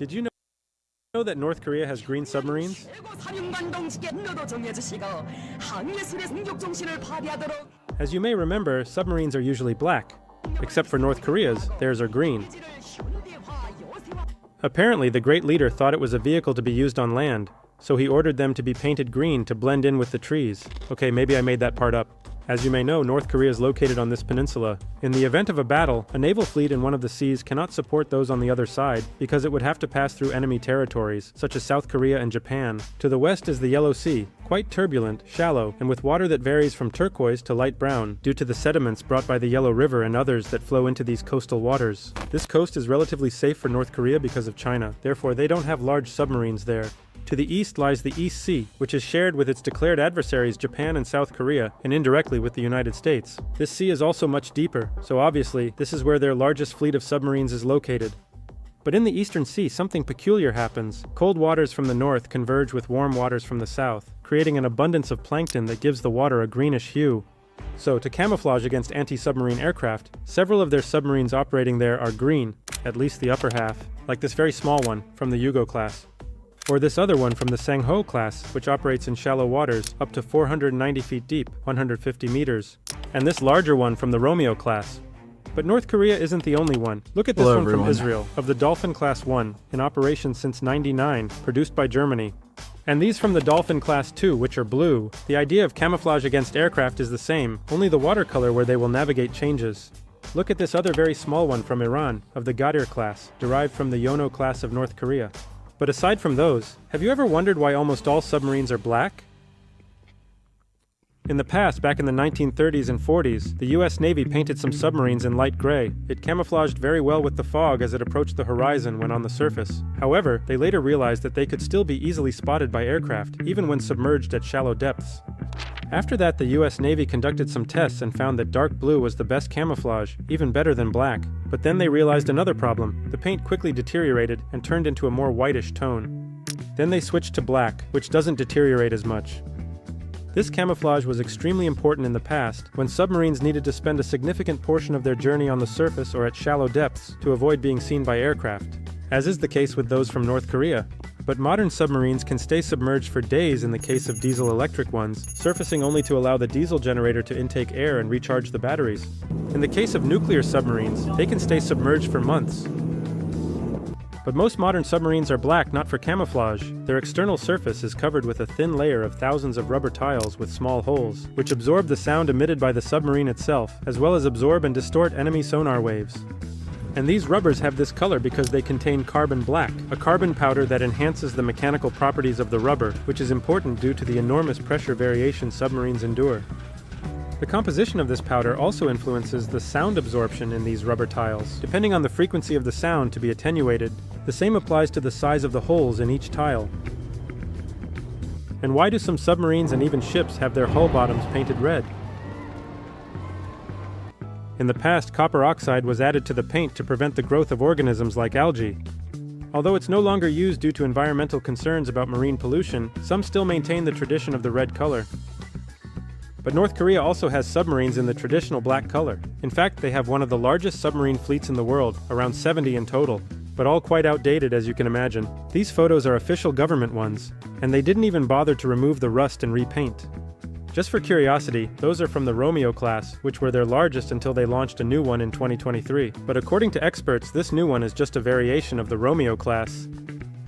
Did you know that North Korea has green submarines? As you may remember, submarines are usually black, except for North Korea's, theirs are green. Apparently, the great leader thought it was a vehicle to be used on land, so he ordered them to be painted green to blend in with the trees. Okay, maybe I made that part up. As you may know, North Korea is located on this peninsula. In the event of a battle, a naval fleet in one of the seas cannot support those on the other side because it would have to pass through enemy territories, such as South Korea and Japan. To the west is the Yellow Sea, quite turbulent, shallow, and with water that varies from turquoise to light brown due to the sediments brought by the Yellow River and others that flow into these coastal waters. This coast is relatively safe for North Korea because of China, therefore they don't have large submarines there. To the east lies the East Sea, which is shared with its declared adversaries Japan and South Korea, and indirectly with the United States. This sea is also much deeper, so obviously, this is where their largest fleet of submarines is located. But in the Eastern Sea, something peculiar happens. Cold waters from the north converge with warm waters from the south, creating an abundance of plankton that gives the water a greenish hue. So, to camouflage against anti-submarine aircraft, several of their submarines operating there are green, at least the upper half, like this very small one from the Yugo class. Or this other one from the Sang-ho class, which operates in shallow waters up to 490 feet deep, 150 meters. And this larger one from the Romeo class. But North Korea isn't the only one. Look at this one from Israel, of the Dolphin Class 1, in operation since '99, produced by Germany. And these from the Dolphin Class 2, which are blue. The idea of camouflage against aircraft is the same, only the watercolor where they will navigate changes. Look at this other very small one from Iran, of the Ghadir class, derived from the Yono class of North Korea. But aside from those, have you ever wondered why almost all submarines are black? In the past, back in the 1930s and 40s, the US Navy painted some submarines in light gray. It camouflaged very well with the fog as it approached the horizon when on the surface. However, they later realized that they could still be easily spotted by aircraft, even when submerged at shallow depths. After that, the US Navy conducted some tests and found that dark blue was the best camouflage, even better than black. But then they realized another problem. The paint quickly deteriorated and turned into a more whitish tone. Then they switched to black, which doesn't deteriorate as much. This camouflage was extremely important in the past, when submarines needed to spend a significant portion of their journey on the surface or at shallow depths to avoid being seen by aircraft, as is the case with those from North Korea. But modern submarines can stay submerged for days in the case of diesel-electric ones, surfacing only to allow the diesel generator to intake air and recharge the batteries. In the case of nuclear submarines, they can stay submerged for months. But most modern submarines are black not for camouflage. Their external surface is covered with a thin layer of thousands of rubber tiles with small holes, which absorb the sound emitted by the submarine itself, as well as absorb and distort enemy sonar waves. And these rubbers have this color because they contain carbon black, a carbon powder that enhances the mechanical properties of the rubber, which is important due to the enormous pressure variation submarines endure. The composition of this powder also influences the sound absorption in these rubber tiles. Depending on the frequency of the sound to be attenuated, the same applies to the size of the holes in each tile. And why do some submarines and even ships have their hull bottoms painted red? In the past, copper oxide was added to the paint to prevent the growth of organisms like algae. Although it's no longer used due to environmental concerns about marine pollution, some still maintain the tradition of the red color. But North Korea also has submarines in the traditional black color. In fact, they have one of the largest submarine fleets in the world, around 70 in total, but all quite outdated as you can imagine. These photos are official government ones, and they didn't even bother to remove the rust and repaint. Just for curiosity, those are from the Romeo class, which were their largest until they launched a new one in 2023. But according to experts, this new one is just a variation of the Romeo class.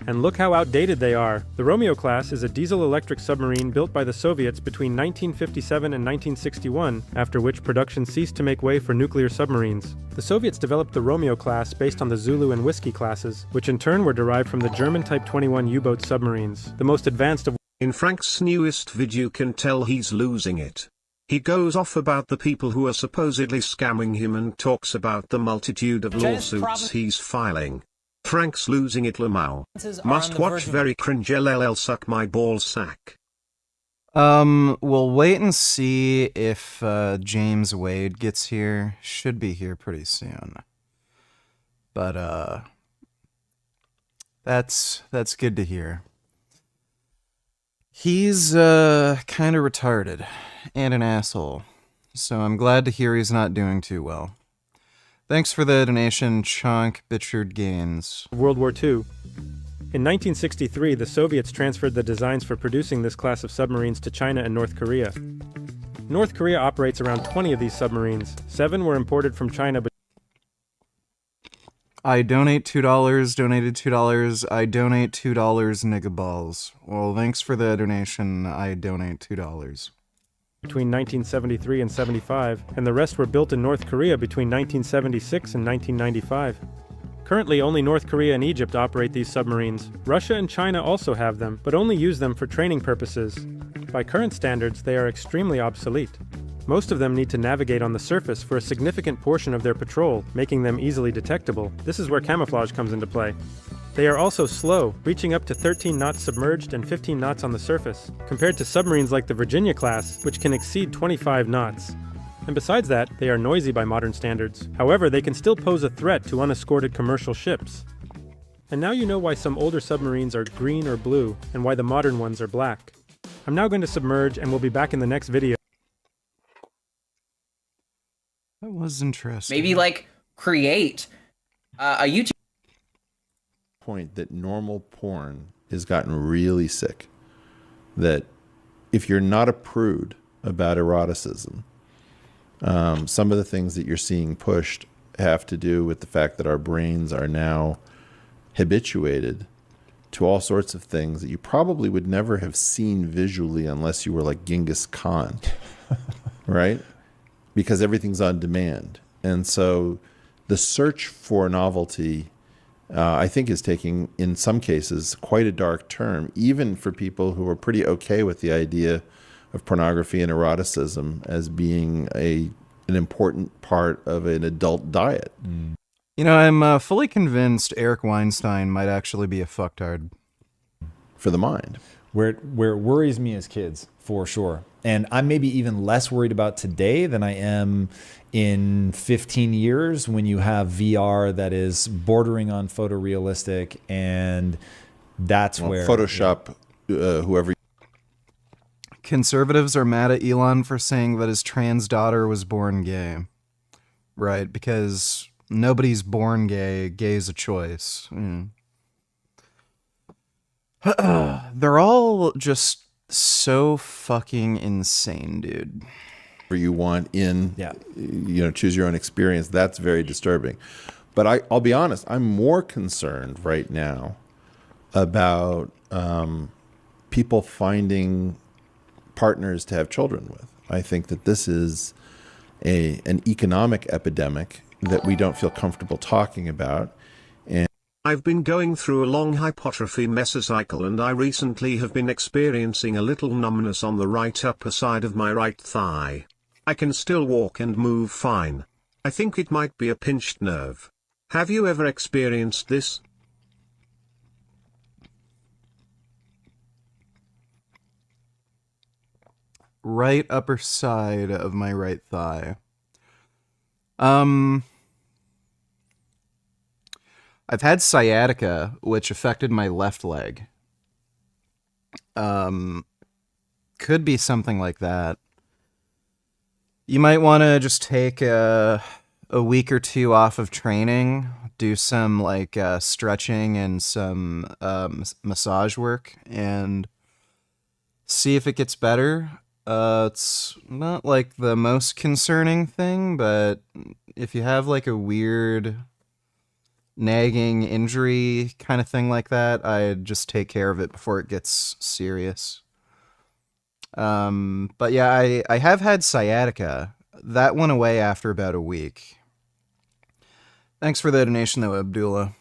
And look how outdated they are. The Romeo class is a diesel-electric submarine built by the Soviets between 1957 and 1961, after which production ceased to make way for nuclear submarines. The Soviets developed the Romeo class based on the Zulu and Whiskey classes, which in turn were derived from the German Type 21 U-boat submarines, the most advanced of. In Frank's newest video you can tell he's losing it. He goes off about the people who are supposedly scamming him and talks about the multitude of lawsuits he's filing. Frank's losing it, Lamau. Must watch, very cringe, LLL, suck my ball sack. We'll wait and see if James Wade gets here. Should be here pretty soon. But that's good to hear. He's kind of retarded and an asshole, so I'm glad to hear he's not doing too well. Thanks for the donation, Chunk Bitchard Gains. World War II. In 1963, the Soviets transferred the designs for producing this class of submarines to China and North Korea. North Korea operates around 20 of these submarines. 7 were imported from China, but I donate $2, donated $2, I donate $2, nigga balls. Well, thanks for the donation, I donate $2. between 1973 and 75, and the rest were built in North Korea between 1976 and 1995. Currently, only North Korea and Egypt operate these submarines. Russia and China also have them, but only use them for training purposes. By current standards, they are extremely obsolete. Most of them need to navigate on the surface for a significant portion of their patrol, making them easily detectable. This is where camouflage comes into play. They are also slow, reaching up to 13 knots submerged and 15 knots on the surface, compared to submarines like the Virginia class, which can exceed 25 knots. And besides that, they are noisy by modern standards. However, they can still pose a threat to unescorted commercial ships. And now you know why some older submarines are green or blue, and why the modern ones are black. I'm now going to submerge, and we'll be back in the next video. That was interesting. Maybe like create a YouTube point that normal porn has gotten really sick. That if you're not a prude about eroticism, some of the things that you're seeing pushed have to do with the fact that our brains are now habituated to all sorts of things that you probably would never have seen visually unless you were like Genghis Khan, right? Because everything's on demand. And so the search for novelty, I think, is taking, in some cases, quite a dark turn, even for people who are pretty okay with the idea of pornography and eroticism as being an important part of an adult diet. You know, I'm fully convinced Eric Weinstein might actually be a fucktard. For the mind. Where it worries me as kids, for sure. And I'm maybe even less worried about today than I am in 15 years when you have VR that is bordering on photorealistic, and that's where Photoshop, whoever. Conservatives are mad at Elon for saying that his trans daughter was born gay. Right, because nobody's born gay. Gay's a choice. They're all just so fucking insane, dude. You want in, choose your own experience. That's very disturbing. But I'll be honest, I'm more concerned right now about people finding partners to have children with. I think that this is an economic epidemic that we don't feel comfortable talking about. And I've been going through a long hypotrophy mesocycle, and I recently have been experiencing a little numbness on the right upper side of my right thigh. I can still walk and move fine. I think it might be a pinched nerve. Have you ever experienced this? Right upper side of my right thigh. I've had sciatica, which affected my left leg. Could be something like that. You might want to just take a week or two off of training, do some like stretching and some massage work, and see if it gets better. It's not like the most concerning thing, but if you have like a weird nagging injury kind of thing like that, I'd just take care of it before it gets serious. But yeah, I have had sciatica. That went away after about a week. Thanks for the donation though, Abdullah.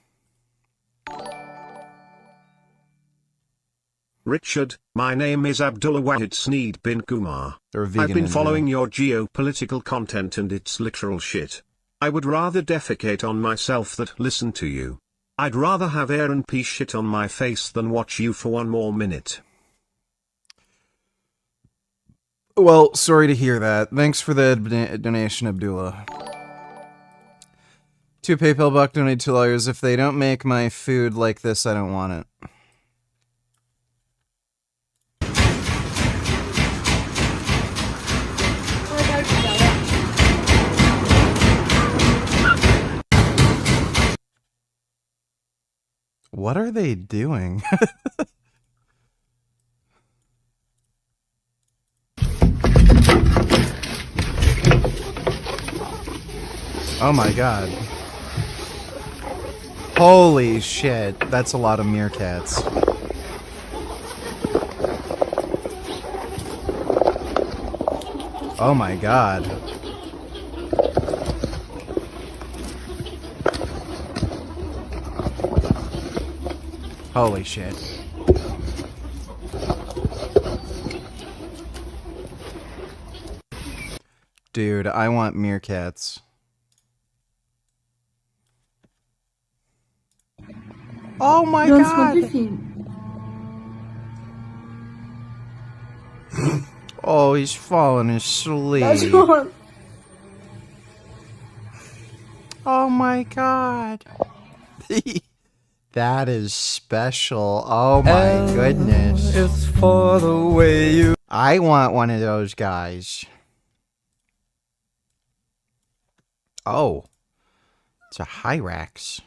Richard, my name is Abdullah Wahid Sneed bin Kumar. I've been following your geopolitical content and it's literal shit. I would rather defecate on myself than listen to you. I'd rather have air and pee shit on my face than watch you for one more minute. Well, sorry to hear that. Thanks for the donation, Abdullah. 2 PayPal buck, donate $2. If they don't make my food like this, I don't want it. What are they doing? Oh my god. Holy shit, that's a lot of meerkats. Oh my god. Holy shit. Dude, I want meerkats. Oh my god! Oh, he's falling asleep. Oh my god. That is special. Oh my goodness. It's for the way you... I want one of those guys. Oh. It's a Hyrax.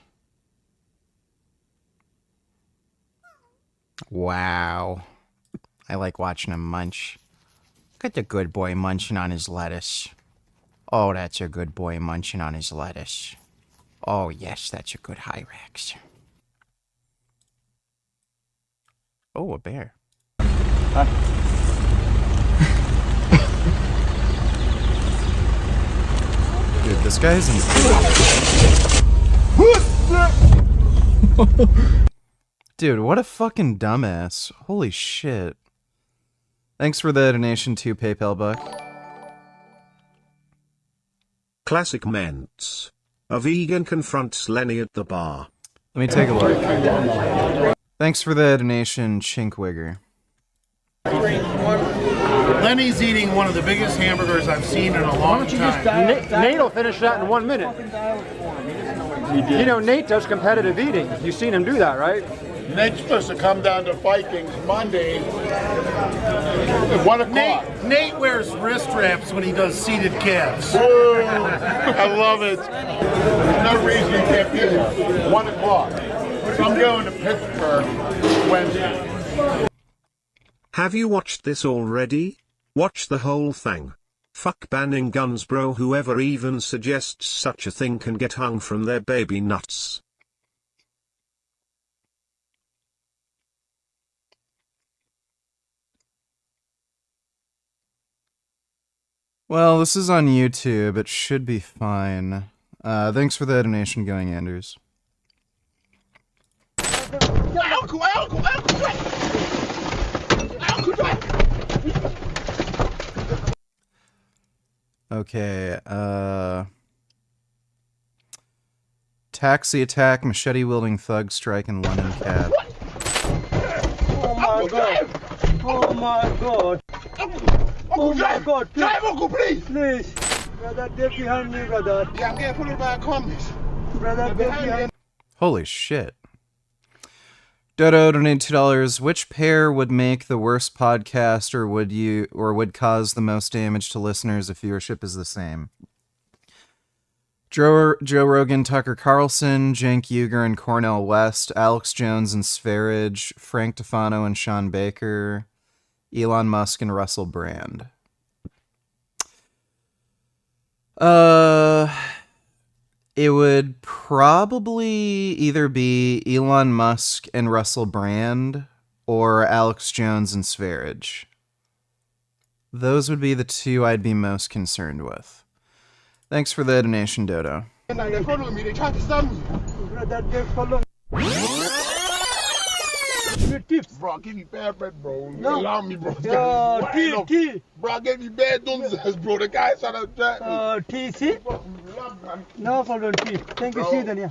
Wow. I like watching him munch. Look at the good boy munching on his lettuce. Oh, that's a good boy munching on his lettuce. Oh, yes, that's a good Hyrax. Oh, a bear. Dude, this guy isn't... Dude, what a fucking dumbass. Holy shit. Thanks for the donation to PayPal Buck. Classic Ments. A vegan confronts Lenny at the bar. Let me take a look. Thanks for the donation, Chinkwigger. Lenny's eating one of the biggest hamburgers I've seen in a long time. Nate will finish that in 1 minute. You know, Nate does competitive eating. You've seen him do that, right? Nate's supposed to come down to Vikings Monday at 1 o'clock. Nate wears wrist wraps when he does seated calves. I love it. No reason he can't be here. 1 o'clock. So I'm going to Pittsburgh Wednesday. Have you watched this already? Watch the whole thing. Fuck banning guns, bro. Whoever even suggests such a thing can get hung from their baby nuts. Well, this is on YouTube. It should be fine. Thanks for the donation, Going Anders. Okay, Taxi Attack, Machete Wielding Thug Strike, and Lemon Cat. Oh my god! Oh my god! Oh my god! Drive, Uncle, please! Please! Brother, get behind me, brother! Yeah, I'm getting put it by a commies. Brother, get behind me! Holy shit. Dodo donated $2. Which pair would make the worst podcast, or would cause the most damage to listeners if viewership is the same? Joe Rogan, Tucker Carlson, Cenk Uygur and Cornel West, Alex Jones and Sverige, Frank Tufano and Sean Baker, Elon Musk and Russell Brand. It would probably either be Elon Musk and Russell Brand or Alex Jones and Sverige. Those would be the two I'd be most concerned with. Thanks for the donation, Dodo. They followed me. They tried to stun me. Brother, they follow me. Tips. Bro, I give you bad bread, bro. No. Allow me, bro. T. Bro, I gave you bad dunzas, bro. The guy tried to jack me. T, see? No problem, T. Thank you, see you then, yeah.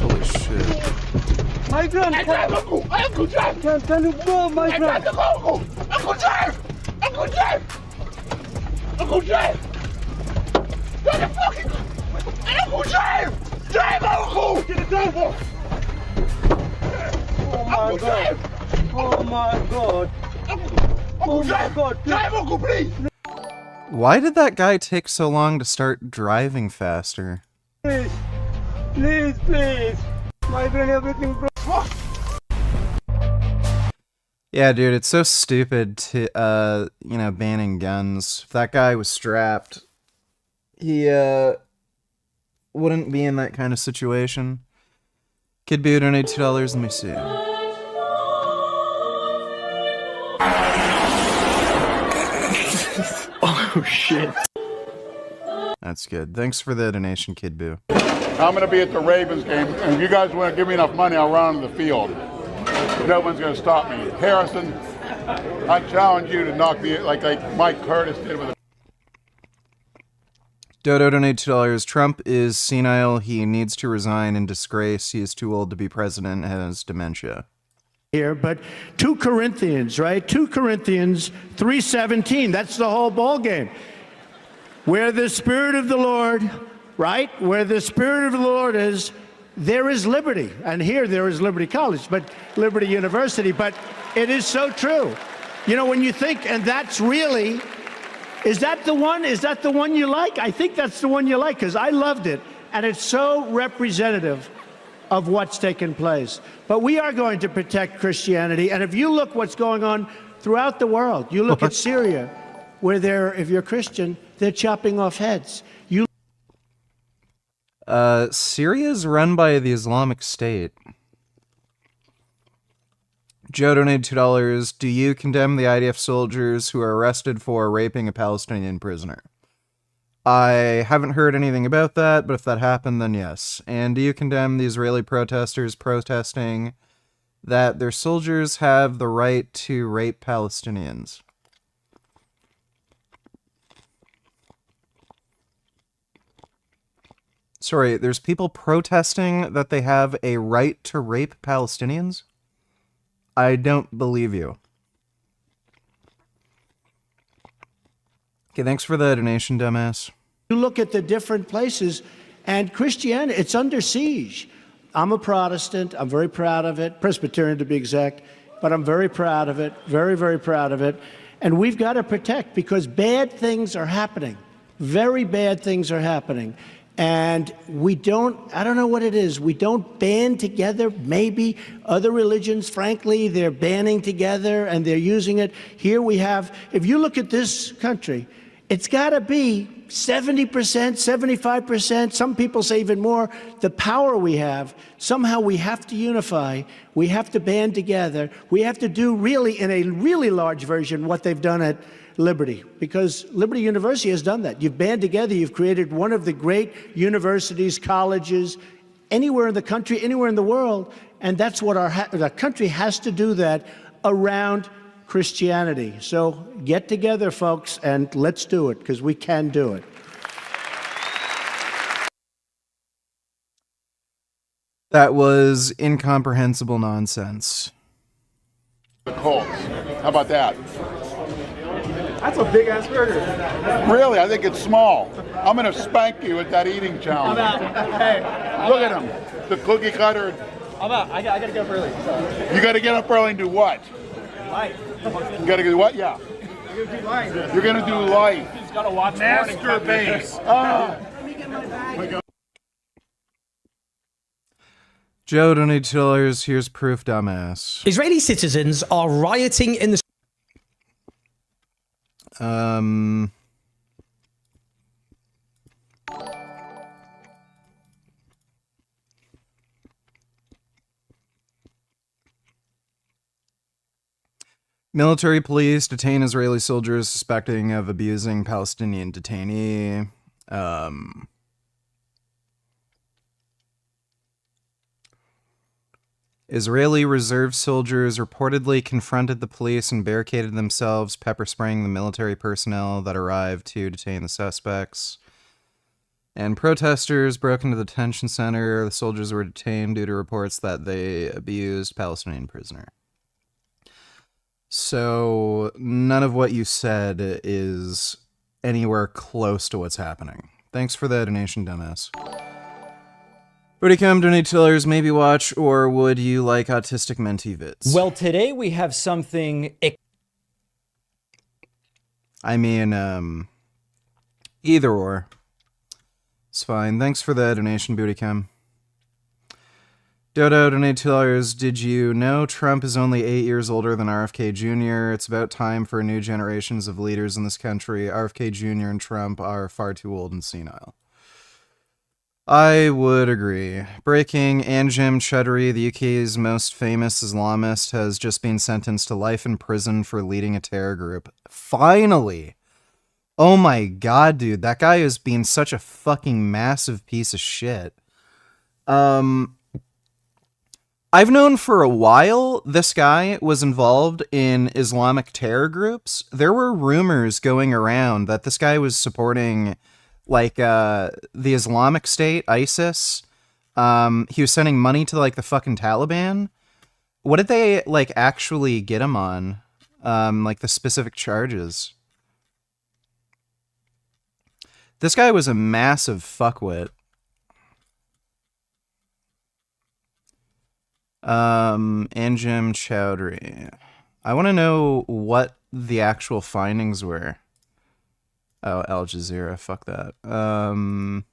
Holy shit. My grand, Uncle, drive! can you go, my grand? Uncle, drive! Uncle, drive! Uncle, drive! What the fucking... Uncle, drive! Oh my God. Oh my God. Oh my God. Drive, Uncle, please. Why did that guy take so long to start driving faster? Please. Please, please. My brain, everything broke. Yeah, dude, it's so stupid to, banning guns. If that guy was strapped, he, wouldn't be in that kind of situation. Kid Boo donated $2, let me see. Oh, shit. That's good. Thanks for the donation, Kid Boo. I'm going to be at the Ravens game, and if you guys want to give me enough money, I'll run on the field. No one's going to stop me. Harrison, I challenge you to knock me like Mike Curtis did with a... Dodo donated $2. Trump is senile. He needs to resign in disgrace. He is too old to be president and has dementia. Here, but 2 Corinthians, right? 2 Corinthians 3:17. That's the whole ball game. Where the Spirit of the Lord, right? Where the Spirit of the Lord is, there is liberty. And here there is Liberty College, but Liberty University. But it is so true. You know, when you think, and that's really, is that the one? Is that the one you like? I think that's the one you like, because I loved it. And it's so representative of what's taken place. But we are going to protect Christianity. And if you look what's going on throughout the world, you look at Syria, where they're, if you're Christian, they're chopping off heads. Syria's run by the Islamic State. Joe donated $2. Do you condemn the IDF soldiers who are arrested for raping a Palestinian prisoner? I haven't heard anything about that, but if that happened, then yes. And do you condemn the Israeli protesters protesting that their soldiers have the right to rape Palestinians? Sorry, there's people protesting that they have a right to rape Palestinians? I don't believe you. Okay, thanks for the donation, dumbass. You look at the different places, and Christianity, it's under siege. I'm a Protestant. I'm very proud of it. Presbyterian, to be exact. But I'm very proud of it. Very, very proud of it. And we've got to protect, because bad things are happening. Very bad things are happening. And we don't, I don't know what it is, we don't band together. Maybe other religions, frankly, they're banding together and they're using it. Here we have, if you look at this country, it's got to be 70%, 75%, some people say even more, the power we have. Somehow we have to unify. We have to band together. We have to do really, in a really large version, what they've done at Liberty, because Liberty University has done that. You've band together, you've created one of the great universities, colleges, anywhere in the country, anywhere in the world, and that's what the country has to do, that around Christianity. So get together, folks, and let's do it, because we can do it. That was incomprehensible nonsense. The Colts. How about that? That's a big ass burger. Really? I think it's small. I'm going to spank you with that eating challenge. Hey, look at him. The cookie cutter. I'm out. I got to get up early. So. You got to get up early and do what? Life. You got to do what? Yeah. You're going to do life. You're going to do life. You just got to watch Master base. Let me get my bag. Joe donated $2. Here's proof, dumbass. Israeli citizens are rioting in the... Military police detain Israeli soldiers suspecting of abusing Palestinian detainee. Israeli reserve soldiers reportedly confronted the police and barricaded themselves, pepper spraying the military personnel that arrived to detain the suspects. And protesters broke into the detention center. The soldiers were detained due to reports that they abused Palestinian prisoner. So none of what you said is anywhere close to what's happening. Thanks for the donation, dumbass. Bootycom, donate $2, maybe watch, or would you like Autistic Menti Vids? Well, today we have something... I mean, either or. It's fine. Thanks for the donation, Bootycom. Dodo, donate $2. Did you know Trump is only 8 years older than RFK Jr.? It's about time for new generations of leaders in this country. RFK Jr. and Trump are far too old and senile. I would agree. Breaking, Anjem Choudary, the UK's most famous Islamist, has just been sentenced to life in prison for leading a terror group. Finally! Oh my god, dude. That guy has been such a fucking massive piece of shit. I've known for a while this guy was involved in Islamic terror groups. There were rumors going around that this guy was supporting, like, the Islamic State, ISIS. He was sending money to, like, the fucking Taliban. What did they, like, actually get him on? Like, the specific charges. This guy was a massive fuckwit. Anjem Choudary. I want to know what the actual findings were. Oh, Al Jazeera. Fuck that. Anjem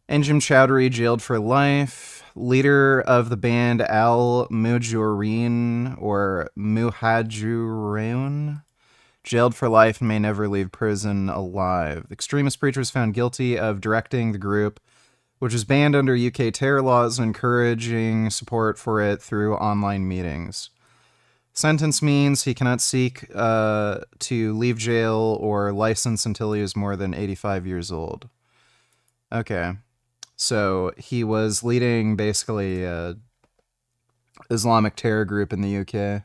Choudary jailed for life. Leader of the band Al Muhajiroon or Muhajiroon. Jailed for life and may never leave prison alive. The extremist preacher was found guilty of directing the group, which is banned under UK terror laws and encouraging support for it through online meetings. Sentence means he cannot seek to leave jail or license until he is more than 85 years old. Okay. So he was leading basically an Islamic terror group in the UK.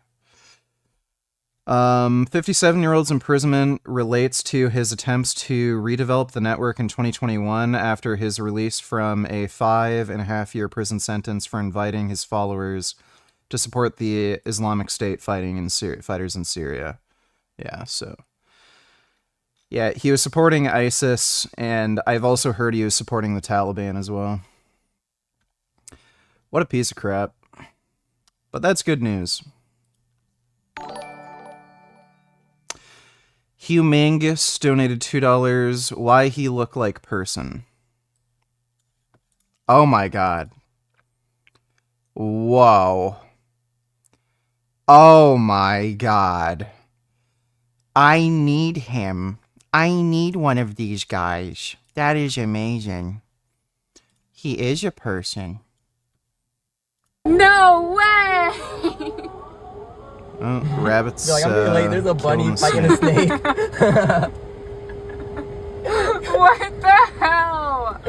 57-year-old's imprisonment relates to his attempts to redevelop the network in 2021 after his release from a 5.5-year prison sentence for inviting his followers to support the Islamic State fighters in Syria. Yeah, so... yeah, he was supporting ISIS, and I've also heard he was supporting the Taliban as well. What a piece of crap. But that's good news. Humangus donated $2. Why he look like person? Oh my god. Whoa. Oh my god. I need him. I need one of these guys. That is amazing. He is a person. No way! Oh, rabbits. Like, I'm being late. There's a bunny fighting a snake. What the hell?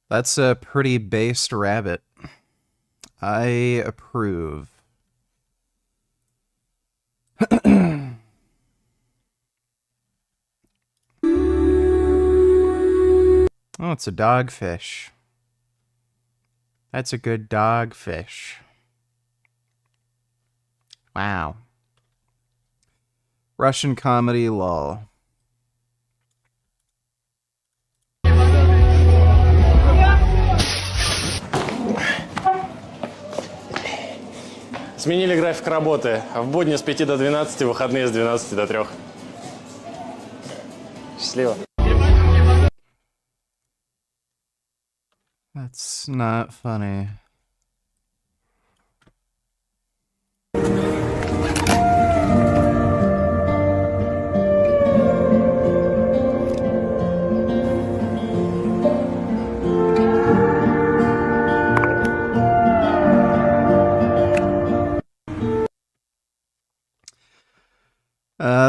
That's a pretty based rabbit. I approve. Oh, it's a dogfish. That's a good dogfish. Wow. Russian comedy, lol. Сменили график работы. В будни с 5 до 12, выходные с 12 до 3. Счастливо. That's not funny.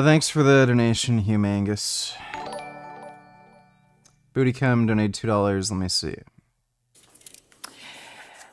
Thanks for the donation, Humangus. Bootycom donated $2. Let me see.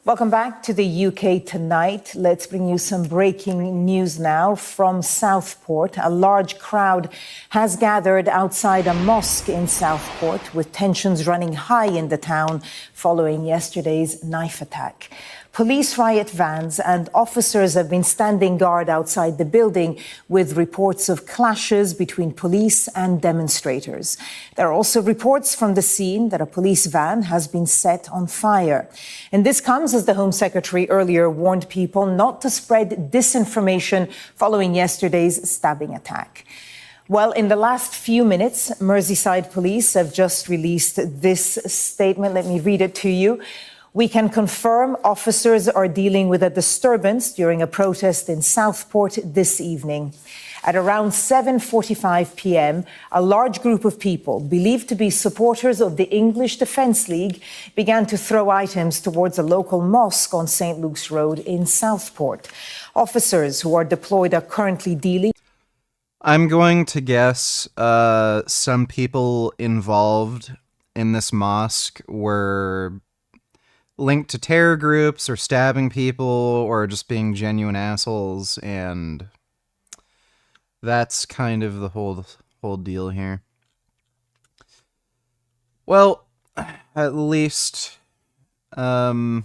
Welcome back to the UK Tonight. Let's bring you some breaking news now from Southport. A large crowd has gathered outside a mosque in Southport with tensions running high in the town following yesterday's knife attack. Police riot vans and officers have been standing guard outside the building with reports of clashes between police and demonstrators. There are also reports from the scene that a police van has been set on fire. And this comes as the Home Secretary earlier warned people not to spread disinformation following yesterday's stabbing attack. Well, in the last few minutes, Merseyside police have just released this statement. Let me read it to you. We can confirm officers are dealing with a disturbance during a protest in Southport this evening. At around 7:45 p.m., a large group of people, believed to be supporters of the English Defence League, began to throw items towards a local mosque on St. Luke's Road in Southport. Officers who are deployed are currently dealing. I'm going to guess some people involved in this mosque were linked to terror groups or stabbing people or just being genuine assholes, and that's kind of the whole deal here. Well, at least they're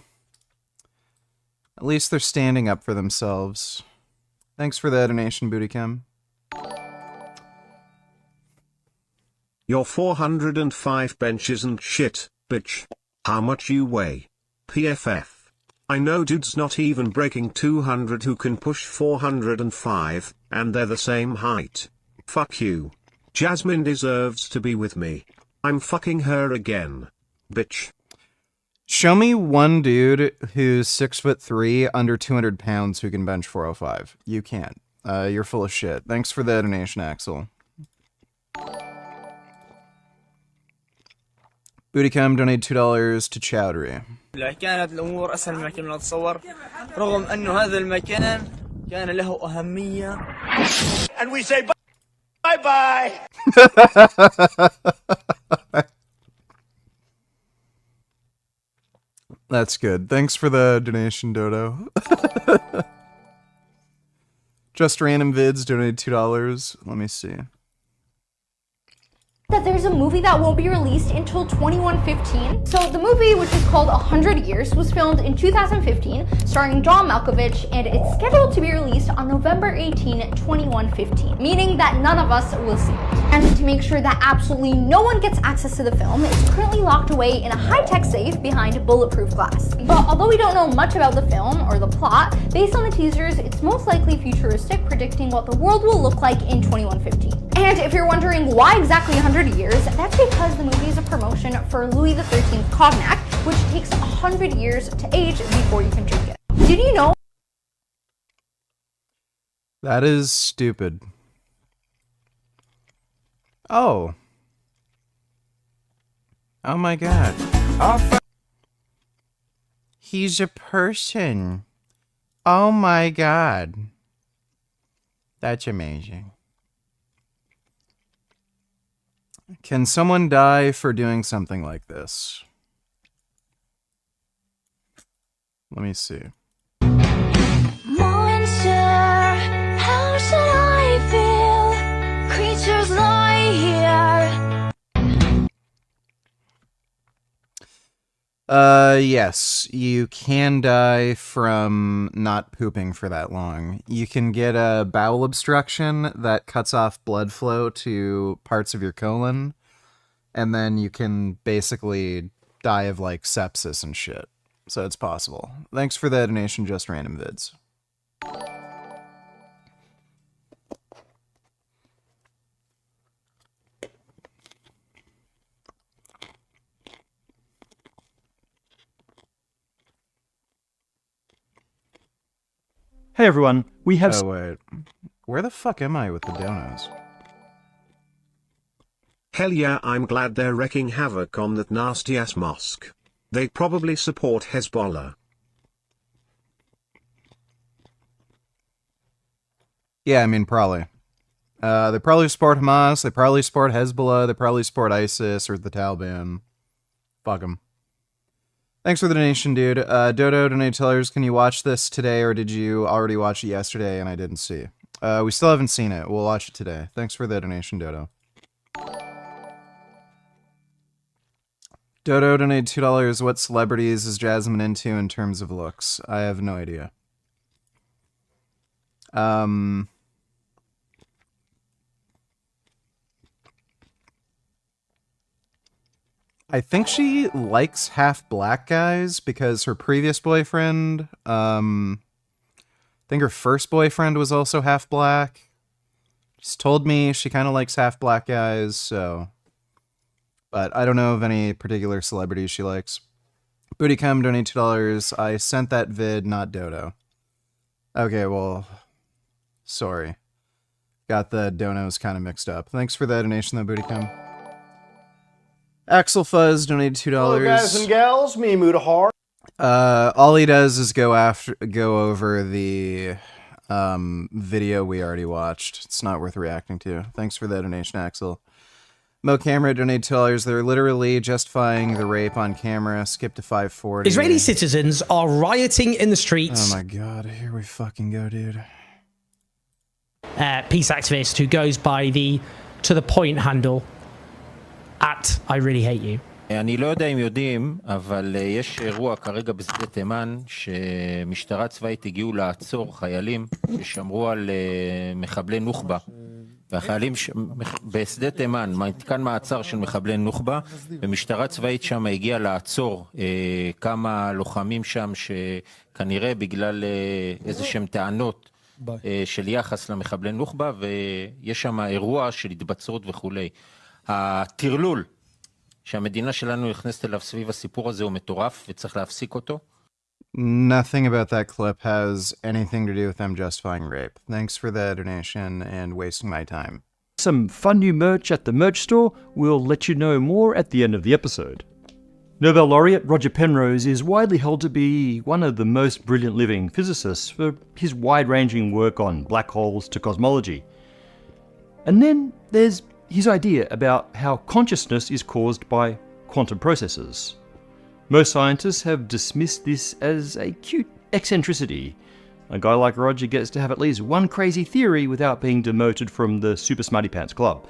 standing up for themselves. Thanks for the donation, Bootycam. Your 405 benches and shit, bitch. How much you weigh? PFF. I know dudes not even breaking 200 who can push 405, and they're the same height. Fuck you. Jasmine deserves to be with me. I'm fucking her again. Bitch. Show me one dude who's 6'3", under 200 pounds who can bench 405. You can't. You're full of shit. Thanks for the donation, Axel. Bootycam donated $2 to Chowdhury. كانت الأمور أسهل مما كنا نتصور رغم أنه هذا المكان كان له أهمية. And we say bye bye. That's good. Thanks for the donation, Dodo. Just Random Vids donated $2. Let me see. That there's a movie that won't be released until 2115. So the movie, which is called 100 Years, was filmed in 2015, starring John Malkovich, and it's scheduled to be released on November 18, 2115, meaning that none of us will see it. And to make sure that absolutely no one gets access to the film, it's currently locked away in a high-tech safe behind bulletproof glass. But although we don't know much about the film or the plot, based on the teasers, it's most likely futuristic, predicting what the world will look like in 2115. And if you're wondering why exactly 100 years, that's because the movie is a promotion for Louis XIII cognac, which takes 100 years to age before you can drink it. Did you know? That is stupid. Oh. Oh my god. He's a person. Oh my god. That's amazing. Can someone die for doing something like this? Let me see. Monster, how should I feel? Creatures lie here. Yes, you can die from not pooping for that long. You can get a bowel obstruction that cuts off blood flow to parts of your colon, and then you can basically die of, like, sepsis and shit. So it's possible. Thanks for the donation, Just Random Vids. Hey everyone, we have... Oh wait, where the fuck am I with the donos? Hell yeah, I'm glad they're wreaking havoc on that nasty-ass mosque. They probably support Hezbollah. Yeah, I mean, probably. They probably support Hamas, they probably support Hezbollah, they probably support ISIS or the Taliban. Fuck them. Thanks for the donation, dude. Dodo, donate tellers, can you watch this today, or did you already watch it yesterday and I didn't see? We still haven't seen it. We'll watch it today. Thanks for the donation, Dodo. Dodo donated $2. What celebrities is Jasmine into in terms of looks? I have no idea. I think she likes half black guys because her previous boyfriend, I think her first boyfriend was also half black. She's told me she kind of likes half black guys, so. But I don't know of any particular celebrities she likes. Bootycum donated $2. I sent that vid, not Dodo. Okay, well, sorry. Got the donos kind of mixed up. Thanks for the donation, though, Bootycum. Axel Fuzz donated $2. Hello, guys and gals. Me, Mutahar. All he does is go over the video we already watched. It's not worth reacting to. Thanks for the donation, Axel. Mo Camera donated $2. They're literally justifying the rape on camera. Skip to 540. Israeli citizens are rioting in the streets. Oh my god, here we fucking go, dude. Peace activist who goes by the to the point handle at I really hate you. אני לא יודע אם יודעים, אבל יש אירוע כרגע בשדה תימן שמשטרה צבאית הגיעו לעצור חיילים ששמרו על מחבלי נוח'בה. והחיילים בשדה תימן, מתקן מעצר של מחבלי נוח'בה, ומשטרה צבאית שם הגיעה לעצור כמה לוחמים שם שכנראה בגלל איזשהם טענות של יחס למחבלי נוח'בה, ויש שם אירוע של התבצרות וכולי. הטרלול שהמדינה שלנו נכנסת אליו סביב הסיפור הזה הוא מטורף וצריך להפסיק אותו. Nothing about that clip has anything to do with them justifying rape. Thanks for the donation and wasting my time. Some fun new merch at the merch store. We'll let you know more at the end of the episode. Nobel laureate Roger Penrose is widely held to be one of the most brilliant living physicists for his wide-ranging work on black holes to cosmology. And then there's his idea about how consciousness is caused by quantum processes. Most scientists have dismissed this as a cute eccentricity. A guy like Roger gets to have at least one crazy theory without being demoted from the Super Smarty Pants Club.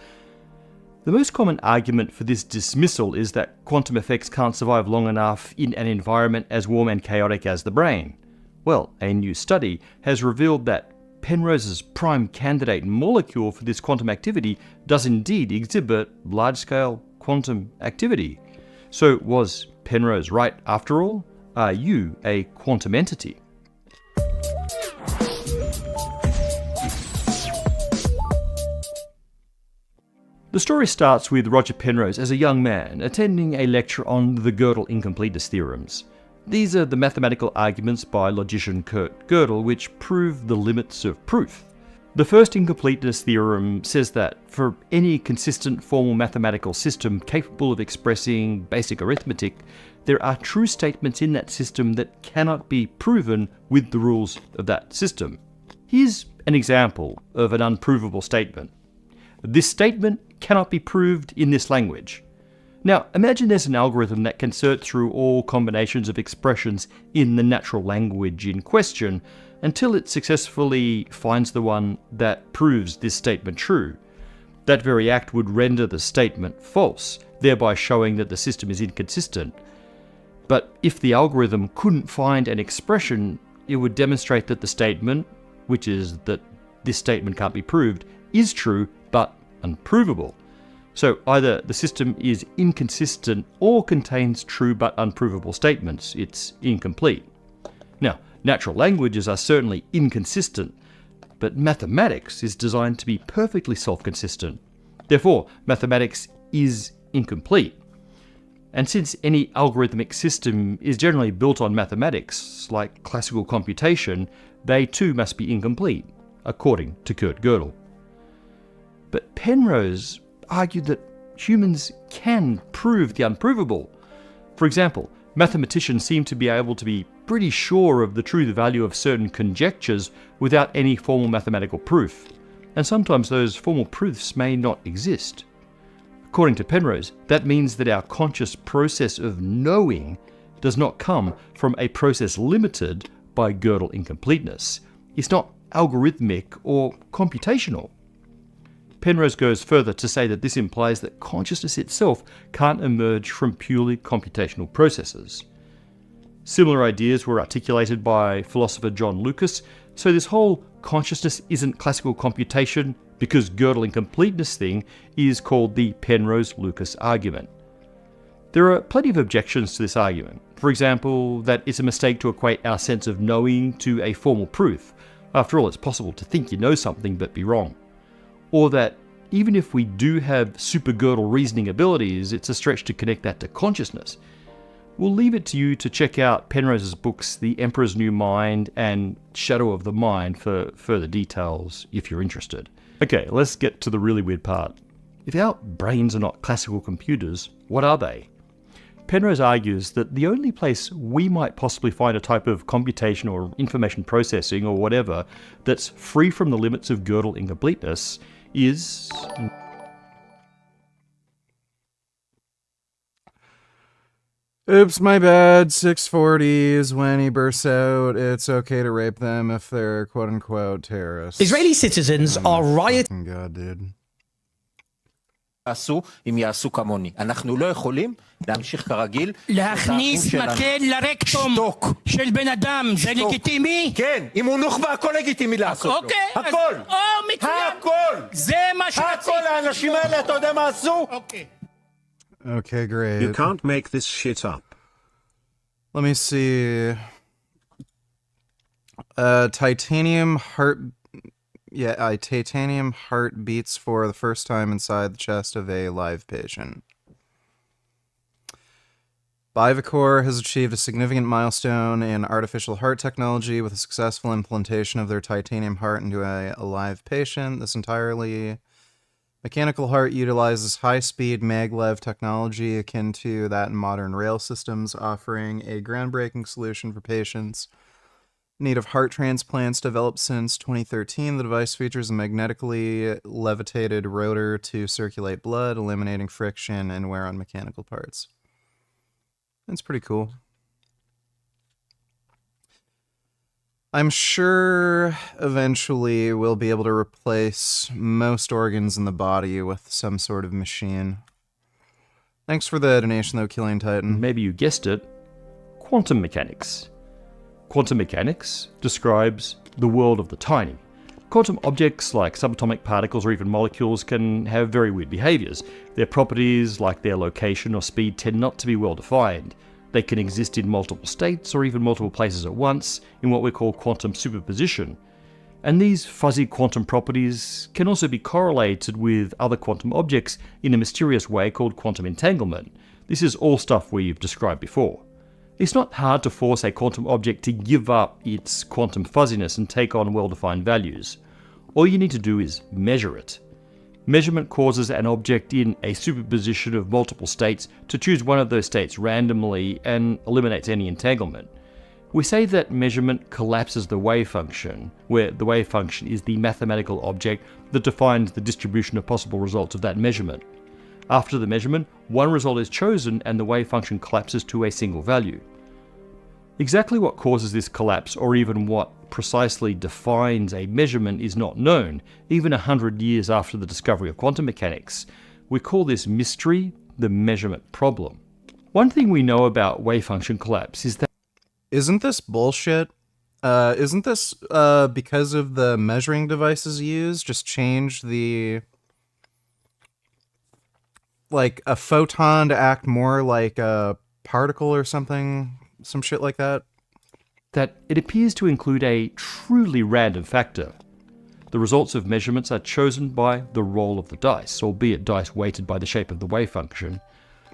The most common argument for this dismissal is that quantum effects can't survive long enough in an environment as warm and chaotic as the brain. Well, a new study has revealed that Penrose's prime candidate molecule for this quantum activity does indeed exhibit large-scale quantum activity. So was Penrose right after all? Are you a quantum entity? The story starts with Roger Penrose as a young man attending a lecture on the Gödel incompleteness theorems. These are the mathematical arguments by logician Kurt Gödel which prove the limits of proof. The first incompleteness theorem says that for any consistent formal mathematical system capable of expressing basic arithmetic, there are true statements in that system that cannot be proven with the rules of that system. Here's an example of an unprovable statement. This statement cannot be proved in this language. Now, imagine there's an algorithm that can sort through all combinations of expressions in the natural language in question until it successfully finds the one that proves this statement true. That very act would render the statement false, thereby showing that the system is inconsistent. But if the algorithm couldn't find an expression, it would demonstrate that the statement, which is that this statement can't be proved, is true but unprovable. So either the system is inconsistent or contains true but unprovable statements. It's incomplete. Now, natural languages are certainly inconsistent, but mathematics is designed to be perfectly self-consistent. Therefore, mathematics is incomplete. And since any algorithmic system is generally built on mathematics, like classical computation, they too must be incomplete, according to Kurt Gödel. But Penrose argued that humans can prove the unprovable. For example, mathematicians seem to be able to be pretty sure of the true value of certain conjectures without any formal mathematical proof, and sometimes those formal proofs may not exist. According to Penrose, that means that our conscious process of knowing does not come from a process limited by Gödel incompleteness. It's not algorithmic or computational. Penrose goes further to say that this implies that consciousness itself can't emerge from purely computational processes. Similar ideas were articulated by philosopher John Lucas, so this whole consciousness isn't classical computation because Gödel incompleteness thing is called the Penrose-Lucas argument. There are plenty of objections to this argument. For example, that it's a mistake to equate our sense of knowing to a formal proof. After all, it's possible to think you know something but be wrong. Or that even if we do have super Gödel reasoning abilities, it's a stretch to connect that to consciousness. We'll leave it to you to check out Penrose's books The Emperor's New Mind and Shadow of the Mind for further details if you're interested. Okay, let's get to the really weird part. If our brains are not classical computers, what are they? Penrose argues that the only place we might possibly find a type of computation or information processing or whatever that's free from the limits of Gödel incompleteness is... Oops, my bad. 640 is when he bursts out. It's okay to rape them if they're quote-unquote terrorists. Israeli citizens are rioting. God, dude. עשו אם יעשו כמוני. אנחנו לא יכולים להמשיך כרגיל. להכניס מקל לרקטום של בן אדם, זה לגיטימי? כן, אם הוא נוח'בה, הכל לגיטימי לעשות לו. אוקיי. הכל. הכל. זה מה שרציתי. הכל, האנשים האלה, אתה יודע מה עשו? אוקיי. Okay, great. You can't make this shit up. Let me see. Titanium heart... Yeah, a titanium heart beats for the first time inside the chest of a live patient. Bivacor has achieved a significant milestone in artificial heart technology with a successful implantation of their titanium heart into a live patient. This entirely mechanical heart utilizes high-speed maglev technology akin to that in modern rail systems, offering a groundbreaking solution for patients in need of heart transplants. Developed since 2013, the device features a magnetically levitated rotor to circulate blood, eliminating friction and wear on mechanical parts. That's pretty cool. I'm sure eventually we'll be able to replace most organs in the body with some sort of machine. Thanks for the donation though, Killing Titan. Maybe you guessed it, quantum mechanics. Quantum mechanics describes the world of the tiny. Quantum objects like subatomic particles or even molecules can have very weird behaviors. Their properties, like their location or speed, tend not to be well defined. They can exist in multiple states or even multiple places at once in what we call quantum superposition. And these fuzzy quantum properties can also be correlated with other quantum objects in a mysterious way called quantum entanglement. This is all stuff we've described before. It's not hard to force a quantum object to give up its quantum fuzziness and take on well-defined values. All you need to do is measure it. Measurement causes an object in a superposition of multiple states to choose one of those states randomly and eliminates any entanglement. We say that measurement collapses the wave function, where the wave function is the mathematical object that defines the distribution of possible results of that measurement. After the measurement, one result is chosen and the wave function collapses to a single value. Exactly what causes this collapse, or even what precisely defines a measurement, is not known, even 100 years after the discovery of quantum mechanics. We call this mystery the measurement problem. One thing we know about wave function collapse is that... Isn't this bullshit? Isn't this because of the measuring devices used? Just change the... like a photon to act more like a particle or something? Some shit like that? That it appears to include a truly random factor. The results of measurements are chosen by the roll of the dice, albeit dice weighted by the shape of the wave function.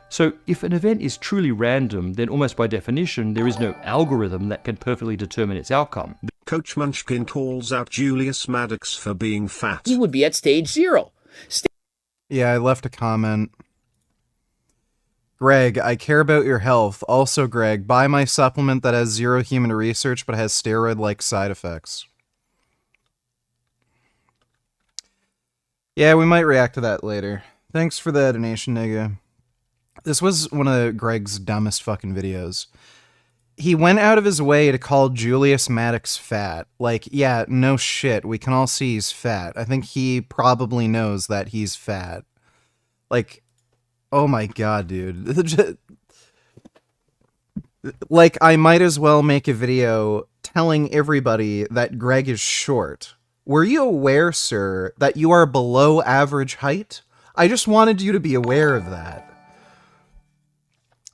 So if an event is truly random, then almost by definition there is no algorithm that can perfectly determine its outcome. Coach Munchkin calls out Julius Maddox for being fat. He would be at stage 0. Yeah, I left a comment. Greg, I care about your health. Also, Greg, buy my supplement that has 0 human research but has steroid-like side effects. Yeah, we might react to that later. Thanks for the donation, nigga. This was one of Greg's dumbest fucking videos. he went out of his way to call Julius Maddox fat. Like, yeah, no shit. We can all see he's fat. I think he probably knows that he's fat. Like, oh my god, dude. Like, I might as well make a video telling everybody that Greg is short. Were you aware, sir, that you are below average height? I just wanted you to be aware of that.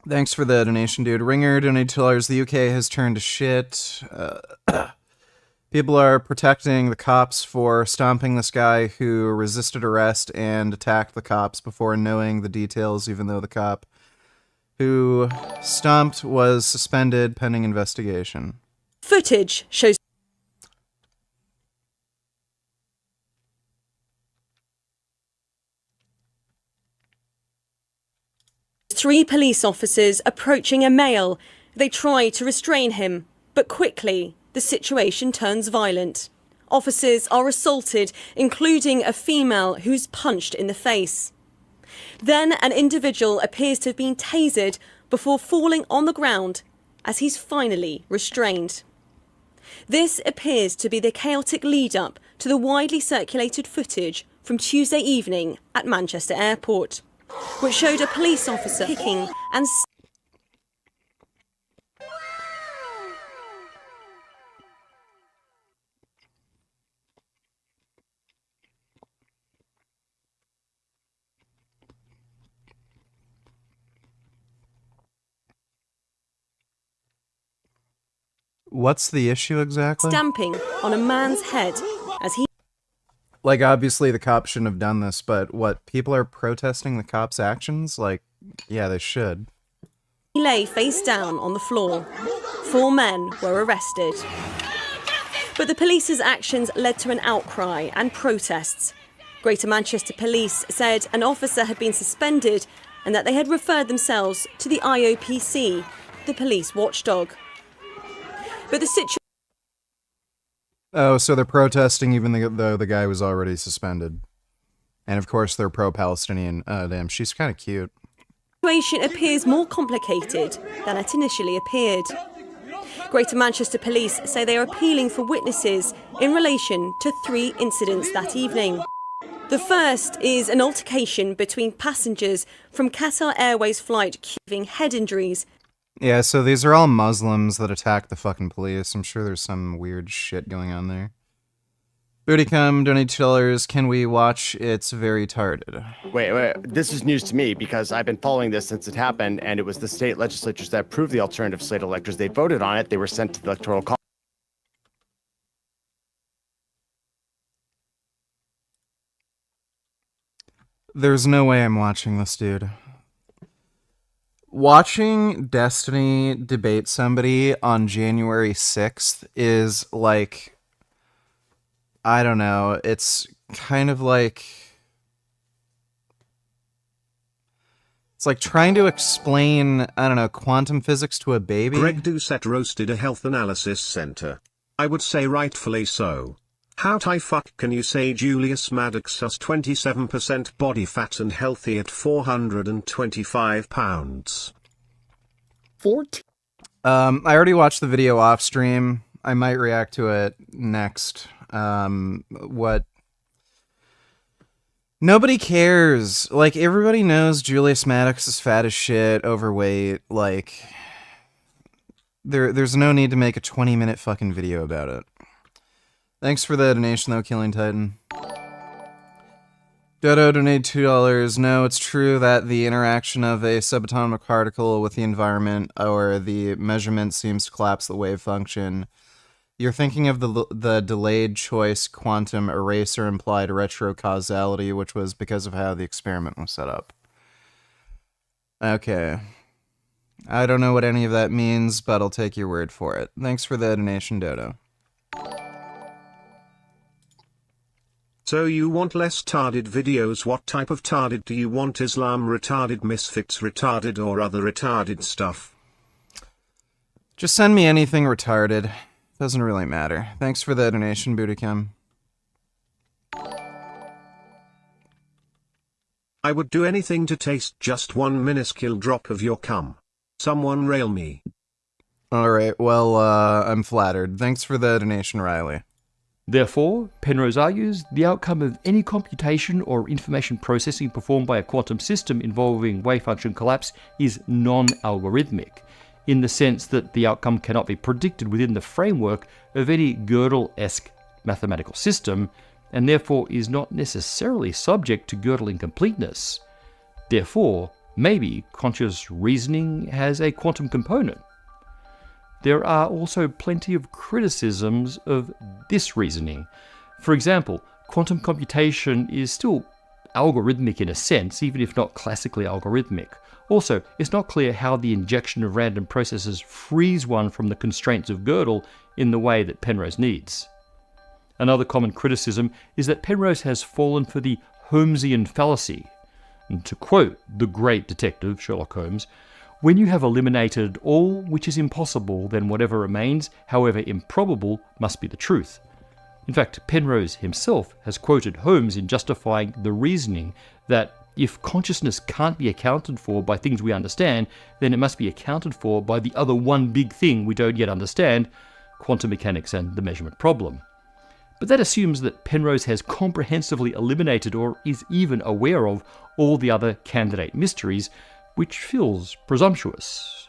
Thanks for the donation, dude. Ringer donated $2. The UK has turned to shit. People are protecting the cops for stomping this guy who resisted arrest and attacked the cops before knowing the details, even though the cop who stomped was suspended pending investigation. Footage shows three police officers approaching a male. They try to restrain him, but quickly the situation turns violent. Officers are assaulted, including a female who's punched in the face. Then an individual appears to have been tasered before falling on the ground as he's finally restrained. This appears to be the chaotic lead-up to the widely circulated footage from Tuesday evening at Manchester Airport, which showed a police officer kicking and What's the issue exactly? stamping on a man's head as he... Like, obviously the cops shouldn't have done this, but what, people are protesting the cops' actions? Like, yeah, they should. He lay face down on the floor. 4 men were arrested. But the police's actions led to an outcry and protests. Greater Manchester Police said an officer had been suspended and that they had referred themselves to the IOPC, the police watchdog. But the situation... Oh, so they're protesting even though the guy was already suspended. And of course they're pro-Palestinian. Oh, damn, she's kind of cute. The situation appears more complicated than it initially appeared. Greater Manchester Police say they are appealing for witnesses in relation to 3 incidents that evening. The first is an altercation between passengers from Qatar Airways flight giving head injuries. Yeah, so these are all Muslims that attack the fucking police. I'm sure there's some weird shit going on there. Bootycum, donate $2. Can we watch It's Very Tarded? Wait. This is news to me because I've been following this since it happened, and it was the state legislatures that approved the alternative slate electors. They voted on it. They were sent to the Electoral College. There's no way I'm watching this, dude. Watching Destiny debate somebody on January 6th is like, I don't know, it's kind of like, it's like trying to explain, I don't know, quantum physics to a baby. Greg Doucette roasted a health analysis center. I would say rightfully so. How the fuck can you say Julius Maddox has 27% body fat and healthy at 425 pounds? 14. I already watched the video off stream. I might react to it next. Nobody cares. Like, everybody knows Julius Maddox is fat as shit, overweight. Like, there's no need to make a 20-minute fucking video about it. Thanks for the donation, though, Killing Titan. Dodo donated $2. No, it's true that the interaction of a subatomic particle with the environment or the measurement seems to collapse the wave function. You're thinking of the delayed choice quantum eraser implied retrocausality, which was because of how the experiment was set up. Okay. I don't know what any of that means, but I'll take your word for it. Thanks for the donation, Dodo. So you want less tarded videos? What type of tarded do you want? Islam retarded, Misfits retarded, or other retarded stuff? Just send me anything retarded. Doesn't really matter. Thanks for the donation, Bootycam. I would do anything to taste just one minuscule drop of your cum. Someone rail me. All right, well, I'm flattered. Thanks for the donation, Riley. Therefore, Penrose argues, the outcome of any computation or information processing performed by a quantum system involving wave function collapse is non-algorithmic, in the sense that the outcome cannot be predicted within the framework of any Gödel-esque mathematical system, and therefore is not necessarily subject to Gödel incompleteness. Therefore, maybe conscious reasoning has a quantum component. There are also plenty of criticisms of this reasoning. For example, quantum computation is still algorithmic in a sense, even if not classically algorithmic. Also, it's not clear how the injection of random processes frees one from the constraints of Gödel in the way that Penrose needs. Another common criticism is that Penrose has fallen for the Holmesian fallacy. And to quote the great detective Sherlock Holmes, "When you have eliminated all which is impossible, then whatever remains, however improbable, must be the truth." In fact, Penrose himself has quoted Holmes in justifying the reasoning that if consciousness can't be accounted for by things we understand, then it must be accounted for by the other one big thing we don't yet understand, quantum mechanics and the measurement problem. But that assumes that Penrose has comprehensively eliminated or is even aware of all the other candidate mysteries, which feels presumptuous.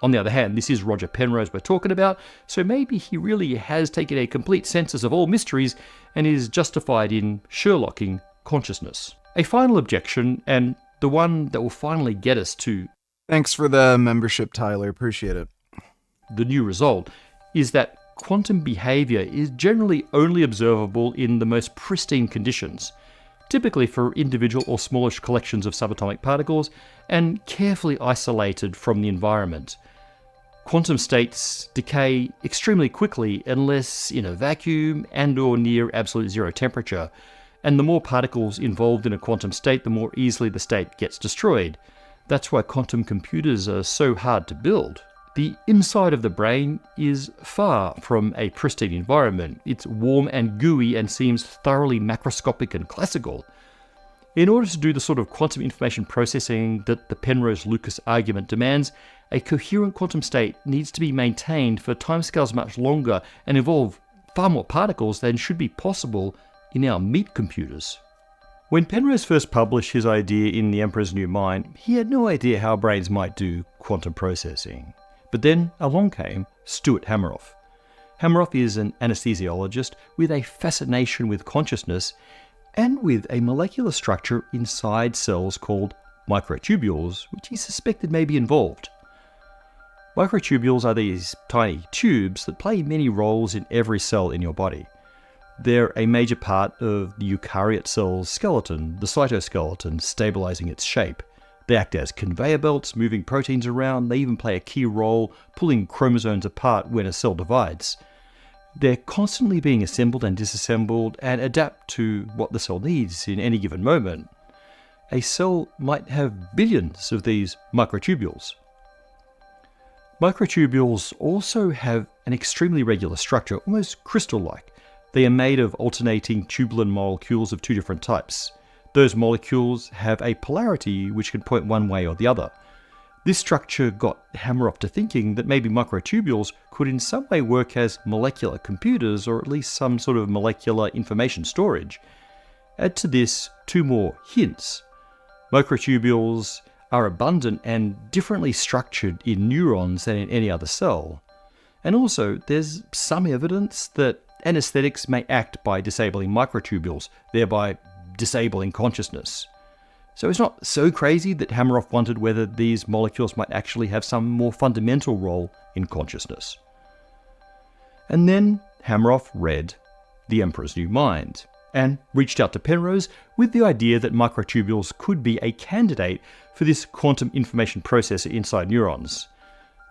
On the other hand, this is Roger Penrose we're talking about, so maybe he really has taken a complete census of all mysteries and is justified in Sherlocking consciousness. A final objection, and the one that will finally get us to Thanks for the membership, Tyler. Appreciate it. the new result, is that quantum behavior is generally only observable in the most pristine conditions, typically for individual or smallish collections of subatomic particles, and carefully isolated from the environment. Quantum states decay extremely quickly unless in a vacuum and or near absolute zero temperature, and the more particles involved in a quantum state, the more easily the state gets destroyed. That's why quantum computers are so hard to build. The inside of the brain is far from a pristine environment. It's warm and gooey and seems thoroughly macroscopic and classical. In order to do the sort of quantum information processing that the Penrose-Lucas argument demands, a coherent quantum state needs to be maintained for timescales much longer and involve far more particles than should be possible in our meat computers. When Penrose first published his idea in The Emperor's New Mind, he had no idea how brains might do quantum processing. But then along came Stuart Hameroff. Hameroff is an anesthesiologist with a fascination with consciousness and with a molecular structure inside cells called microtubules, which he suspected may be involved. Microtubules are these tiny tubes that play many roles in every cell in your body. They're a major part of the eukaryote cell's skeleton, the cytoskeleton, stabilizing its shape. They act as conveyor belts, moving proteins around. They even play a key role pulling chromosomes apart when a cell divides. They're constantly being assembled and disassembled and adapt to what the cell needs in any given moment. A cell might have billions of these microtubules. Microtubules also have an extremely regular structure, almost crystal-like. They are made of alternating tubulin molecules of two different types. Those molecules have a polarity which can point one way or the other. This structure got Hameroff to thinking that maybe microtubules could in some way work as molecular computers, or at least some sort of molecular information storage. Add to this two more hints. Microtubules are abundant and differently structured in neurons than in any other cell. And also, there's some evidence that anesthetics may act by disabling microtubules, thereby disabling consciousness. So it's not so crazy that Hameroff wondered whether these molecules might actually have some more fundamental role in consciousness. And then Hameroff read The Emperor's New Mind and reached out to Penrose with the idea that microtubules could be a candidate for this quantum information processor inside neurons.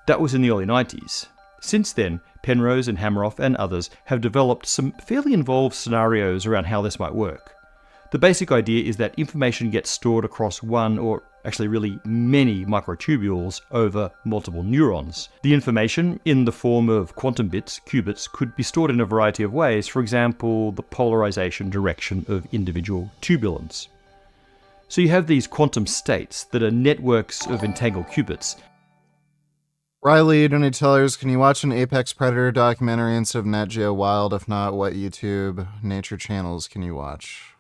That was in the early 90s. Since then, Penrose and Hameroff and others have developed some fairly involved scenarios around how this might work. The basic idea is that information gets stored across one, or actually really many, microtubules over multiple neurons. The information, in the form of quantum bits, qubits, could be stored in a variety of ways, for example, the polarization direction of individual tubulins. So you have these quantum states that are networks of entangled qubits. Riley, donate tellers, can you watch an Apex Predator documentary instead of Nat Geo Wild? If not, what YouTube nature channels can you watch?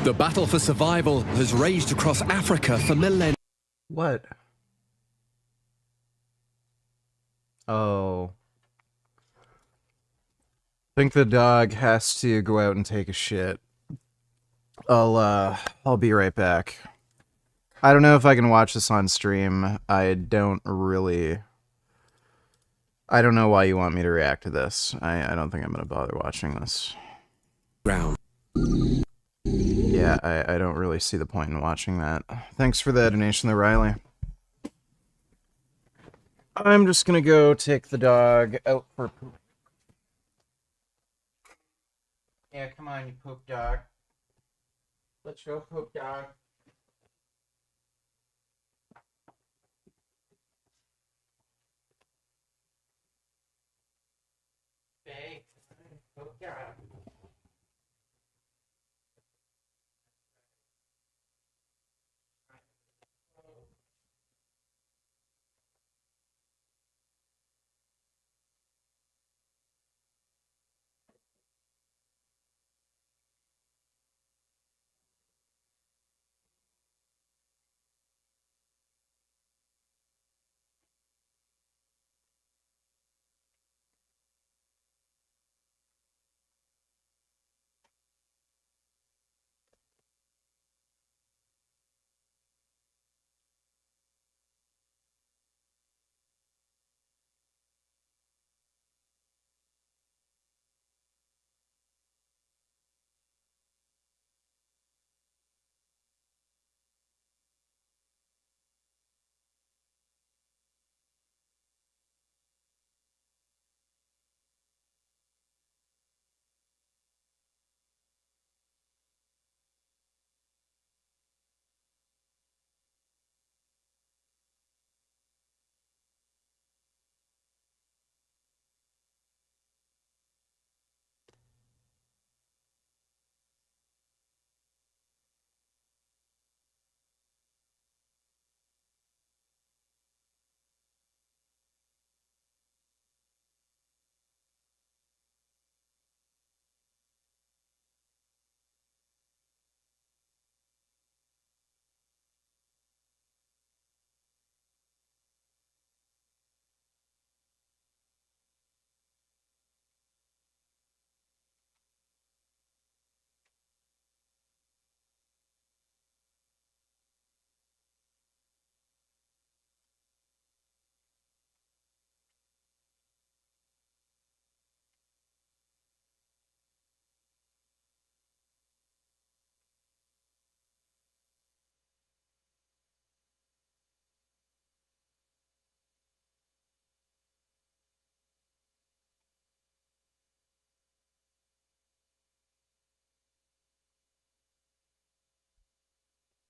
The battle for survival has raged across Africa for millennia. What? Oh. I think the dog has to go out and take a shit. I'll be right back. I don't know if I can watch this on stream. I don't know why you want me to react to this. I don't think I'm gonna bother watching this. Ground. Yeah, I don't really see the point in watching that. Thanks for the donation there, Riley. I'm just gonna go take the dog out for poop. Yeah, come on, you poop dog. Let's go, poop dog. Hey, poop dog.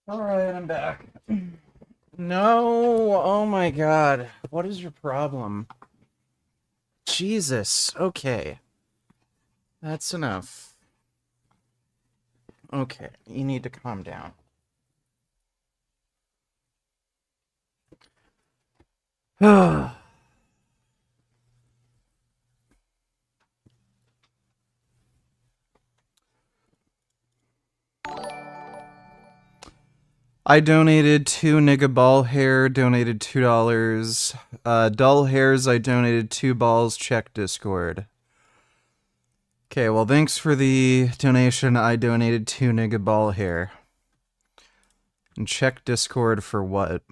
Alright, I'm back. No, oh my god. What is your problem? Jesus, okay. That's enough. Okay, you need to calm down. I donated 2 nigga ball hair, donated $2. Dull hairs, I donated 2 balls, check Discord. Okay, well thanks for the donation, I donated 2 nigga ball hair. And check Discord for what?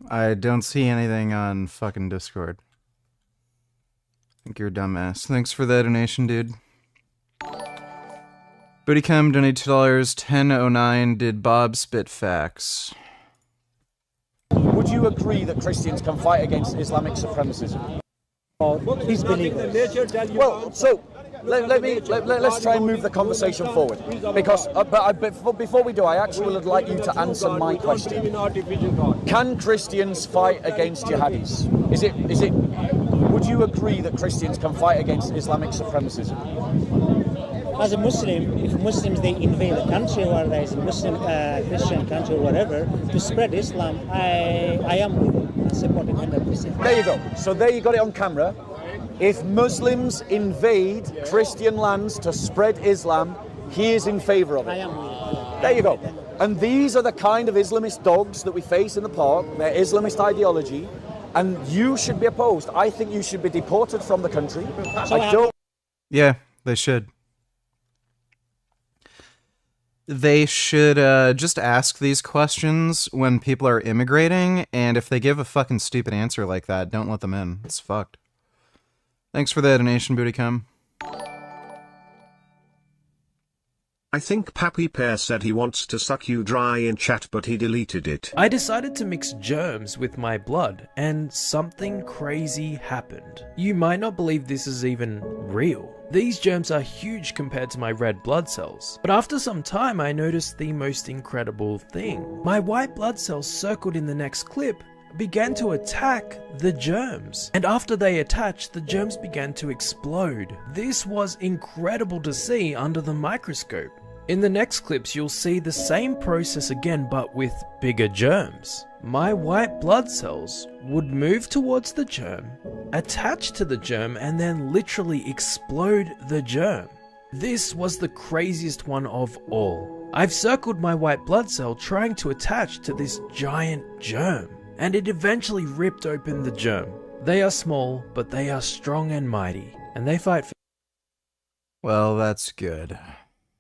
I don't see anything on fucking Discord. I think you're a dumbass. Thanks for that donation, dude. Bootycam donated $2. 1009 did Bob spit facts. Would you agree that Christians can fight against Islamic supremacism? Disbelievers. Well, so let's try and move the conversation forward. Because, before we do, I actually would like you to answer my question. Can Christians fight against jihadis? Would you agree that Christians can fight against Islamic supremacism? As a Muslim, if Muslims they invade a country or there is a Muslim Christian country or whatever to spread Islam, I am with it. I support it 100%. There you go. So there you got it on camera. If Muslims invade Christian lands to spread Islam, he is in favor of it. I am with it. There you go. And these are the kind of Islamist dogs that we face in the park. They're Islamist ideology. And you should be opposed. I think you should be deported from the country. Yeah, they should. They should just ask these questions when people are immigrating, and if they give a fucking stupid answer like that, don't let them in. It's fucked. Thanks for the donation, Bootycum. I think Pappy Pear said he wants to suck you dry in chat, but he deleted it. I decided to mix germs with my blood, and something crazy happened. You might not believe this is even real. These germs are huge compared to my red blood cells. But after some time, I noticed the most incredible thing. My white blood cells circled in the next clip began to attack the germs. And after they attached, the germs began to explode. This was incredible to see under the microscope. In the next clips, you'll see the same process again, but with bigger germs. My white blood cells would move towards the germ, attach to the germ, and then literally explode the germ. This was the craziest one of all. I've circled my white blood cell trying to attach to this giant germ, and it eventually ripped open the germ. They are small, but they are strong and mighty, and they fight for... Well, that's good.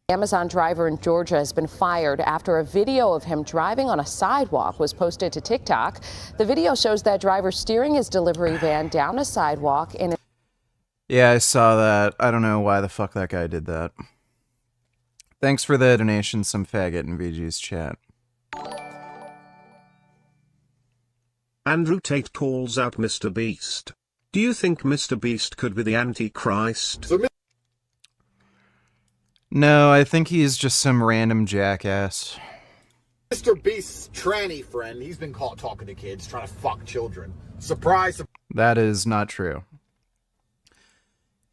Amazon driver in Georgia has been fired after a video of him driving on a sidewalk was posted to TikTok. The video shows that driver steering his delivery van down a sidewalk in... Yeah, I saw that. I don't know why the fuck that guy did that. Thanks for the donation, some faggot in VG's chat. Andrew Tate calls out Mr. Beast. Do you think Mr. Beast could be the Antichrist? No, I think he's just some random jackass. Mr. Beast's tranny friend, he's been caught talking to kids, trying to fuck children. Surprise. That is not true.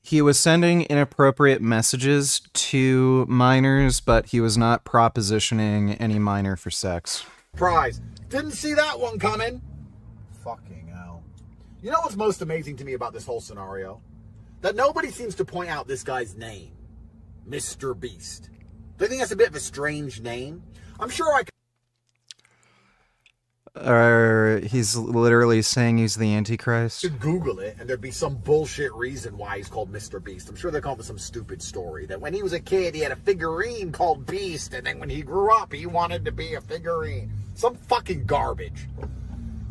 He was sending inappropriate messages to minors, but he was not propositioning any minor for sex. Surprise. Didn't see that one coming. Fucking hell. You know what's most amazing to me about this whole scenario? That nobody seems to point out this guy's name. Mr. Beast. Do you think that's a bit of a strange name? I'm sure I could... He's literally saying he's the Antichrist. Google it, and there'd be some bullshit reason why he's called Mr. Beast. I'm sure they're calling for some stupid story. That when he was a kid, he had a figurine called Beast, and then when he grew up, he wanted to be a figurine. Some fucking garbage.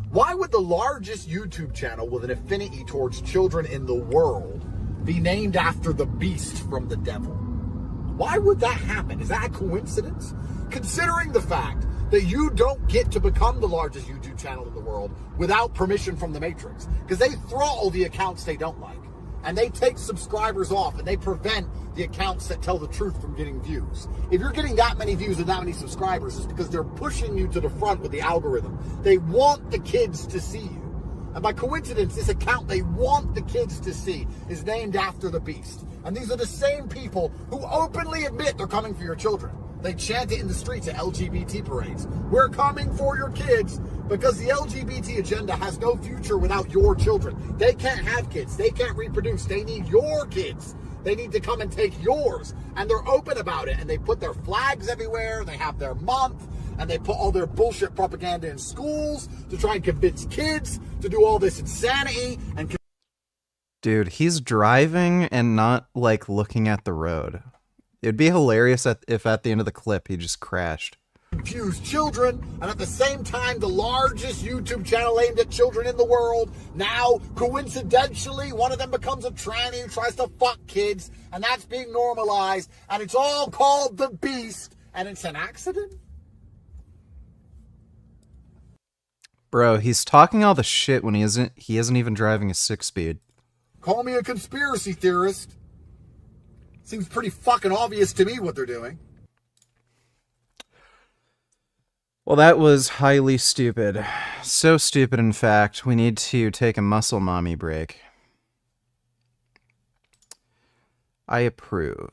Why would the largest YouTube channel with an affinity towards children in the world be named after the beast from the devil? Why would that happen? Is that a coincidence? Considering the fact that you don't get to become the largest YouTube channel in the world without permission from the Matrix. Because they throttle the accounts they don't like. And they take subscribers off, and they prevent the accounts that tell the truth from getting views. If you're getting that many views and that many subscribers, it's because they're pushing you to the front with the algorithm. They want the kids to see you. And by coincidence, this account they want the kids to see is named after the beast. And these are the same people who openly admit they're coming for your children. They chant it in the streets at LGBT parades. We're coming for your kids because the LGBT agenda has no future without your children. They can't have kids. They can't reproduce. They need your kids. They need to come and take yours. And they're open about it. And they put their flags everywhere. They have their month. And they put all their bullshit propaganda in schools to try and convince kids to do all this insanity. And dude, he's driving and not, like, looking at the road. It'd be hilarious if at the end of the clip he just crashed. Confuse children, and at the same time, the largest YouTube channel aimed at children in the world. Now, coincidentally, one of them becomes a tranny who tries to fuck kids, and that's being normalized, and it's all called the Beast, and it's an accident? Bro, he's talking all the shit when he isn't even driving a 6-speed. Call me a conspiracy theorist. Seems pretty fucking obvious to me what they're doing. Well, that was highly stupid. So stupid, in fact, we need to take a muscle mommy break. I approve.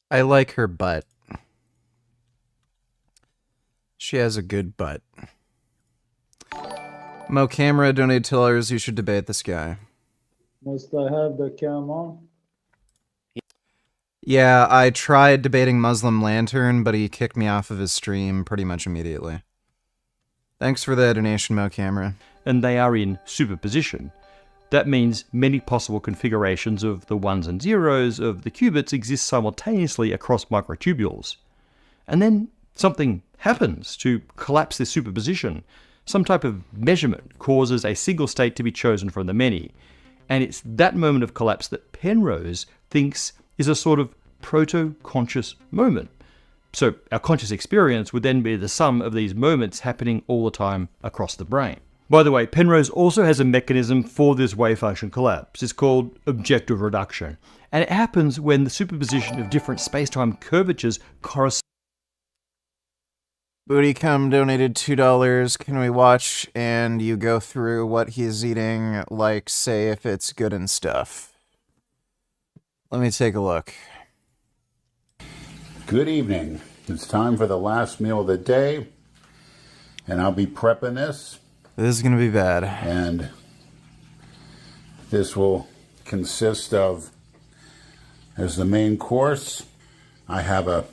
I like her butt. She has a good butt. Mo Camera donated $2. You should debate this guy. Must I have the cam on? Yeah, I tried debating Muslim Lantern, but he kicked me off of his stream pretty much immediately. Thanks for the donation, Mo Camera. And they are in superposition. That means many possible configurations of the ones and zeros of the qubits exist simultaneously across microtubules. And then something happens to collapse this superposition. Some type of measurement causes a single state to be chosen from the many. And it's that moment of collapse that Penrose thinks is a sort of proto-conscious moment. So our conscious experience would then be the sum of these moments happening all the time across the brain. By the way, Penrose also has a mechanism for this wave function collapse. It's called objective reduction. And it happens when the superposition of different space-time curvatures corresponds. Bootycum donated $2. Can we watch and you go through what he's eating, like, say, if it's good and stuff? Let me take a look. Good evening. It's time for the last meal of the day, and I'll be prepping this. This is going to be bad. And this will consist of, as the main course, I have a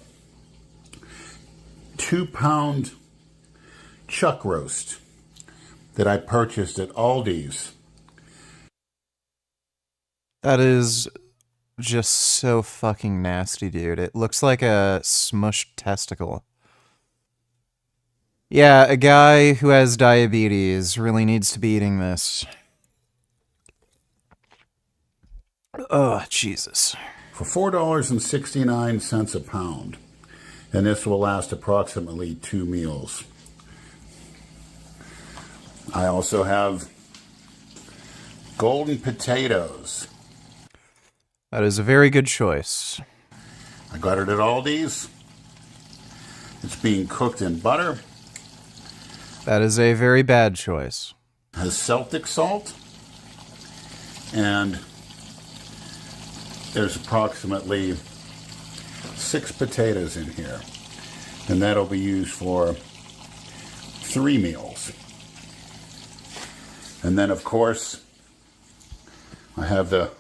2-pound chuck roast that I purchased at Aldi's. That is just so fucking nasty, dude. It looks like a smushed testicle. Yeah, a guy who has diabetes really needs to be eating this. Oh, Jesus. For $4.69 a pound. And this will last approximately 2 meals. I also have golden potatoes. That is a very good choice. I got it at Aldi's. It's being cooked in butter. That is a very bad choice. Has Celtic salt. And there's approximately 6 potatoes in here. And that'll be used for 3 meals. And then, of course, I have the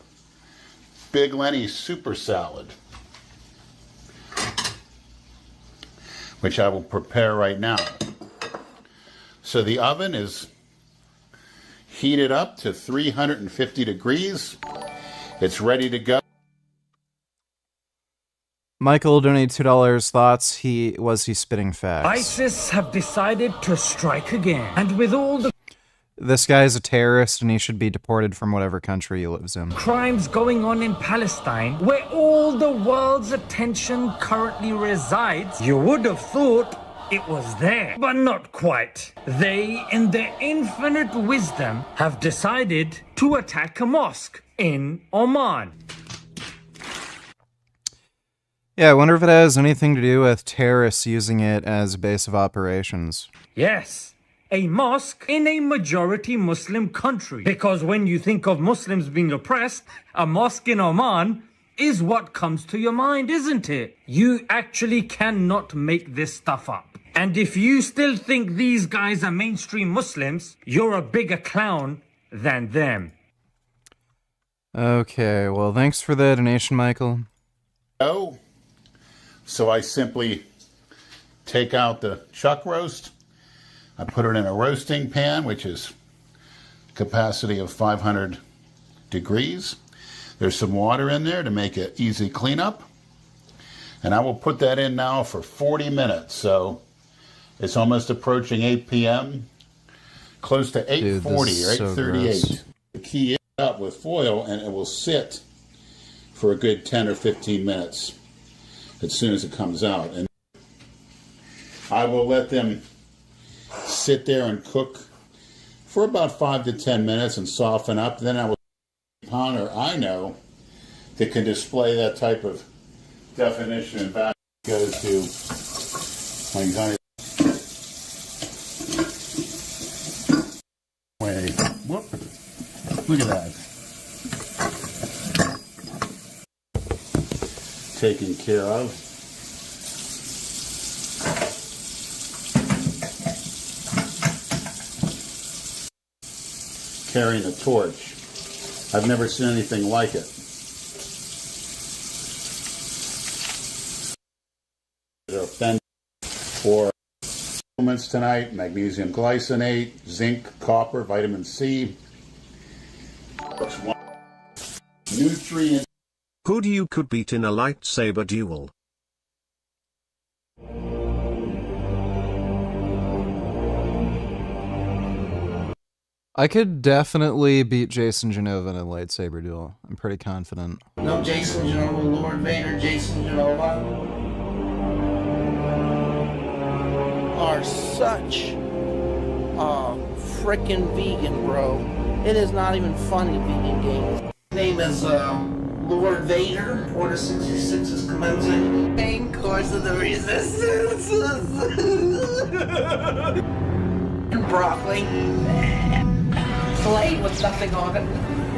Big Lenny Super Salad, which I will prepare right now. So the oven is heated up to 350 degrees. It's ready to go. Michael donated $2. Thoughts? Was he spitting facts? ISIS have decided to strike again. And with all the This guy is a terrorist and he should be deported from whatever country he lives in. crimes going on in Palestine, where all the world's attention currently resides, you would have thought it was there, but not quite. They, in their infinite wisdom, have decided to attack a mosque in Oman. Yeah, I wonder if it has anything to do with terrorists using it as a base of operations. Yes, a mosque in a majority Muslim country. Because when you think of Muslims being oppressed, a mosque in Oman is what comes to your mind, isn't it? You actually cannot make this stuff up. And if you still think these guys are mainstream Muslims, you're a bigger clown than them. Okay, well, thanks for the donation, Michael. Oh, so I simply take out the chuck roast. I put it in a roasting pan, which is capacity of 500 degrees. There's some water in there to make it easy cleanup. And I will put that in now for 40 minutes. So it's almost approaching 8 p.m. Close to 8:40 or 8:38. Key it up with foil and it will sit for a good 10 or 15 minutes as soon as it comes out. And I will let them sit there and cook for about 5 to 10 minutes and soften up. Then I will Honor I know that can display that type of definition and back goes to wait, whoop, look at that. Taken care of. Carrying a torch. I've never seen anything like it. For supplements tonight, magnesium glycinate, zinc, copper, vitamin C. Nutrient. Who do you could beat in a lightsaber duel? I could definitely beat Jason Genova in a lightsaber duel. I'm pretty confident. No, Jason Genova, Lord Vader, Jason Genova are such a frickin' vegan, bro. It is not even funny, vegan games. His name is Lord Vader. Order 66 is commencing. Main course of the resistance. And broccoli. Plate with nothing on it.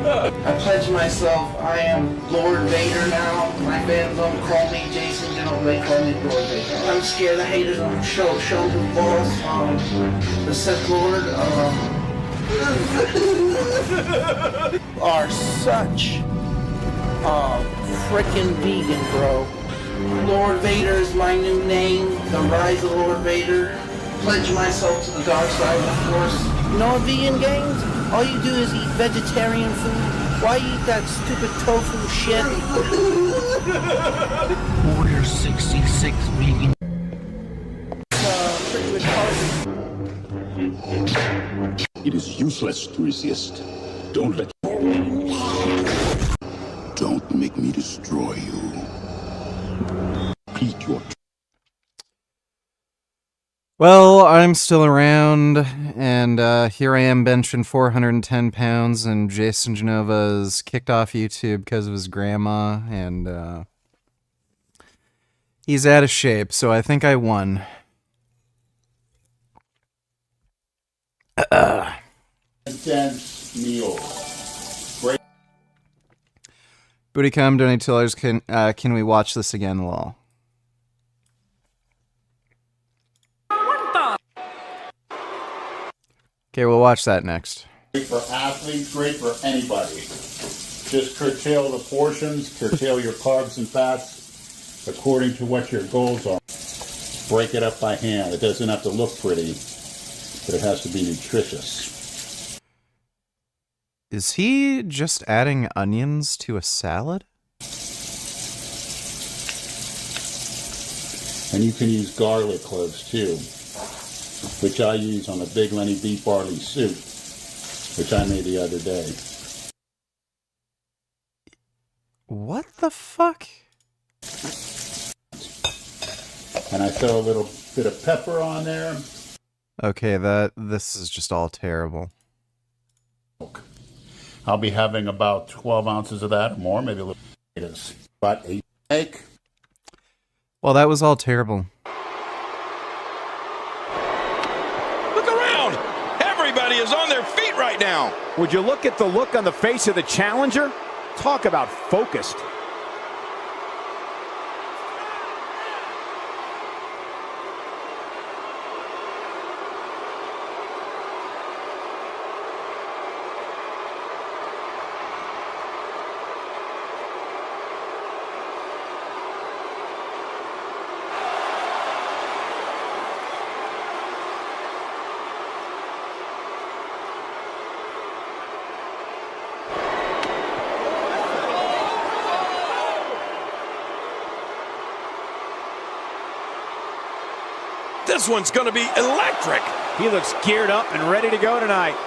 I pledge myself, I am Lord Vader now. My fans don't call me Jason Genova, they call me Lord Vader. I'm scared of haters, I'm show the boss, the Sith Lord, are such a frickin' vegan, bro. Lord Vader is my new name, the rise of Lord Vader. Pledge myself to the dark side of the Force. You know what vegan games? All you do is eat vegetarian food. Why eat that stupid tofu shit? Order 66 vegan. Pretty retarded. It is useless to resist. Don't let... Don't make me destroy you. Complete your... Well, I'm still around, and here I am benching 410 pounds, and Jason Genova's kicked off YouTube because of his grandma, and he's out of shape, so I think I won. Intense meal. Great. Bootycom, donate $2. Can we watch this again, lol? Okay, we'll watch that next. Great for athletes, great for anybody. Just curtail the portions, curtail your carbs and fats according to what your goals are. Break it up by hand. It doesn't have to look pretty, but it has to be nutritious. Is he just adding onions to a salad? And you can use garlic cloves too, which I use on a big Lenny beef barley soup, which I made the other day. What the fuck? And I throw a little bit of pepper on there. Okay, this is just all terrible. I'll be having about 12 ounces of that or more, maybe a little. It is but a steak. Well, that was all terrible. Look around! Everybody is on their feet right now. Would you look at the look on the face of the challenger? Talk about focused. This one's going to be electric. He looks geared up and ready to go tonight.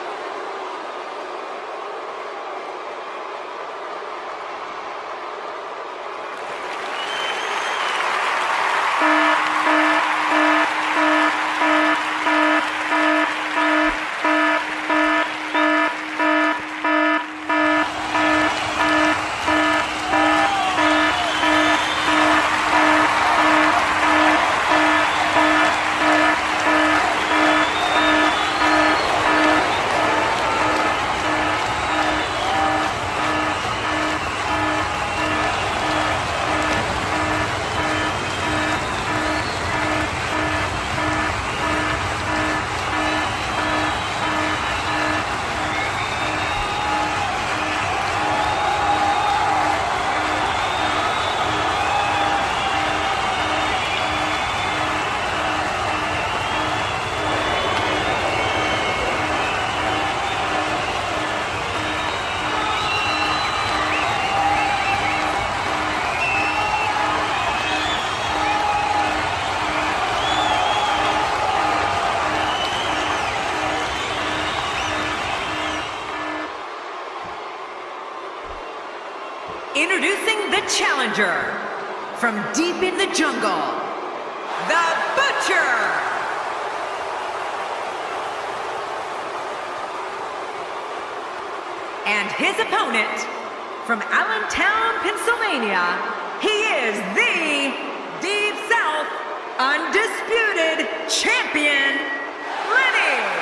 Introducing the challenger from deep in the jungle, the Butcher. And his opponent from Allentown, Pennsylvania, he is the Deep South Undisputed Champion, Lenny.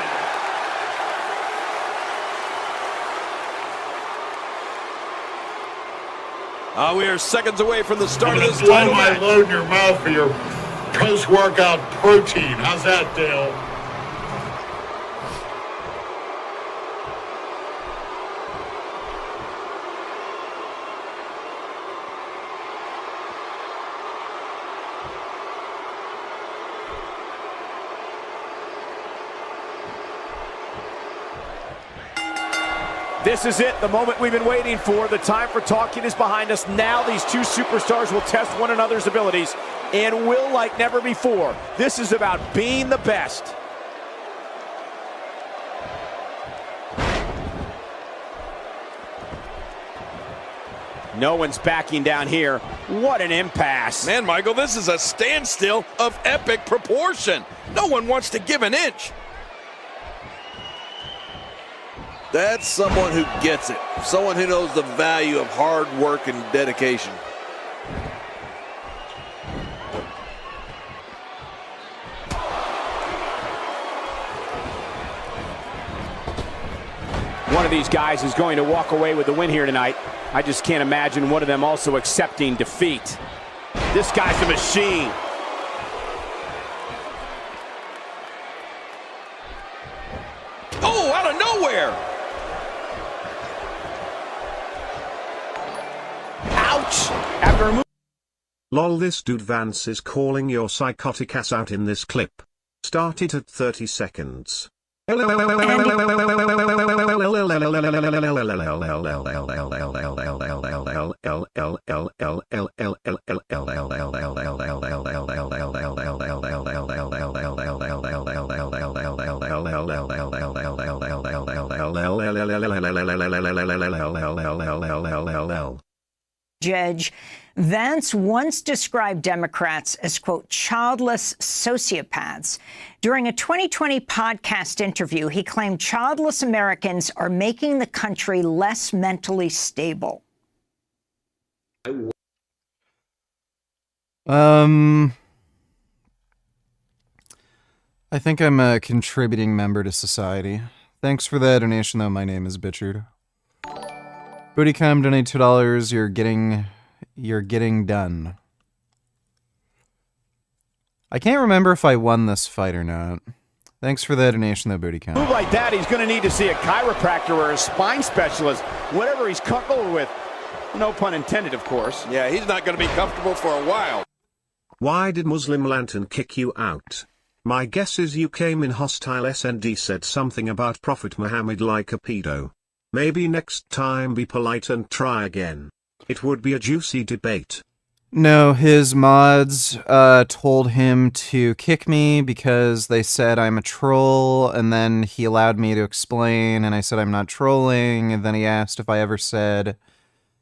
We are seconds away from the start of this blow title my match. load in your mouth for your post-workout protein. How's that, Dale? This is it, the moment we've been waiting for. The time for talking is behind us. Now these two superstars will test one another's abilities and will like never before. This is about being the best. No one's backing down here. What an impasse. Man, Michael, this is a standstill of epic proportion. No one wants to give an inch. That's someone who gets it. Someone who knows the value of hard work and dedication. One of these guys is going to walk away with the win here tonight. I just can't imagine one of them also accepting defeat. This guy's a machine. Oh, out of nowhere! Ouch! After a move. Lol, this dude Vance is calling your psychotic ass out in this clip. Start it at 30 seconds. Judge Vance once described Democrats as, quote, childless sociopaths. During a 2020 podcast interview, he claimed childless Americans are making the country less mentally stable. I think I'm a contributing member to society. Thanks for the donation, though. My name is Bitchard. Bootycam, donate $2. You're getting done. I can't remember if I won this fight or not. Thanks for the donation, though, Bootycam. Move like that, he's going to need to see a chiropractor or a spine specialist, whatever he's comfortable with. No pun intended, of course. Yeah, he's not going to be comfortable for a while. Why did Muslim Lantern kick you out? My guess is you came in hostile SND said something about Prophet Muhammad like a pedo. Maybe next time be polite and try again. It would be a juicy debate. No, his mods told him to kick me because they said I'm a troll, and then he allowed me to explain, and I said I'm not trolling, and then he asked if I ever said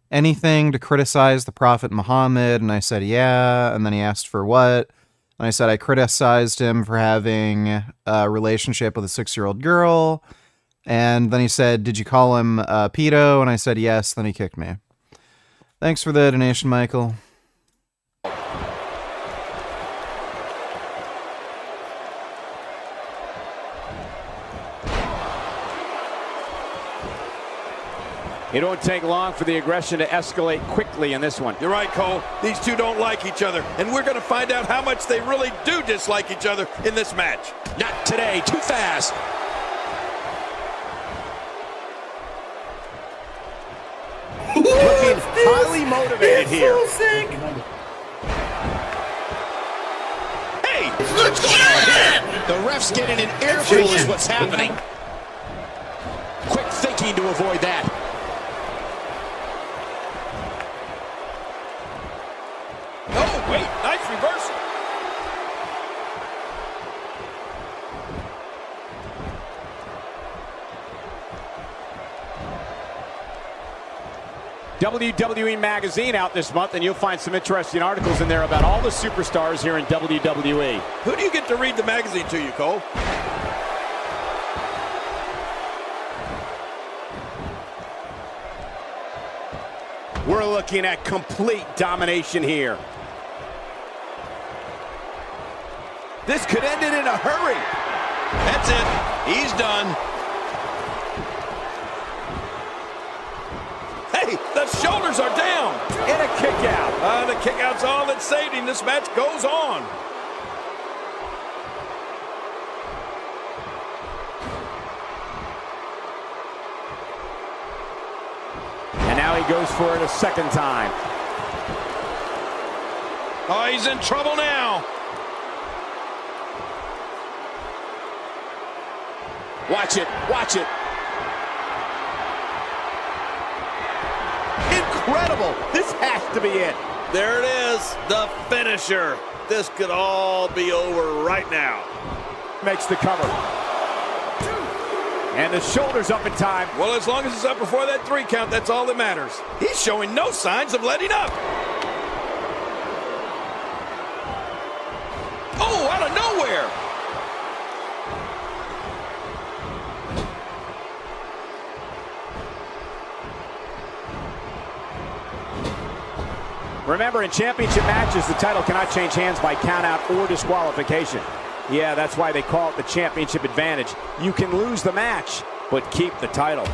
anything to criticize the Prophet Muhammad, and I said yeah, and then he asked for what, and I said I criticized him for having a relationship with a 6-year-old girl, and then he said, did you call him pedo? And I said yes, then he kicked me. Thanks for the donation, Michael. It won't take long for the aggression to escalate quickly in this one. You're right, Cole. These two don't like each other, and we're going to find out how much they really do dislike each other in this match. Not today. Too fast. Looking highly motivated here. So sick. Hey! The ref's getting an earful is what's happening. Quick thinking to avoid that. Oh, wait. Nice reversal. WWE Magazine out this month, and you'll find some interesting articles in there about all the superstars here in WWE. Who do you get to read the magazine to you, Cole? We're looking at complete domination here. This could end it in a hurry. That's it. He's done. Hey, the shoulders are down. And a kick out. The kick out's all that saved him. This match goes on. And now he goes for it a second time. Oh, he's in trouble now. Watch it. Watch it. Incredible. This has to be it. There it is, the finisher. This could all be over right now. Makes the cover. And the shoulder's up in time. Well, as long as it's up before that 3 count, that's all that matters. He's showing no signs of letting up. Oh, out of nowhere. Remember, in championship matches, the title cannot change hands by countout or disqualification. Yeah, that's why they call it the championship advantage. You can lose the match, but keep the title.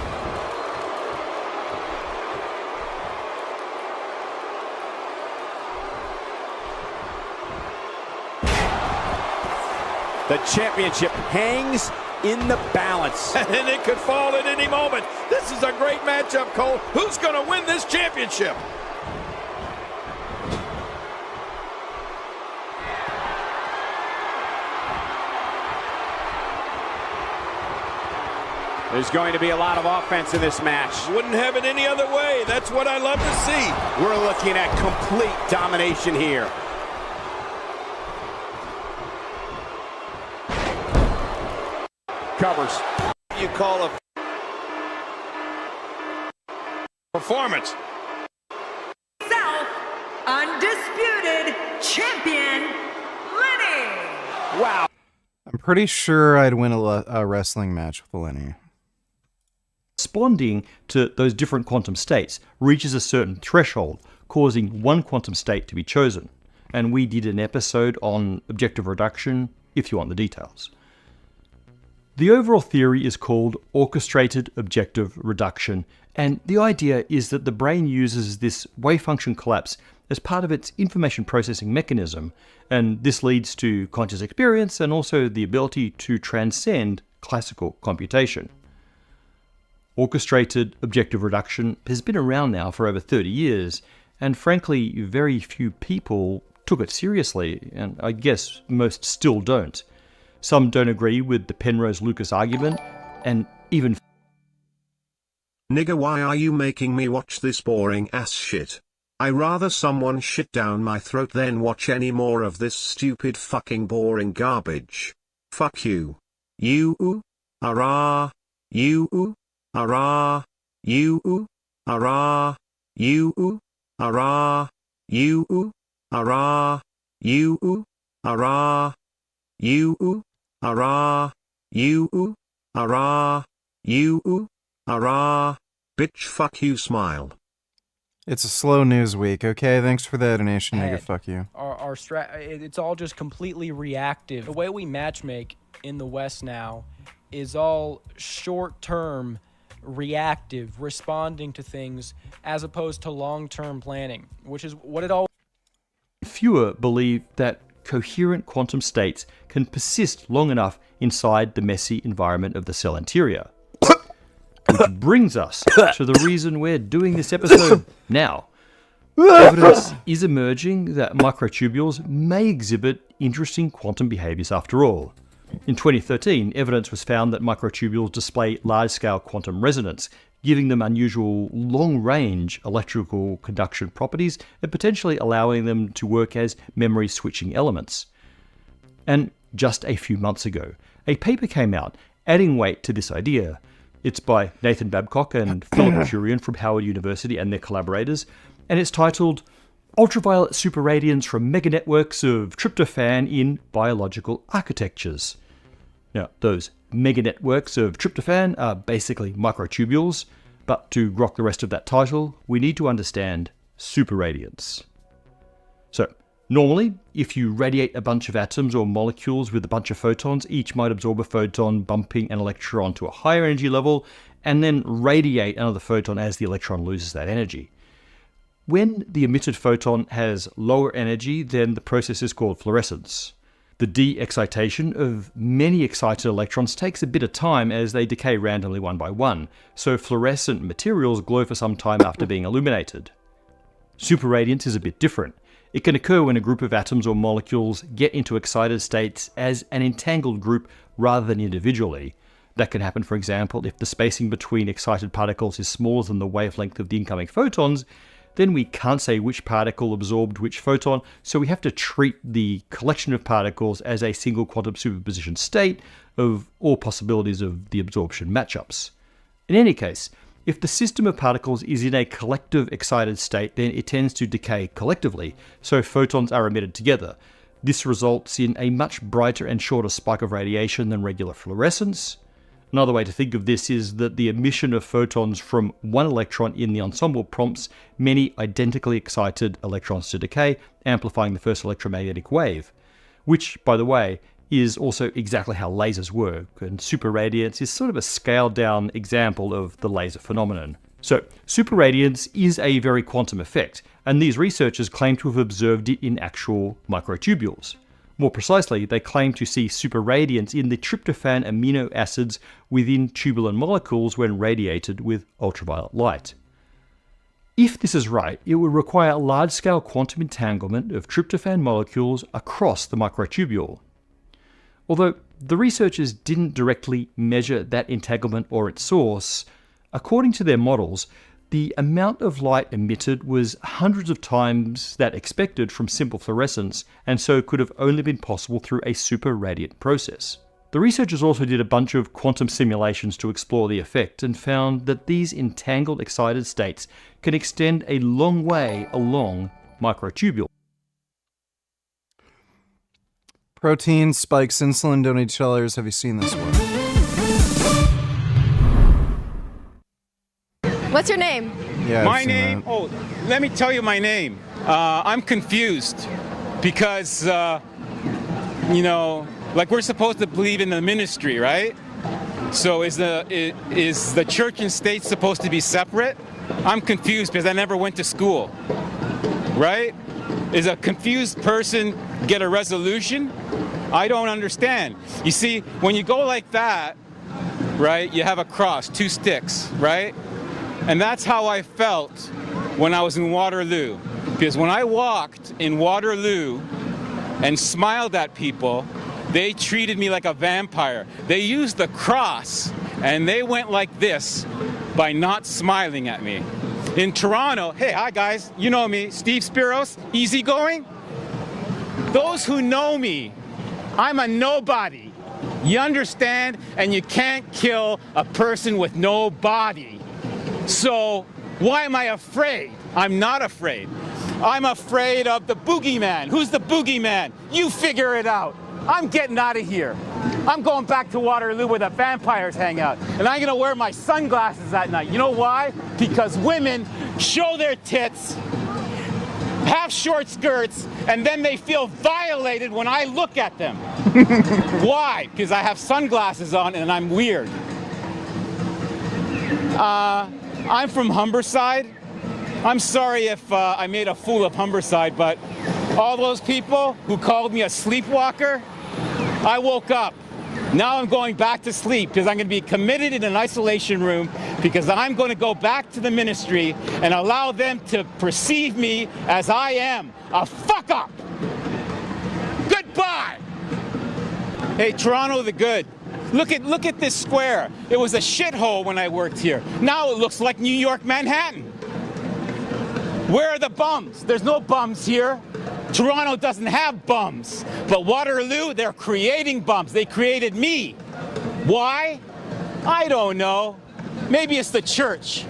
The championship hangs in the balance. And it could fall at any moment. This is a great matchup, Cole. Who's going to win this championship? There's going to be a lot of offense in this match. Wouldn't have it any other way. That's what I love to see. We're looking at complete domination here. Covers. You call a performance. South undisputed champion, Lenny. Wow. I'm pretty sure I'd win a wrestling match with Lenny. Responding to those different quantum states reaches a certain threshold, causing one quantum state to be chosen. And we did an episode on objective reduction, if you want the details. The overall theory is called orchestrated objective reduction, and the idea is that the brain uses this wave function collapse as part of its information processing mechanism, and this leads to conscious experience and also the ability to transcend classical computation. Orchestrated objective reduction has been around now for over 30 years, and frankly, very few people took it seriously, and I guess most still don't. Some don't agree with the Penrose-Lucas argument, and even... Nigga, why are you making me watch this boring ass shit? I rather someone shit down my throat than watch any more of this stupid fucking boring garbage. Fuck you. You, ara, you, ara, you, ara, you, ara, you, ara, you, ara, you, ara, you, ara, you, ara, bitch fuck you smile. It's a slow news week, okay? Thanks for the donation, nigga. Fuck you. It's all just completely reactive. The way we matchmake in the West now is all short-term, reactive, responding to things, as opposed to long-term planning, which is what it all. Fewer believe that coherent quantum states can persist long enough inside the messy environment of the cell interior. Which brings us to the reason we're doing this episode now. Evidence is emerging that microtubules may exhibit interesting quantum behaviors after all. In 2013, evidence was found that microtubules display large-scale quantum resonance, giving them unusual long-range electrical conduction properties and potentially allowing them to work as memory switching elements. And just a few months ago, a paper came out adding weight to this idea. It's by Nathan Babcock and Philip Turian from Howard University and their collaborators, and it's titled Ultraviolet Superradiance from Meganetworks of Tryptophan in Biological Architectures. Now, those meganetworks of tryptophan are basically microtubules, but to grok the rest of that title, we need to understand superradiance. So, normally, if you radiate a bunch of atoms or molecules with a bunch of photons, each might absorb a photon, bumping an electron to a higher energy level, and then radiate another photon as the electron loses that energy. When the emitted photon has lower energy, then the process is called fluorescence. The de-excitation of many excited electrons takes a bit of time as they decay randomly one by one, so fluorescent materials glow for some time after being illuminated. Superradiance is a bit different. It can occur when a group of atoms or molecules get into excited states as an entangled group rather than individually. That can happen, for example, if the spacing between excited particles is smaller than the wavelength of the incoming photons. Then we can't say which particle absorbed which photon, so we have to treat the collection of particles as a single quantum superposition state of all possibilities of the absorption matchups. In any case, if the system of particles is in a collective excited state, then it tends to decay collectively, so photons are emitted together. This results in a much brighter and shorter spike of radiation than regular fluorescence. Another way to think of this is that the emission of photons from one electron in the ensemble prompts many identically excited electrons to decay, amplifying the first electromagnetic wave, which, by the way, is also exactly how lasers work, and superradiance is sort of a scaled-down example of the laser phenomenon. So, superradiance is a very quantum effect, and these researchers claim to have observed it in actual microtubules. More precisely, they claim to see superradiance in the tryptophan amino acids within tubulin molecules when radiated with ultraviolet light. If this is right, it would require large-scale quantum entanglement of tryptophan molecules across the microtubule. Although the researchers didn't directly measure that entanglement or its source, according to their models, the amount of light emitted was hundreds of times that expected from simple fluorescence, and so could have only been possible through a superradiant process. The researchers also did a bunch of quantum simulations to explore the effect and found that these entangled excited states can extend a long way along microtubules. Protein spikes insulin, don't eat shellers. Have you seen this one? What's your name? Yeah, my name? Oh, let me tell you my name. I'm confused because, you know, like we're supposed to believe in the ministry, right? So is the church and state supposed to be separate? I'm confused because I never went to school, right? Is a confused person get a resolution? I don't understand. You see, when you go like that, right, you have a cross, two sticks, right? And that's how I felt when I was in Waterloo. Because when I walked in Waterloo and smiled at people, they treated me like a vampire. They used the cross and they went like this by not smiling at me. In Toronto, hey, hi guys, you know me, Steve Spiros, easygoing. Those who know me, I'm a nobody. You understand? And you can't kill a person with no body. So why am I afraid? I'm not afraid. I'm afraid of the boogeyman. Who's the boogeyman? You figure it out. I'm getting out of here. I'm going back to Waterloo where the vampires hang out. And I'm gonna wear my sunglasses at night. You know why? Because women show their tits, have short skirts, and then they feel violated when I look at them. Why? Because I have sunglasses on and I'm weird. I'm from Humberside. I'm sorry if I made a fool of Humberside, but all those people who called me a sleepwalker, I woke up. Now I'm going back to sleep because I'm going to be committed in an isolation room because I'm going to go back to the ministry and allow them to perceive me as I am, a fuck up. Goodbye. Hey, Toronto the good. Look at this square. It was a shithole when I worked here. Now it looks like New York, Manhattan. Where are the bums? There's no bums here. Toronto doesn't have bums. But Waterloo, they're creating bums. They created me. Why? I don't know. Maybe it's the church.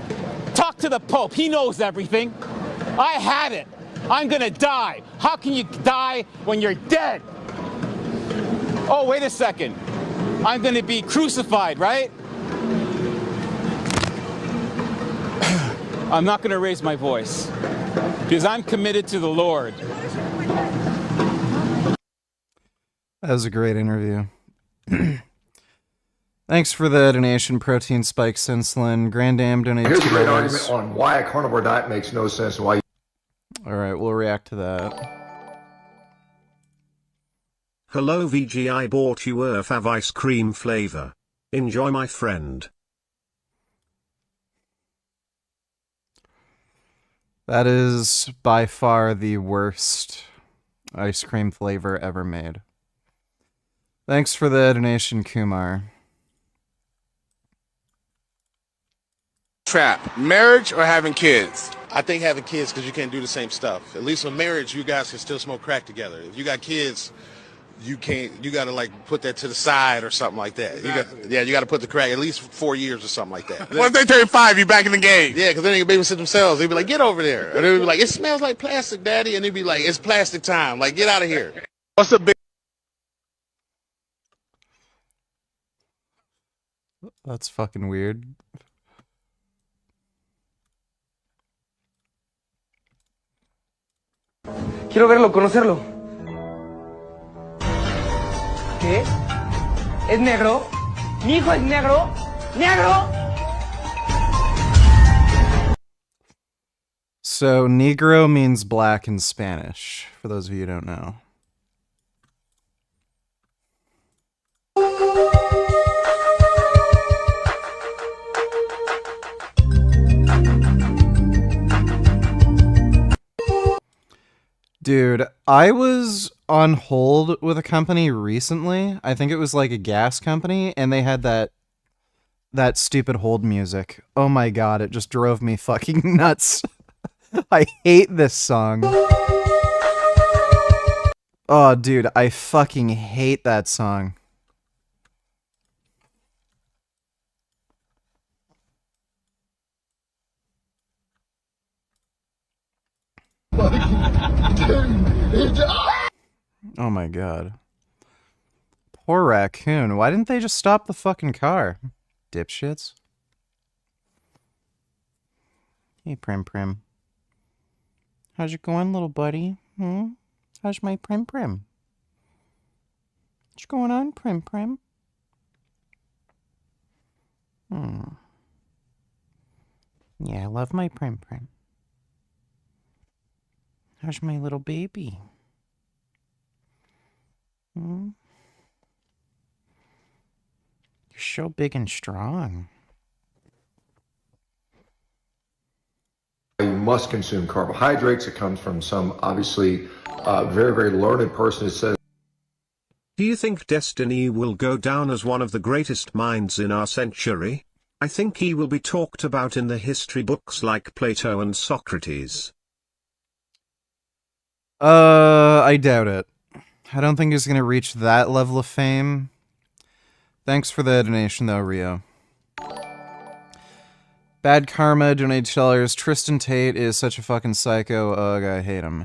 Talk to the Pope. He knows everything. I had it. I'm gonna die. How can you die when you're dead? Oh, wait a second. I'm gonna be crucified, right? I'm not gonna raise my voice because I'm committed to the Lord. That was a great interview. Thanks for the donation, Protein Spikes Insulin. Grandam donated Here's a great $2. argument on why a carnivore diet makes no sense and why. Alright, we'll react to that. Hello VG, I bought you a Fav ice cream flavor. Enjoy, my friend. That is by far the worst ice cream flavor ever made. Thanks for the donation, Kumar. Trap, marriage or having kids? I think having kids because you can't do the same stuff. At least in marriage, you guys can still smoke crack together. If you got kids, you can't. You got to like put that to the side or something like that. Exactly. You got to put the crack at least 4 years or something like that. Once they turn 5, you back in the game. Yeah, because then they can babysit themselves. They'd be like, "Get over there," and they'd be like, "It smells like plastic, Daddy," and they'd be like, "It's plastic time. Like, get out of here." What's the big? That's fucking weird. Quiero verlo, conocerlo. ¿Qué? ¿Es negro? ¿Mi hijo es negro? ¡Negro! So, negro means black in Spanish, for those of you who don't know. Dude, I was on hold with a company recently. I think it was like a gas company, and they had that stupid hold music. Oh my god, it just drove me fucking nuts. I hate this song. Oh, dude, I fucking hate that song. Oh my god. Poor raccoon. Why didn't they just stop the fucking car? Dipshits. Hey, Prim Prim. How's it going, little buddy? How's my Prim Prim? What's going on, Prim Prim? Yeah, I love my Prim Prim. How's my little baby? You're so big and strong. You must consume carbohydrates. It comes from some obviously very, very learned person who says. Do you think Destiny will go down as one of the greatest minds in our century? I think he will be talked about in the history books like Plato and Socrates. I doubt it. I don't think he's going to reach that level of fame. Thanks for the donation, though, Rio. Bad Karma donated $2. Tristan Tate is such a fucking psycho. Ugh, I hate him.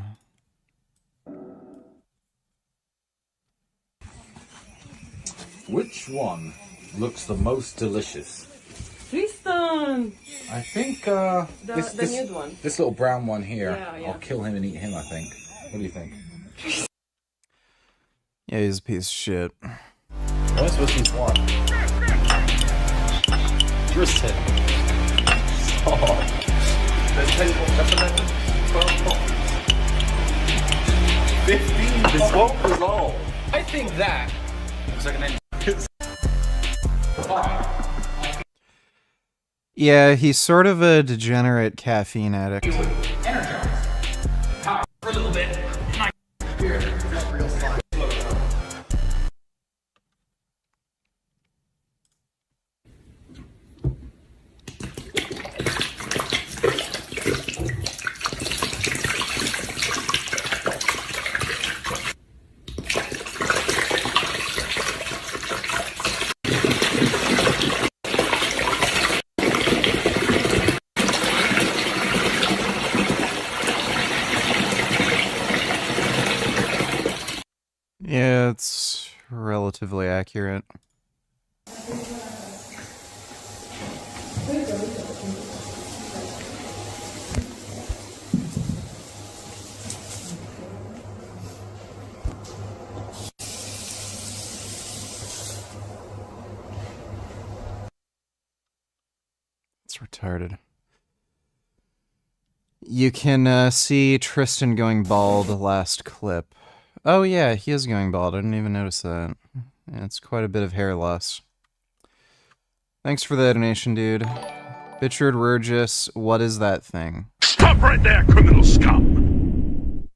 Which one looks the most delicious? Tristan! I think the nude one. This little brown one here. Yeah. I'll kill him and eat him, I think. What do you think? Yeah, he's a piece of shit. What's this one? Tristan. Oh. There's 10 12 15 12 is all. I think that looks like an Yeah, he's sort of a degenerate caffeine addict. energized. Power for a little bit. My spirit is real fun. Yeah, it's relatively accurate. It's retarded. You can see Tristan going bald last clip. Oh yeah, he is going bald. I didn't even notice that. Yeah, it's quite a bit of hair loss. Thanks for the donation, dude. Bitchard Regis, what is that thing? Stop right there, criminal scum!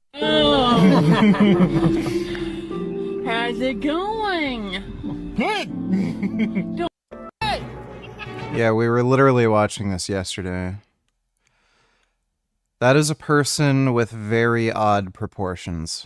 How's it going? Yeah, we were literally watching this yesterday. That is a person with very odd proportions.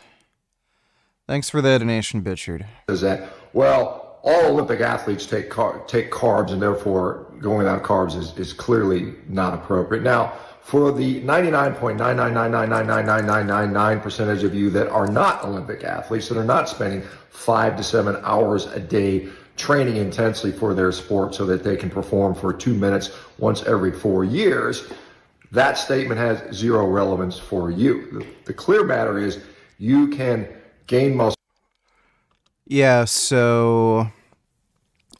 Thanks for the donation, Bitchard. Is that, well, all Olympic athletes take carbs, and therefore going without carbs is clearly not appropriate. Now, for the 99.999999999% of you that are not Olympic athletes, that are not spending 5 to 7 hours a day training intensely for their sport so that they can perform for 2 minutes once every 4 years, that statement has zero relevance for you. The clear matter is you can gain muscle. Yeah, so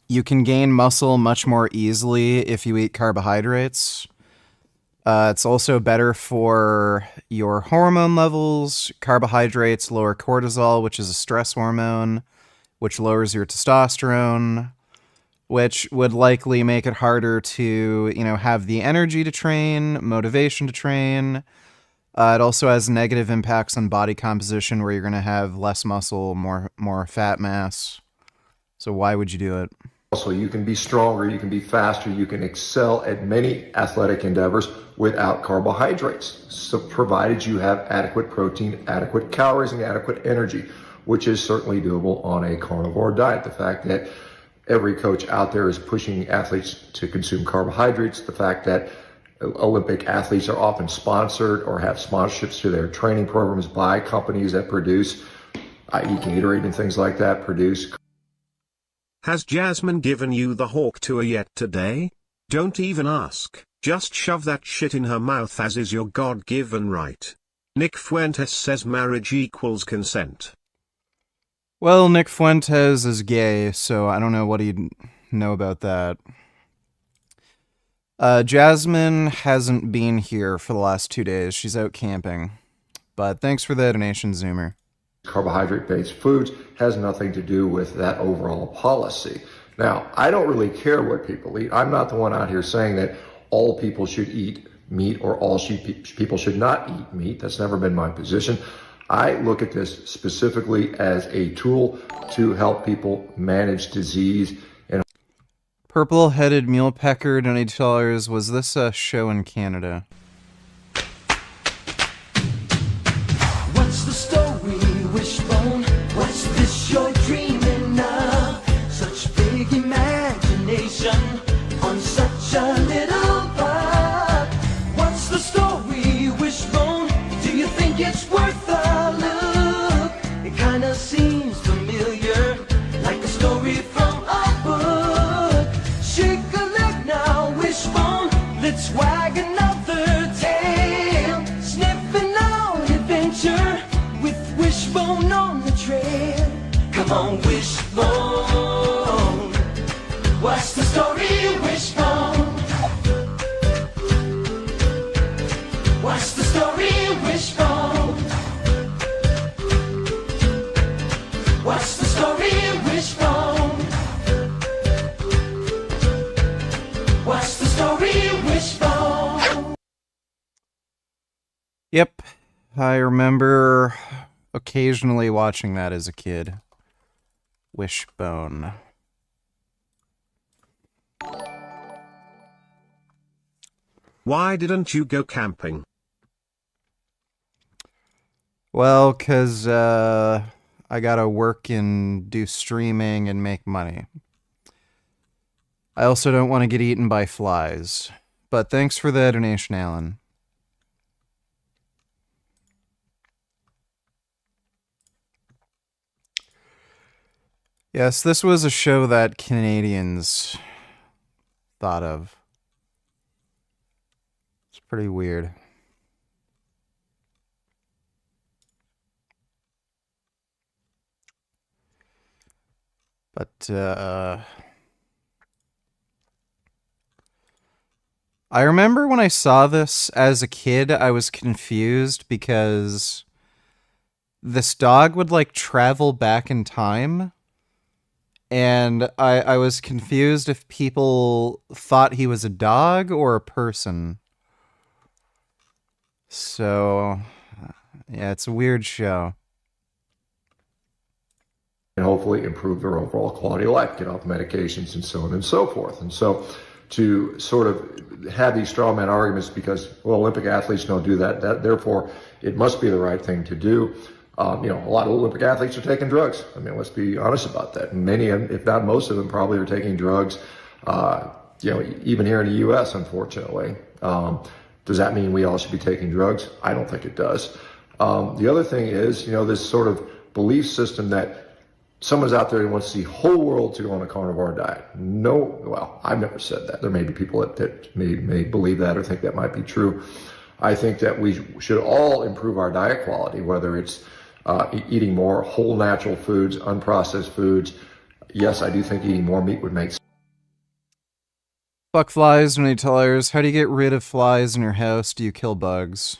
you can gain muscle much more easily if you eat carbohydrates. It's also better for your hormone levels. Carbohydrates lower cortisol, which is a stress hormone, which lowers your testosterone, which would likely make it harder to, have the energy to train, motivation to train. It also has negative impacts on body composition where you're going to have less muscle, more fat mass. So why would you do it? Also, you can be stronger, you can be faster, you can excel at many athletic endeavors without carbohydrates. So provided you have adequate protein, adequate calories, and adequate energy, which is certainly doable on a carnivore diet. The fact that every coach out there is pushing athletes to consume carbohydrates, the fact that Olympic athletes are often sponsored or have sponsorships to their training programs by companies that produce, i.e. Gatorade and things like that, produce. Has Jasmine given you the hawk tour yet today? Don't even ask, just shove that shit in her mouth as is your God-given right. Nick Fuentes says marriage equals consent. Well, Nick Fuentes is gay, so I don't know what he'd know about that. Jasmine hasn't been here for the last 2 days. She's out camping. But thanks for the donation, Zoomer. Carbohydrate-based foods has nothing to do with that overall policy. Now, I don't really care what people eat. I'm not the one out here saying that all people should eat meat or all people should not eat meat. That's never been my position. I look at this specifically as a tool to help people manage disease. Purple-headed mule pecker $20. Was this a show in Canada? What's the story, Wishbone? What's this you're dreaming of? Such big imagination on such a little bug. What's the story, Wishbone? Do you think it's worth a look? It kinda seems familiar, like a story from a book. Shake a leg now, Wishbone. Let's wag another tail. Sniffing out adventure with Wishbone on the trail. Come on, Wishbone. What's the story, Wishbone? What's the story, Wishbone? What's the story, Wishbone? What's the story, Wishbone? Yep, I remember occasionally watching that as a kid. Wishbone. Why didn't you go camping? Well, 'cause I gotta work and do streaming and make money. I also don't want to get eaten by flies. But thanks for the donation, Alan. Yes, this was a show that Canadians thought of. It's pretty weird. But, I remember when I saw this as a kid, I was confused because this dog would, like, travel back in time. And I was confused if people thought he was a dog or a person. So, yeah, it's a weird show. And hopefully improve their overall quality of life, get off medications and so on and so forth. And so to sort of have these straw man arguments because, well, Olympic athletes don't do that, therefore it must be the right thing to do. A lot of Olympic athletes are taking drugs. I mean, let's be honest about that. And many, if not most of them, probably are taking drugs, even here in the U.S., unfortunately. Does that mean we all should be taking drugs? I don't think it does. The other thing is, this sort of belief system that someone's out there who wants the whole world to go on a carnivore diet. No, well, I've never said that. There may be people that may believe that or think that might be true. I think that we should all improve our diet quality, whether it's eating more whole natural foods, unprocessed foods. Yes, I do think eating more meat would make sense. Fuck flies, $20. How do you get rid of flies in your house? Do you kill bugs?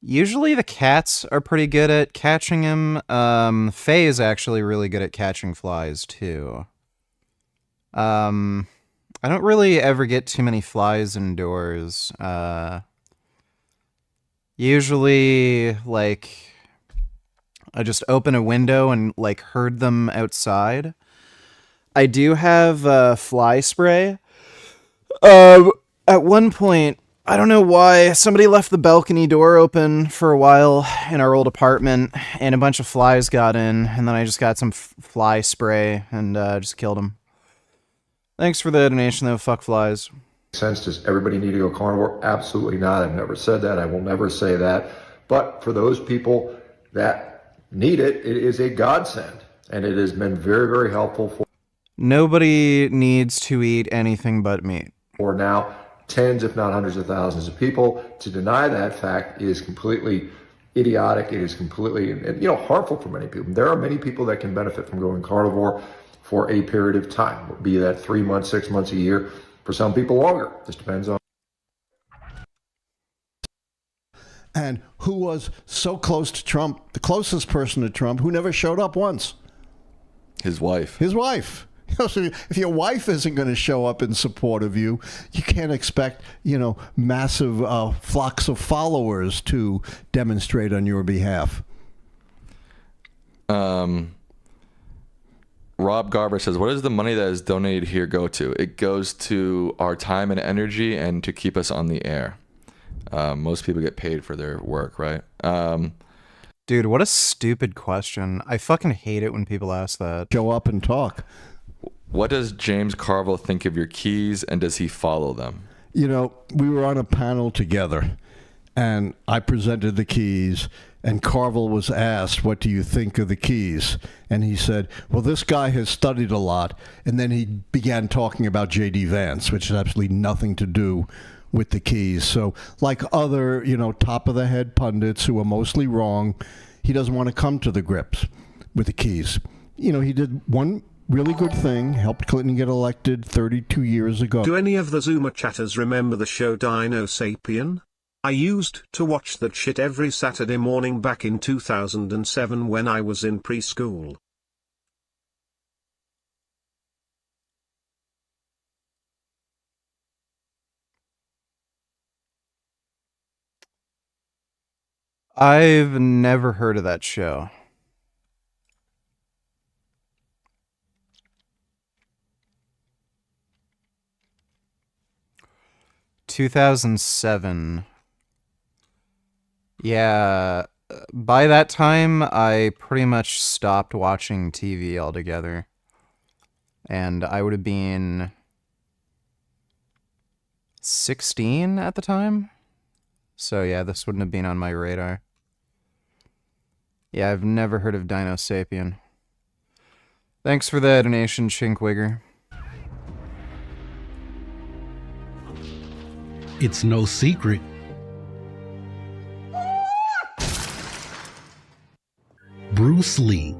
Usually the cats are pretty good at catching them. Faye is actually really good at catching flies, too. I don't really ever get too many flies indoors. Usually, like, I just open a window and, like, herd them outside. I do have fly spray. At one point, I don't know why, somebody left the balcony door open for a while in our old apartment, and a bunch of flies got in, and then I just got some fly spray and just killed them. Thanks for the donation, though. Fuck flies. Sense, does everybody need to go carnivore? Absolutely not. I've never said that. I will never say that. But for those people that need it, it is a godsend. And it has been very, very helpful for... Nobody needs to eat anything but meat. For now, tens, if not hundreds of thousands of people. To deny that fact is completely idiotic. It is completely, harmful for many people. There are many people that can benefit from going carnivore for a period of time, be that 3 months, 6 months, a year. For some people, longer. This depends on. And who was so close to Trump, the closest person to Trump, who never showed up once? His wife. His wife. So if your wife isn't going to show up in support of you, you can't expect, massive flocks of followers to demonstrate on your behalf. Rob Garber says, what does the money that is donated here go to? It goes to our time and energy and to keep us on the air. Most people get paid for their work, right? Dude, what a stupid question. I fucking hate it when people ask that. Show up and talk. What does James Carville think of your keys, and does he follow them? You know, we were on a panel together, and I presented the keys, and Carville was asked, what do you think of the keys? And he said, well, this guy has studied a lot. And then he began talking about J.D. Vance, which has absolutely nothing to do with the keys. So like other, top-of-the-head pundits who are mostly wrong, he doesn't want to come to the grips with the keys. He did one really good thing, helped Clinton get elected 32 years ago. Do any of the Zoomer chatters remember the show Dino Sapien? I used to watch that shit every Saturday morning back in 2007 when I was in preschool. I've never heard of that show. ...2007... Yeah, by that time, I pretty much stopped watching TV altogether. And I would have been 16 at the time. So yeah, this wouldn't have been on my radar. Yeah, I've never heard of Dino Sapien. Thanks for the donation, Chinkwigger. It's no secret. Bruce Lee,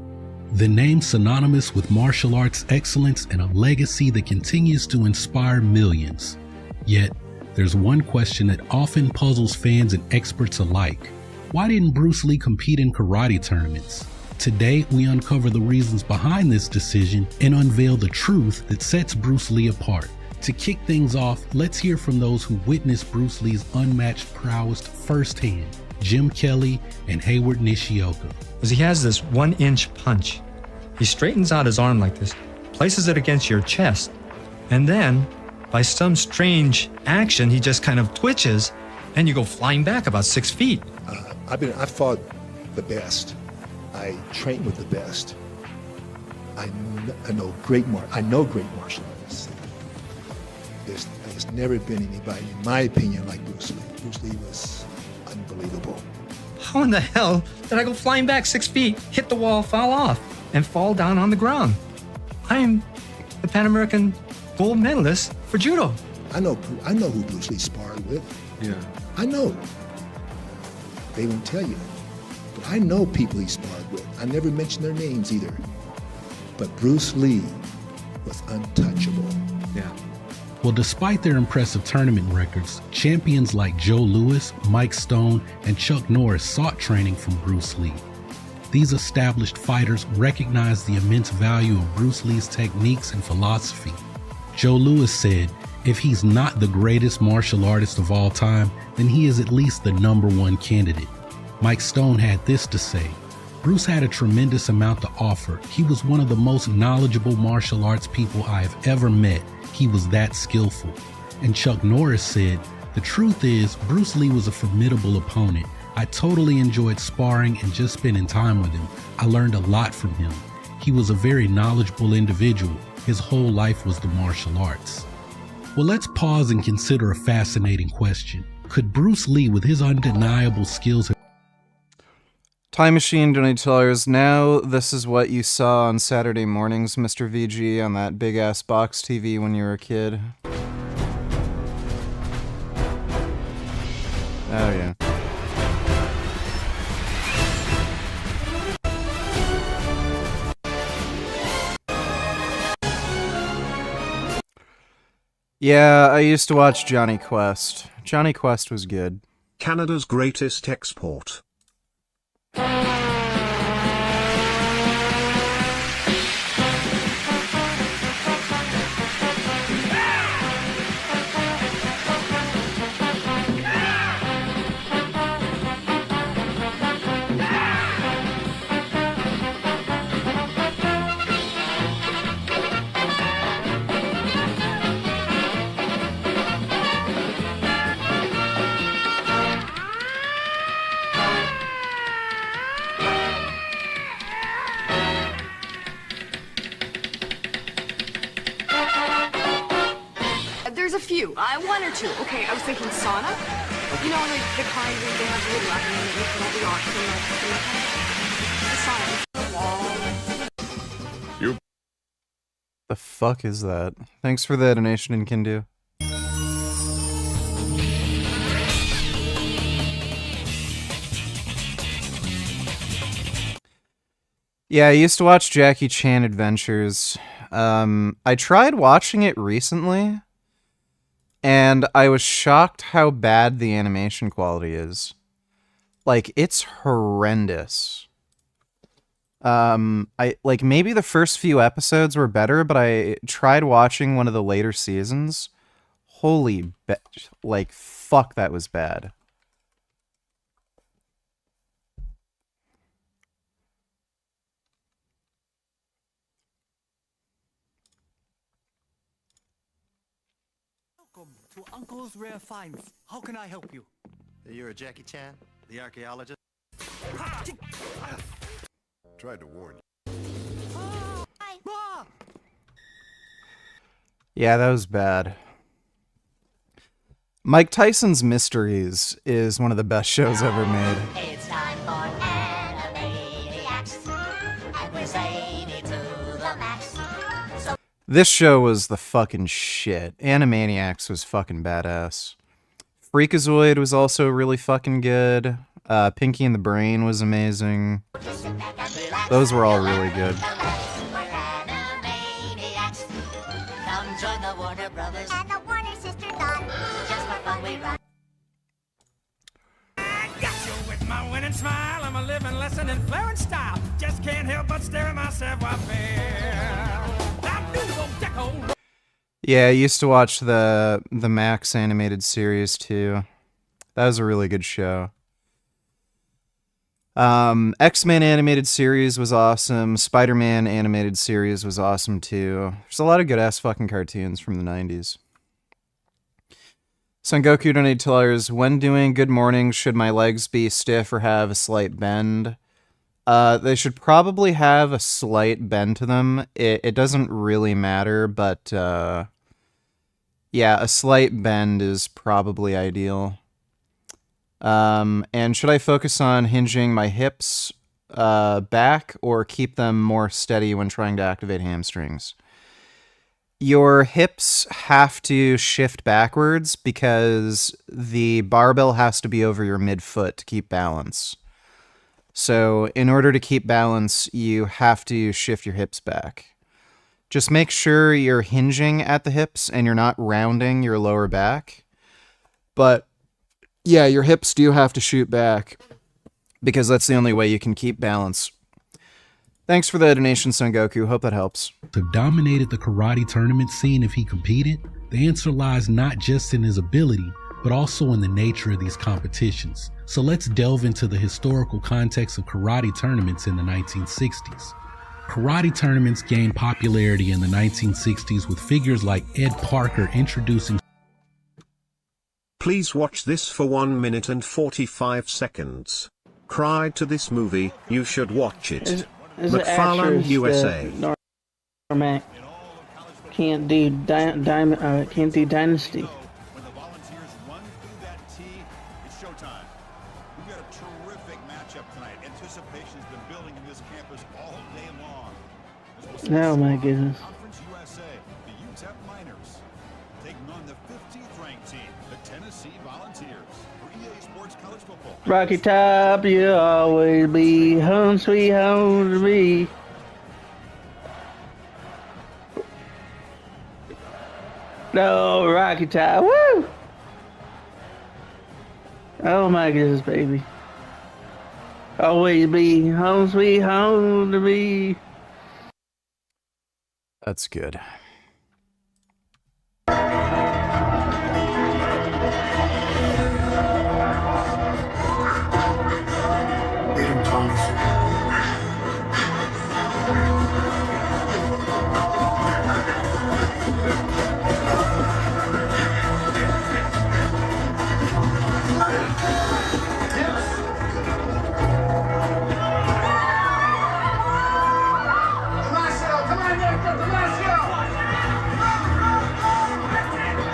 the name synonymous with martial arts excellence and a legacy that continues to inspire millions. Yet, there's one question that often puzzles fans and experts alike. Why didn't Bruce Lee compete in karate tournaments? Today, we uncover the reasons behind this decision and unveil the truth that sets Bruce Lee apart. To kick things off, let's hear from those who witnessed Bruce Lee's unmatched prowess firsthand, Jim Kelly and Hayward Nishioka. He has this 1-inch punch. He straightens out his arm like this, places it against your chest, and then, by some strange action, he just kind of twitches, and you go flying back about 6 feet. I've fought the best. I train with the best. I know great martial artists. There's never been anybody, in my opinion, like Bruce Lee. Bruce Lee was unbelievable. How in the hell did I go flying back 6 feet, hit the wall, fall off, and fall down on the ground? I'm the Pan American gold medalist for judo. I know who Bruce Lee sparred with. Yeah. I know. They won't tell you. But I know people he sparred with. I never mention their names either. But Bruce Lee was untouchable. Yeah. Well, despite their impressive tournament records, champions like Joe Louis, Mike Stone, and Chuck Norris sought training from Bruce Lee. These established fighters recognized the immense value of Bruce Lee's techniques and philosophy. Joe Louis said, if he's not the greatest martial artist of all time, then he is at least the #1 candidate. Mike Stone had this to say, Bruce had a tremendous amount to offer. He was one of the most knowledgeable martial arts people I have ever met. He was that skillful. And Chuck Norris said, the truth is, Bruce Lee was a formidable opponent. I totally enjoyed sparring and just spending time with him. I learned a lot from him. He was a very knowledgeable individual. His whole life was the martial arts. Well, let's pause and consider a fascinating question. Could Bruce Lee, with his undeniable skills... Time Machine Donators, now this is what you saw on Saturday mornings, Mr. VG, on that big-ass box TV when you were a kid. Oh, yeah. Yeah, I used to watch Johnny Quest. Johnny Quest was good. Canada's greatest export. a few. One or two. Okay, I was thinking sauna. You know, the kind where they have the little oven and they put all the oxygen in the sauna. The fuck is that? Thanks for the donation in Kindu. Yeah, I used to watch Jackie Chan Adventures. I tried watching it recently, and I was shocked how bad the animation quality is. Like, it's horrendous. Maybe the first few episodes were better, but I tried watching one of the later seasons. Holy fuck, that was bad. Welcome to Uncle's Rare Finds. How can I help you? You're a Jackie Chan, the archaeologist? Tried to warn you. Yeah, that was bad. Mike Tyson's Mysteries is one of the best shows ever made. It's time for Animaniacs, and we're zany to the max. So This show was the fucking shit. Animaniacs was fucking badass. Freakazoid was also really fucking good. Pinky and the Brain was amazing. Those were all really good. come join the Warner Brothers and the Warner Sister Dot. Just for fun we run. I got you with my winning smile. I'm a living lesson in flowing style. Just can't help but stare at myself while I'm beautiful deco. Yeah, I used to watch the Max animated series too. That was a really good show. X-Men animated series was awesome. Spider-Man animated series was awesome too. There's a lot of good ass fucking cartoons from the 90s. Son Goku donated $2. When doing good morning, should my legs be stiff or have a slight bend? They should probably have a slight bend to them. It doesn't really matter, but yeah, a slight bend is probably ideal. And should I focus on hinging my hips back or keep them more steady when trying to activate hamstrings? Your hips have to shift backwards because the barbell has to be over your midfoot to keep balance. So in order to keep balance, you have to shift your hips back. Just make sure you're hinging at the hips and you're not rounding your lower back. But yeah, your hips do have to shoot back because that's the only way you can keep balance. Thanks for the donation, Son Goku. Hope that helps. Have dominated the karate tournament scene if he competed? The answer lies not just in his ability, but also in the nature of these competitions. So let's delve into the historical context of karate tournaments in the 1960s. Karate tournaments gained popularity in the 1960s with figures like Ed Parker introducing. Please watch this for 1 minute and 45 seconds. Cried to this movie, you should watch it. Is McFarlane, USA. Normac can't do can't do Dynasty. It's showtime. We've got a terrific matchup tonight. Anticipation's been building in this campus all day long. Oh my goodness. Conference USA, the UTEP Miners, taking on the 15th ranked team, the Tennessee Volunteers. For EA Sports College Football. Rocky Top, you'll always be home sweet home to me. No, Rocky Top, woo! Oh my goodness, baby. Always be home sweet home to me. That's good.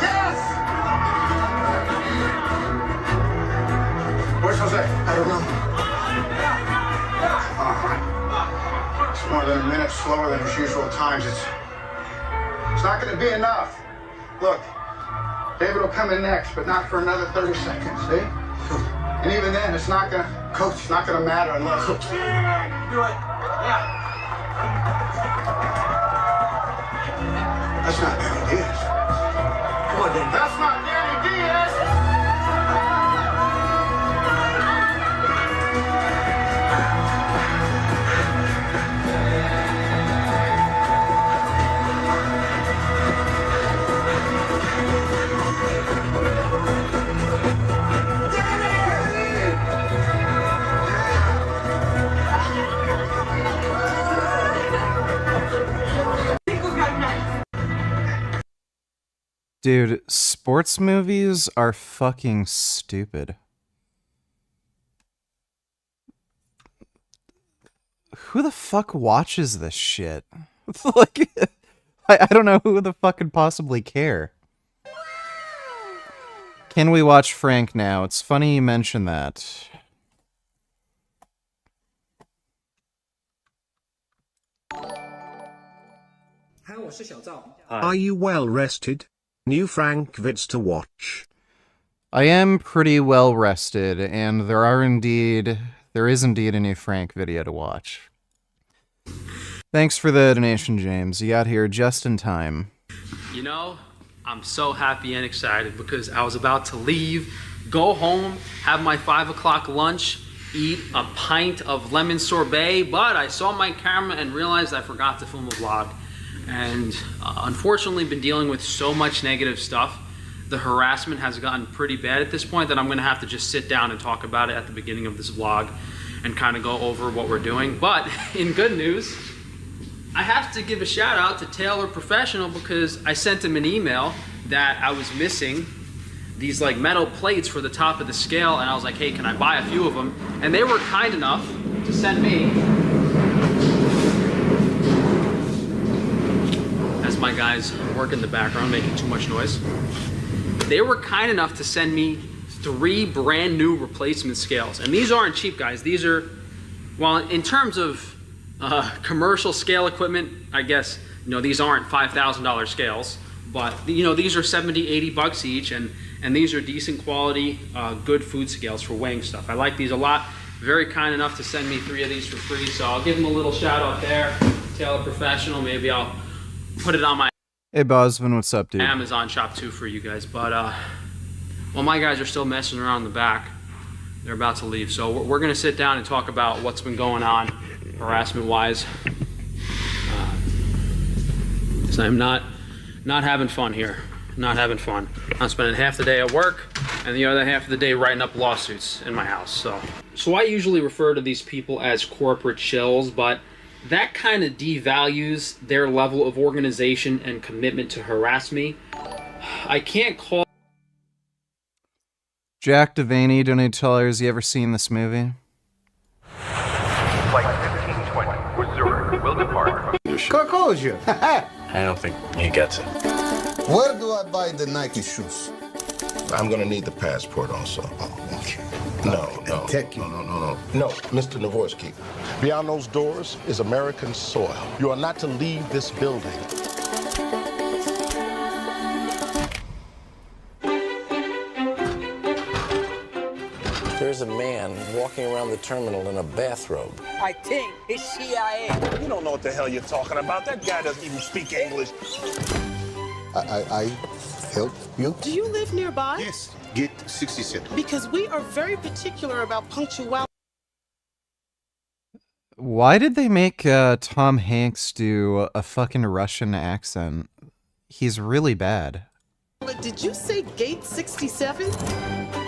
Yes! sometimes it's not going to be enough. Look, David will come in next, but not for another 30 seconds, see? And even then, it's not going to, Coach, it's not going to matter unless... Do it. Yeah. That's not Danny Diaz. Come on, Danny. That's not Danny Diaz. Dude, sports movies are fucking stupid. Who the fuck watches this shit? Like, I don't know who the fuck could possibly care. Can we watch Frank now? It's funny you mention that. Are you well rested? New Frank vids to watch. I am pretty well rested, and there is indeed a new Frank video to watch. Thanks for the donation, James. You got here just in time. You know, I'm so happy and excited because I was about to leave, go home, have my 5 o'clock lunch, eat a pint of lemon sorbet, but I saw my camera and realized I forgot to film a vlog. And unfortunately been dealing with so much negative stuff. The harassment has gotten pretty bad at this point that I'm gonna have to just sit down and talk about it at the beginning of this vlog and kind of go over what we're doing. But in good news, I have to give a shout out to Taylor Professional because I sent him an email that I was missing these like metal plates for the top of the scale, and I was like, hey, can I buy a few of them? And they were kind enough to send me, as my guys work in the background making too much noise, they were kind enough to send me 3 brand new replacement scales. And these aren't cheap, guys. These are, well, in terms of commercial scale equipment, I guess, you know, these aren't $5,000 scales, but you know, these are 70, 80 bucks each, and these are decent quality, good food scales for weighing stuff. I like these a lot. Very kind enough to send me 3 of these for free, so I'll give them a little shout out there. Taylor Professional, maybe I'll put it on my Hey Bosman, what's up, dude? Amazon shop too for you guys. But well, my guys are still messing around in the back. They're about to leave, so we're gonna sit down and talk about what's been going on harassment wise. So I'm not having fun here. Not having fun. I'm spending half the day at work and the other half of the day writing up lawsuits in my house. So I usually refer to these people as corporate shills, but that kind of devalues their level of organization and commitment to harass me. I can't call... Jack Devaney, donated $2. You ever seen this movie? Flight 1520, with Zurich, will depart. Caucasian. I don't think he gets it. Where do I buy the Nike shoes? I'm gonna need the passport also. Oh, okay. No, No, Mr. Navorsky. Beyond those doors is American soil. You are not to leave this building. There's a man walking around the terminal in a bathrobe. I think it's CIA. You don't know what the hell you're talking about. That guy doesn't even speak English. I help you? Do you live nearby? Yes, get 60 cents. Because we are very particular about punctuality. Why did they make Tom Hanks do a fucking Russian accent? He's really bad. Did you say gate 67?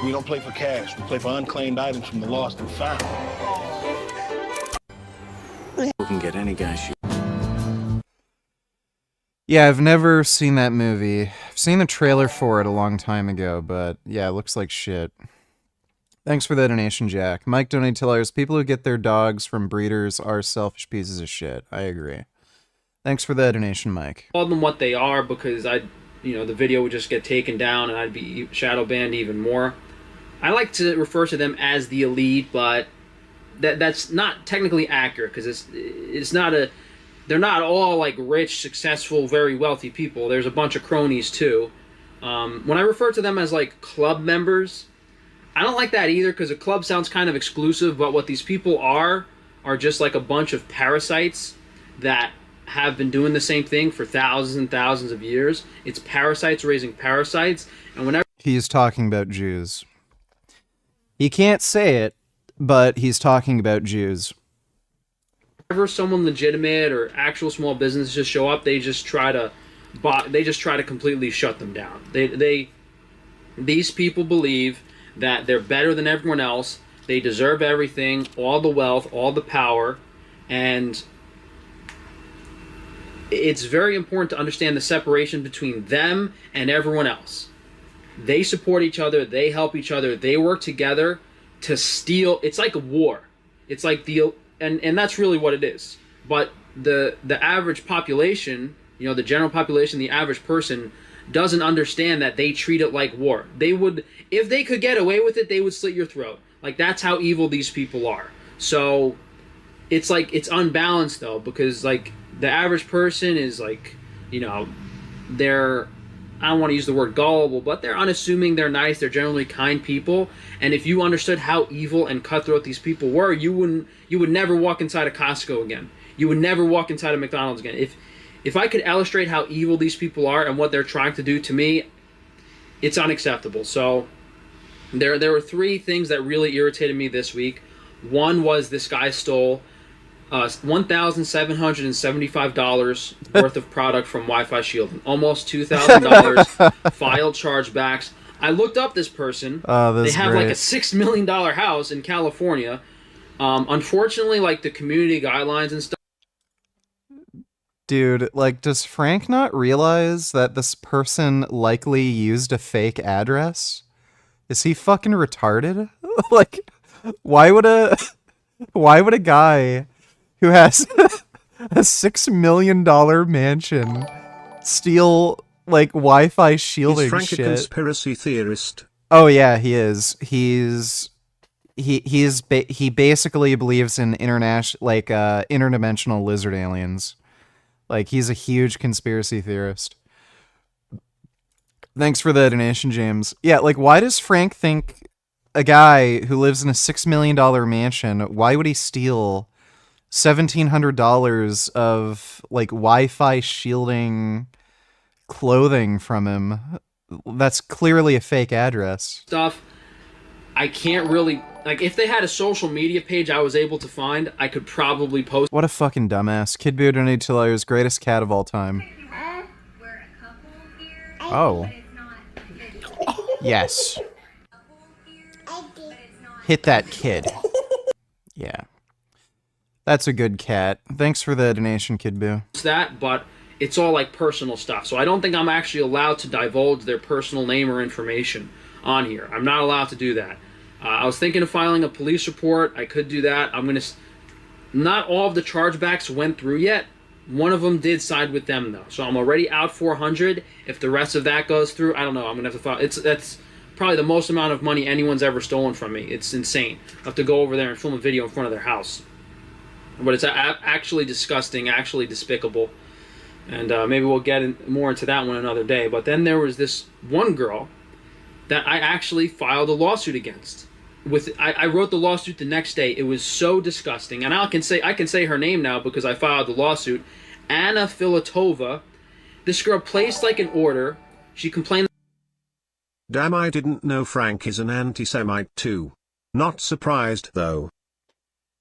We don't play for cash. We play for unclaimed items from the lost and found. We can get any guy shoot. Yeah, I've never seen that movie. I've seen the trailer for it a long time ago, but yeah, it looks like shit. Thanks for the donation, Jack. Mike donated $2. People who get their dogs from breeders are selfish pieces of shit. I agree. Thanks for the donation, Mike. Call them what they are because the video would just get taken down and I'd be shadow banned even more. I like to refer to them as the elite, but that's not technically accurate because it's not they're not all like rich, successful, very wealthy people. There's a bunch of cronies too. When I refer to them as like club members, I don't like that either because a club sounds kind of exclusive, but what these people are just like a bunch of parasites that have been doing the same thing for thousands and thousands of years. It's parasites raising parasites, and whenever He's talking about Jews. He can't say it, but he's talking about Jews. whenever someone legitimate or actual small business just show up, they just try to completely shut them down. These people believe that they're better than everyone else. They deserve everything, all the wealth, all the power, and it's very important to understand the separation between them and everyone else. They support each other, they help each other, they work together to steal. It's like a war. It's like and that's really what it is. But the average population, the general population, the average person doesn't understand that they treat it like war. They would, if they could get away with it, they would slit your throat. Like, that's how evil these people are. So it's like, it's unbalanced though, because like the average person is like, they're, I don't want to use the word gullible, but they're unassuming, they're nice, they're generally kind people. And if you understood how evil and cutthroat these people were, you would never walk inside a Costco again. You would never walk inside a McDonald's again. If I could illustrate how evil these people are and what they're trying to do to me, it's unacceptable. So there were three things that really irritated me this week. One was this guy stole $1,775 worth of product from Wi-Fi shielding. Almost $2,000 filed chargebacks. I looked up this person. They have like a $6 million house in California. Unfortunately, like the community guidelines and stuff. Dude, like, does Frank not realize that this person likely used a fake address? Is he fucking retarded? Like, why would a guy who has a $6 million mansion steal like Wi-Fi shielding Is Frank shit? a conspiracy theorist? Oh yeah, he is. He basically believes in interdimensional lizard aliens. Like, he's a huge conspiracy theorist. Thanks for the donation, James. Yeah, like, why does Frank think a guy who lives in a $6 million mansion, why would he steal $1,700 of, like, Wi-Fi shielding clothing from him? That's clearly a fake address. Stuff. I can't really, like, if they had a social media page I was able to find, I could probably post. What a fucking dumbass. Kid Beard donated to Liar's greatest cat of all time. Oh. Yes. Hit that kid. Yeah. That's a good cat. Thanks for the donation, Kid Boo. That, but it's all like personal stuff. So I don't think I'm actually allowed to divulge their personal name or information on here. I'm not allowed to do that. I was thinking of filing a police report. I could do that. Not all of the chargebacks went through yet. One of them did side with them though. So I'm already out $400. If the rest of that goes through, I don't know. I'm gonna have to file. That's probably the most amount of money anyone's ever stolen from me. It's insane. I have to go over there and film a video in front of their house. But it's actually disgusting, actually despicable. And maybe we'll get more into that one another day. But then there was this one girl that I actually filed a lawsuit against. I wrote the lawsuit the next day. It was so disgusting, and I can say her name now because I filed the lawsuit. Anna Filatova. This girl placed like an order. She complained. Damn, I didn't know Frank is an anti-Semite too. Not surprised though.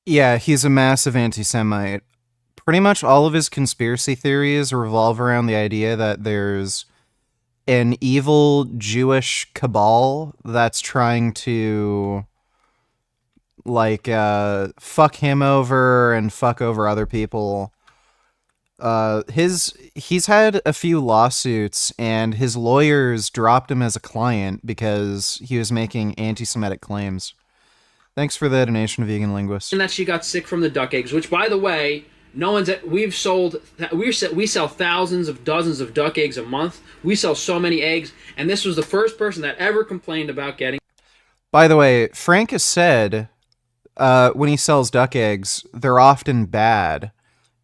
Yeah, he's a massive anti-Semite. Pretty much all of his conspiracy theories revolve around the idea that there's an evil Jewish cabal that's trying to, like, fuck him over and fuck over other people. He's had a few lawsuits, and his lawyers dropped him as a client because he was making anti-Semitic claims. Thanks for the donation, Vegan Linguist. And that she got sick from the duck eggs, which, by the way, we sell thousands of dozens of duck eggs a month. We sell so many eggs, and this was the first person that ever complained about getting. By the way, Frank has said when he sells duck eggs, they're often bad.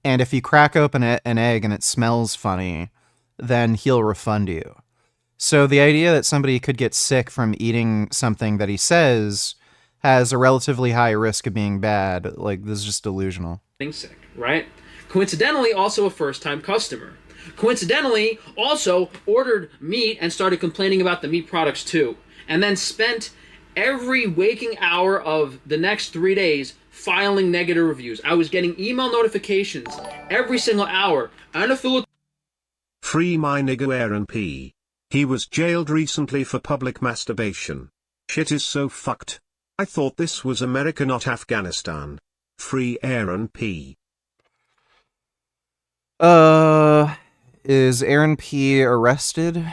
And if you crack open an egg and it smells funny, then he'll refund you. So the idea that somebody could get sick from eating something that he says has a relatively high risk of being bad, like, this is just delusional. Getting sick, right? Coincidentally, also a first-time customer. Coincidentally, also ordered meat and started complaining about the meat products too. And then spent every waking hour of the next 3 days filing negative reviews. I was getting email notifications every single hour. Free my nigga Aaron P. He was jailed recently for public masturbation. Shit is so fucked. I thought this was America, not Afghanistan. Free Aaron P. Is Aaron P. arrested?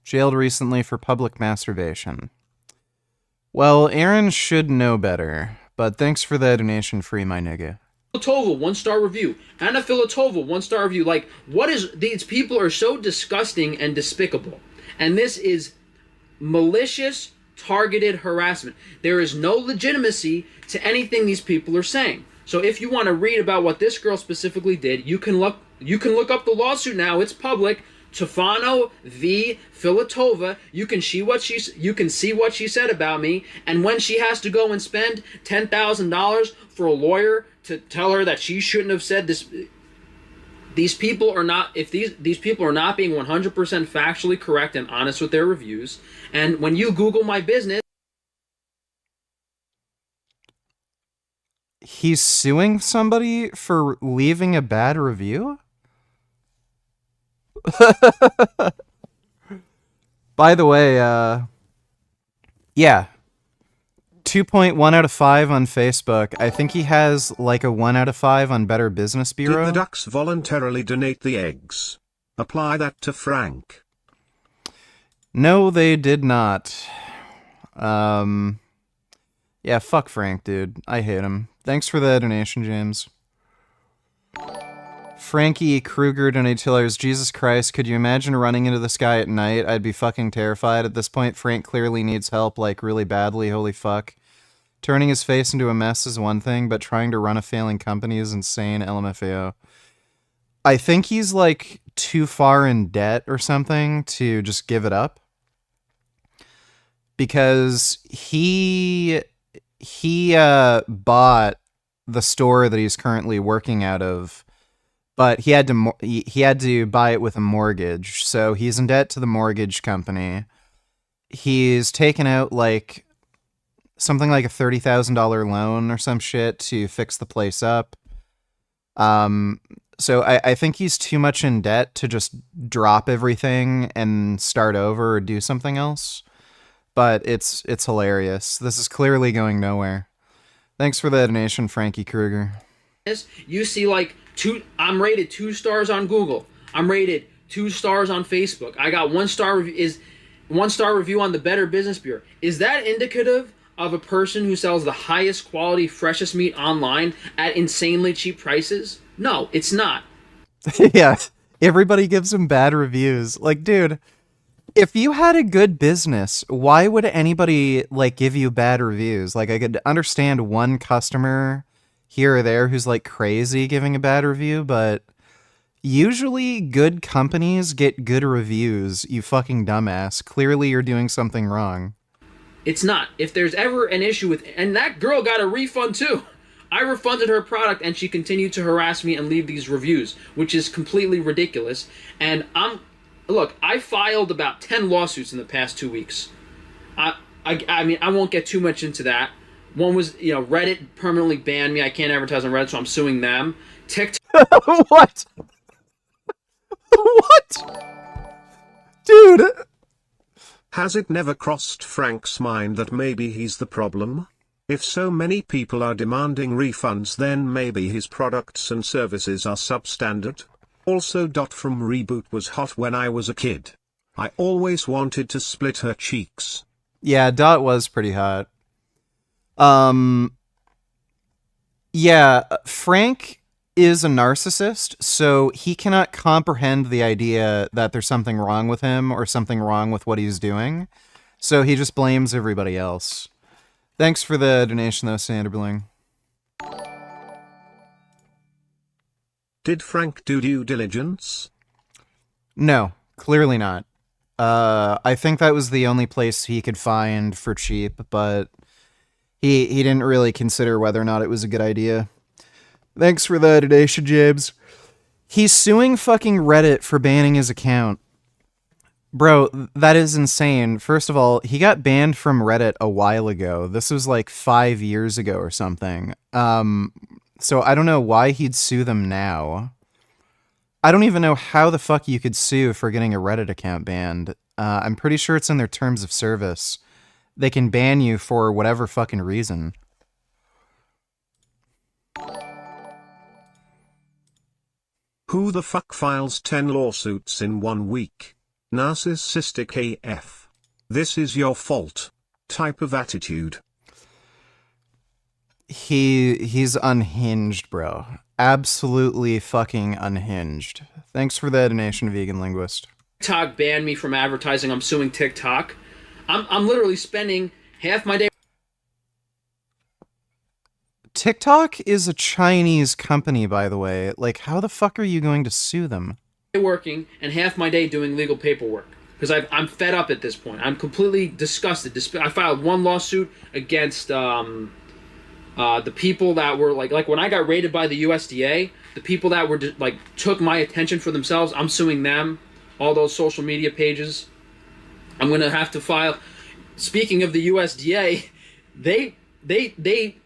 Jailed recently for public masturbation. Well, Aaron should know better, but thanks for the donation, free my nigga. Filatova, 1-star review. Anna Filatova, 1-star review. Like, what is... These people are so disgusting and despicable. And this is malicious, targeted harassment. There is no legitimacy to anything these people are saying. So if you want to read about what this girl specifically did, you can look up the lawsuit now. It's public. Tufano v. Filatova. You can see what she said about me, and when she has to go and spend $10,000 for a lawyer to tell her that she shouldn't have said this. These people are not. If these people are not being 100% factually correct and honest with their reviews, and when you Google my business. He's suing somebody for leaving a bad review? By the way, yeah. 2.1 out of 5 on Facebook. I think he has like a 1 out of 5 on Better Business Bureau. Did the ducks voluntarily donate the eggs? Apply that to Frank. No, they did not. Yeah, fuck Frank, dude. I hate him. Thanks for the donation, James. Frankie Kruger donated $2. Jesus Christ, could you imagine running into this guy at night? I'd be fucking terrified. At this point, Frank clearly needs help, like, really badly. Holy fuck. Turning his face into a mess is one thing, but trying to run a failing company is insane. LMFAO. I think he's, like, too far in debt or something to just give it up. Because he bought the store that he's currently working out of, but he had to buy it with a mortgage, so he's in debt to the mortgage company. He's taken out like something like a $30,000 loan or some shit to fix the place up. So I think he's too much in debt to just drop everything and start over or do something else. But it's hilarious. This is clearly going nowhere. Thanks for the donation, Frankie Kruger. You see, like, I'm rated 2 stars on Google. I'm rated 2 stars on Facebook. I got 1-star review on the Better Business Bureau. Is that indicative of a person who sells the highest quality, freshest meat online at insanely cheap prices? No, it's not. Yeah, everybody gives him bad reviews. Like, dude, if you had a good business, why would anybody, like, give you bad reviews? Like, I could understand one customer here or there who's, like, crazy giving a bad review, but usually good companies get good reviews, you fucking dumbass. Clearly you're doing something wrong. It's not. If there's ever an issue with... And that girl got a refund, too. I refunded her product, and she continued to harass me and leave these reviews, which is completely ridiculous. And Look, I filed about 10 lawsuits in the past 2 weeks. I mean, I won't get too much into that. One was, Reddit permanently banned me. I can't advertise on Reddit, so I'm suing them. TikTok... What? What? Dude! Has it never crossed Frank's mind that maybe he's the problem? If so many people are demanding refunds, then maybe his products and services are substandard? Also, Dot from Reboot was hot when I was a kid. I always wanted to split her cheeks. Yeah, Dot was pretty hot. Yeah, Frank is a narcissist, so he cannot comprehend the idea that there's something wrong with him or something wrong with what he's doing. So he just blames everybody else. Thanks for the donation, though, Sanderbling. Did Frank do due diligence? No, clearly not. I think that was the only place he could find for cheap, but he didn't really consider whether or not it was a good idea. Thanks for that donation, James. He's suing fucking Reddit for banning his account. Bro, that is insane. First of all, he got banned from Reddit a while ago. This was like 5 years ago or something. So I don't know why he'd sue them now. I don't even know how the fuck you could sue for getting a Reddit account banned. I'm pretty sure it's in their terms of service. They can ban you for whatever fucking reason. Who the fuck files 10 lawsuits in 1 week? Narcissistic AF. This is your fault. Type of attitude. He's unhinged, bro. Absolutely fucking unhinged. Thanks for the donation, Vegan Linguist. TikTok banned me from advertising. I'm suing TikTok. I'm literally spending half my day TikTok is a Chinese company, by the way. Like, how the fuck are you going to sue them? working and half my day doing legal paperwork because I'm fed up at this point. I'm completely disgusted. I filed one lawsuit against the people that were like when I got raided by the USDA, the people that were like took my attention for themselves. I'm suing them. All those social media pages. I'm gonna have to file. Speaking of the USDA, they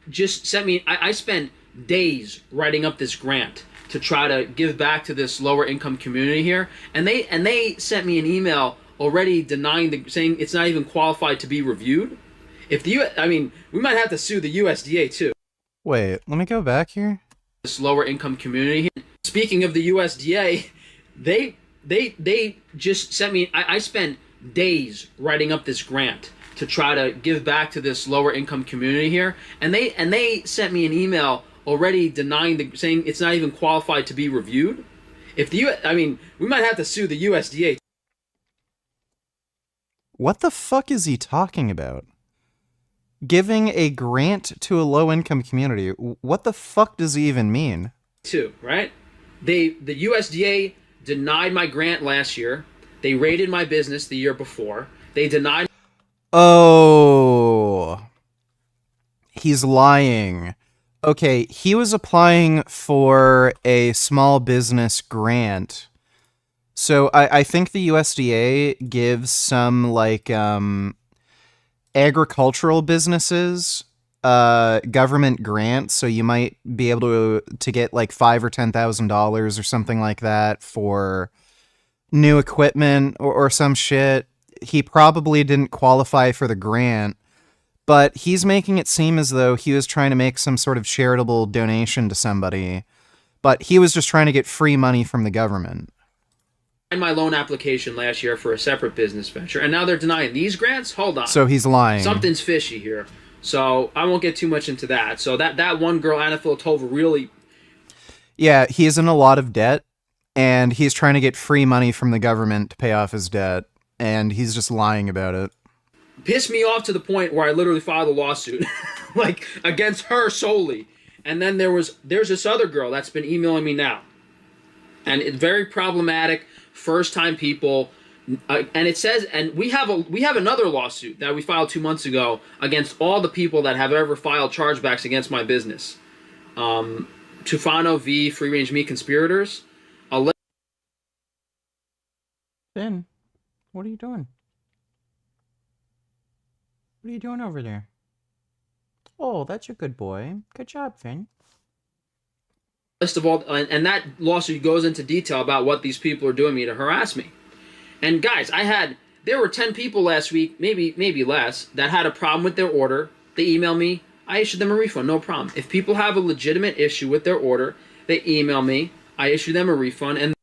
just sent me. I spent days writing up this grant to try to give back to this lower income community here, and they sent me an email already denying saying it's not even qualified to be reviewed. If we might have to sue the USDA too. Wait, let me go back here. This lower income community here. Speaking of the USDA, they just sent me. I spent days writing up this grant to try to give back to this lower income community here, and they sent me an email already denying saying it's not even qualified to be reviewed. If we might have to sue the USDA. What the fuck is he talking about? Giving a grant to a low-income community. What the fuck does he even mean? Too, right? The USDA denied my grant last year. They raided my business the year before. They denied. Oh. He's lying. Okay, he was applying for a small business grant. So I think the USDA gives some like agricultural businesses government grants, so you might be able to get like $5,000 or $10,000 or something like that for new equipment or some shit. He probably didn't qualify for the grant, but he's making it seem as though he was trying to make some sort of charitable donation to somebody, but he was just trying to get free money from the government. My loan application last year for a separate business venture, and now they're denying these grants? Hold on. So he's lying. Something's fishy here. So I won't get too much into that. So that one girl, Anna Filatova, really... Yeah, he's in a lot of debt, and he's trying to get free money from the government to pay off his debt, and he's just lying about it. Pissed me off to the point where I literally filed a lawsuit, like, against her solely. And then there's this other girl that's been emailing me now. And it's very problematic, first-time people... and it says, and we have another lawsuit that we filed 2 months ago against all the people that have ever filed chargebacks against my business. Tufano v. Free Range Meat Conspirators. Finn, what are you doing? What are you doing over there? Oh, that's a good boy. Good job, Finn. List of all, and that lawsuit goes into detail about what these people are doing to harass me. And guys, there were 10 people last week, maybe less, that had a problem with their order. They email me. I issued them a refund, no problem. If people have a legitimate issue with their order, they email me. I issue them a refund. And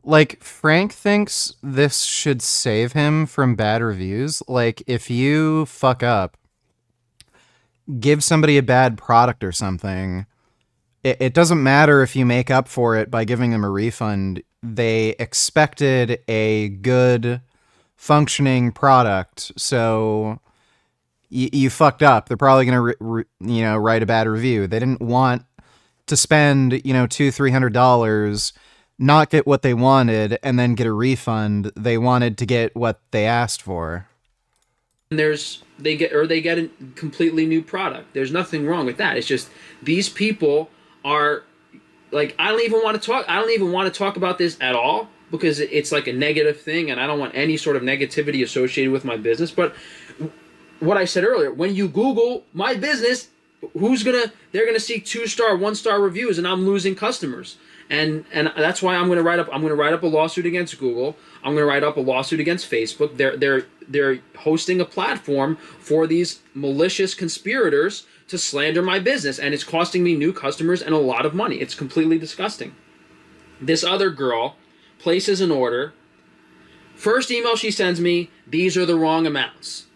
like, Frank thinks this should save him from bad reviews. Like, if you fuck up, give somebody a bad product or something, it doesn't matter if you make up for it by giving them a refund. They expected a good functioning product, so you fucked up. They're probably going to write a bad review. They didn't want to spend, $200-$300, not get what they wanted, and then get a refund. They wanted to get what they asked for. And they get a completely new product. There's nothing wrong with that. It's just these people are like, I don't even want to talk about this at all, because it's like a negative thing, and I don't want any sort of negativity associated with my business. But what I said earlier, when you Google my business, they're gonna see 2-star, 1-star reviews, and I'm losing customers. And that's why I'm gonna write up a lawsuit against Google. I'm gonna write up a lawsuit against Facebook. They're hosting a platform for these malicious conspirators to slander my business, and it's costing me new customers and a lot of money. It's completely disgusting. This other girl places an order. First email she sends me, these are the wrong amounts,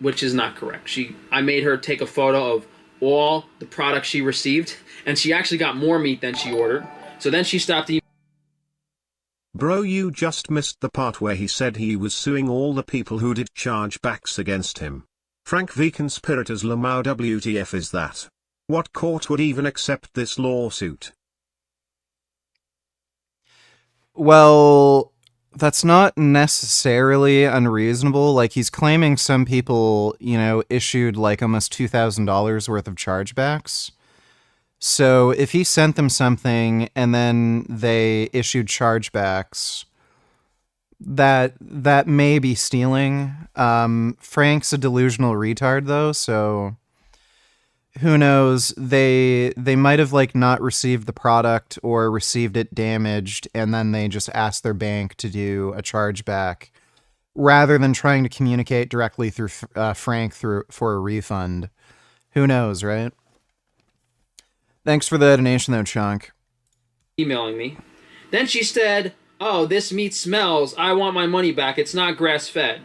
which is not correct. I made her take a photo of all the products she received, and she actually got more meat than she ordered. So then she stopped Bro, you just missed the part where he said he was suing all the people who did chargebacks against him. Frank V. Conspirators Lamau, WTF is that? What court would even accept this lawsuit? Well, that's not necessarily unreasonable. Like, he's claiming some people, issued like almost $2,000 worth of chargebacks. So if he sent them something and then they issued chargebacks, that may be stealing. Frank's a delusional retard, though, so who knows? They might have not received the product or received it damaged, and then they just asked their bank to do a chargeback rather than trying to communicate directly through Frank for a refund. Who knows, right? Thanks for the donation, though, Chunk. emailing me. Then she said, "Oh, this meat smells. I want my money back. It's not grass-fed."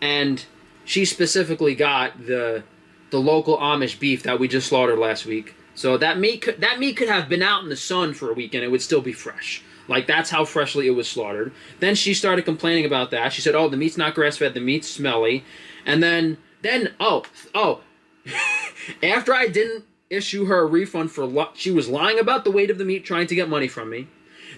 And she specifically got the local Amish beef that we just slaughtered last week. So that meat could have been out in the sun for a week and it would still be fresh. Like, that's how freshly it was slaughtered. Then she started complaining about that. She said, "Oh, the meat's not grass-fed. The meat's smelly." And then after I didn't issue her a refund she was lying about the weight of the meat, trying to get money from me.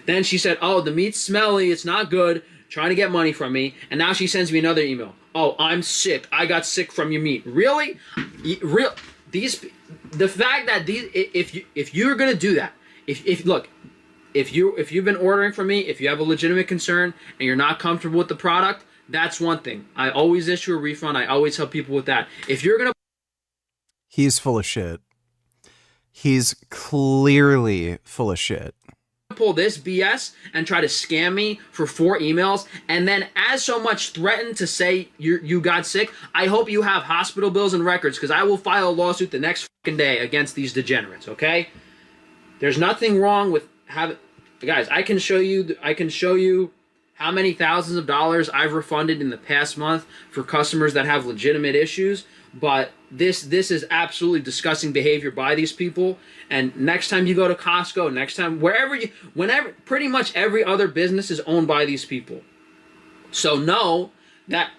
Then she said, "Oh, the meat's smelly. It's not good," trying to get money from me. And now she sends me another email. "Oh, I'm sick. I got sick from your meat." Really? The fact that if you're gonna do that, if you've been ordering from me, if you have a legitimate concern and you're not comfortable with the product, that's one thing. I always issue a refund. I always help people with that. If you're gonna, he's full of shit. He's clearly full of shit. Pull this BS and try to scam me for 4 emails and then as so much threaten to say you got sick, I hope you have hospital bills and records, because I will file a lawsuit the next fucking day against these degenerates, okay? There's nothing wrong with having... Guys, I can show you how many thousands of dollars I've refunded in the past month for customers that have legitimate issues, but this is absolutely disgusting behavior by these people. And next time you go to Costco, next time, whenever, pretty much every other business is owned by these people. So know that,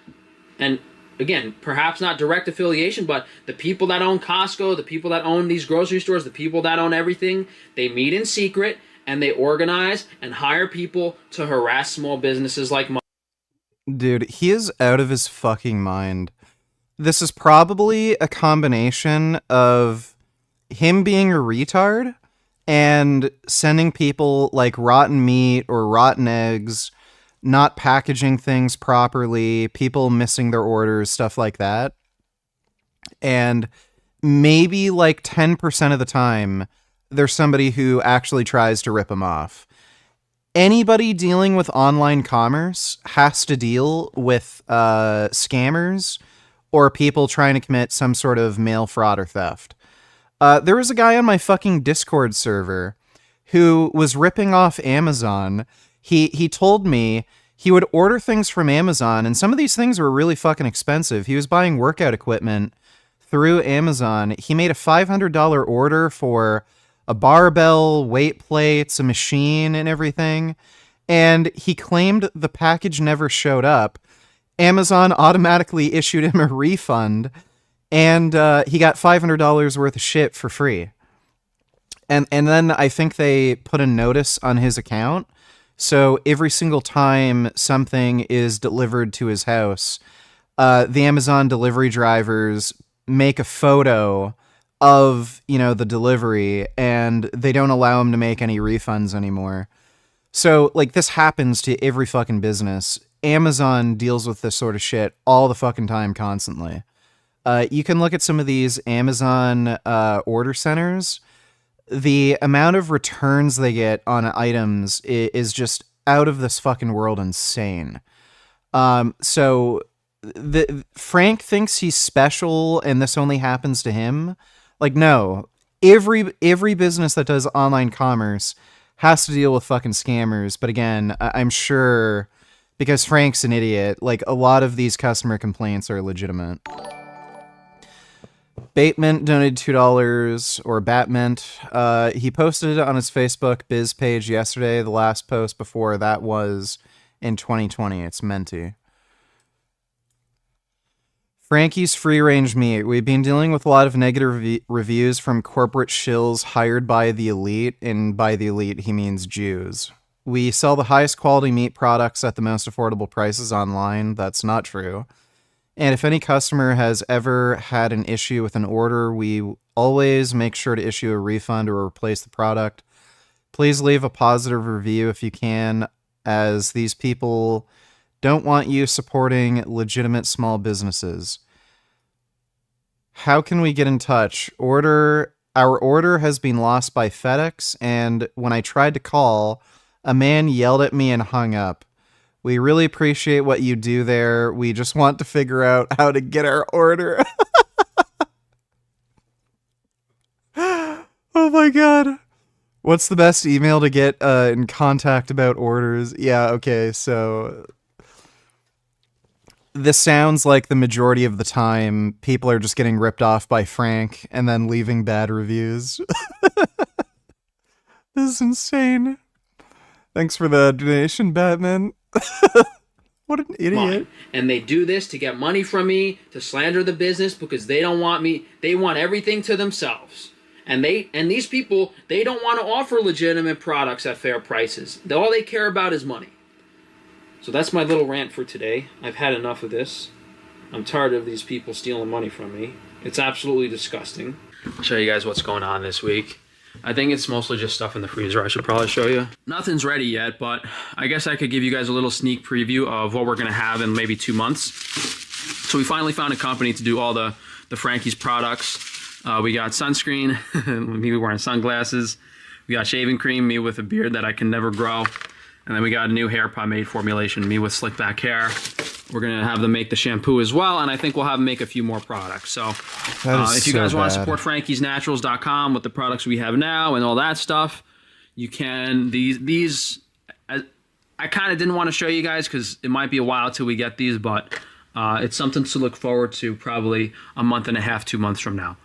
and again, perhaps not direct affiliation, but the people that own Costco, the people that own these grocery stores, the people that own everything, they meet in secret and they organize and hire people to harass small businesses like mine. Dude, he is out of his fucking mind. This is probably a combination of him being a retard and sending people like rotten meat or rotten eggs, not packaging things properly, people missing their orders, stuff like that. And maybe like 10% of the time, there's somebody who actually tries to rip him off. Anybody dealing with online commerce has to deal with scammers or people trying to commit some sort of mail fraud or theft. There was a guy on my fucking Discord server who was ripping off Amazon. He told me he would order things from Amazon, and some of these things were really fucking expensive. He was buying workout equipment through Amazon. He made a $500 order for a barbell, weight plates, a machine, and everything. And he claimed the package never showed up. Amazon automatically issued him a refund, and he got $500 worth of shit for free. And then I think they put a notice on his account. So every single time something is delivered to his house, the Amazon delivery drivers make a photo of, the delivery, and they don't allow him to make any refunds anymore. So, like, this happens to every fucking business. Amazon deals with this sort of shit all the fucking time, constantly. You can look at some of these Amazon order centers. The amount of returns they get on items is just out of this fucking world insane. So Frank thinks he's special and this only happens to him. Like, no, every business that does online commerce has to deal with fucking scammers. But again, I'm sure because Frank's an idiot, like a lot of these customer complaints are legitimate. Batemint donated $2, or Batmint. He posted it on his Facebook biz page yesterday. The last post before that was in 2020. It's Menti. Frankie's free range meat. We've been dealing with a lot of negative reviews from corporate shills hired by the elite, and by the elite he means Jews. We sell the highest quality meat products at the most affordable prices online. That's not true. And if any customer has ever had an issue with an order, we always make sure to issue a refund or replace the product. Please leave a positive review if you can, as these people don't want you supporting legitimate small businesses. How can we get in touch? Our order has been lost by FedEx, and when I tried to call, a man yelled at me and hung up. We really appreciate what you do there. We just want to figure out how to get our order. Oh my god. What's the best email to get in contact about orders? Yeah, okay, so this sounds like the majority of the time people are just getting ripped off by Frank and then leaving bad reviews. This is insane. Thanks for the donation, Batman. What an idiot. And they do this to get money from me, to slander the business, because they don't want me. They want everything to themselves. And these people, they don't want to offer legitimate products at fair prices. All they care about is money. So that's my little rant for today. I've had enough of this. I'm tired of these people stealing money from me. It's absolutely disgusting. I'll show you guys what's going on this week. I think it's mostly just stuff in the freezer. I should probably show you. Nothing's ready yet, but I guess I could give you guys a little sneak preview of what we're going to have in maybe 2 months. So we finally found a company to do all the Frankie's products. We got sunscreen, me wearing sunglasses. We got shaving cream, me with a beard that I can never grow. And then we got a new hair pomade formulation, me with slick back hair. We're going to have them make the shampoo as well, and I think we'll have them make a few more products. So if you guys want to support frankiesnaturals.com with the products we have now and all that stuff, you can. These I kind of didn't want to show you guys because it might be a while till we get these, but it's something to look forward to probably a month and a half, 2 months from now.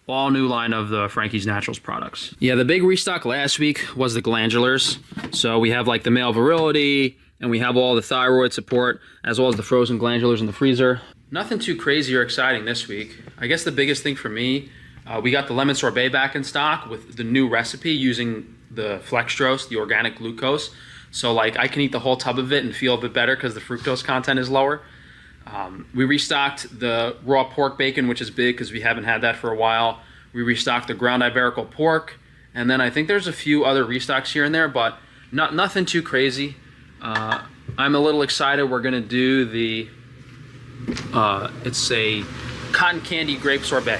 All new line of the Frankie's Naturals products. Yeah, the big restock last week was the glandulars. So we have like the male virility, and we have all the thyroid support, as well as the frozen glandulars in the freezer. Nothing too crazy or exciting this week. I guess the biggest thing for me, we got the lemon sorbet back in stock with the new recipe using the flextrose, the organic glucose. So like I can eat the whole tub of it and feel a bit better because the fructose content is lower. We restocked the raw pork bacon, which is big because we haven't had that for a while. We restocked the ground iberical pork. And then I think there's a few other restocks here and there, but nothing too crazy. I'm a little excited. We're going to do the, it's a cotton candy grape sorbet.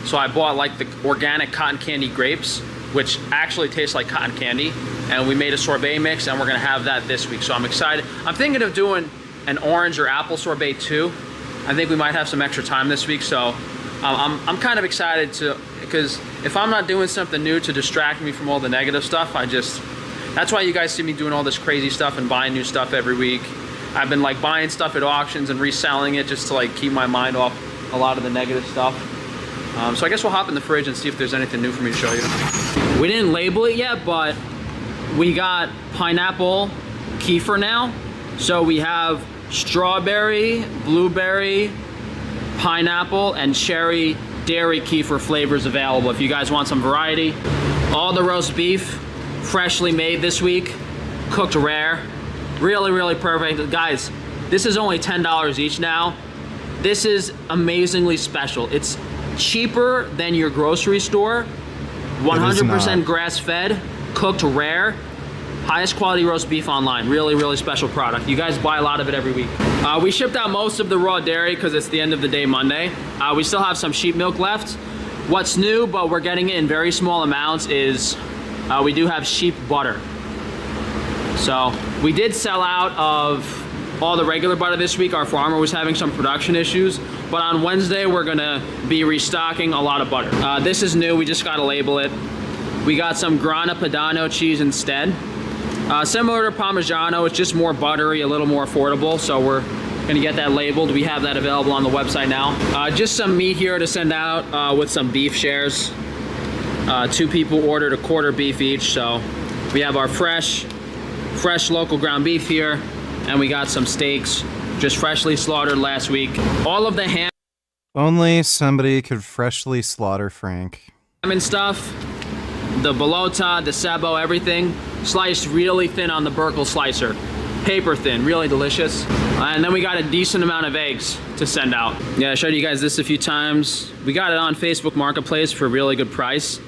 So I bought like the organic cotton candy grapes, which actually taste like cotton candy. And we made a sorbet mix, and we're going to have that this week. So I'm excited. I'm thinking of doing an orange or apple sorbet too. I think we might have some extra time this week, so I'm kind of excited because if I'm not doing something new to distract me from all the negative stuff, that's why you guys see me doing all this crazy stuff and buying new stuff every week. I've been like buying stuff at auctions and reselling it just to like keep my mind off a lot of the negative stuff. So I guess we'll hop in the fridge and see if there's anything new for me to show you. We didn't label it yet, but we got pineapple kefir now. So we have strawberry, blueberry, pineapple, and cherry dairy kefir flavors available if you guys want some variety. All the roast beef, freshly made this week, cooked rare. Really, really perfect. Guys, this is only $10 each now. This is amazingly special. It's cheaper than your grocery store. 100% grass-fed, cooked rare. Highest quality roast beef online. Really, really special product. You guys buy a lot of it every week. We shipped out most of the raw dairy because it's the end of the day Monday. We still have some sheep milk left. What's new, but we're getting it in very small amounts, is we do have sheep butter. So we did sell out of all the regular butter this week. Our farmer was having some production issues, but on Wednesday we're gonna be restocking a lot of butter. This is new, we just gotta label it. We got some Grana Padano cheese instead. Similar to Parmigiano, it's just more buttery, a little more affordable, so we're gonna get that labeled. We have that available on the website now. Just some meat here to send out with some beef shares. 2 people ordered a quarter beef each, so we have our fresh local ground beef here, and we got some steaks just freshly slaughtered last week. All of the ham. Only somebody could freshly slaughter Frank. And stuff, the bolota, the sebo, everything sliced really thin on the Burkle slicer. Paper thin, really delicious. And then we got a decent amount of eggs to send out. Yeah, I showed you guys this a few times. We got it on Facebook Marketplace for a really good price.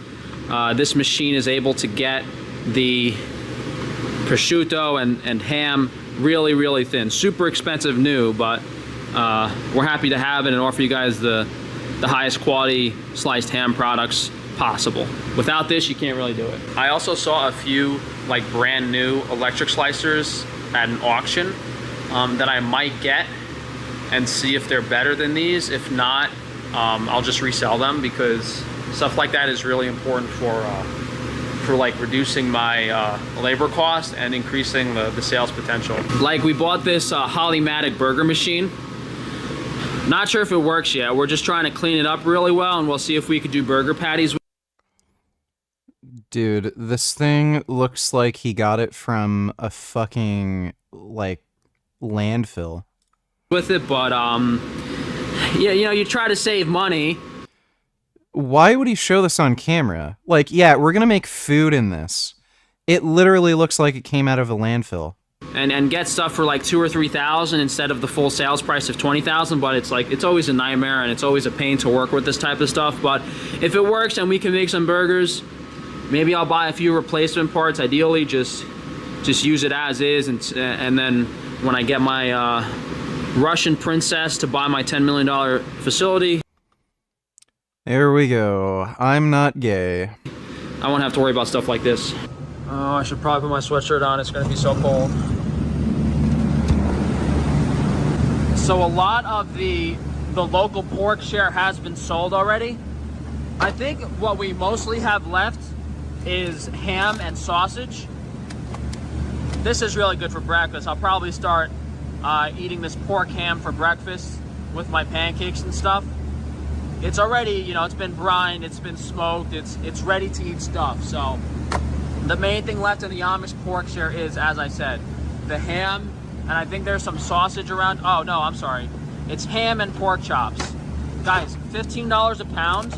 This machine is able to get the prosciutto and ham really, really thin. Super expensive new, but we're happy to have it and offer you guys the highest quality sliced ham products possible. Without this, you can't really do it. I also saw a few like brand new electric slicers at an auction that I might get and see if they're better than these. If not, I'll just resell them, because stuff like that is really important for like reducing my labor cost and increasing the sales potential. Like, we bought this Hollymatic burger machine. Not sure if it works yet. We're just trying to clean it up really well, and we'll see if we could do burger patties. Dude, this thing looks like he got it from a fucking, like, landfill. With it, but, yeah, you know, you try to save money. Why would he show this on camera? Like, yeah, we're gonna make food in this. It literally looks like it came out of a landfill. And get stuff for like $2,000 or $3,000 instead of the full sales price of $20,000, but it's like, it's always a nightmare and it's always a pain to work with this type of stuff. But if it works and we can make some burgers, maybe I'll buy a few replacement parts. Ideally, just use it as is, and then when I get my Russian princess to buy my $10 million facility. There we go. I'm not gay. I won't have to worry about stuff like this. Oh, I should probably put my sweatshirt on. It's gonna be so cold. So a lot of the local pork share has been sold already. I think what we mostly have left is ham and sausage. This is really good for breakfast. I'll probably start eating this pork ham for breakfast with my pancakes and stuff. It's already, you know, it's been brined, it's been smoked, it's ready to eat stuff. So the main thing left in the Amish pork share is, as I said, the ham, and I think there's some sausage around. Oh no, I'm sorry. It's ham and pork chops. Guys, $15 a pound.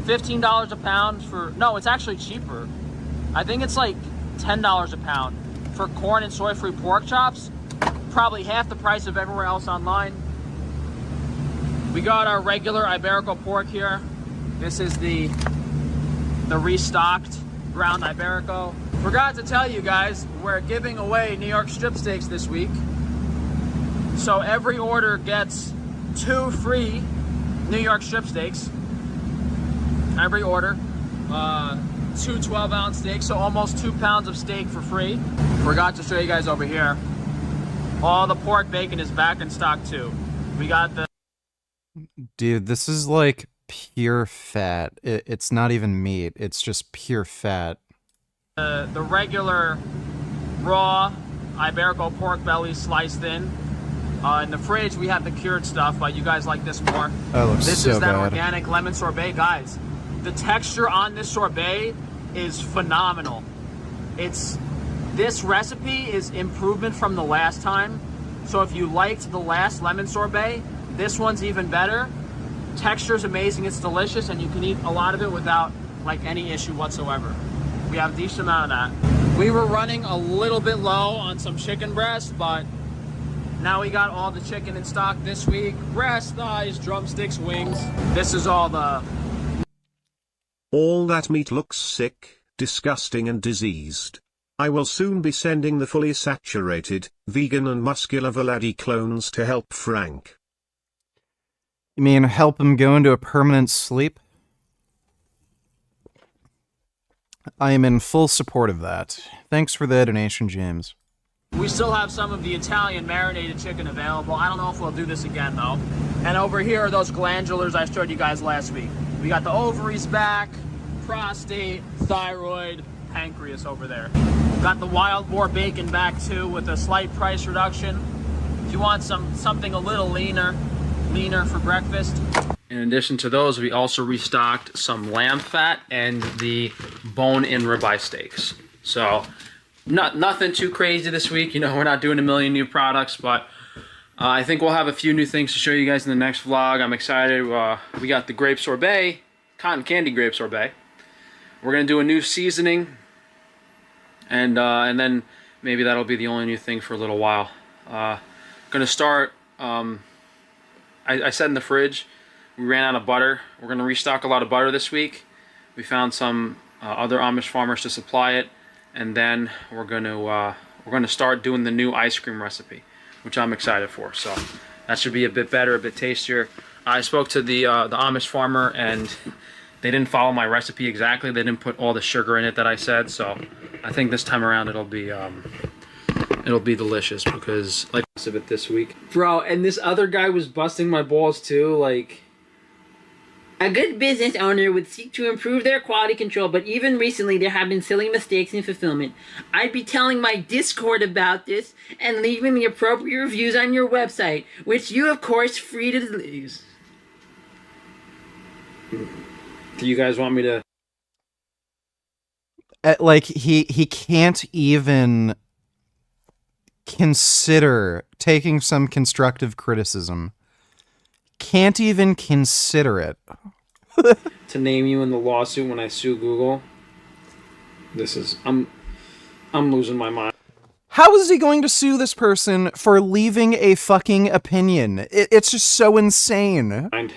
$15 a pound for, no, it's actually cheaper. I think it's like $10 a pound for corn and soy-free pork chops. Probably half the price of everywhere else online. We got our regular Iberico pork here. This is the restocked ground Iberico. Forgot to tell you guys, we're giving away New York strip steaks this week. So every order gets 2 free New York strip steaks. Every order. 2 12-ounce steaks, so almost 2 pounds of steak for free. Forgot to show you guys over here. All the pork bacon is back in stock too. We got the... Dude, this is like pure fat. It's not even meat. It's just pure fat. The regular raw Iberico pork belly sliced thin. In the fridge, we have the cured stuff, but you guys like this more. That looks this so is that bad. organic lemon sorbet, guys. The texture on this sorbet is phenomenal. This recipe is improvement from the last time. So if you liked the last lemon sorbet, this one's even better. Texture is amazing, it's delicious, and you can eat a lot of it without like any issue whatsoever. We have a decent amount of that. We were running a little bit low on some chicken breast, but now we got all the chicken in stock this week. Breast, thighs, drumsticks, wings. This is all the... All that meat looks sick, disgusting and diseased. I will soon be sending the fully saturated, vegan and muscular Vladi clones to help Frank. You mean help him go into a permanent sleep? I am in full support of that. Thanks for the donation, James. We still have some of the Italian marinated chicken available. I don't know if we'll do this again, though. And over here are those glandulars I showed you guys last week. We got the ovaries back, prostate, thyroid, pancreas over there. Got the wild boar bacon back, too, with a slight price reduction. If you want something a little leaner for breakfast. In addition to those, we also restocked some lamb fat and the bone-in ribeye steaks. So, nothing too crazy this week. You know, we're not doing a million new products, but I think we'll have a few new things to show you guys in the next vlog. I'm excited. We got the grape sorbet, cotton candy grape sorbet. We're gonna do a new seasoning, and then maybe that'll be the only new thing for a little while. Gonna start. I said in the fridge, we ran out of butter. We're gonna restock a lot of butter this week. We found some other Amish farmers to supply it, and then we're gonna start doing the new ice cream recipe, which I'm excited for. So that should be a bit better, a bit tastier. I spoke to the Amish farmer, and they didn't follow my recipe exactly. They didn't put all the sugar in it that I said. So I think this time around it'll be delicious, because like most of it this week, bro. And this other guy was busting my balls too, like. A good business owner would seek to improve their quality control, but even recently there have been silly mistakes in fulfillment. I'd be telling my Discord about this and leaving the appropriate reviews on your website, which you, of course, free to use. Do you guys want me to... Like, he can't even consider taking some constructive criticism. Can't even consider it. To name you in the lawsuit when I sue Google. This is... I'm losing my mind. How is he going to sue this person for leaving a fucking opinion? It's just so insane. I'm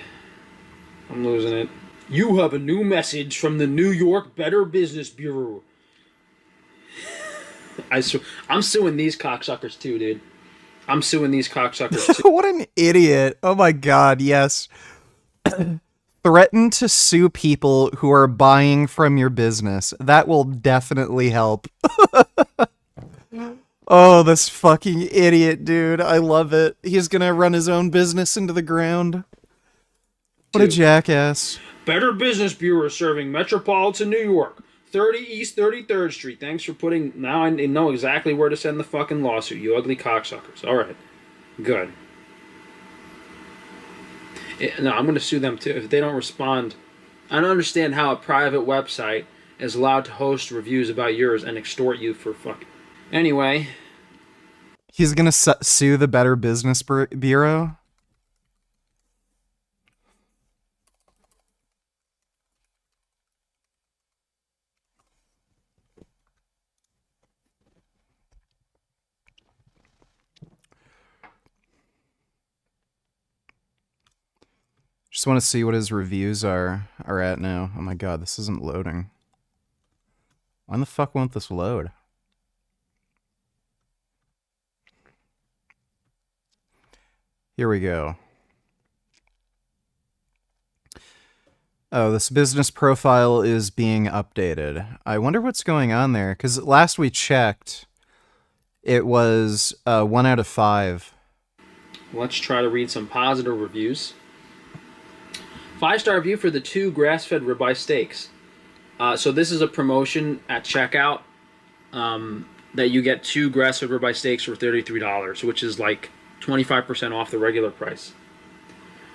losing it. You have a new message from the New York Better Business Bureau. I'm suing these cocksuckers too, dude. I'm suing these cocksuckers too. What an idiot. Oh my god, yes. Threaten to sue people who are buying from your business. That will definitely help. Oh, this fucking idiot, dude. I love it. He's gonna run his own business into the ground. What a jackass. Better Business Bureau serving Metropolitan New York. 30 East 33rd Street. Thanks for putting... Now I know exactly where to send the fucking lawsuit, you ugly cocksuckers. Alright. Good. No, I'm going to sue them too if they don't respond. I don't understand how a private website is allowed to host reviews about yours and extort you for fucking... Anyway. He's going to sue the Better Business Bureau? Just want to see what his reviews are at now. Oh my god, this isn't loading. Why the fuck won't this load? Here we go. Oh, this business profile is being updated. I wonder what's going on there, because last we checked, it was 1 out of 5. Let's try to read some positive reviews. 5-star review for the 2 grass-fed ribeye steaks. So this is a promotion at checkout that you get 2 grass-fed ribeye steaks for $33, which is like 25% off the regular price.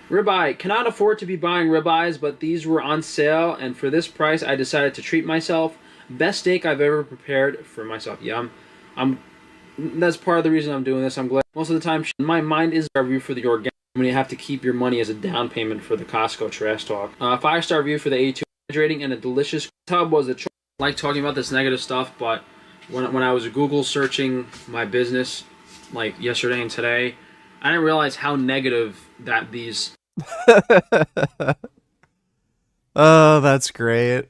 Ribeye. Cannot afford to be buying ribeyes, but these were on sale, and for this price, I decided to treat myself. Best steak I've ever prepared for myself. Yeah, that's part of the reason I'm doing this. I'm glad. Most of the time, my mind is a review for the organic. When you have to keep your money as a down payment for the Costco trash talk. 5-star review for the A2 hydrating and a delicious tub was the choice. I like talking about this negative stuff, but when I was Google searching my business like yesterday and today, I didn't realize how negative that these Oh, that's great.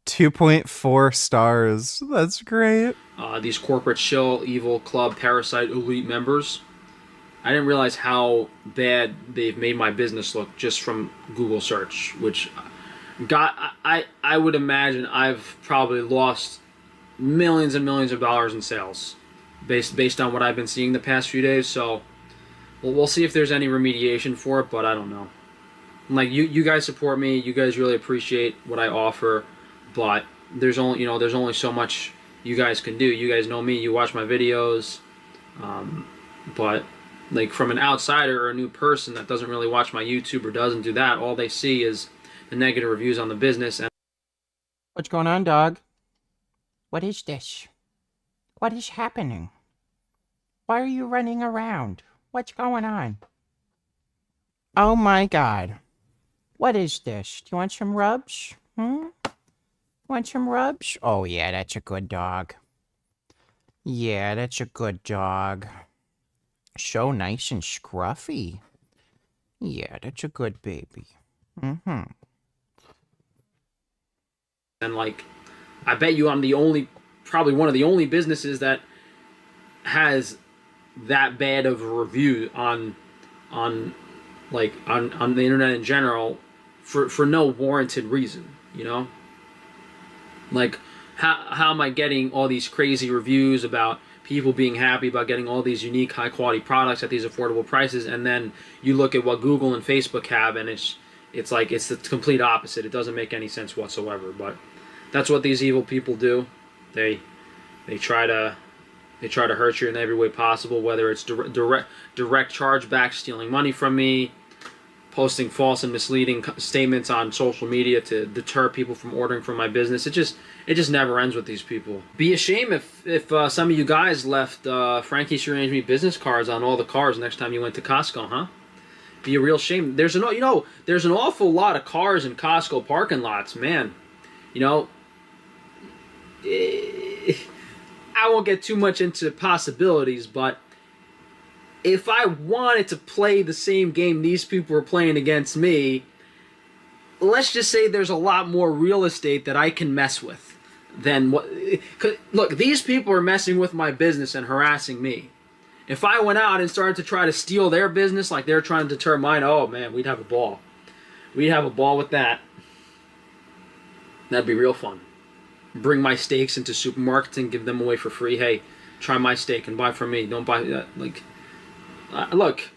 2.4 stars. That's great. These corporate shill, evil, club, parasite, elite members. I didn't realize how bad they've made my business look just from Google search, which I would imagine I've probably lost millions and millions of dollars in sales based on what I've been seeing the past few days. So we'll see if there's any remediation for it, but I don't know. Like you guys support me, you guys really appreciate what I offer, but there's only so much you guys can do. You guys know me, you watch my videos, but like from an outsider or a new person that doesn't really watch my YouTube or doesn't do that, all they see is the negative reviews on the business. And what's going on, dog? What is this? What is happening? Why are you running around? What's going on? Oh my God. What is this? Do you want some rubs? Want some rubs? Oh yeah, that's a good dog. Yeah, that's a good dog. So nice and scruffy. Yeah, that's a good baby. Mm-hmm. And like, I bet you I'm probably one of the only businesses that has that bad of a review on the internet in general for no warranted reason, you know? Like, how am I getting all these crazy reviews about people being happy about getting all these unique, high-quality products at these affordable prices, and then you look at what Google and Facebook have, and it's the complete opposite. It doesn't make any sense whatsoever. But that's what these evil people do. They try to hurt you in every way possible, whether it's direct chargebacks, stealing money from me, posting false and misleading statements on social media to deter people from ordering from my business. It just never ends with these people. Be a shame if some of you guys left Frankie should arrange me business cards on all the cars next time you went to Costco, huh? Be a real shame. There's an awful lot of cars in Costco parking lots, man. You know, I won't get too much into possibilities, but if I wanted to play the same game these people are playing against me, let's just say there's a lot more real estate that I can mess with than what. Look, these people are messing with my business and harassing me. If I went out and started to try to steal their business like they're trying to deter mine, oh man, we'd have a ball. We'd have a ball with that. That'd be real fun. Bring my steaks into supermarkets and give them away for free. Hey, try my steak and buy from me. Don't buy that. Look,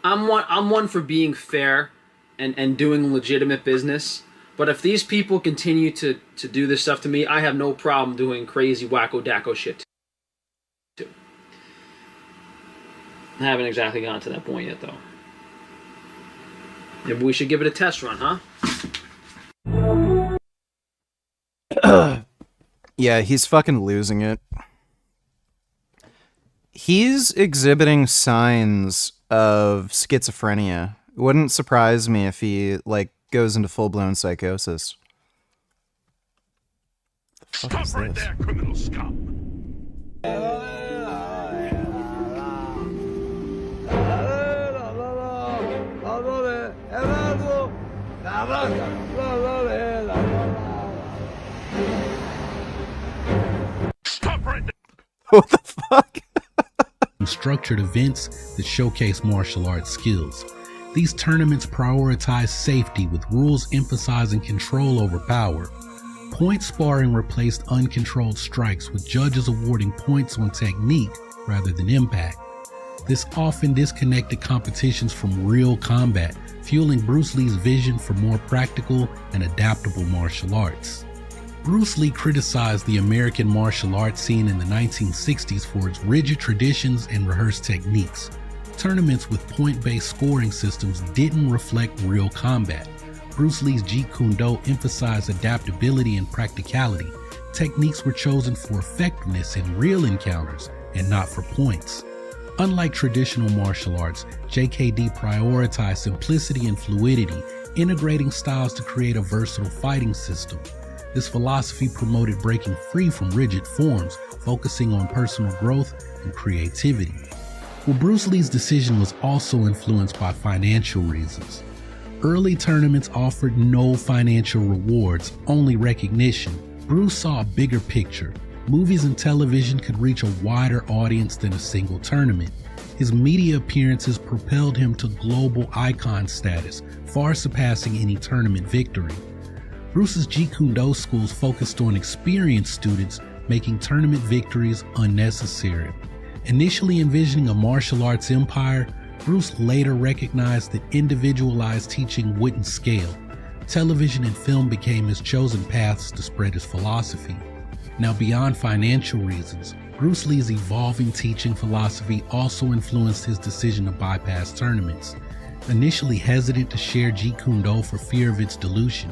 I'm one for being fair and doing legitimate business. But if these people continue to do this stuff to me, I have no problem doing crazy wacko dacko shit too. I haven't exactly gotten to that point yet, though. Maybe we should give it a test run, huh? Yeah, he's fucking losing it. He's exhibiting signs of schizophrenia. It wouldn't surprise me if he, goes into full-blown psychosis. The fuck is Stop right this? there, criminal scum! Stop right there! What the fuck? Structured events that showcase martial arts skills. These tournaments prioritize safety with rules emphasizing control over power. Point sparring replaced uncontrolled strikes with judges awarding points on technique rather than impact. This often disconnected competitions from real combat, fueling Bruce Lee's vision for more practical and adaptable martial arts. Bruce Lee criticized the American martial arts scene in the 1960s for its rigid traditions and rehearsed techniques. Tournaments with point-based scoring systems didn't reflect real combat. Bruce Lee's Jeet Kune Do emphasized adaptability and practicality. Techniques were chosen for effectiveness in real encounters and not for points. Unlike traditional martial arts, JKD prioritized simplicity and fluidity, integrating styles to create a versatile fighting system. This philosophy promoted breaking free from rigid forms, focusing on personal growth and creativity. Well, Bruce Lee's decision was also influenced by financial reasons. Early tournaments offered no financial rewards, only recognition. Bruce saw a bigger picture. Movies and television could reach a wider audience than a single tournament. His media appearances propelled him to global icon status, far surpassing any tournament victory. Bruce's Jeet Kune Do schools focused on experienced students, making tournament victories unnecessary. Initially envisioning a martial arts empire, Bruce later recognized that individualized teaching wouldn't scale. Television and film became his chosen paths to spread his philosophy. Now, beyond financial reasons, Bruce Lee's evolving teaching philosophy also influenced his decision to bypass tournaments. Initially hesitant to share Jeet Kune Do for fear of its dilution,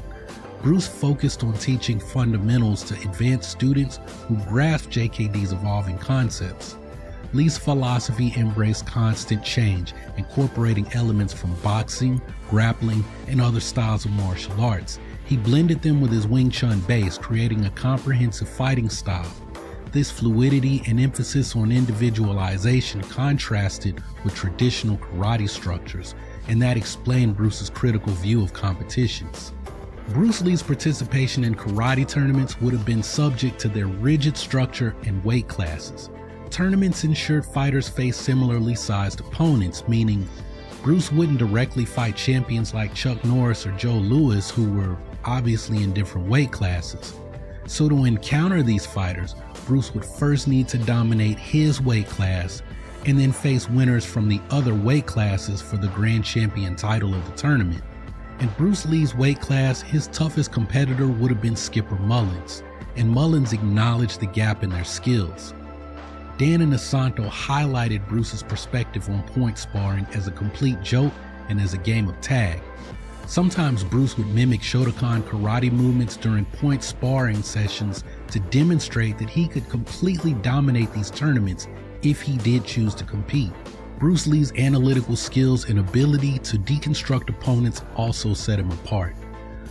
Bruce focused on teaching fundamentals to advanced students who grasped JKD's evolving concepts. Lee's philosophy embraced constant change, incorporating elements from boxing, grappling, and other styles of martial arts. He blended them with his Wing Chun base, creating a comprehensive fighting style. This fluidity and emphasis on individualization contrasted with traditional karate structures, and that explained Bruce's critical view of competitions. Bruce Lee's participation in karate tournaments would have been subject to their rigid structure and weight classes. Tournaments ensured fighters faced similarly sized opponents, meaning Bruce wouldn't directly fight champions like Chuck Norris or Joe Louis, who were obviously in different weight classes. So to encounter these fighters, Bruce would first need to dominate his weight class and then face winners from the other weight classes for the grand champion title of the tournament. In Bruce Lee's weight class, his toughest competitor would have been Skipper Mullins, and Mullins acknowledged the gap in their skills. Dan Inosanto highlighted Bruce's perspective on point sparring as a complete joke and as a game of tag. Sometimes Bruce would mimic Shotokan karate movements during point sparring sessions to demonstrate that he could completely dominate these tournaments if he did choose to compete. Bruce Lee's analytical skills and ability to deconstruct opponents also set him apart.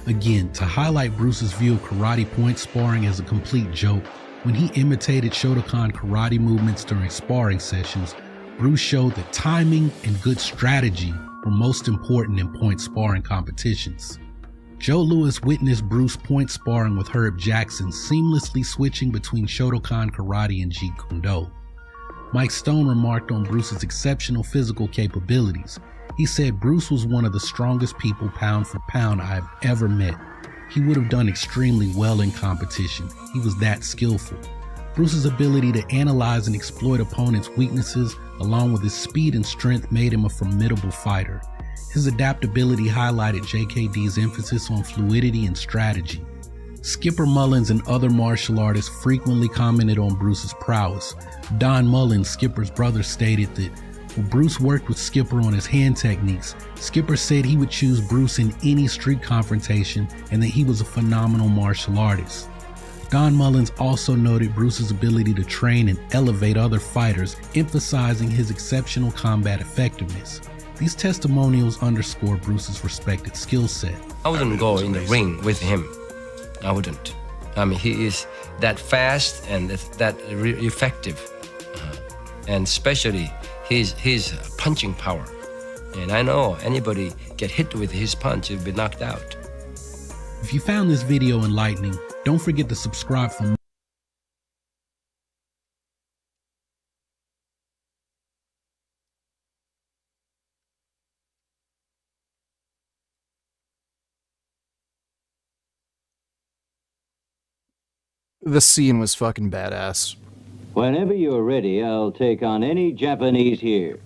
Again, to highlight Bruce's view of karate point sparring as a complete joke, when he imitated Shotokan karate movements during sparring sessions, Bruce showed that timing and good strategy were most important in point sparring competitions. Joe Louis witnessed Bruce point sparring with Herb Jackson, seamlessly switching between Shotokan karate and Jeet Kune Do. Mike Stone remarked on Bruce's exceptional physical capabilities. He said Bruce was one of the strongest people pound for pound I have ever met. He would have done extremely well in competition. He was that skillful. Bruce's ability to analyze and exploit opponents' weaknesses, along with his speed and strength, made him a formidable fighter. His adaptability highlighted JKD's emphasis on fluidity and strategy. Skipper Mullins and other martial artists frequently commented on Bruce's prowess. Don Mullins, Skipper's brother, stated that when Bruce worked with Skipper on his hand techniques, Skipper said he would choose Bruce in any street confrontation and that he was a phenomenal martial artist. Don Mullins also noted Bruce's ability to train and elevate other fighters, emphasizing his exceptional combat effectiveness. These testimonials underscore Bruce's respected skill set. I wouldn't go in the ring with him. I wouldn't. I mean, he is that fast and that effective, and especially his punching power. And I know anybody get hit with his punch, will be knocked out. If you found this video enlightening, don't forget to subscribe for more. The scene was fucking badass. Whenever you're ready, I'll take on any Japanese here.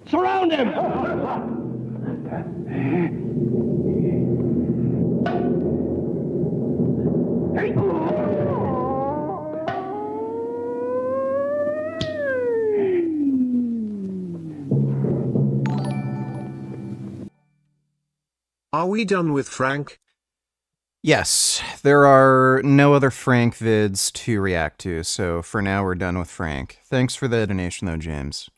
Surround him! Are we done with Frank? Yes, there are no other Frank vids to react to, so for now we're done with Frank. Thanks for the donation though, James.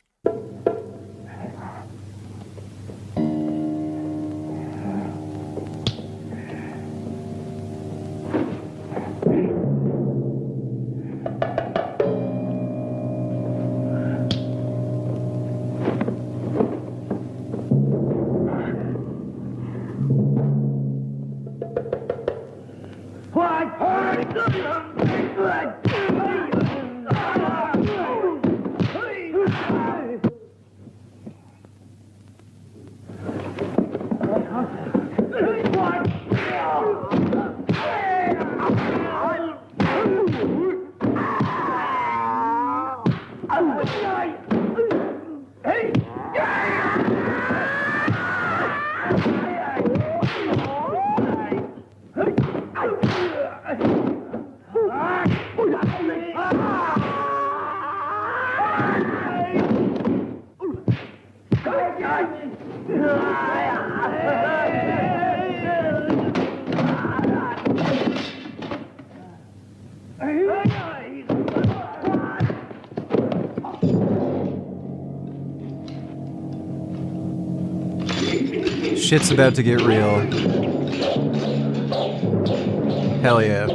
Shit's about to get real. Hell yeah.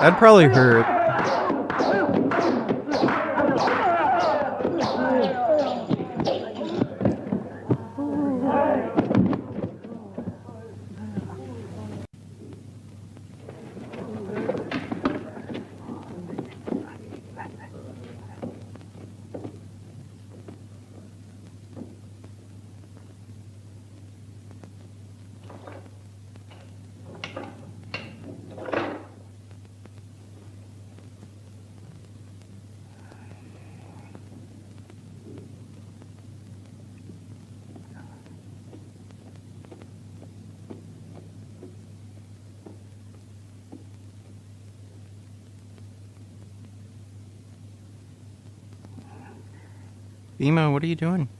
That'd probably hurt. Emo, what are you doing?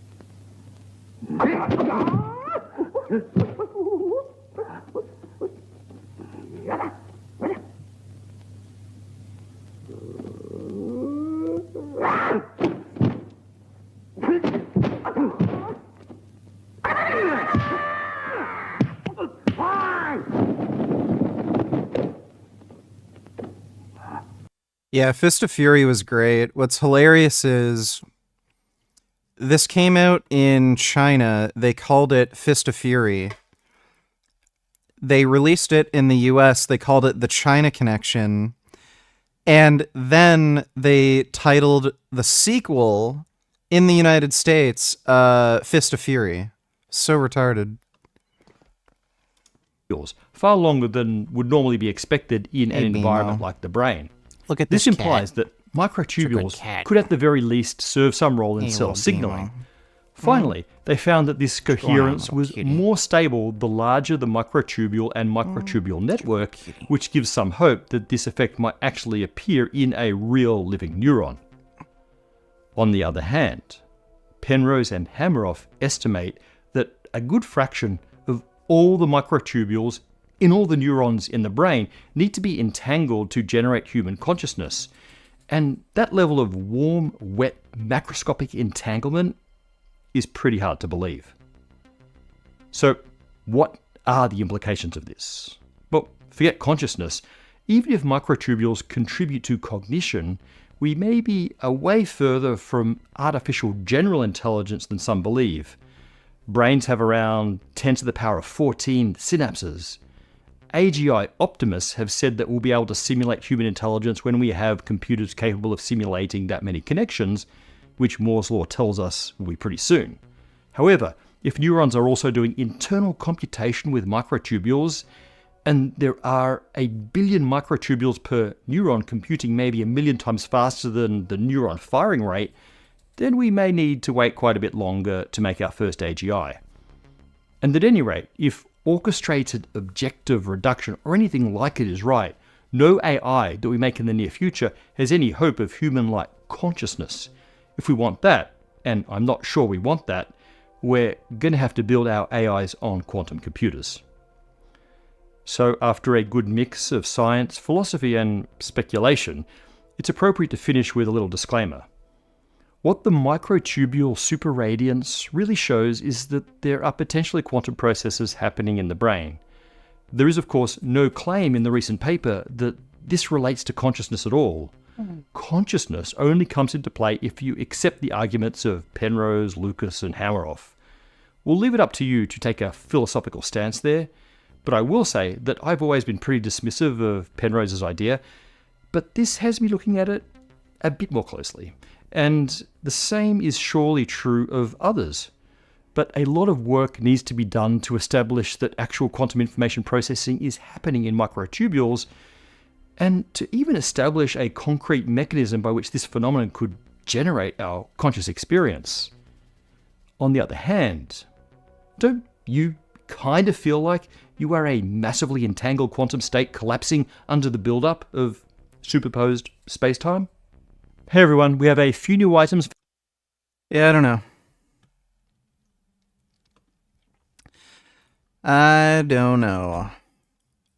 Yeah, Fist of Fury was great. What's hilarious is this came out in China. They called it Fist of Fury. They released it in the US. They called it The China Connection. And then they titled the sequel in the United States Fist of Fury. So retarded. Far longer than would normally be expected in an environment like the brain. Look at this implies that microtubules could at the very least serve some role in cell signaling. Finally, they found that this coherence was more stable the larger the microtubule and microtubule network, which gives some hope that this effect might actually appear in a real living neuron. On the other hand, Penrose and Hameroff estimate that a good fraction of all the microtubules in all the neurons in the brain need to be entangled to generate human consciousness. And that level of warm, wet, macroscopic entanglement is pretty hard to believe. So, what are the implications of this? Well, forget consciousness. even if microtubules contribute to cognition, we may be a way further from artificial general intelligence than some believe. Brains have around 10 to the power of 14 synapses. AGI optimists have said that we'll be able to simulate human intelligence when we have computers capable of simulating that many connections, which Moore's law tells us will be pretty soon. However, if neurons are also doing internal computation with microtubules, and there are 1 billion microtubules per neuron computing maybe 1 million times faster than the neuron firing rate, then we may need to wait quite a bit longer to make our first AGI. And at any rate, if orchestrated objective reduction or anything like it is right, no AI that we make in the near future has any hope of human-like consciousness. If we want that, and I'm not sure we want that, we're going to have to build our AIs on quantum computers. So after a good mix of science, philosophy, and speculation, it's appropriate to finish with a little disclaimer. What the microtubule superradiance really shows is that there are potentially quantum processes happening in the brain. There is, of course, no claim in the recent paper that this relates to consciousness at all. Consciousness only comes into play if you accept the arguments of Penrose, Lucas, and Hameroff. We'll leave it up to you to take a philosophical stance there, but I will say that I've always been pretty dismissive of Penrose's idea, but this has me looking at it a bit more closely. And the same is surely true of others. But a lot of work needs to be done to establish that actual quantum information processing is happening in microtubules, and to even establish a concrete mechanism by which this phenomenon could generate our conscious experience. On the other hand, don't you kind of feel like you are a massively entangled quantum state collapsing under the buildup of superposed space-time? Hey everyone, we have a few new items. Yeah, I don't know. I don't know.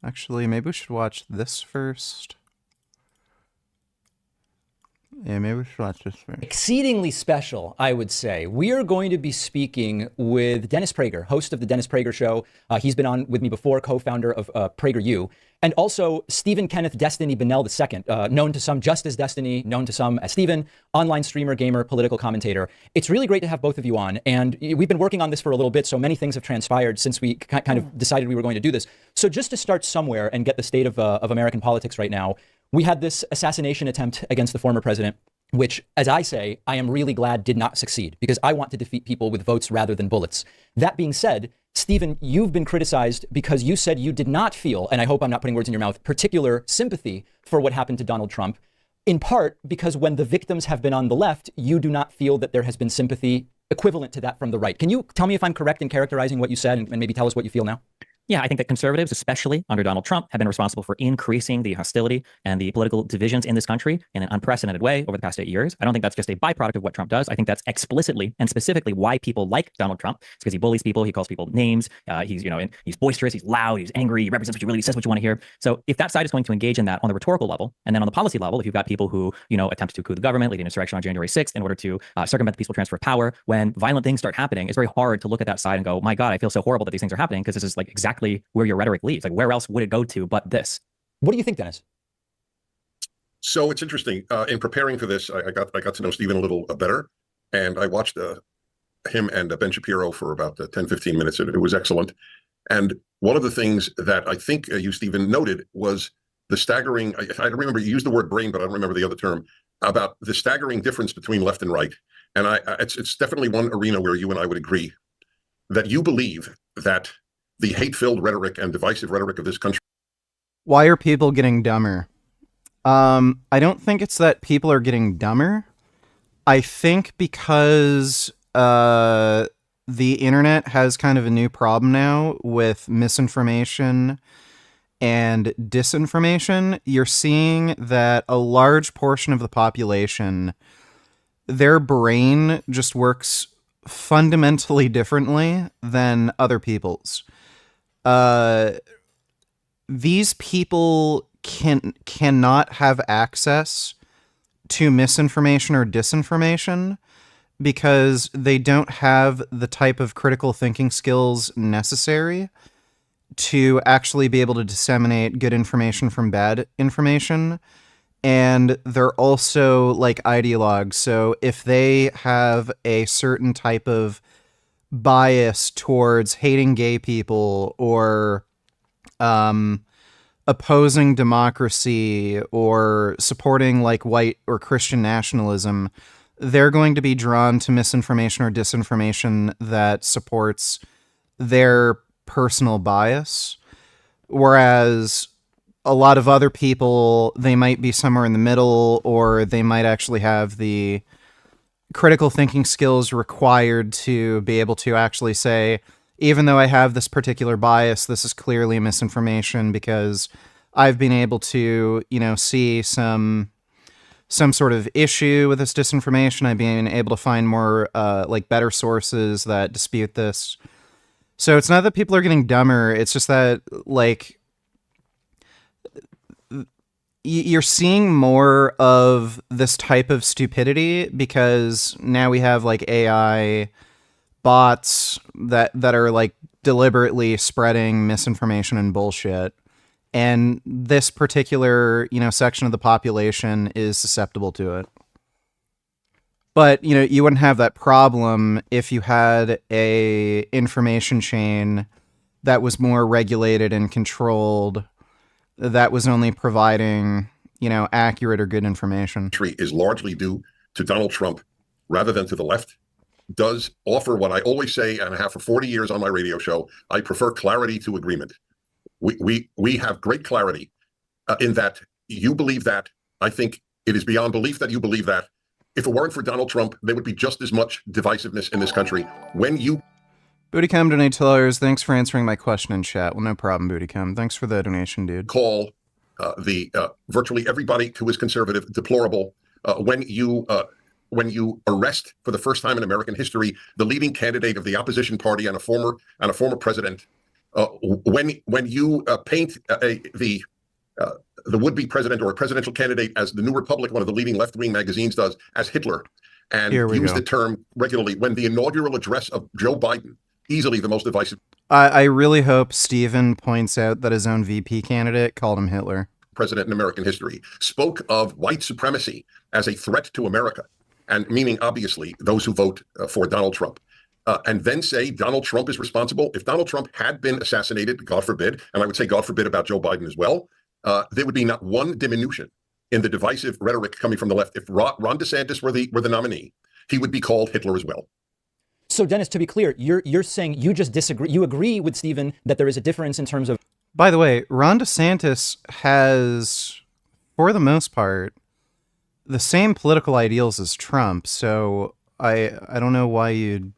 Actually, maybe we should watch this first. Yeah, maybe we should watch this first. Exceedingly special, I would say. We are going to be speaking with Dennis Prager, host of the Dennis Prager Show. He's been on with me before, co-founder of PragerU. And also Stephen Kenneth Destiny Bennell II, known to some just as Destiny, known to some as Stephen, online streamer, gamer, political commentator. It's really great to have both of you on. And we've been working on this for a little bit, so many things have transpired since we kind of decided we were going to do this. So just to start somewhere and get the state of American politics right now, we had this assassination attempt against the former president, which, as I say, I am really glad did not succeed, because I want to defeat people with votes rather than bullets. That being said, Stephen, you've been criticized because you said you did not feel, and I hope I'm not putting words in your mouth, particular sympathy for what happened to Donald Trump, in part because when the victims have been on the left, you do not feel that there has been sympathy equivalent to that from the right. Can you tell me if I'm correct in characterizing what you said, and maybe tell us what you feel now? Yeah, I think that conservatives, especially under Donald Trump, have been responsible for increasing the hostility and the political divisions in this country in an unprecedented way over the past 8 years. I don't think that's just a byproduct of what Trump does. I think that's explicitly and specifically why people like Donald Trump. It's because he bullies people, he calls people names, he's he's boisterous, he's loud, he's angry, he represents what you really, says what you want to hear. So if that side is going to engage in that on the rhetorical level, and then on the policy level, if you've got people who attempt to coup the government, lead an insurrection on January 6th in order to circumvent the peaceful transfer of power, when violent things start happening, it's very hard to look at that side and go, my God, I feel so horrible that these things are happening, because this is like exactly where your rhetoric leads. Like, where else would it go to but this? What do you think, Dennis? So it's interesting. In preparing for this, I got to know Stephen a little better, and I watched him and Ben Shapiro for about 10, 15 minutes. It was excellent. And one of the things that I think you, Stephen, noted was the staggering, I remember you used the word brain, but I don't remember the other term, about the staggering difference between left and right. And it's definitely one arena where you and I would agree that you believe that the hate-filled rhetoric and divisive rhetoric of this country. Why are people getting dumber? I don't think it's that people are getting dumber. I think because the internet has kind of a new problem now with misinformation and disinformation. You're seeing that a large portion of the population, their brain just works fundamentally differently than other people's. These people cannot have access to misinformation or disinformation because they don't have the type of critical thinking skills necessary. to actually be able to disseminate good information from bad information. And they're also like ideologues. So if they have a certain type of bias towards hating gay people or opposing democracy or supporting like white or Christian nationalism, they're going to be drawn to misinformation or disinformation that supports their personal bias. Whereas a lot of other people, they might be somewhere in the middle, or they might actually have the critical thinking skills required to be able to actually say, even though I have this particular bias, this is clearly misinformation because I've been able to, see some sort of issue with this disinformation. I've been able to find more, better sources that dispute this. So it's not that people are getting dumber. It's just that, you're seeing more of this type of stupidity because now we have AI bots that are deliberately spreading misinformation and bullshit. And this particular, section of the population is susceptible to it. But, you wouldn't have that problem if you had a information chain that was more regulated and controlled, that was only providing, accurate or good information. Is largely due to Donald Trump rather than to the left. Does offer what I always say, and I have for 40 years on my radio show. I prefer clarity to agreement. We have great clarity in that you believe that. I think it is beyond belief that you believe that. If it weren't for Donald Trump, there would be just as much divisiveness in this country. Bootycom donate $2. Thanks for answering my question in chat. Well, no problem, Bootycom. Thanks for the donation, dude. Call virtually everybody who is conservative deplorable when you arrest for the first time in American history the leading candidate of the opposition party and a former president. When you paint the would-be president or a presidential candidate as the New Republic, one of the leading left-wing magazines does, as Hitler, and use the term regularly, when the inaugural address of Joe Biden, easily the most divisive. I really hope Steven points out that his own VP candidate called him Hitler. President in American history spoke of white supremacy as a threat to America, and meaning obviously those who vote for Donald Trump. And then say Donald Trump is responsible. If Donald Trump had been assassinated, God forbid, and I would say God forbid about Joe Biden as well, there would be not one diminution in the divisive rhetoric coming from the left. If Ron DeSantis were the nominee, he would be called Hitler as well. So, Dennis, to be clear, you're saying you just disagree. You agree with Stephen that there is a difference in terms of. By the way, Ron DeSantis has, for the most part, the same political ideals as Trump. So I don't know why you'd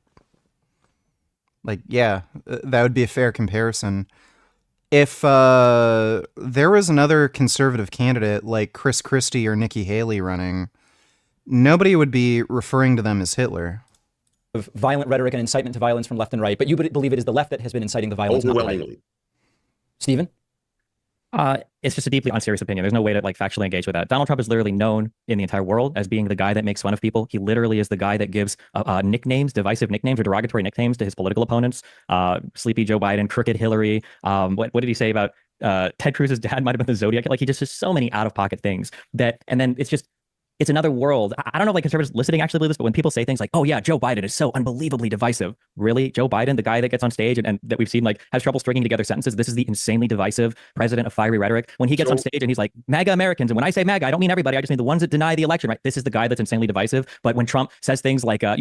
that would be a fair comparison. If there was another conservative candidate like Chris Christie or Nikki Haley running, nobody would be referring to them as Hitler. Of violent rhetoric and incitement to violence from left and right, but you believe it is the left that has been inciting the violence. Overwhelmingly. Stephen? It's just a deeply unserious opinion. There's no way to factually engage with that. Donald Trump is literally known in the entire world as being the guy that makes fun of people. He literally is the guy that gives nicknames, divisive nicknames or derogatory nicknames to his political opponents. Sleepy Joe Biden, Crooked Hillary. What did he say about Ted Cruz's dad might have been the Zodiac? He just says so many out-of-pocket things and then it's another world. I don't know if conservatives listening actually believe this, but when people say things like, oh yeah, Joe Biden is so unbelievably divisive. Really? Joe Biden, the guy that gets on stage and that we've seen has trouble stringing together sentences. This is the insanely divisive president of fiery rhetoric. When he gets on stage and he's like, MAGA Americans. And when I say MAGA, I don't mean everybody. I just mean the ones that deny the election, right? This is the guy that's insanely divisive. But when Trump says things like, there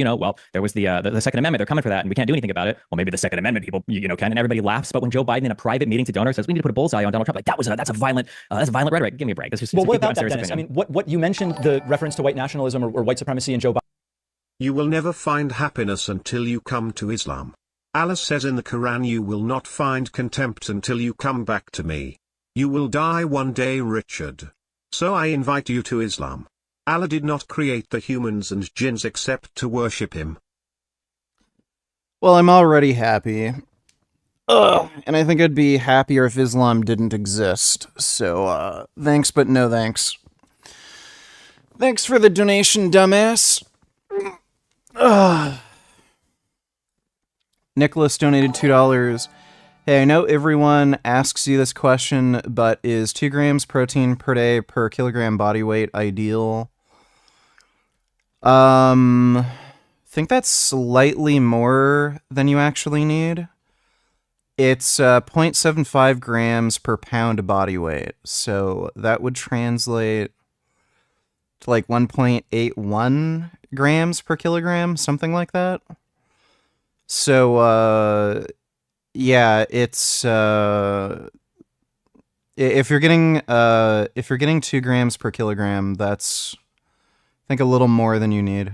was the Second Amendment, they're coming for that and we can't do anything about it. Well, maybe the Second Amendment people, can, and everybody laughs. But when Joe Biden in a private meeting to donors says, we need to put a bullseye on Donald Trump, that's violent rhetoric. Give me a break. That's just, what about that, Dennis? Opinion. I mean, what you mentioned, the reference to white nationalism or white supremacy and Joe Biden. You will never find happiness until you come to Islam. Allah says in the Quran, you will not find contempt until you come back to me. You will die one day, Richard. So I invite you to Islam. Allah did not create the humans and jinns except to worship him. Well, I'm already happy. And I think I'd be happier if Islam didn't exist. So, thanks, but no thanks. Thanks for the donation, dumbass. Nicholas donated $2. Hey, I know everyone asks you this question, but is 2 grams protein per day per kilogram body weight ideal? I think that's slightly more than you actually need. It's 0.75 grams per pound body weight, so that would translate to like 1.81 grams per kilogram, something like that. So, yeah, it's if you're getting 2 grams per kilogram, that's I think a little more than you need.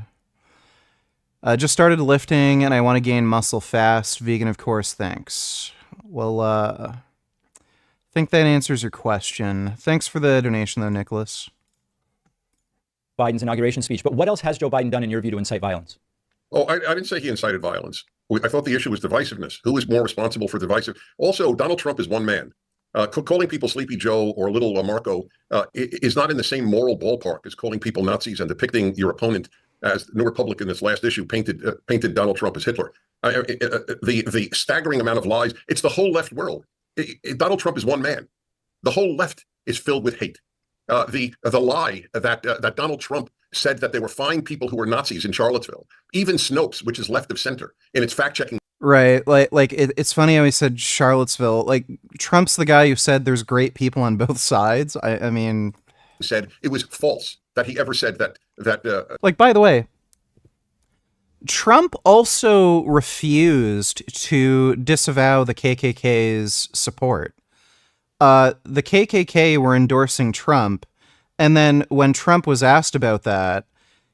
Just started lifting and I want to gain muscle fast. Vegan, of course, thanks. Well, I think that answers your question. Thanks for the donation, though, Nicholas. Biden's inauguration speech. But what else has Joe Biden done, in your view, to incite violence? Oh, I didn't say he incited violence. I thought the issue was divisiveness. Who is more responsible for divisive? Also, Donald Trump is one man. Calling people Sleepy Joe or Little Marco is not in the same moral ballpark as calling people Nazis and depicting your opponent as the New Republic in this last issue painted Donald Trump as Hitler. The staggering amount of lies. It's the whole left world. Donald Trump is one man. The whole left is filled with hate. The lie that Donald Trump said that they were fine people who were Nazis in Charlottesville. Even Snopes, which is left of center, in its fact-checking. Right, it's funny how he said Charlottesville. Like, Trump's the guy who said there's great people on both sides. I mean, said it was false that he ever said that. Like, by the way, Trump also refused to disavow the KKK's support. The KKK were endorsing Trump, and then when Trump was asked about that,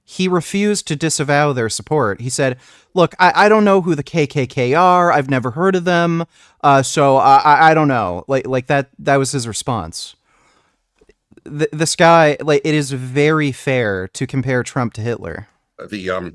he refused to disavow their support. He said, look, I don't know who the KKK are. I've never heard of them. So I don't know. Like that was his response. This guy, like, it is very fair to compare Trump to Hitler. The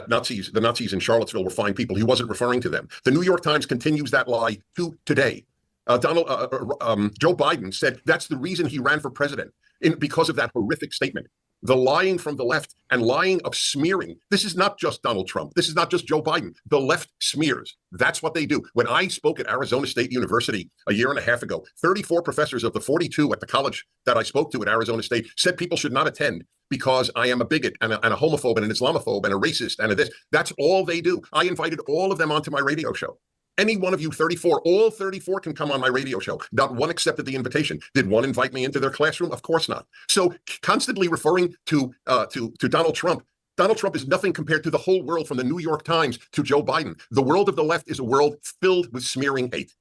Nazis in Charlottesville were fine people. He wasn't referring to them. The New York Times continues that lie to today. Joe Biden said that's the reason he ran for president, because of that horrific statement. The lying from the left and lying of smearing. This is not just Donald Trump. This is not just Joe Biden. The left smears. That's what they do. When I spoke at Arizona State University a year and a half ago, 34 professors of the 42 at the college that I spoke to at Arizona State said people should not attend because I am a bigot and a homophobe and an Islamophobe and a racist and a this. That's all they do. I invited all of them onto my radio show. Any one of you 34, all 34 can come on my radio show. Not one accepted the invitation. Did one invite me into their classroom? Of course not. So constantly referring to Donald Trump. Donald Trump is nothing compared to the whole world, from the New York Times to Joe Biden. The world of the left is a world filled with smearing hate.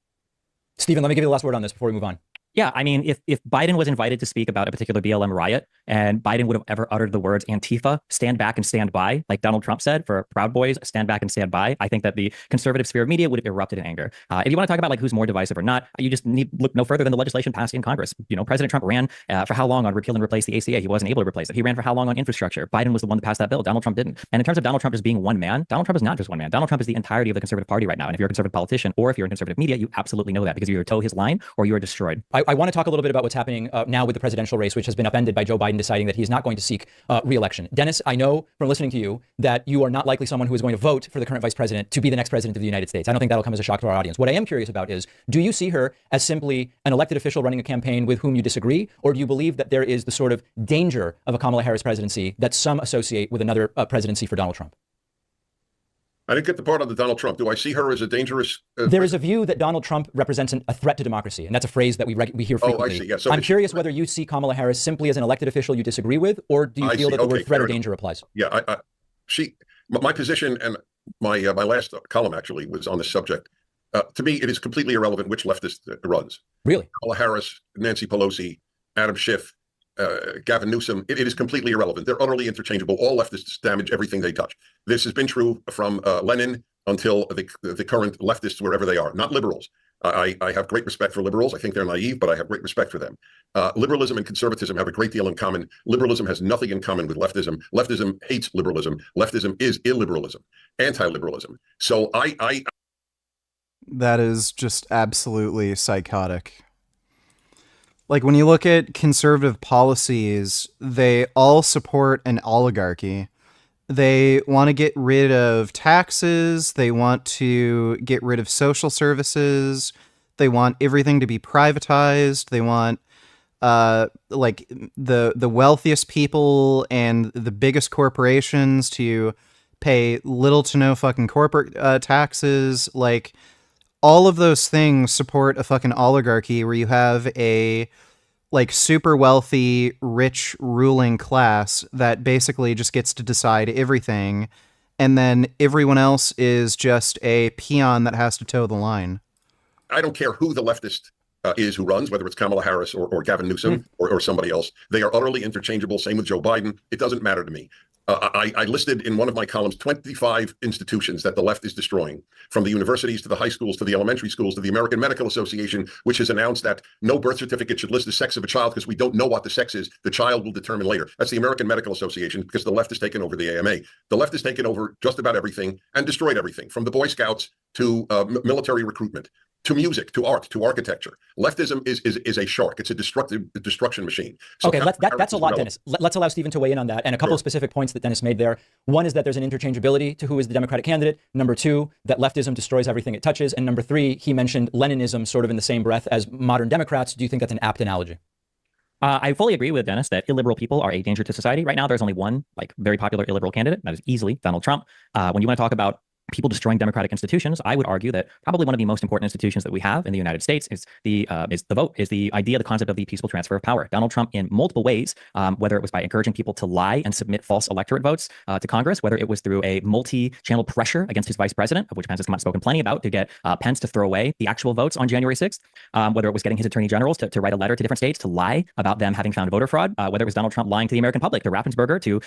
Stephen, let me give you the last word on this before we move on. Yeah, I mean, if Biden was invited to speak about a particular BLM riot and Biden would have ever uttered the words Antifa, stand back and stand by, like Donald Trump said for Proud Boys, stand back and stand by, I think that the conservative sphere of media would have erupted in anger. If you want to talk about like who's more divisive or not, you just need look no further than the legislation passed in Congress. You know, President Trump ran for how long on repeal and replace the ACA? He wasn't able to replace it. He ran for how long on infrastructure? Biden was the one that passed that bill. Donald Trump didn't. And in terms of Donald Trump as being one man, Donald Trump is not just one man. Donald Trump is the entirety of the conservative party right now. And if you're a conservative politician or if you're in conservative media, you absolutely know that, because you either toe his line or you are destroyed. I want to talk a little bit about what's happening now with the presidential race, which has been upended by Joe Biden deciding that he's not going to seek re-election. Dennis, I know from listening to you that you are not likely someone who is going to vote for the current vice president to be the next president of the United States. I don't think that'll come as a shock to our audience. What I am curious about is, do you see her as simply an elected official running a campaign with whom you disagree, or do you believe that there is the sort of danger of a Kamala Harris presidency that some associate with another presidency for Donald Trump? I didn't get the part on the Donald Trump. Do I see her as a dangerous? There is a view that Donald Trump represents a threat to democracy, and that's a phrase that we hear frequently. Oh, I see. Yeah, so I'm curious whether you see Kamala Harris simply as an elected official you disagree with, or do you feel that the word threat or danger applies? Yeah, my position and my last column actually was on this subject. To me, it is completely irrelevant which leftist runs. Really? Kamala Harris, Nancy Pelosi, Adam Schiff, Gavin Newsom, it is completely irrelevant. They're utterly interchangeable. All leftists damage everything they touch. This has been true from Lenin until the current leftists, wherever they are, not liberals. I have great respect for liberals. I think they're naive, but I have great respect for them. Liberalism and conservatism have a great deal in common. Liberalism has nothing in common with leftism. Leftism hates liberalism. Leftism is illiberalism, anti-liberalism. So that is just absolutely psychotic. Like, when you look at conservative policies, they all support an oligarchy. They want to get rid of taxes. They want to get rid of social services. They want everything to be privatized. They want like the wealthiest people and the biggest corporations to pay little to no fucking corporate taxes. Like, all of those things support a fucking oligarchy where you have a like super wealthy, rich ruling class that basically just gets to decide everything, and then everyone else is just a peon that has to toe the line. I don't care who the leftist is who runs, whether it's Kamala Harris or Gavin Newsom or somebody else. They are utterly interchangeable. Same with Joe Biden. It doesn't matter to me. I listed in one of my columns 25 institutions that the left is destroying, from the universities to the high schools to the elementary schools to the American Medical Association, which has announced that no birth certificate should list the sex of a child because we don't know what the sex is. The child will determine later. That's the American Medical Association, because the left has taken over the AMA. The left has taken over just about everything and destroyed everything, from the Boy Scouts to military recruitment, to music, to art, to architecture. Leftism is a shark. It's a destruction machine. So okay, that's a lot, Dennis. Let's allow Stephen to weigh in on that. And a couple of specific points that Dennis made there. One is that there's an interchangeability to who is the Democratic candidate. Number two, that leftism destroys everything it touches. And number three, he mentioned Leninism sort of in the same breath as modern Democrats. Do you think that's an apt analogy? I fully agree with Dennis that illiberal people are a danger to society. Right now, there's only one like very popular illiberal candidate, and that is easily Donald Trump. When you want to talk about people destroying democratic institutions, I would argue that probably one of the most important institutions that we have in the United States is the vote, is the idea, the concept of the peaceful transfer of power. Donald Trump, in multiple ways, whether it was by encouraging people to lie and submit false electorate votes to Congress, whether it was through a multi-channel pressure against his vice president, of which Pence has come out and spoken plenty about, to get Pence to throw away the actual votes on January 6th, whether it was getting his attorney generals to write a letter to different states to lie about them having found voter fraud, whether it was Donald Trump lying to the American public, to Raffensperger, to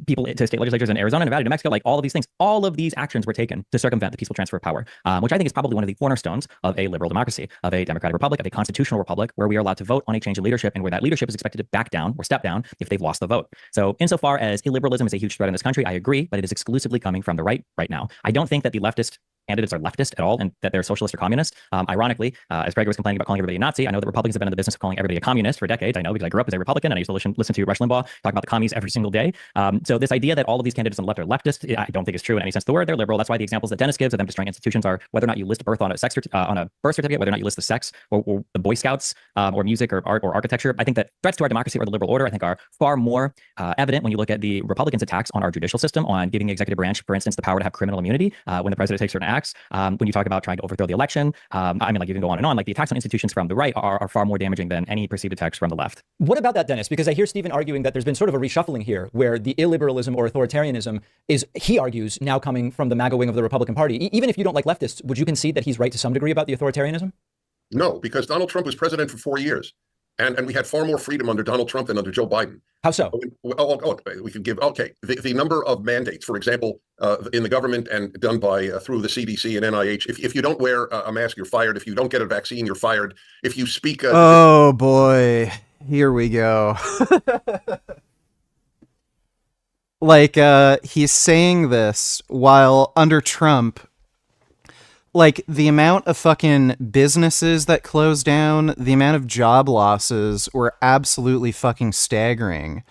people, to state legislatures in Arizona, Nevada, New Mexico, like all of these things. All of these actions were taken to circumvent the peaceful transfer of power, which I think is probably one of the cornerstones of a liberal democracy, of a democratic republic, of a constitutional republic, where we are allowed to vote on a change in leadership, and where that leadership is expected to back down or step down if they've lost the vote. So insofar as illiberalism is a huge threat in this country, I agree, but it is exclusively coming from the right now. I don't think that the leftist candidates are leftist at all, and that they're socialist or communist. Ironically, as Greg was complaining about calling everybody a Nazi, I know that Republicans have been in the business of calling everybody a communist for decades. I know, because I grew up as a Republican, and I used to listen to Rush Limbaugh talk about the commies every single day. So this idea that all of these candidates on the left are leftist, I don't think is true in any sense of the word. They're liberal. That's why the examples that Dennis gives of them destroying institutions are whether or not you list birth on a birth certificate, whether or not you list the sex, or the Boy Scouts, or music, or art, or architecture. I think that threats to our democracy or the liberal order, I think, are far more evident when you look at the Republicans' attacks on our judicial system, on giving the executive branch, for instance, the power to have criminal immunity when the president takes certain acts. When you talk about trying to overthrow the election, I mean, like, you can go on and on. Like, the attacks on institutions from the right are far more damaging than any perceived attacks from the left. What about that, Dennis? Because I hear Stephen arguing that there's been sort of a reshuffling here, where the illiberalism or authoritarianism is, he argues, now coming from the MAGA wing of the Republican Party. Even if you don't like leftists, would you concede that he's right to some degree about the authoritarianism? No, because Donald Trump was president for 4 years. And we had far more freedom under Donald Trump than under Joe Biden. How so? We can give, the number of mandates, for example, in the government and done by through the CDC and NIH. If you don't wear a mask, you're fired. If you don't get a vaccine, you're fired. If you speak... oh, boy. Here we go. Like, he's saying this while under Trump, like, the amount of fucking businesses that closed down, the amount of job losses were absolutely fucking staggering.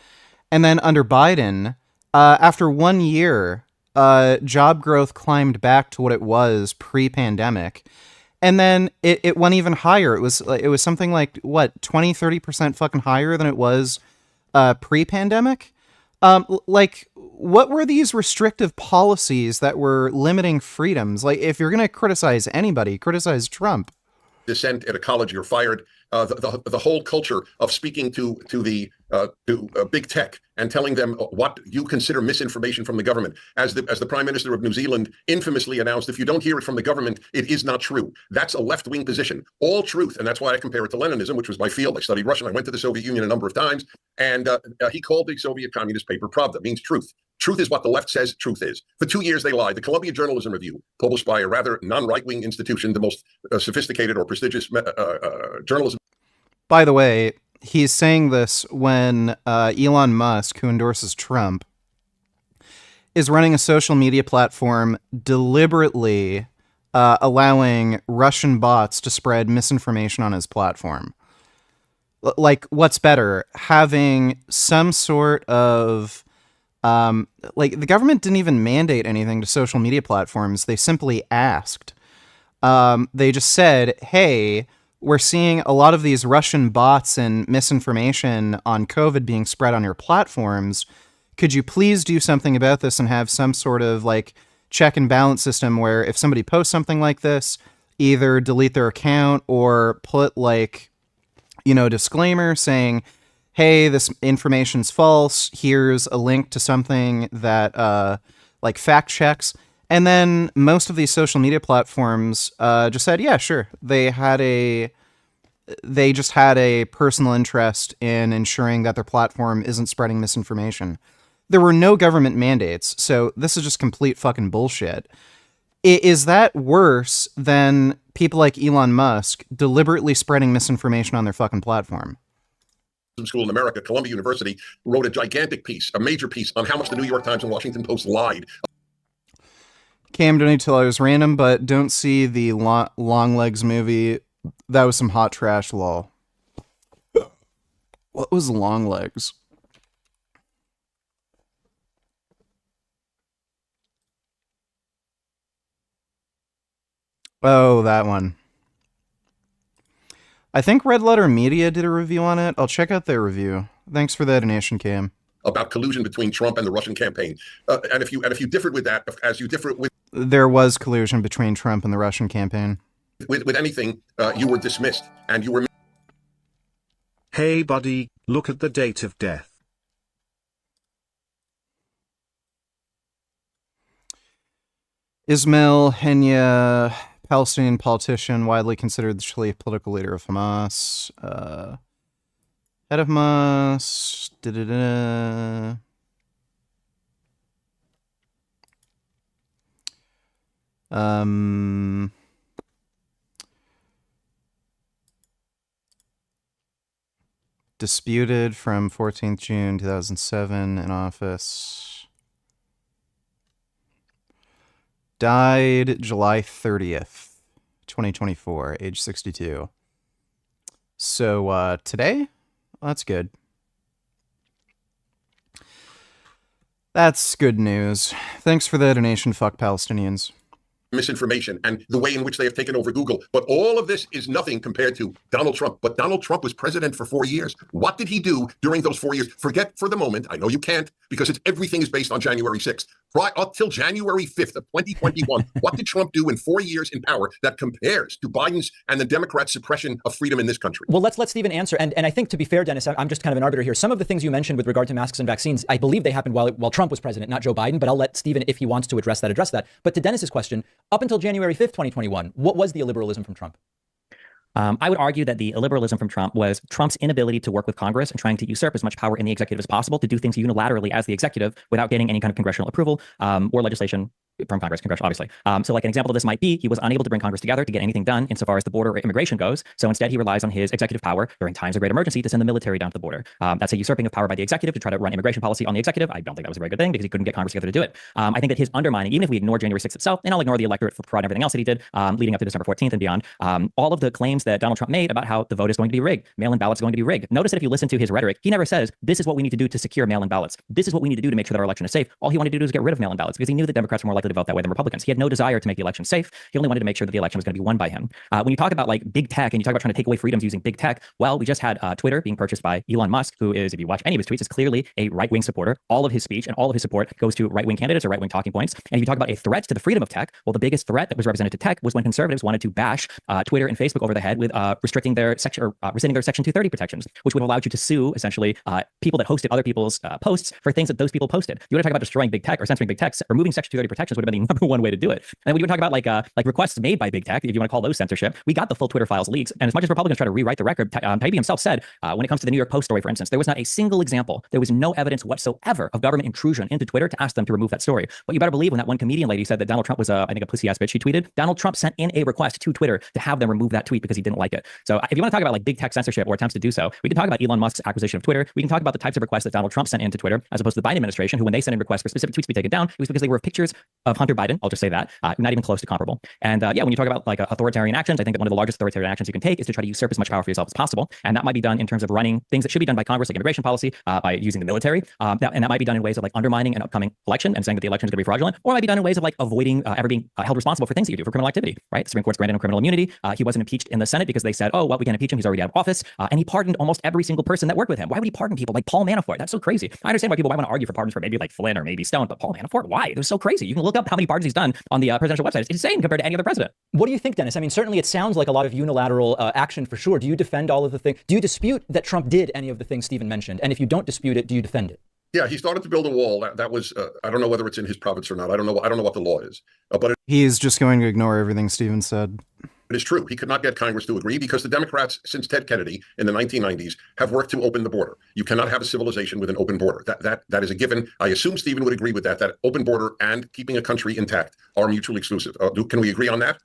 And then under Biden, after 1 year, job growth climbed back to what it was pre-pandemic. And then it went even higher. It was something like, what, 20-30% fucking higher than it was pre-pandemic? Like, what were these restrictive policies that were limiting freedoms? Like, if you're going to criticize anybody, criticize Trump. Dissent at a college, you're fired. The whole culture of speaking to big tech and telling them what you consider misinformation from the government. As the Prime Minister of New Zealand infamously announced, if you don't hear it from the government, it is not true. That's a left-wing position. All truth, and that's why I compare it to Leninism, which was my field. I studied Russian. I went to the Soviet Union a number of times, and he called the Soviet communist paper Pravda, means truth. Truth is what the left says truth is. For 2 years, they lied. The Columbia Journalism Review, published by a rather non-right-wing institution, the most sophisticated or prestigious journalism. By the way, he's saying this when Elon Musk, who endorses Trump, is running a social media platform deliberately allowing Russian bots to spread misinformation on his platform. Like, what's better, having some sort of... like, the government didn't even mandate anything to social media platforms. They simply asked. They just said, hey, we're seeing a lot of these Russian bots and misinformation on COVID being spread on your platforms. Could you please do something about this and have some sort of like check and balance system where if somebody posts something like this, either delete their account or put like, disclaimer saying, hey, this information's false. Here's a link to something that like fact checks. And then most of these social media platforms just said, yeah, sure. They just had a personal interest in ensuring that their platform isn't spreading misinformation. There were no government mandates, so this is just complete fucking bullshit. Is that worse than people like Elon Musk deliberately spreading misinformation on their fucking platform? School in America, Columbia University, wrote a gigantic piece, a major piece, on how much the New York Times and Washington Post lied. Cam, don't need to tell I was random, but don't see the Long Legs movie. That was some hot trash, lol. What was Long Legs? Oh, that one. I think Red Letter Media did a review on it. I'll check out their review. Thanks for that donation, Cam. About collusion between Trump and the Russian campaign. And if you differed with that, as you differ with... There was collusion between Trump and the Russian campaign. With anything, you were dismissed, and you were... Hey buddy, look at the date of death. Ismail Haniyeh, Palestinian politician, widely considered the chief political leader of Hamas. Head of Hamas. Disputed from 14th June 2007 in office. Died July 30th, 2024, age 62. So today? Well, that's good. That's good news. Thanks for the donation, fuck Palestinians. Misinformation and the way in which they have taken over Google. But all of this is nothing compared to Donald Trump. But Donald Trump was president for 4 years. What did he do during those 4 years? Forget for the moment. I know you can't, because everything is based on January 6th. Right up till January 5th of 2021, what did Trump do in 4 years in power that compares to Biden's and the Democrats' suppression of freedom in this country? Well, let's let Stephen answer. And I think, to be fair, Dennis, I'm just kind of an arbiter here. Some of the things you mentioned with regard to masks and vaccines, I believe they happened while Trump was president, not Joe Biden. But I'll let Stephen, if he wants to address that. But to Dennis's question, up until January 5th, 2021, what was the illiberalism from Trump? I would argue that the illiberalism from Trump was Trump's inability to work with Congress and trying to usurp as much power in the executive as possible to do things unilaterally as the executive without getting any kind of congressional approval or legislation from Congress, obviously. So like an example of this might be he was unable to bring Congress together to get anything done insofar as the border or immigration goes. So instead, he relies on his executive power during times of great emergency to send the military down to the border. That's a usurping of power by the executive to try to run immigration policy on the executive. I don't think that was a very good thing because he couldn't get Congress together to do it. I think that his undermining, even if we ignore January 6th itself, and I'll ignore the electorate for fraud and everything else that he did leading up to December 14th and beyond, all of the claims that Donald Trump made about how the vote is going to be rigged, mail-in ballots are going to be rigged. Notice that if you listen to his rhetoric, he never says, this is what we need to do to secure mail-in ballots. This is what we need to do to make sure that our election is safe. All he wanted to do is get rid of mail-in ballots because he knew that Democrats were more likely to vote that way than Republicans. He had no desire to make the election safe. He only wanted to make sure that the election was going to be won by him. When you talk about like big tech and you talk about trying to take away freedoms using big tech, well, we just had Twitter being purchased by Elon Musk, who is, if you watch any of his tweets, is clearly a right-wing supporter. All of his speech and all of his support goes to right-wing candidates or right-wing talking points. And if you talk about a threat to the freedom of tech, well, the biggest threat that was represented to tech was when conservatives wanted to bash Twitter and Facebook over the head with restricting their section or rescinding their Section 230 protections, which would have allowed you to sue essentially people that hosted other people's posts for things that those people posted. You want to talk about destroying big tech or censoring big tech, removing Section 230 protections would have been the number one way to do it. And when you talk about like requests made by big tech, if you want to call those censorship, we got the full Twitter files leaks. And as much as Republicans try to rewrite the record, Taibbi himself said, when it comes to the New York Post story, for instance, there was not a single example. There was no evidence whatsoever of government intrusion into Twitter to ask them to remove that story. But you better believe when that one comedian lady said that Donald Trump was I think a pussy ass bitch, she tweeted, Donald Trump sent in a request to Twitter to have them remove that tweet because he didn't like it. So if you want to talk about like big tech censorship or attempts to do so, we can talk about Elon Musk's acquisition of Twitter. We can talk about the types of requests that Donald Trump sent into Twitter, as opposed to the Biden administration, who when they sent in requests for specific tweets to be taken down, it was because they were pictures of Hunter Biden. I'll just say that. Not even close to comparable. And yeah, when you talk about like authoritarian actions, I think that one of the largest authoritarian actions you can take is to try to usurp as much power for yourself as possible. And that might be done in terms of running things that should be done by Congress, like immigration policy, by using the military. And that might be done in ways of like undermining an upcoming election and saying that the election is going to be fraudulent, or it might be done in ways of like avoiding ever being held responsible for things that you do for criminal activity, right? The Supreme Court's granted him criminal immunity. He wasn't impeached in the Senate because they said, oh, well, we can't impeach him. He's already out of office. And he pardoned almost every single person that worked with him. Why would he pardon people like Paul Manafort? That's so crazy. I understand why people might want to argue for pardons for maybe like Flynn or maybe Stone, but Paul Manafort, why? It was so crazy. You can look up how many pardons he's done on the presidential website. It's insane compared to any other president. What do you think, Dennis? I mean, certainly it sounds like a lot of unilateral action for sure. Do you defend all of the things? Do you dispute that Trump did any of the things Stephen mentioned? And if you don't dispute it, do you defend it? Yeah, he started to build a wall. That was, I don't know whether it's in his province or not. I don't know what the law is. But he's just going to ignore everything Stephen said. It is true. He could not get Congress to agree because the Democrats, since Ted Kennedy in the 1990s, have worked to open the border. You cannot have a civilization with an open border. That is a given. I assume Stephen would agree with that open border and keeping a country intact are mutually exclusive. Can we agree on that?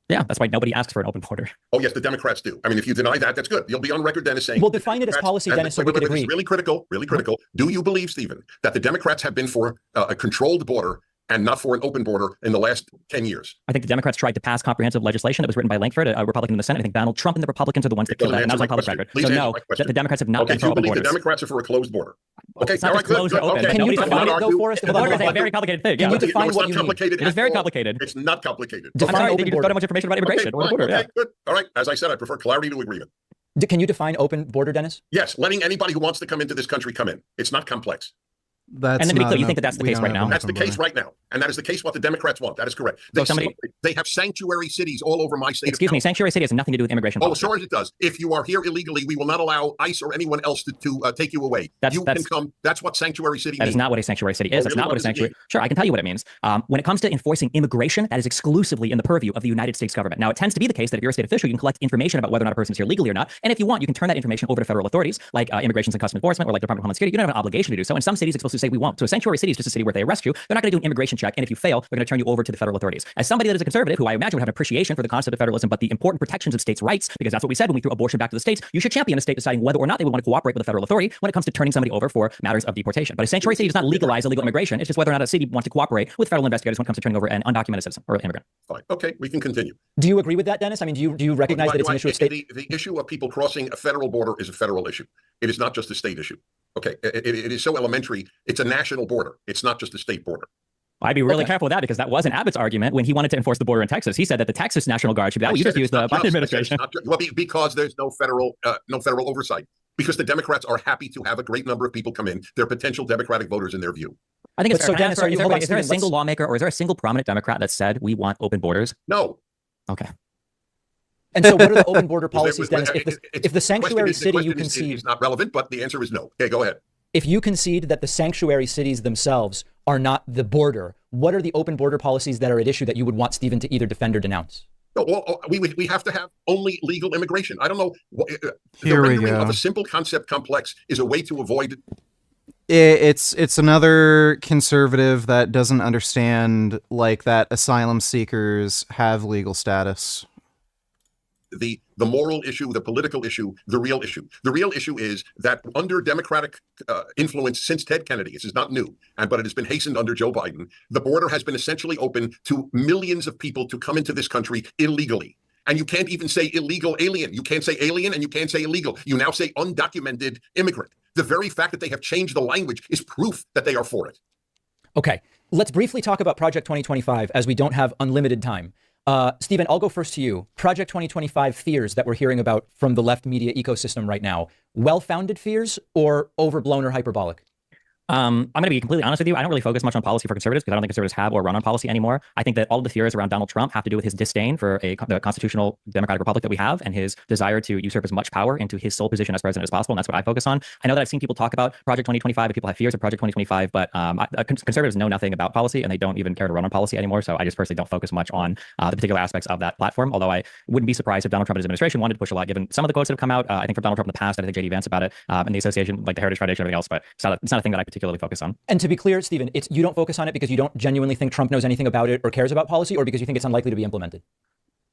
Yeah, that's why nobody asks for an open border. Oh, yes, the Democrats do. I mean, if you deny that, that's good. You'll be on record, Dennis, saying... Well, define it as policy, Dennis, so we can agree. It's really critical, really critical. Do you believe, Stephen, that the Democrats have been for a controlled border and not for an open border in the last 10 years? I think the Democrats tried to pass comprehensive legislation that was written by Langford, a Republican in the Senate. I think Donald Trump and the Republicans are the ones that killed that, and that was on public record. So no, the Democrats have not been for open borders. The Democrats are for a closed border. Okay, it's not just closed or open. Can you define it, though, for us? Borders is a very complicated thing. Can you define what you mean? It is very complicated. It's not complicated. I'm sorry, you just got a bunch of information about immigration. Okay, good. All right. As I said, I prefer clarity to agreement. Can you define open border, Dennis? Yes, letting anybody who wants to come into this country come in. It's not complex. And then to be clear, you think that that's the case right now? That's the case right now. And that is the case what the Democrats want. That is correct. They have sanctuary cities all over my state. Excuse me, sanctuary city has nothing to do with immigration policy. Oh, sure as it does. If you are here illegally, we will not allow ICE or anyone else to take you away. You can come. That's what sanctuary city means. That is not what a sanctuary city is. That's not what a sanctuary... Sure, I can tell you what it means. When it comes to enforcing immigration, that is exclusively in the purview of the United States government. Now, it tends to be the case that if you're a state official, you can collect information about whether or not a person is here legally or not. And if you want, you can turn that information over to federal authorities like Immigration and Customs Enforcement or like Department of Homeland Security. You don't have an obligation to do so. In some cities, it's supposed to say we won't. So a sanctuary city is just a city where they arrest you. They're not going to do an immigration check, and if you fail, they're going to turn you over to the federal authorities. As somebody that is a conservative, who I imagine would have an appreciation for the concept of federalism, but the important protections of states' rights, because that's what we said when we threw abortion back to the states, you should champion a state deciding whether or not they would want to cooperate with the federal authority when it comes to turning somebody over for matters of deportation. But a sanctuary city does not legalize illegal immigration. It's just whether or not a city wants to cooperate with federal investigators when it comes to turning over an undocumented citizen or immigrant. Fine. Okay, we can continue. Do you agree with that, Dennis? I mean, do you recognize that it's an issue of state? The issue of people crossing a federal border is a federal issue. It is not just a state issue. Okay, it is so elementary. It's a national border. It's not just a state border. I'd be really careful with that because that wasn't Abbott's argument when he wanted to enforce the border in Texas. He said that the Texas National Guard should be, you just used the Biden administration. Well, because there's no federal oversight. Because the Democrats are happy to have a great number of people come in. They're potential Democratic voters in their view. I think it's so. Dennis, is there a single lawmaker or is there a single prominent Democrat that said we want open borders? No. Okay. And so what are the open border policies, Dennis? If the sanctuary city you concede is not relevant, but the answer is no. Okay, go ahead. If you concede that the sanctuary cities themselves are not the border, what are the open border policies that are at issue that you would want Stephen to either defend or denounce? Well, we have to have only legal immigration. I don't know. The rendering of a simple concept complex is a way to avoid. It's another conservative that doesn't understand like that asylum seekers have legal status. The moral issue, the political issue, the real issue. The real issue is that under Democratic influence since Ted Kennedy, this is not new, but it has been hastened under Joe Biden, the border has been essentially open to millions of people to come into this country illegally. And you can't even say illegal alien. You can't say alien and you can't say illegal. You now say undocumented immigrant. The very fact that they have changed the language is proof that they are for it. Okay, let's briefly talk about Project 2025 as we don't have unlimited time. Stephen, I'll go first to you. Project 2025 fears that we're hearing about from the left media ecosystem right now, well-founded fears or overblown or hyperbolic? I'm going to be completely honest with you. I don't really focus much on policy for conservatives because I don't think conservatives have or run on policy anymore. I think that all of the fears around Donald Trump have to do with his disdain for the constitutional democratic republic that we have and his desire to usurp as much power into his sole position as president as possible. And that's what I focus on. I know that I've seen people talk about Project 2025 and people have fears of Project 2025, but conservatives know nothing about policy and they don't even care to run on policy anymore. So I just personally don't focus much on the particular aspects of that platform. Although I wouldn't be surprised if Donald Trump and his administration wanted to push a lot, given some of the quotes that have come out. I think from Donald Trump in the past, I think JD Vance about it, and the association, like the Heritage Foundation and everything else, but it's not a thing that I particularly focus on. And to be clear, Stephen, you don't focus on it because you don't genuinely think Trump knows anything about it or cares about policy, or because you think it's unlikely to be implemented?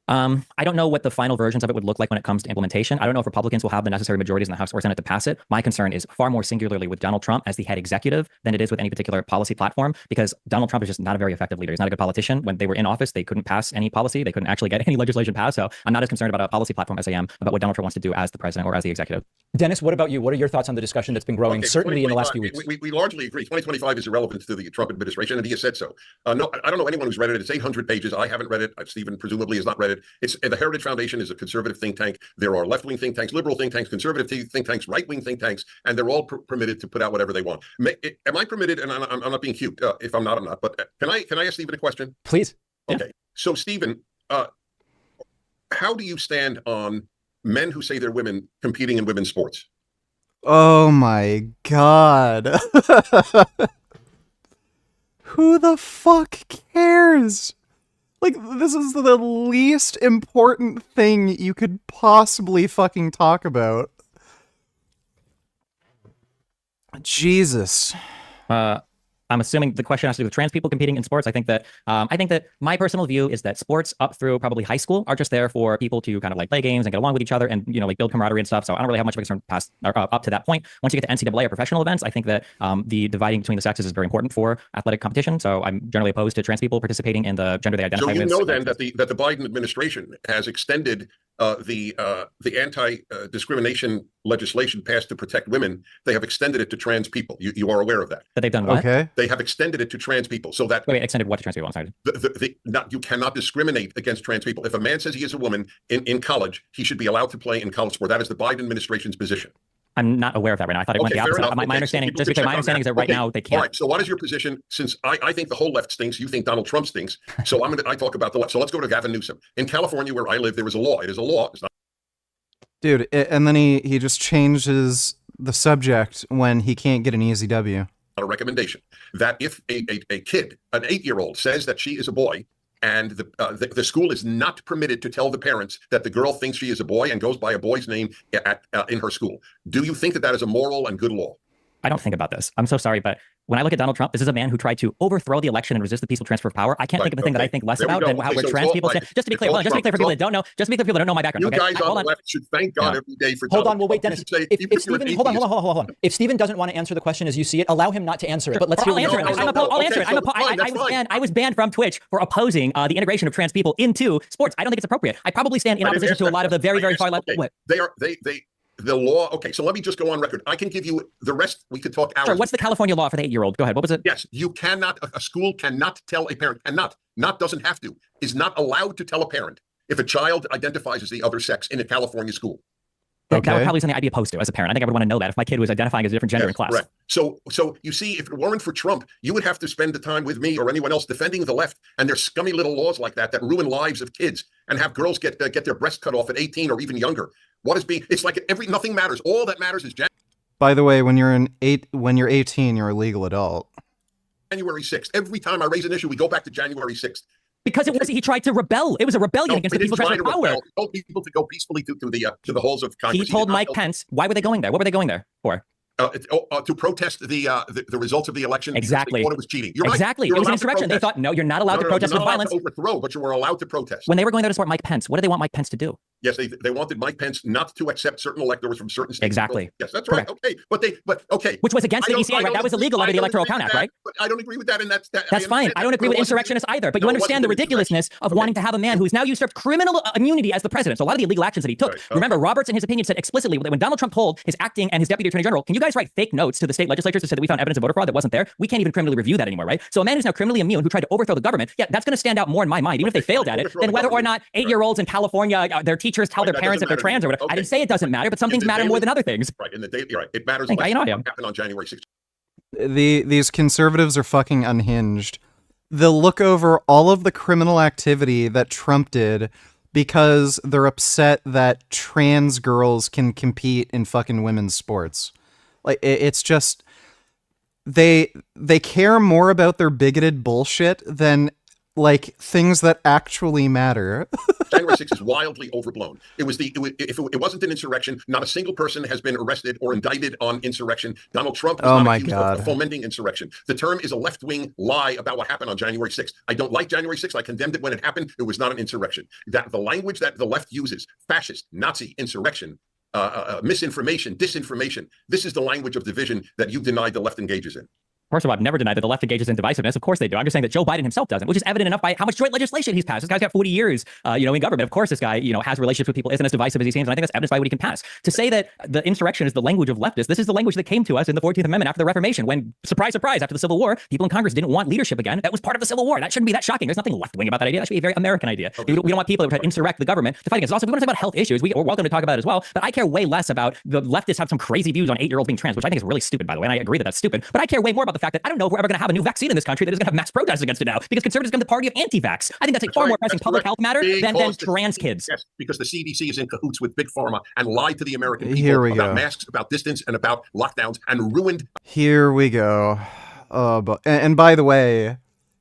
I don't know what the final versions of it would look like when it comes to implementation. I don't know if Republicans will have the necessary majorities in the House or Senate to pass it. My concern is far more singularly with Donald Trump as the head executive than it is with any particular policy platform, because Donald Trump is just not a very effective leader. He's not a good politician. When they were in office, they couldn't pass any policy. They couldn't actually get any legislation passed. So I'm not as concerned about a policy platform as I am about what Donald Trump wants to do as the president or as the executive. Dennis, what about you? What are your thoughts on the discussion that's been growing, certainly in the last few weeks? We largely agree. 2025 is irrelevant to the Trump administration, and he has said so. No, I don't know anyone who's read it. It's 800 pages. I haven't read it. Stephen presumably has not read it. It's the Heritage Foundation is a conservative think tank. There are left-wing think tanks, liberal think tanks, conservative think tanks, right-wing think tanks, and they're all permitted to put out whatever they want. Am I permitted? And I'm not being cute. If I'm not, I'm not. But can I ask Stephen a question? Please. Okay. So Stephen, how do you stand on men who say they're women competing in women's sports? Oh my God. Who the fuck cares? Like, this is the least important thing you could possibly fucking talk about. Jesus. I'm assuming the question has to do with trans people competing in sports. I think that my personal view is that sports up through probably high school are just there for people to kind of like play games and get along with each other and, you know, like build camaraderie and stuff. So I don't really have much of a concern past or up to that point. Once you get to NCAA or professional events, I think that the dividing between the sexes is very important for athletic competition. So I'm generally opposed to trans people participating in the gender they identify with. So you know then that the Biden administration has extended the anti-discrimination legislation passed to protect women. They have extended it to trans people. You are aware of that? That they've done what? Okay. They have extended it to trans people, so that extended what to trans people? I'm sorry. You cannot discriminate against trans people. If a man says he is a woman in college, he should be allowed to play in college sport. That is the Biden administration's position. I'm not aware of that right now. I thought it went the opposite. My understanding, just because my understanding is that right now they can't. All right. So what is your position? Since I think the whole left stinks, you think Donald Trump stinks. So I talk about the left. So let's go to Gavin Newsom. In California, where I live, there is a law. It is a law. It's not. Dude, and then he just changes the subject when he can't get an easy W. A recommendation that if a kid, an 8-year-old, says that she is a boy, and the school is not permitted to tell the parents that the girl thinks she is a boy and goes by a boy's name in her school, do you think that is a moral and good law? I don't think about this. I'm so sorry, but when I look at Donald Trump, this is a man who tried to overthrow the election and resist the peaceful transfer of power. I can't think of a thing that I think less about than how trans people stand. Just to be clear, just to be clear for people that don't know, my background. You guys on the left should thank God every day for. Hold on, well wait, Dennis. If Stephen, hold on. If Stephen doesn't want to answer the question as you see it, allow him not to answer it. But let's hear. I'll answer it. I was banned from Twitch for opposing the integration of trans people into sports. I don't think it's appropriate. I probably stand in opposition to a lot of the very far left. The law. Okay, so let me just go on record. I can give you the rest. We could talk hours. Sure, what's the California law for the 8-year-old? Go ahead. What was it? Yes, you cannot. A school cannot tell a parent. Doesn't have to. Is not allowed to tell a parent if a child identifies as the other sex in a California school. That would probably be something I'd be opposed to as a parent. I think I would want to know that if my kid was identifying as a different gender in class. Correct. So you see, if it weren't for Trump, you would have to spend the time with me or anyone else defending the left and their scummy little laws like that ruin lives of kids and have girls get their breasts cut off at 18 or even younger. It's like nothing matters. All that matters is By the way, when you're 18, you're a legal adult. January 6th. Every time I raise an issue, we go back to January 6th. Because he tried to rebel. It was a rebellion against the peaceful transfer of power. He told people to go peacefully to the halls of Congress. He told Mike Pence. Why were they going there? What were they going there for? To protest the results of the election. Exactly. They thought it was cheating. You're exactly. Right. It was an insurrection. They thought, no, you're not allowed to protest with violence. You're not allowed to overthrow, but you were allowed to protest. When they were going there to support Mike Pence, what did they want Mike Pence to do? Yes, they wanted Mike Pence not to accept certain electors from certain states. Exactly. Yes, that's right. Correct. Okay, but okay. Which was against the ECA, right? That was illegal under the Electoral Count Act, right? But I don't agree with that, and that's fine. I don't agree with insurrectionists either. But you understand the ridiculousness of wanting to have a man who is now usurped criminal immunity as the president. So a lot of the illegal actions that he took. Remember, Roberts in his opinion said explicitly that when Donald Trump told his acting and his deputy attorney general, "Can you guys write fake notes to the state legislatures to say that we found evidence of voter fraud that wasn't there?" We can't even criminally review that anymore, right? So a man who's now criminally immune who tried to overthrow the government, that's going to stand out more in my mind, even if they failed at it, than whether or not 8-year-olds in California, their teachers tell their parents if they're trans or whatever. I didn't say it doesn't matter, but some things matter more than other things. Right. In the day, you're right. It matters less. What happened on January 6th. These conservatives are fucking unhinged. They'll look over all of the criminal activity that Trump did because they're upset that trans girls can compete in fucking women's sports. Like, it's just... They care more about their bigoted bullshit than like things that actually matter. January 6th is wildly overblown. If it wasn't an insurrection, not a single person has been arrested or indicted on insurrection. Donald Trump was not accused of fomenting insurrection. The term is a left-wing lie about what happened on January 6th. I don't like January 6th. I condemned it when it happened. It was not an insurrection. That the language that the left uses, fascist, Nazi, insurrection, misinformation, disinformation, this is the language of division that you denied the left engages in. First of all, I've never denied that the left engages in divisiveness. Of course they do. I'm just saying that Joe Biden himself doesn't, which is evident enough by how much joint legislation he's passed. This guy's got 40 years, in government. Of course, this guy, has relationships with people, isn't as divisive as he seems, and I think that's evidenced by what he can pass. To say that the insurrection is the language of leftists, this is the language that came to us in the 14th Amendment after the Reformation, when, surprise, surprise, after the Civil War, people in Congress didn't want leadership again. That was part of the Civil War. That shouldn't be that shocking. There's nothing left-wing about that idea. That should be a very American idea. Okay. We don't want people to try to insurrect the government to fight against. Also, if we want to talk about health issues, we're welcome to talk about it as well. But I care way less about the leftists have some crazy views on 8-year-olds being trans, which I think is really stupid, by the way, and I agree that that's stupid. But I care way more about the fact that I don't know if we're ever going to have a new vaccine in this country that is going to have mass protests against it now, because conservatives become the party of anti-vax. I think that's a far more pressing public health matter than trans kids. Yes, because the CDC is in cahoots with Big Pharma and lied to the American people about masks, about distance, and about lockdowns, and ruined. Here we go. And by the way,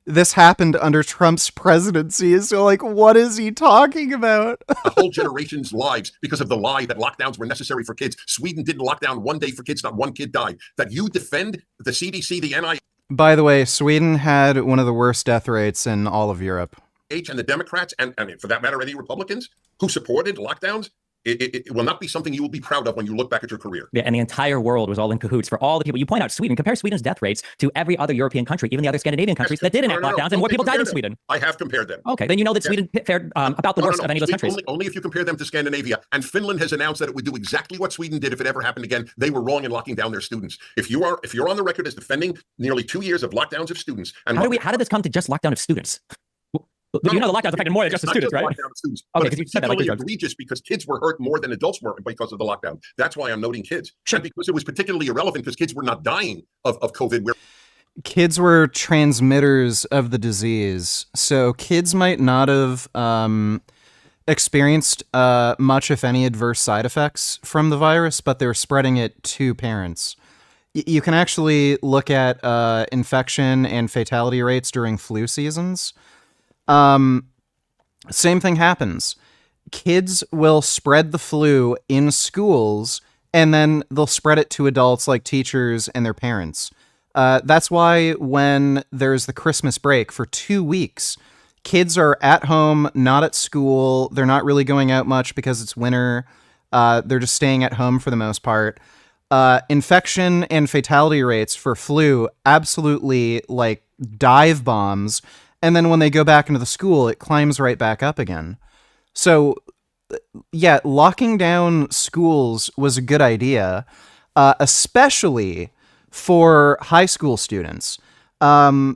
this happened under Trump's presidency, so what is he talking about? A whole generation's lives because of the lie that lockdowns were necessary for kids. Sweden didn't lock down one day for kids, not one kid died. That you defend the CDC, the NIH. By the way, Sweden had one of the worst death rates in all of Europe. And the Democrats, and for that matter, any Republicans who supported lockdowns, it will not be something you will be proud of when you look back at your career. Yeah, and the entire world was all in cahoots for all the people. You point out Sweden, compare Sweden's death rates to every other European country, even the other Scandinavian countries that didn't have lockdowns, and more people died in Sweden. I have compared them. Okay, then you know that Sweden fared about the worst of any of those countries. Only if you compare them to Scandinavia. And Finland has announced that it would do exactly what Sweden did if it ever happened again. They were wrong in locking down their students. If you're on the record as defending nearly 2 years of lockdowns of students, and how did this come to just lockdown of students? The lockdowns affected more than just the students, right? Okay, because you said that egregious because kids were hurt more than adults were because of the lockdown. That's why I'm noting kids. Sure. And because it was particularly irrelevant because kids were not dying of COVID. Kids were transmitters of the disease, so kids might not have experienced much, if any, adverse side effects from the virus, but they're spreading it to parents. You can actually look at infection and fatality rates during flu seasons. Same thing happens. Kids will spread the flu in schools, and then they'll spread it to adults like teachers and their parents. That's why when there's the Christmas break for 2 weeks, kids are at home, not at school. They're not really going out much because it's winter. They're just staying at home for the most part. Infection and fatality rates for flu absolutely dive bombs. And then when they go back into the school, it climbs right back up again. So, yeah, locking down schools was a good idea, especially for high school students. The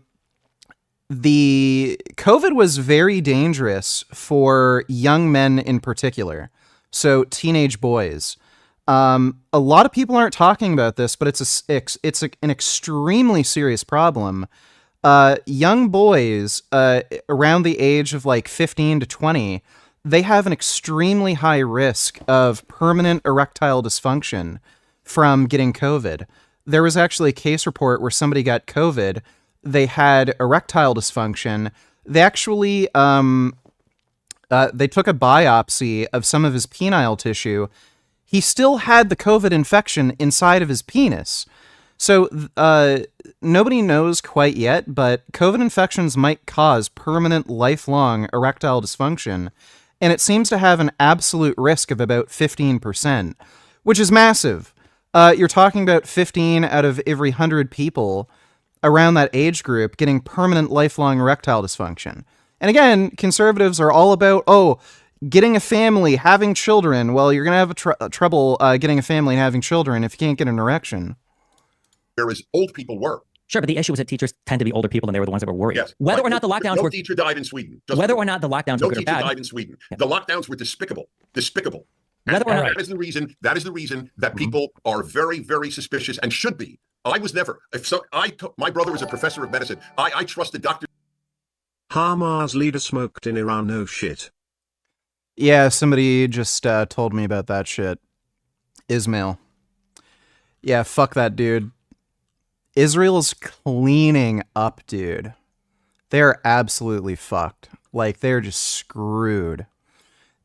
COVID was very dangerous for young men in particular, so teenage boys. A lot of people aren't talking about this, but it's an extremely serious problem. Young boys around the age of 15 to 20, they have an extremely high risk of permanent erectile dysfunction from getting COVID. There was actually a case report where somebody got COVID. They had erectile dysfunction. They actually they took a biopsy of some of his penile tissue. He still had the COVID infection inside of his penis. So nobody knows quite yet, but COVID infections might cause permanent, lifelong erectile dysfunction, and it seems to have an absolute risk of about 15%, which is massive. You're talking about 15 out of every 100 people around that age group getting permanent, lifelong erectile dysfunction. And again, conservatives are all about, getting a family, having children. Well, you're going to have trouble getting a family and having children if you can't get an erection. Whereas old people were. Sure, but the issue was that teachers tend to be older people and they were the ones that were worried. Yes. Whether or not the lockdowns were... No teacher died in Sweden. Whether or not the lockdowns were good or bad... No teacher died in Sweden. Yeah. The lockdowns were despicable. Despicable. Whether or not... That is the reason that people are very, very suspicious and should be. I was never. My brother was a professor of medicine. I trusted Dr. Hamas leader smoked in Iran. No shit. Yeah, somebody just told me about that shit. Ismail. Yeah, fuck that dude. Israel's cleaning up, dude. They're absolutely fucked. Like, they're just screwed.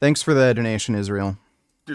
Thanks for the donation, Israel.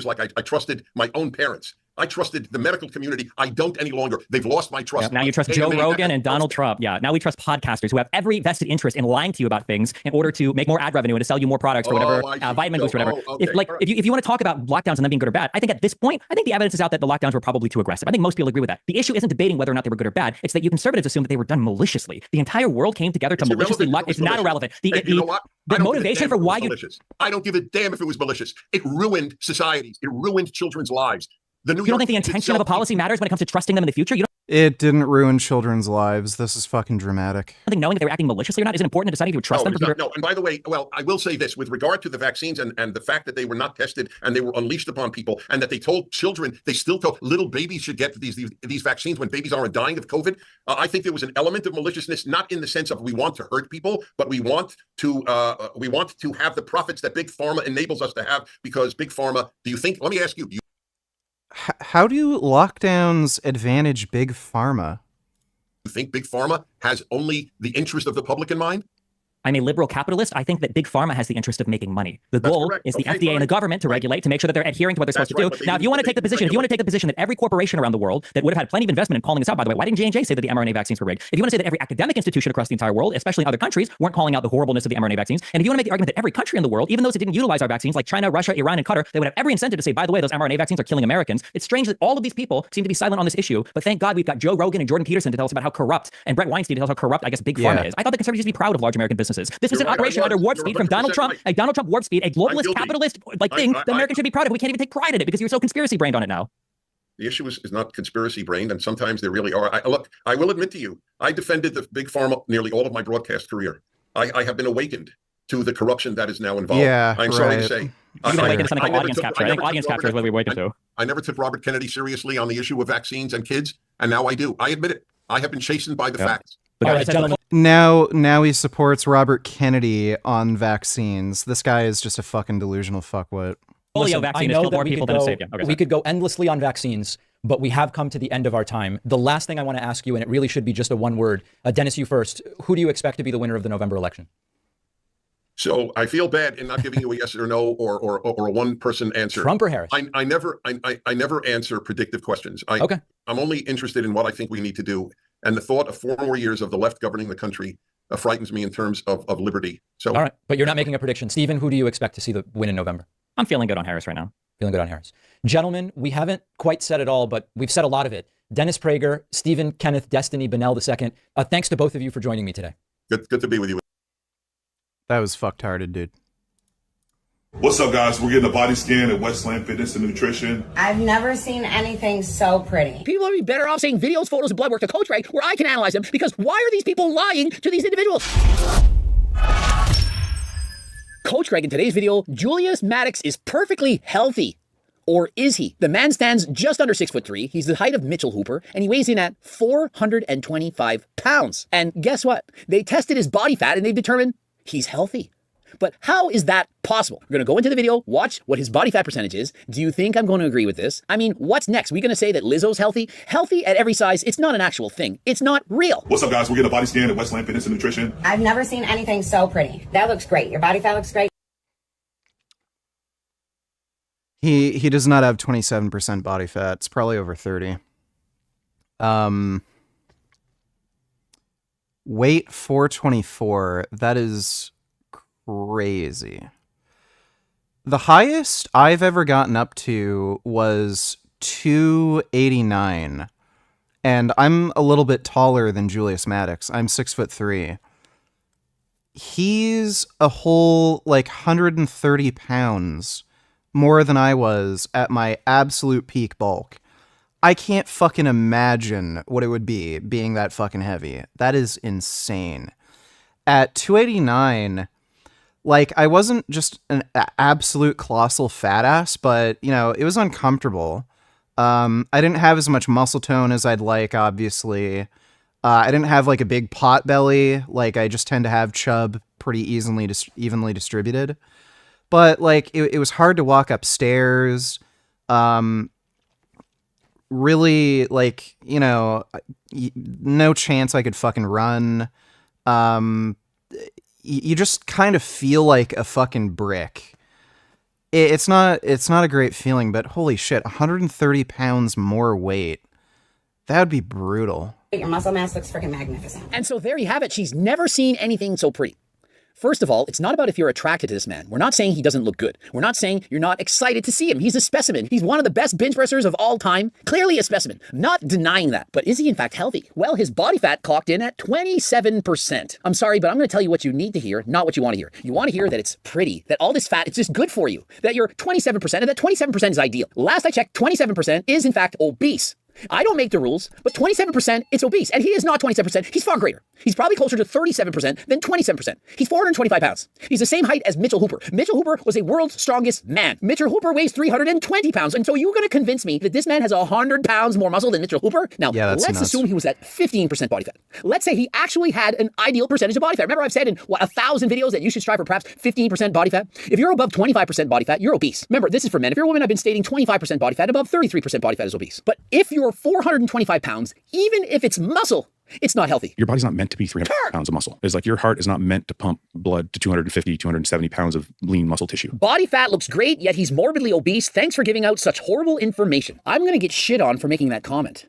Like I trusted my own parents. I trusted the medical community. I don't any longer. They've lost my trust. Now you trust Joe Rogan and Donald Trump. Yeah. Now we trust podcasters who have every vested interest in lying to you about things in order to make more ad revenue and to sell you more products for whatever vitamin boost, whatever. Okay. If you want to talk about lockdowns and them being good or bad, I think at this point, I think the evidence is out that the lockdowns were probably too aggressive. I think most people agree with that. The issue isn't debating whether or not they were good or bad. It's that you conservatives assume that they were done maliciously. The entire world came together to maliciously lock. It's not irrelevant. You know what? The motivation for why you. I don't give a damn if it was malicious. It ruined societies. It ruined children's lives. You don't think the intention of a policy matters when it comes to trusting them in the future? It didn't ruin children's lives. This is fucking dramatic. I think knowing that they were acting maliciously or not is important to deciding if you trust them. No, and by the way, well, I will say this with regard to the vaccines and the fact that they were not tested and they were unleashed upon people and that they told children, they still told little babies should get these vaccines when babies aren't dying of COVID. I think there was an element of maliciousness, not in the sense of we want to hurt people, but we want to have the profits that Big Pharma enables us to have because Big Pharma, let me ask you, how do lockdowns advantage Big Pharma? You think Big Pharma has only the interest of the public in mind? I'm a liberal capitalist. I think that Big Pharma has the interest of making money. The goal is the FDA and the government to regulate, to make sure that they're adhering to what they're supposed to do. Now, if you want to take the position, that every corporation around the world that would have had plenty of investment in calling this out, by the way, why didn't J&J say that the mRNA vaccines were rigged? If you want to say that every academic institution across the entire world, especially in other countries, weren't calling out the horribleness of the mRNA vaccines, and if you want to make the argument that every country in the world, even those that didn't utilize our vaccines, like China, Russia, Iran, and Qatar, they would have every incentive to say, by the way, those mRNA vaccines are killing Americans. It's strange that all of these people seem to be silent on this issue, but thank God we've got Joe Rogan and Jordan Peterson to tell us about how corrupt, and Brett Weinstein to tell us how corrupt, I guess, Big Pharma is. I thought the conservatives should be proud of large American businesses. This was an operation under Warp Speed from Donald Trump, a Donald Trump Warp Speed, a globalist capitalist thing the Americans should be proud of. We can't even take pride in it because you're so conspiracy brained on it now. The issue is not conspiracy brained, and sometimes there really are. Look, I will admit to you, I defended the Big Pharma nearly all of my broadcast career. I have been awakened to the corruption that is now involved. Yeah, I'm sorry to say. You've been awakened to something called audience capture. I think audience capture is what we awakened to. I never took Robert Kennedy seriously on the issue of vaccines and kids, and now I do. I admit it. I have been chastened by the facts. All right, gentlemen. Now he supports Robert Kennedy on vaccines. This guy is just a fucking delusional fuckwit. Polio vaccine has killed more people than it saved. We could go endlessly on vaccines, but we have come to the end of our time. The last thing I want to ask you, and it really should be just a one word. Dennis, you first. Who do you expect to be the winner of the November election? So I feel bad in not giving you a yes or no or a one-person answer. Trump or Harris? I never answer predictive questions. I'm only interested in what I think we need to do. And the thought of 4 more years of the left governing the country frightens me in terms of liberty. So, all right, but you're not making a prediction. Stephen, who do you expect to see the win in November? I'm feeling good on Harris right now. Feeling good on Harris. Gentlemen, we haven't quite said it all, but we've said a lot of it. Dennis Prager, Stephen Kenneth Destiny Bennell II. Thanks to both of you for joining me today. Good to be with you. That was fucked-hearted, dude. What's up, guys? We're getting a body scan at Westland Fitness and Nutrition. I've never seen anything so pretty. People would be better off saying videos, photos, and blood work to Coach Ray, where I can analyze them, because why are these people lying to these individuals? Coach Greg, in today's video, Julius Maddox is perfectly healthy. Or is he? The man stands just under 6'3". He's the height of Mitchell Hooper, and he weighs in at 425 pounds. And guess what? They tested his body fat, and they've determined he's healthy. But how is that possible? We're going to go into the video, watch what his body fat percentage is. Do you think I'm going to agree with this? I mean, what's next? We're going to say that Lizzo's healthy? Healthy at every size. It's not an actual thing. It's not real. What's up, guys? We're getting a body scan at Westland Fitness and Nutrition. I've never seen anything so pretty. That looks great. Your body fat looks great. He does not have 27% body fat. It's probably over 30. Weight 424. That is crazy. The highest I've ever gotten up to was 289. And I'm a little bit taller than Julius Maddox. I'm 6'3". He's a whole 130 pounds more than I was at my absolute peak bulk. I can't fucking imagine what it would be being that fucking heavy. That is insane. At 289, I wasn't just an absolute colossal fat ass, but, it was uncomfortable. I didn't have as much muscle tone as I'd like, obviously. I didn't have, a big pot belly. I just tend to have chub pretty evenly distributed. But, it was hard to walk upstairs. Really, no chance I could fucking run. you just kind of feel like a fucking brick. It's not a great feeling, but holy shit, 130 pounds more weight. That would be brutal. Your muscle mass looks freaking magnificent. And so there you have it. She's never seen anything so pretty. First of all, it's not about if you're attracted to this man. We're not saying he doesn't look good. We're not saying you're not excited to see him. He's a specimen. He's one of the best bench pressers of all time. Clearly a specimen. Not denying that. But is he in fact healthy? Well, his body fat clocked in at 27%. I'm sorry, but I'm going to tell you what you need to hear, not what you want to hear. You want to hear that it's pretty, that all this fat is just good for you, that you're 27%, and that 27% is ideal. Last I checked, 27% is in fact obese. I don't make the rules, but 27% is obese. And he is not 27%. He's far greater. He's probably closer to 37% than 27%. He's 425 pounds. He's the same height as Mitchell Hooper. Mitchell Hooper was a world's strongest man. Mitchell Hooper weighs 320 pounds. And so you're going to convince me that this man has 100 pounds more muscle than Mitchell Hooper? Now, let's assume he was at 15% body fat. Let's say he actually had an ideal percentage of body fat. Remember I've said in, 1,000 videos that you should strive for perhaps 15% body fat? If you're above 25% body fat, you're obese. Remember, this is for men. If you're a woman, I've been stating 25% body fat, above 33% body fat is obese. But if you're 425 pounds, even if it's muscle, it's not healthy. Your body's not meant to be 300 pounds of muscle. It's like your heart is not meant to pump blood to 250, 270 pounds of lean muscle tissue. Body fat looks great, yet he's morbidly obese. Thanks for giving out such horrible information. I'm going to get shit on for making that comment.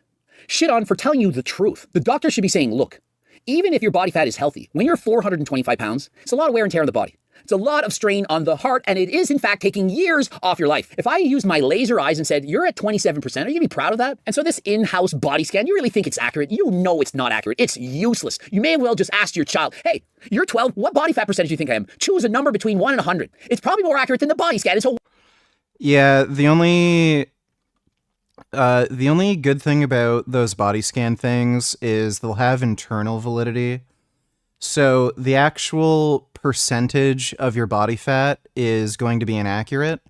Shit on for telling you the truth. The doctor should be saying, look, even if your body fat is healthy, when you're 425 pounds, it's a lot of wear and tear on the body. It's a lot of strain on the heart, and it is, in fact, taking years off your life. If I used my laser eyes and said, you're at 27%, are you going to be proud of that? And so this in-house body scan, you really think it's accurate? You know it's not accurate. It's useless. You may as well just ask your child, hey, you're 12. What body fat percentage do you think I am? Choose a number between 1 and 100. It's probably more accurate than the body scan. And so yeah, the only good thing about those body scan things is they'll have internal validity. So the actual percentage of your body fat is going to be inaccurate,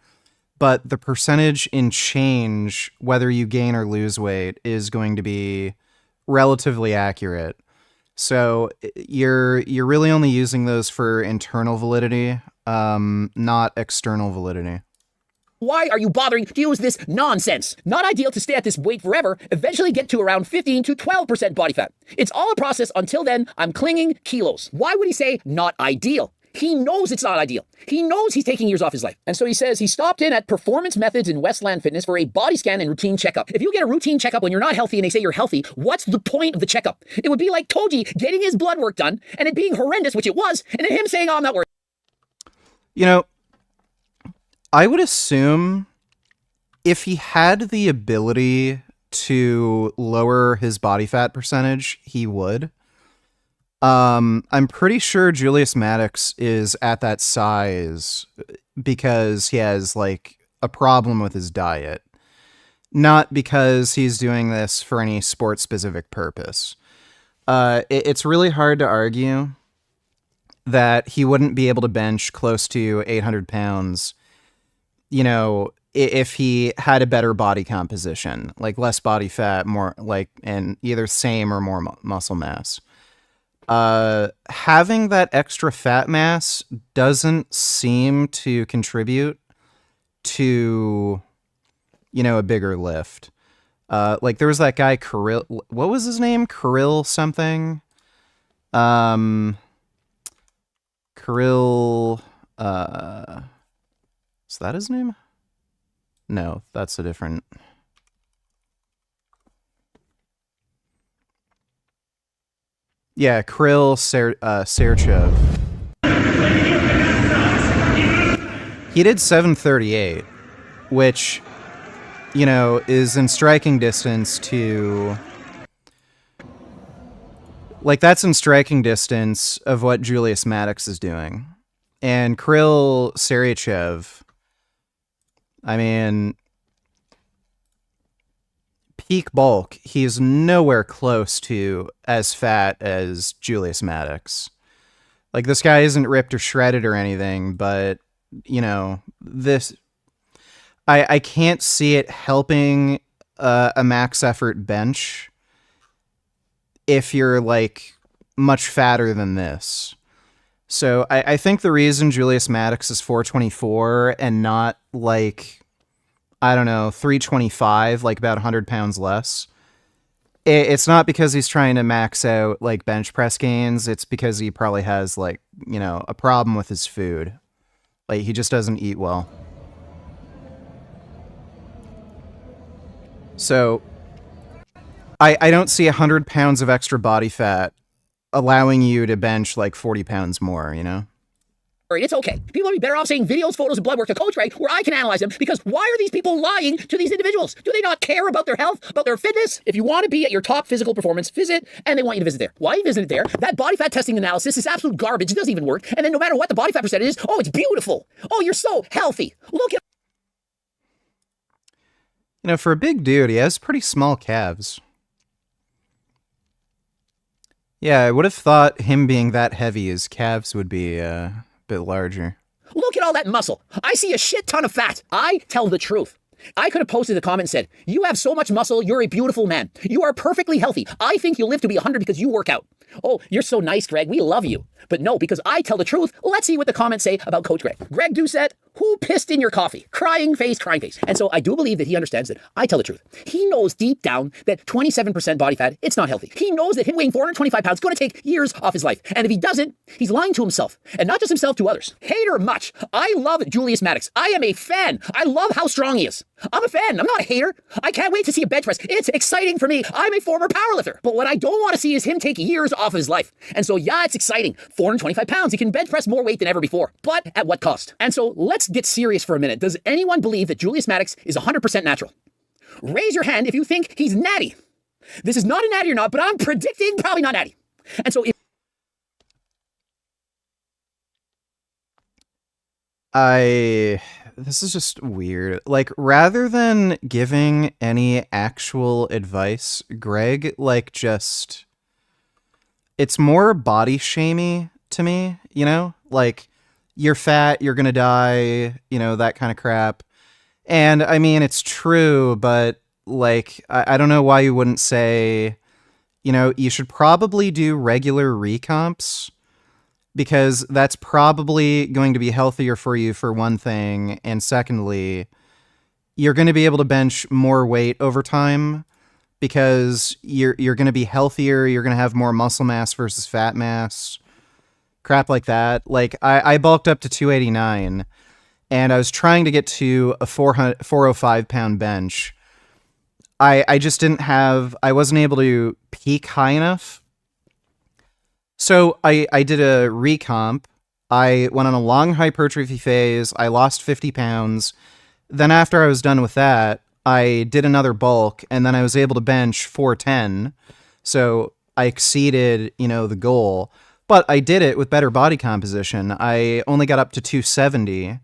but the percentage in change, whether you gain or lose weight, is going to be relatively accurate. So you're really only using those for internal validity, not external validity. Why are you bothering to use this nonsense? Not ideal to stay at this weight forever, eventually get to around 15 to 12% body fat. It's all a process. Until then, I'm clinging kilos. Why would he say not ideal? He knows it's not ideal. He knows he's taking years off his life. And so he says he stopped in at Performance Methods in Westland Fitness for a body scan and routine checkup. If you get a routine checkup when you're not healthy and they say you're healthy, what's the point of the checkup? It would be like Toji getting his blood work done and it being horrendous, which it was, and then him saying, oh, I'm not worried. You know, I would assume if he had the ability to lower his body fat percentage, he would. I'm pretty sure Julius Maddox is at that size because he has like a problem with his diet, not because he's doing this for any sport specific purpose. It's really hard to argue that he wouldn't be able to bench close to 800 pounds, you know, if he had a better body composition, like less body fat, more like, and either same or more muscle mass. Having that extra fat mass doesn't seem to contribute to, you know, a bigger lift. Like there was that guy, Kirill, what was his name? Kirill something? Kirill, is that his name? No, that's a different. Yeah, Kirill Serchev. He did 738, which, you know, is in striking distance to... Like, that's in striking distance of what Julius Maddox is doing. And Kirill Serchev, I mean, peak bulk, he's nowhere close to as fat as Julius Maddox. Like, this guy isn't ripped or shredded or anything, but, you know, this... I can't see it helping a max effort bench if you're, like, much fatter than this. So I think the reason Julius Maddox is 424 and not, like, I don't know, 325, like about 100 pounds less, It's not because he's trying to max out like bench press gains. It's because he probably has like, a problem with his food. Like he just doesn't eat well. So I don't see 100 pounds of extra body fat allowing you to bench like 40 pounds more, It's okay. People would be better off saying videos, photos, and blood work to Coach Greg, where I can analyze them, because why are these people lying to these individuals? Do they not care about their health, about their fitness? If you want to be at your top physical performance, visit, and they want you to visit there. Why you visit it there? That body fat testing analysis is absolute garbage. It doesn't even work. And then no matter what the body fat percentage is, oh, it's beautiful. Oh, you're so healthy. Look at... For a big dude, he has pretty small calves. Yeah, I would have thought him being that heavy, his calves would be a bit larger. Look at all that muscle. I see a shit ton of fat. I tell the truth. I could have posted a comment and said, you have so much muscle, you're a beautiful man. You are perfectly healthy. I think you'll live to be 100 because you work out. Oh, you're so nice, Greg. We love you. But no, because I tell the truth. Let's see what the comments say about Coach Greg. Greg Doucette, who pissed in your coffee? Crying face, crying face. And so I do believe that he understands that I tell the truth. He knows deep down that 27% body fat, it's not healthy. He knows that him weighing 425 pounds is going to take years off his life. And if he doesn't, he's lying to himself. And not just himself, to others. Hater much. I love Julius Maddox. I am a fan. I love how strong he is. I'm a fan. I'm not a hater. I can't wait to see a bench press. It's exciting for me. I'm a former powerlifter. But what I don't want to see is him take years off his life. And so, yeah, it's exciting. 425 pounds. He can bench press more weight than ever before. But at what cost? And so let's get serious for a minute. Does anyone believe that Julius Maddox is 100% natural? Raise your hand if you think he's natty. This is not a natty or not, but I'm predicting probably not natty. And so if this is just weird. Like, rather than giving any actual advice, Greg, it's more body shamey to me, Like, you're fat, you're gonna die, that kind of crap. And, I mean, it's true, but, I don't know why you wouldn't say, you should probably do regular recomps, because that's probably going to be healthier for you, for one thing, and secondly, you're going to be able to bench more weight over time because you're going to be healthier, you're going to have more muscle mass versus fat mass, crap like that. Like, I bulked up to 289, and I was trying to get to a 405 pound bench. I just I wasn't able to peak high enough. So I did a recomp. I went on a long hypertrophy phase. I lost 50 pounds. Then after I was done with that, I did another bulk, and then I was able to bench 410. So I exceeded, the goal. But I did it with better body composition. I only got up to 270,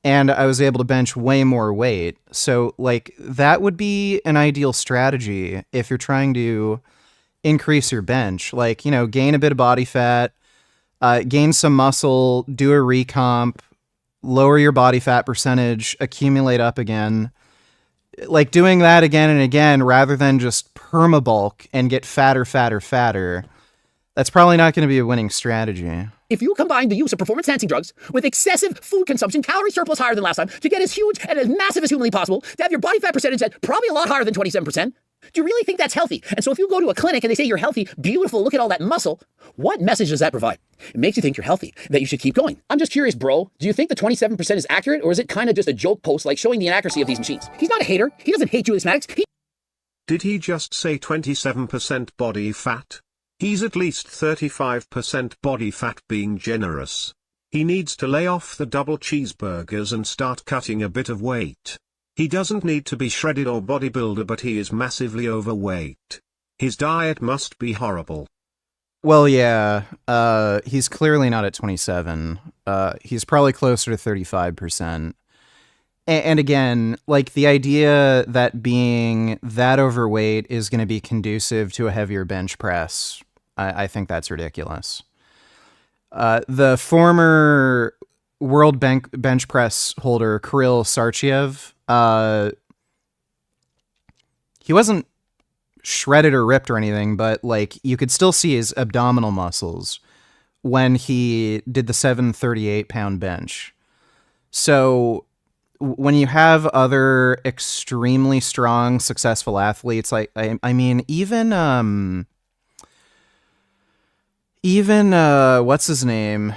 and I was able to bench way more weight. So, that would be an ideal strategy if you're trying to increase your bench, gain a bit of body fat, gain some muscle, do a recomp, lower your body fat percentage, accumulate up again. Doing that again and again rather than just perma-bulk and get fatter, that's probably not going to be a winning strategy. If you combine the use of performance-enhancing drugs with excessive food consumption, calorie surplus higher than last time, to get as huge and as massive as humanly possible, to have your body fat percentage at probably a lot higher than 27%, do you really think that's healthy? And so if you go to a clinic and they say you're healthy, beautiful, look at all that muscle, what message does that provide? It makes you think you're healthy, that you should keep going. I'm just curious, bro, do you think the 27% is accurate, or is it kind of just a joke post, showing the inaccuracy of these machines? He's not a hater. He doesn't hate Julius Maddox. Did he just say 27% body fat? He's at least 35% body fat, being generous. He needs to lay off the double cheeseburgers and start cutting a bit of weight. He doesn't need to be shredded or bodybuilder, but he is massively overweight. His diet must be horrible. Well, yeah, he's clearly not at 27. He's probably closer to 35%. And again, the idea that being that overweight is going to be conducive to a heavier bench press, I think that's ridiculous. The former world bench press holder, Kirill Sarchiev, he wasn't shredded or ripped or anything, but you could still see his abdominal muscles when he did the 738 pound bench. So when you have other extremely strong, successful athletes, like I mean, even what's his name?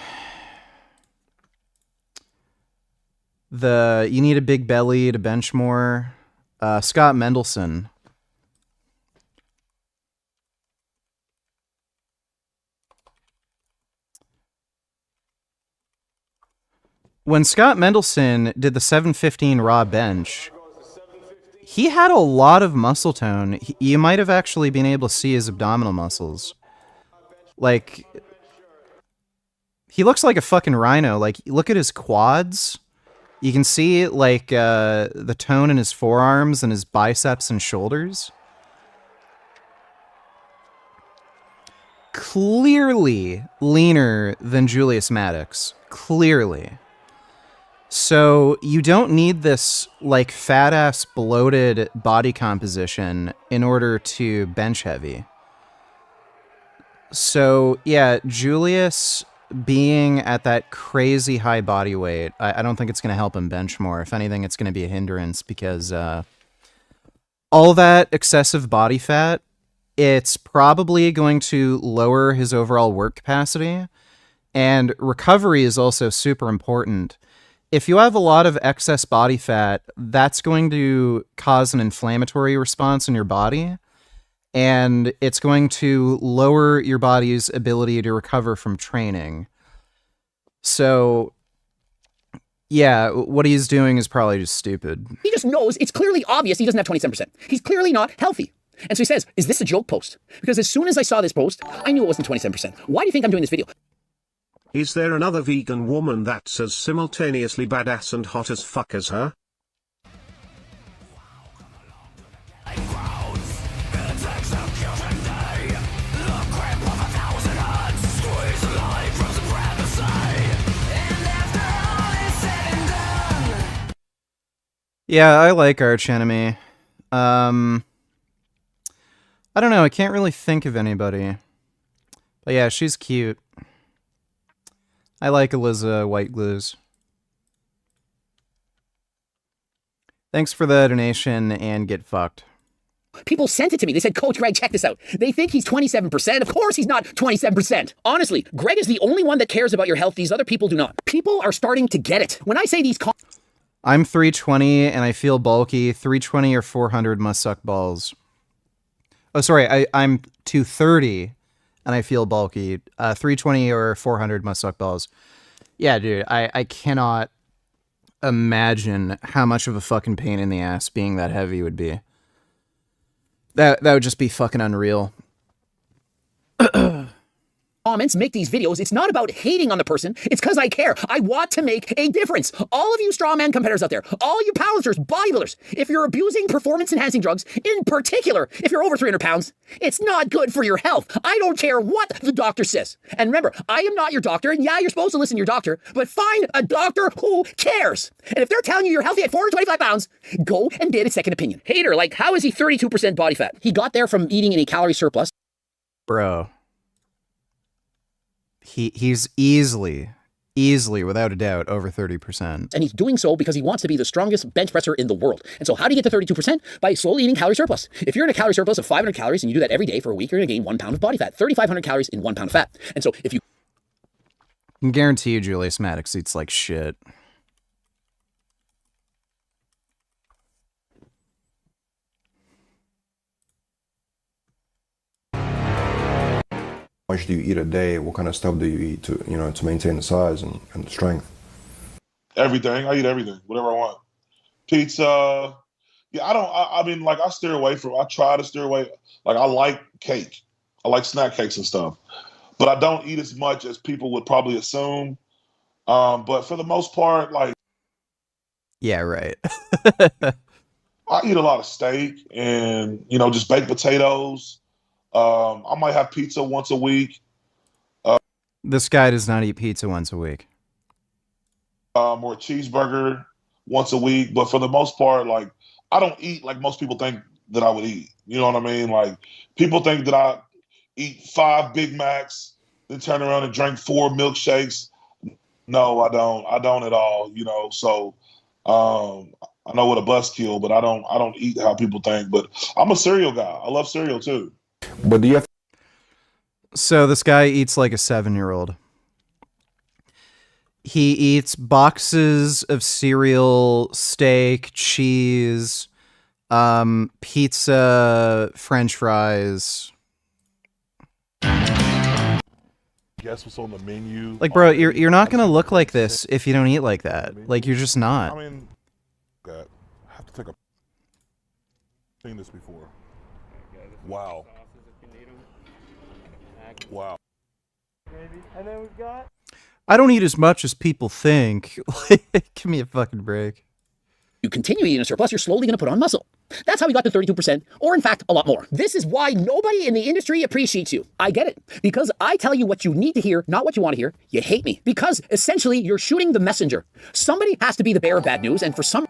You need a big belly to bench more. Scott Mendelson. When Scott Mendelson did the 715 raw bench, he had a lot of muscle tone. You might have actually been able to see his abdominal muscles. Like, he looks like a fucking rhino. Like, look at his quads. You can see, like, the tone in his forearms and his biceps and shoulders. Clearly leaner than Julius Maddox. Clearly. So you don't need this, like, fat-ass bloated body composition in order to bench heavy. So, yeah, Julius being at that crazy high body weight, I don't think it's going to help him bench more. If anything, it's going to be a hindrance because all that excessive body fat, it's probably going to lower his overall work capacity. And recovery is also super important. If you have a lot of excess body fat, that's going to cause an inflammatory response in your body, and it's going to lower your body's ability to recover from training. So, yeah, what he's doing is probably just stupid. He just knows it's clearly obvious he doesn't have 27%. He's clearly not healthy. And so he says, is this a joke post? Because as soon as I saw this post, I knew it wasn't 27%. Why do you think I'm doing this video? Is there another vegan woman that's as simultaneously badass and hot as fuck as her? Yeah, I like Arch Enemy. I don't know, I can't really think of anybody. But yeah, she's cute. I like Eliza White Glues. Thanks for the donation and get fucked. People sent it to me. They said, Coach Greg, check this out. They think he's 27%. Of course he's not 27%. Honestly, Greg is the only one that cares about your health. These other people do not. People are starting to get it. When I say these... I'm 320 and I feel bulky. 320 or 400 must suck balls. Oh, sorry. I'm 230 and I feel bulky. 320 or 400 must suck balls. Yeah, dude. I cannot imagine how much of a fucking pain in the ass being that heavy would be. That would just be fucking unreal. Comments, make these videos. It's not about hating on the person. It's because I care. I want to make a difference. All of you strongman competitors out there, all you powerlifters, bodybuilders, if you're abusing performance-enhancing drugs, in particular, if you're over 300 pounds, it's not good for your health. I don't care what the doctor says. And remember, I am not your doctor, and yeah, you're supposed to listen to your doctor, but find a doctor who cares. And if they're telling you you're healthy at 425 pounds, go and get a second opinion. Hater, like, how is he 32% body fat? He got there from eating in a calorie surplus. Bro. He's easily, without a doubt, over 30%. And he's doing so because he wants to be the strongest bench presser in the world. And so how do you get to 32%? By slowly eating calorie surplus. If you're in a calorie surplus of 500 calories and you do that every day for a week, you're going to gain 1 pound of body fat. 3,500 calories in 1 pound of fat. And so if you... I can guarantee you Julius Maddox eats like shit. How much do you eat a day? What kind of stuff do you eat to, to maintain the size and the strength? Everything. I eat everything, whatever I want. Pizza. Yeah, I steer away from, I try to steer away. Like, I like cake. I like snack cakes and stuff. But I don't eat as much as people would probably assume. But for the most part, like... Yeah, right. I eat a lot of steak and, just baked potatoes. I might have pizza once a week. This guy does not eat pizza once a week. Or a cheeseburger once a week. But for the most part, like, I don't eat like most people think that I would eat. You know what I mean? Like, people think that I eat 5 Big Macs, then turn around and drink 4 milkshakes. No, I don't. I don't at all, So I know what a buzzkill, but I don't eat how people think. But I'm a cereal guy. I love cereal too. But do you have So this guy eats like a 7-year-old. He eats boxes of cereal, steak, cheese, pizza, French fries. Guess what's on the menu? Like, bro, you're not gonna look like this if you don't eat like that. Like, you're just not. I mean, God, I have to take a. Seen this before. Wow. Wow. And then we've got. I don't eat as much as people think. Give me a fucking break. You continue eating a surplus, you're slowly going to put on muscle. That's how we got to 32%, or in fact, a lot more. This is why nobody in the industry appreciates you. I get it. Because I tell you what you need to hear, not what you want to hear. You hate me. Because essentially, you're shooting the messenger. Somebody has to be the bearer of bad news, and for some...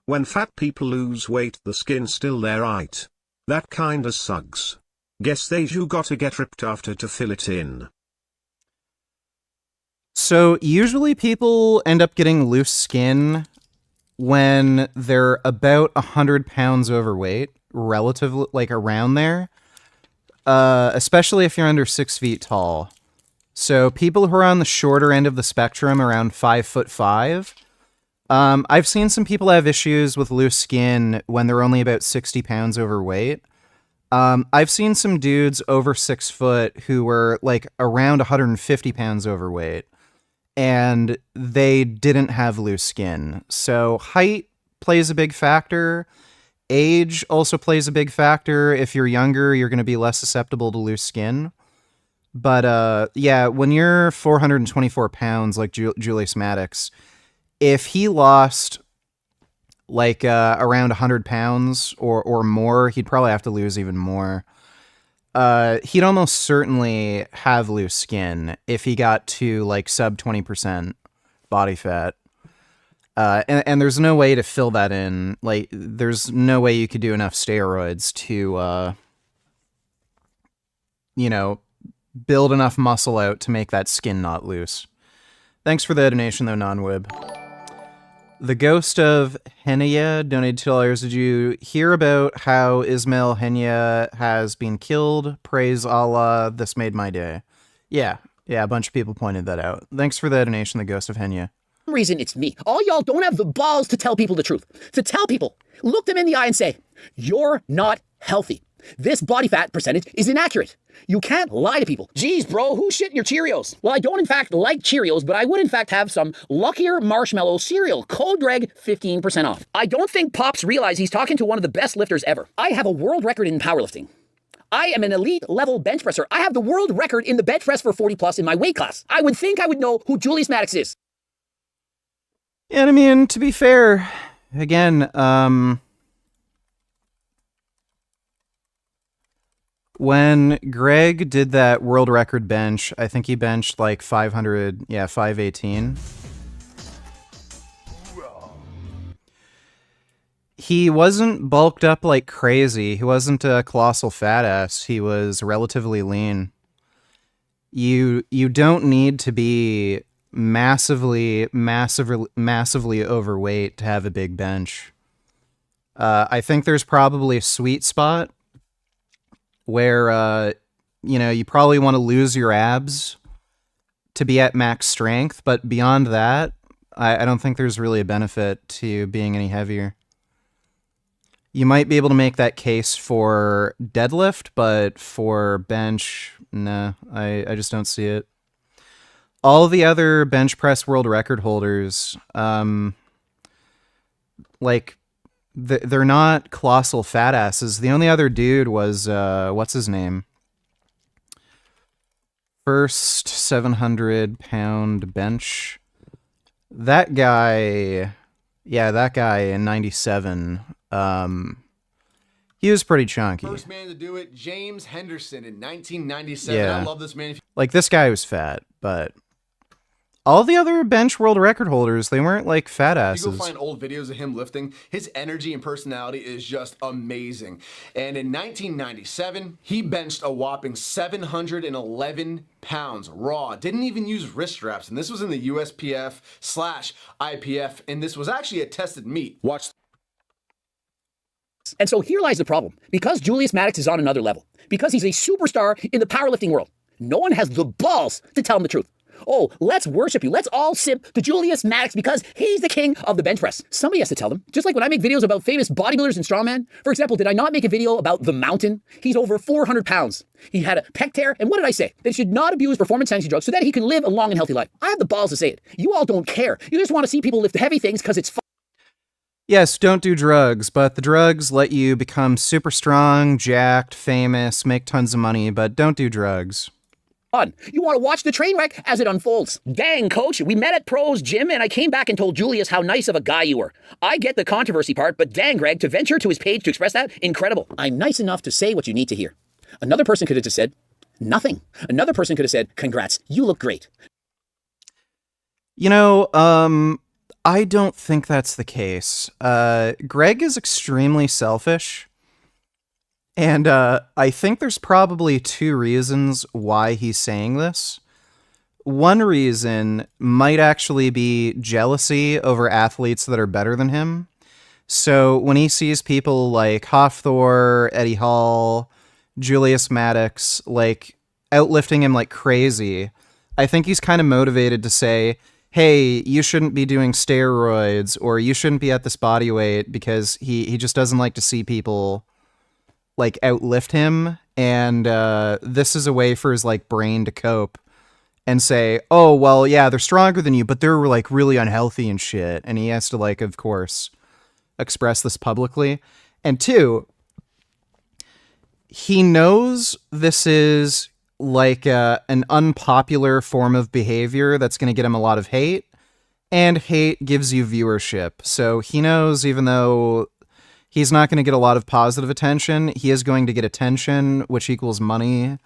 When fat people lose weight, the skin's still there, right? That kinda sucks. Guess they you gotta get ripped after to fill it in. So usually people end up getting loose skin when they're about 100 pounds overweight, relatively, like around there. Especially if you're under 6 feet tall. So people who are on the shorter end of the spectrum, around 5'5". I've seen some people have issues with loose skin when they're only about 60 pounds overweight. I've seen some dudes over 6 foot who were like around 150 pounds overweight, and they didn't have loose skin. So height plays a big factor. Age also plays a big factor. If you're younger, you're going to be less susceptible to loose skin. But yeah, when you're 424 pounds like Julius Maddox, if he lost like around 100 pounds or more, he'd probably have to lose even more. He'd almost certainly have loose skin if he got to like sub 20% body fat. And there's no way to fill that in. Like, there's no way you could do enough steroids to, you know, build enough muscle out to make that skin not loose. Thanks for the donation, though, Non-Wib. The Ghost of Henia donated $2. Did you hear about how Ismail Henia has been killed? Praise Allah, this made my day. Yeah, a bunch of people pointed that out. Thanks for the donation, The Ghost of Henia. reason it's me. All y'all don't have the balls to tell people the truth. To tell people, look them in the eye and say, you're not healthy. This body fat percentage is inaccurate. You can't lie to people. Geez, bro, who's shitting your Cheerios? Well, I don't in fact like Cheerios, but I would in fact have some Luckier Marshmallow cereal. Code Greg, 15% off. I don't think Pops realize he's talking to one of the best lifters ever. I have a world record in powerlifting. I am an elite level bench presser. I have the world record in the bench press for 40 plus in my weight class. I would think I would know who Julius Maddox is. And I mean, to be fair, again, when Greg did that world record bench, I think he benched like 500, 518. He wasn't bulked up like crazy. He wasn't a colossal fat ass. He was relatively lean. You don't need to be massively overweight to have a big bench. I think there's probably a sweet spot where, you probably want to lose your abs to be at max strength, but beyond that, I don't think there's really a benefit to being any heavier. You might be able to make that case for deadlift, but for bench, nah, I just don't see it. All the other bench press world record holders, they're not colossal fat asses. The only other dude was, what's his name? First 700-pound bench. That guy in 97, he was pretty chunky. First man to do it, James Henderson in 1997. Yeah. I love this man. Like, this guy was fat, but all the other bench world record holders, they weren't like fat asses. You go find old videos of him lifting, his energy and personality is just amazing. And in 1997, he benched a whopping 711 pounds raw. Didn't even use wrist straps. And this was in the USPF/IPF. And this was actually a tested meet. Watch. And so here lies the problem. Because Julius Maddox is on another level, because he's a superstar in the powerlifting world, no one has the balls to tell him the truth. Oh, let's worship you. Let's all simp to Julius Maddox because he's the king of the bench press. Somebody has to tell them. Just like when I make videos about famous bodybuilders and strongman. For example, did I not make a video about The Mountain? He's over 400 pounds. He had a pec tear. And what did I say? That he should not abuse performance-enhancing drugs so that he can live a long and healthy life. I have the balls to say it. You all don't care. You just want to see people lift heavy things because it's fun. Yes, don't do drugs, but the drugs let you become super strong, jacked, famous, make tons of money, but don't do drugs. You want to watch the train wreck as it unfolds. Dang, coach, we met at Pro's gym and I came back and told Julius how nice of a guy you were. I get the controversy part, but dang, Greg, to venture to his page to express that, incredible. I'm nice enough to say what you need to hear. Another person could have just said, nothing. Another person could have said, congrats, you look great. You know, I don't think that's the case. Greg is extremely selfish. And I think there's probably two reasons why he's saying this. One reason might actually be jealousy over athletes that are better than him. So when he sees people like Hafthor, Eddie Hall, Julius Maddox, like outlifting him like crazy, I think he's kind of motivated to say, hey, you shouldn't be doing steroids, or you shouldn't be at this body weight, because he just doesn't like to see people like outlift him, and this is a way for his like brain to cope and say, oh well, yeah, they're stronger than you, but they're like really unhealthy and shit, and he has to like, of course, express this publicly. And two, he knows this is like an unpopular form of behavior that's going to get him a lot of hate, and hate gives you viewership. So he knows, even though he's not going to get a lot of positive attention, he is going to get attention, which equals money.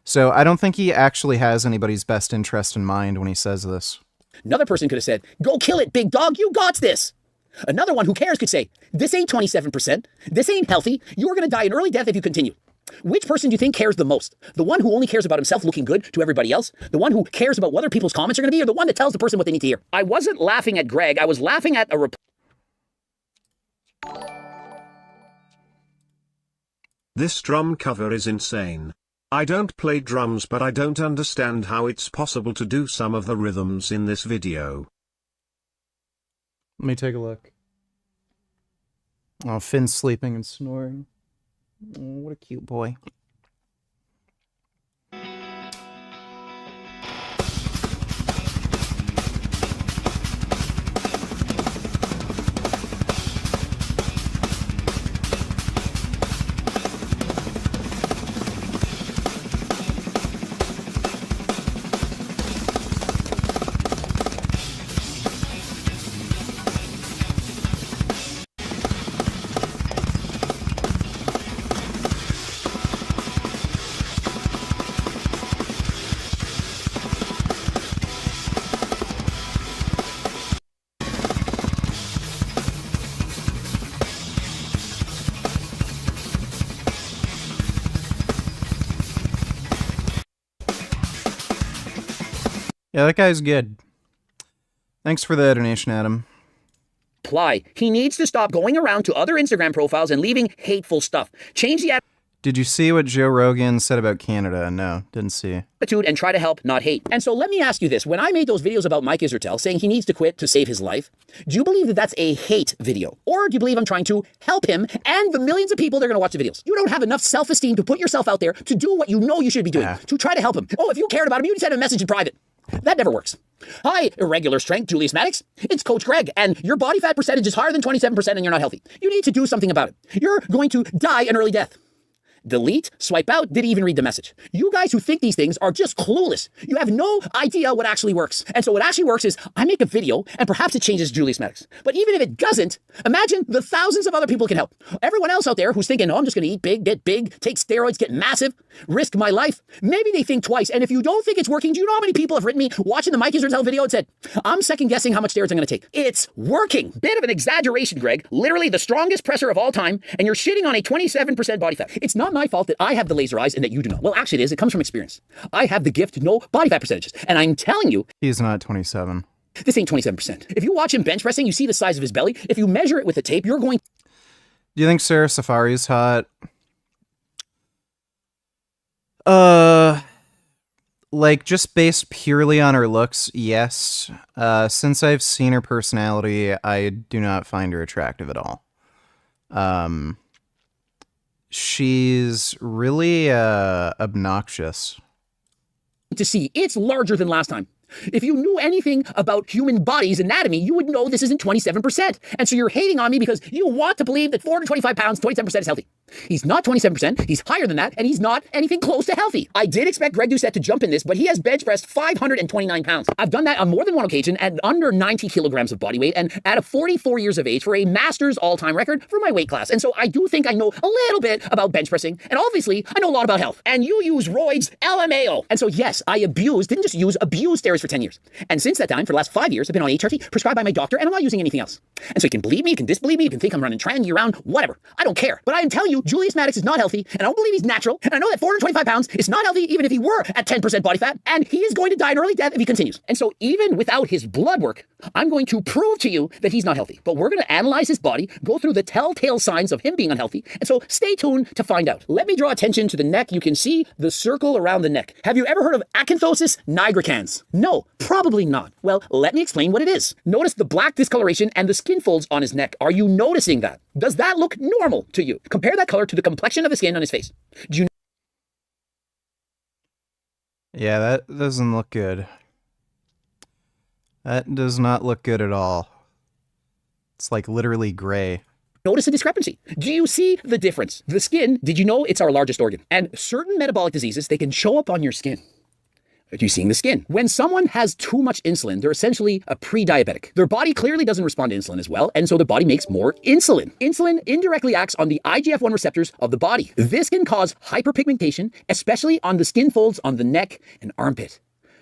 So I don't think he actually has anybody's best interest in mind when he says this. Another person could have said, go kill it, big dog, you got this. Another one who cares could say, this ain't 27%, this ain't healthy, you're going to die an early death if you continue. Which person do you think cares the most? The one who only cares about himself looking good to everybody else? The one who cares about what other people's comments are going to be? Or the one that tells the person what they need to hear? I wasn't laughing at Greg, I was laughing at a This drum cover is insane. I don't play drums, but I don't understand how it's possible to do some of the rhythms in this video. Let me take a look. Oh, Finn's sleeping and snoring. Oh, what a cute boy. Yeah, that guy's good. Thanks for the donation, Adam. Apply. He needs to stop going around to other Instagram profiles and leaving hateful stuff. Change the Did you see what Joe Rogan said about Canada? No, didn't see. attitude and try to help, not hate. And so let me ask you this. When I made those videos about Mike Israetel saying he needs to quit to save his life, do you believe that that's a hate video? Or do you believe I'm trying to help him and the millions of people that are going to watch the videos? You don't have enough self-esteem to put yourself out there to do what you know you should be doing, to try to help him. Oh, if you cared about him, you'd send him a message in private. That never works. Hi, irregular strength, Julius Maddox. It's Coach Greg, and your body fat percentage is higher than 27% and you're not healthy. You need to do something about it. You're going to die an early death. delete, swipe out, didn't even read the message. You guys who think these things are just clueless. You have no idea what actually works. And so what actually works is I make a video and perhaps it changes Julius Maddox. But even if it doesn't, imagine the thousands of other people can help. Everyone else out there who's thinking, oh, I'm just going to eat big, get big, take steroids, get massive, risk my life. Maybe they think twice. And if you don't think it's working, do you know how many people have written me watching the Mike Israel video and said, I'm second guessing how much steroids I'm going to take. It's working. Bit of an exaggeration, Greg. Literally the strongest presser of all time. And you're shitting on a 27% body fat. It's not my fault that I have the laser eyes and that you do not. Well, actually it is. It comes from experience. I have the gift to know body fat percentages. And I'm telling you. He's not 27. This ain't 27%. If you watch him bench pressing, you see the size of his belly. If you measure it with a tape, you're going. Do you think Sarah Safari's hot? Like, just based purely on her looks, yes. Since I've seen her personality, I do not find her attractive at all. She's really, obnoxious. To see, it's larger than last time. If you knew anything about human body's anatomy, you would know this isn't 27%. And so you're hating on me because you want to believe that 425 pounds, 27% is healthy. He's not 27%, he's higher than that, and he's not anything close to healthy. I did expect Greg Doucette to jump in this, but he has bench pressed 529 pounds. I've done that on more than one occasion at under 90 kilograms of body weight and at 44 years of age for a master's all-time record for my weight class. And so I do think I know a little bit about bench pressing, and obviously I know a lot about health. And you use roids, LMAO. And so yes, I didn't just use, abused steroids for 10 years. And since that time, for the last 5 years, I've been on HRT, prescribed by my doctor, and I'm not using anything else. And so you can believe me, you can disbelieve me, you can think I'm running trendy around, whatever. I don't care. But I am telling you, Julius Maddox is not healthy, and I don't believe he's natural, and I know that 425 pounds is not healthy even if he were at 10% body fat, and he is going to die an early death if he continues. And so even without his blood work, I'm going to prove to you that he's not healthy. But we're going to analyze his body, go through the telltale signs of him being unhealthy, and so stay tuned to find out. Let me draw attention to the neck. You can see the circle around the neck. Have you ever heard of acanthosis nigricans? No, probably not. Well, let me explain what it is. Notice the black discoloration and the skin folds on his neck. Are you noticing that? Does that look normal to you? Compare that color to the complexion of the skin on his face. Do you? Yeah, that doesn't look good. That does not look good at all. It's like literally gray. Notice the discrepancy. Do you see the difference? The skin, did you know it's our largest organ? And certain metabolic diseases, they can show up on your skin. Are you seeing the skin? When someone has too much insulin, they're essentially a pre-diabetic. Their body clearly doesn't respond to insulin as well, and so the body makes more insulin. Insulin indirectly acts on the IGF-1 receptors of the body. This can cause hyperpigmentation, especially on the skin folds on the neck and armpit.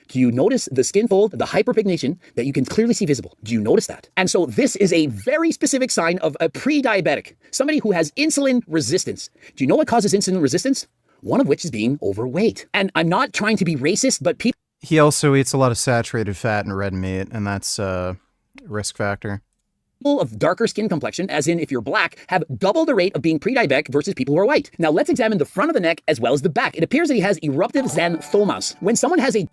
Do you notice the skin fold, the hyperpigmentation that you can clearly see visible? Do you notice that? And so this is a very specific sign of a pre-diabetic, somebody who has insulin resistance. Do you know what causes insulin resistance? One of which is being overweight. And I'm not trying to be racist, but people... He also eats a lot of saturated fat and red meat, and that's a risk factor. People of darker skin complexion, as in if you're black, have double the rate of being pre-diabetic versus people who are white. Now let's examine the front of the neck as well as the back. It appears that he has eruptive xanthomas. When someone has a...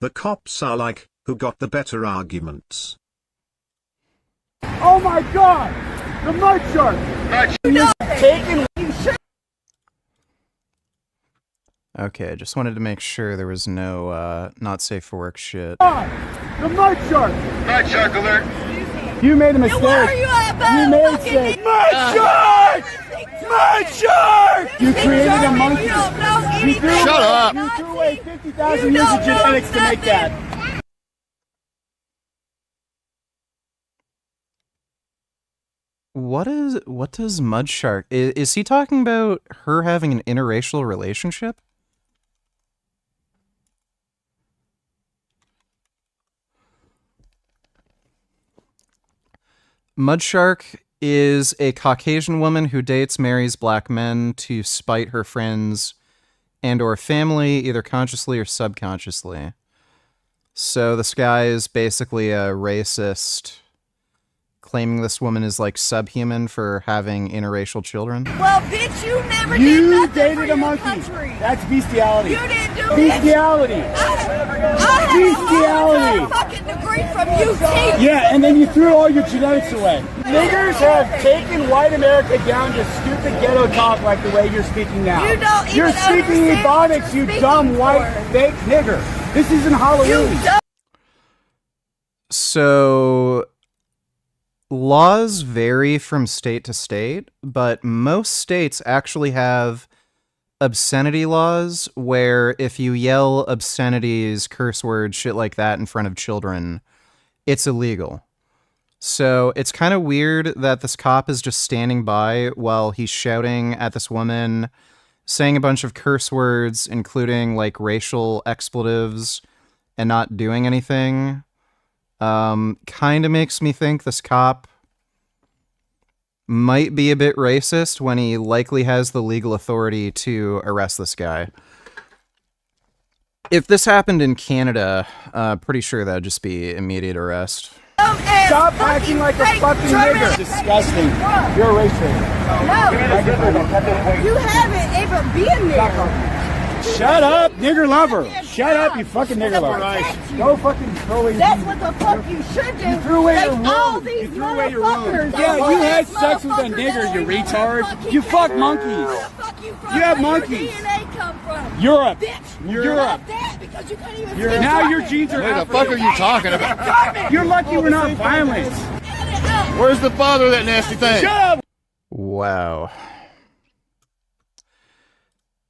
The cops are like, who got the better arguments? Oh my God! The mud shark! No! Taking shit! Okay, just wanted to make sure there was no, not safe for work shit. The mud shark! Mud shark alert! You made a mistake! Where are you at, you made a mistake! Mud shark! Mud shark! You created a monkey! Shut up! You threw away 50,000 years of genetics to make that! What does Mud Shark... Is he talking about her having an interracial relationship? Mud Shark is a Caucasian woman who dates, marries black men to spite her friends and or family, either consciously or subconsciously. So this guy is basically a racist, claiming this woman is like subhuman for having interracial children. Well, bitch, you never did nothing dated for a your monkey. country. That's bestiality. You didn't do bestiality. I Bestiality. have a fucking degree from UT. Yeah, and then you threw all your genetics away. Niggers have taken white America down to stupid ghetto talk like the way you're speaking now. You don't even You're speaking understand ebonics, what you you're dumb speaking white for. fake nigger. This isn't Halloween. So laws vary from state to state, but most states actually have obscenity laws where if you yell obscenities, curse words, shit like that in front of children, it's illegal. So it's kind of weird that this cop is just standing by while he's shouting at this woman, saying a bunch of curse words, including like racial expletives, and not doing anything. Kind of makes me think this cop might be a bit racist when he likely has the legal authority to arrest this guy. If this happened in Canada, pretty sure that'd just be immediate arrest. Stop acting like a fucking nigger. Disgusting. You're a race traitor. No. You haven't even been there. Shut up, nigger lover. Shut up, you fucking nigger lover. Go fucking throw away your That's what the fuck you should do. You threw away your all room. these You threw away your room. motherfuckers. Yeah, you had sex with a nigger, you retard. You fuck monkeys. You have monkeys. Europe. Europe. Now your genes are What the fuck are you talking about? You're lucky we're not violent. Where's the father of that nasty thing? Shut up. Wow.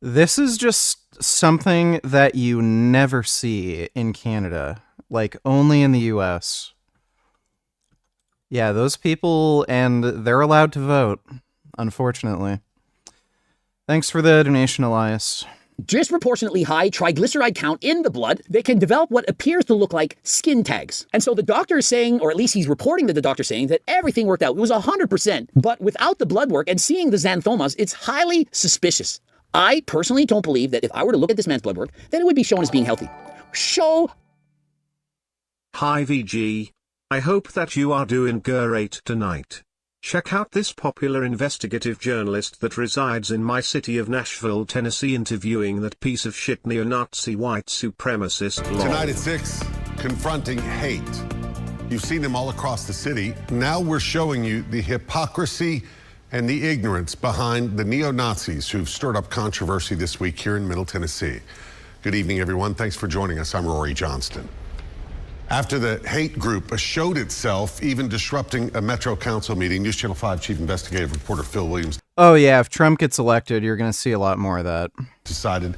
This is just something that you never see in Canada, like only in the US. Yeah, those people, and they're allowed to vote, unfortunately. Thanks for the donation, Elias. Disproportionately high triglyceride count in the blood, they can develop what appears to look like skin tags. And so the doctor is saying, or at least he's reporting that the doctor's saying, that everything worked out. It was 100%. But without the blood work and seeing the xanthomas, it's highly suspicious. I personally don't believe that if I were to look at this man's blood work, then it would be shown as being healthy. Hi VG. I hope that you are doing great tonight. Check out this popular investigative journalist that resides in my city of Nashville, Tennessee, interviewing that piece of shit neo-Nazi white supremacist lord. Tonight at 6, confronting hate. You've seen them all across the city. Now we're showing you the hypocrisy and the ignorance behind the neo-Nazis who've stirred up controversy this week here in Middle Tennessee. Good evening, everyone. Thanks for joining us. I'm Rory Johnston. After the hate group showed itself, even disrupting a Metro Council meeting, News Channel 5 Chief Investigative Reporter Phil Williams. Oh yeah, if Trump gets elected, you're going to see a lot more of that. Decided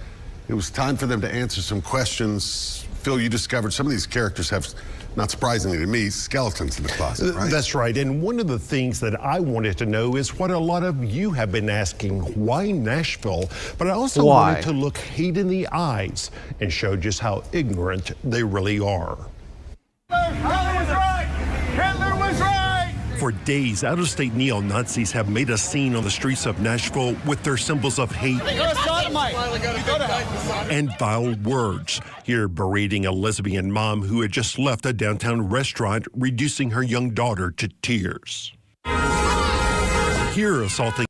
it was time for them to answer some questions. Phil, you discovered some of these characters have, not surprisingly to me, skeletons in the closet, right? That's right. And one of the things that I wanted to know is what a lot of you have been asking, why Nashville? But I also wanted to look hate in the eyes and show just how ignorant they really are. Hitler was right! Hitler was right! For days, out-of-state neo-Nazis have made a scene on the streets of Nashville with their symbols of hate and vile words. Here, berating a lesbian mom who had just left a downtown restaurant, reducing her young daughter to tears. Here, assaulting.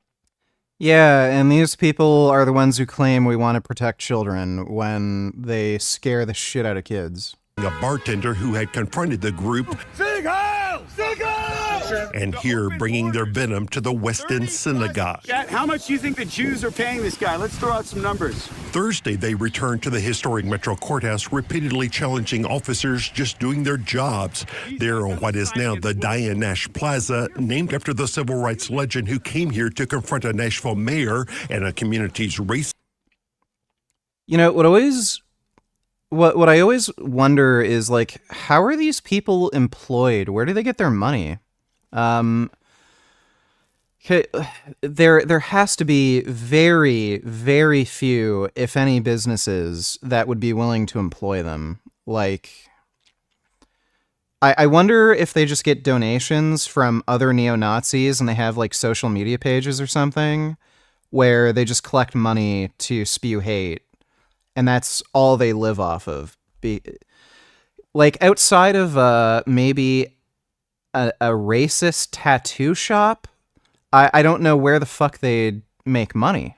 Yeah, and these people are the ones who claim we want to protect children when they scare the shit out of kids. A bartender who had confronted the group. Sig Heil! Sig Heil! And here, bringing their venom to the West End Synagogue. How much do you think the Jews are paying this guy? Let's throw out some numbers. Thursday, they returned to the historic Metro Courthouse, repeatedly challenging officers just doing their jobs. There on what is now the Diane Nash Plaza, named after the civil rights legend who came here to confront a Nashville mayor and a community's race. You know, what I always wonder is, like, how are these people employed? Where do they get their money? There has to be very, very few, if any, businesses that would be willing to employ them. Like, I wonder if they just get donations from other neo-Nazis and they have, like, social media pages or something where they just collect money to spew hate. And that's all they live off of. Like, outside of maybe a racist tattoo shop, I don't know where the fuck they'd make money.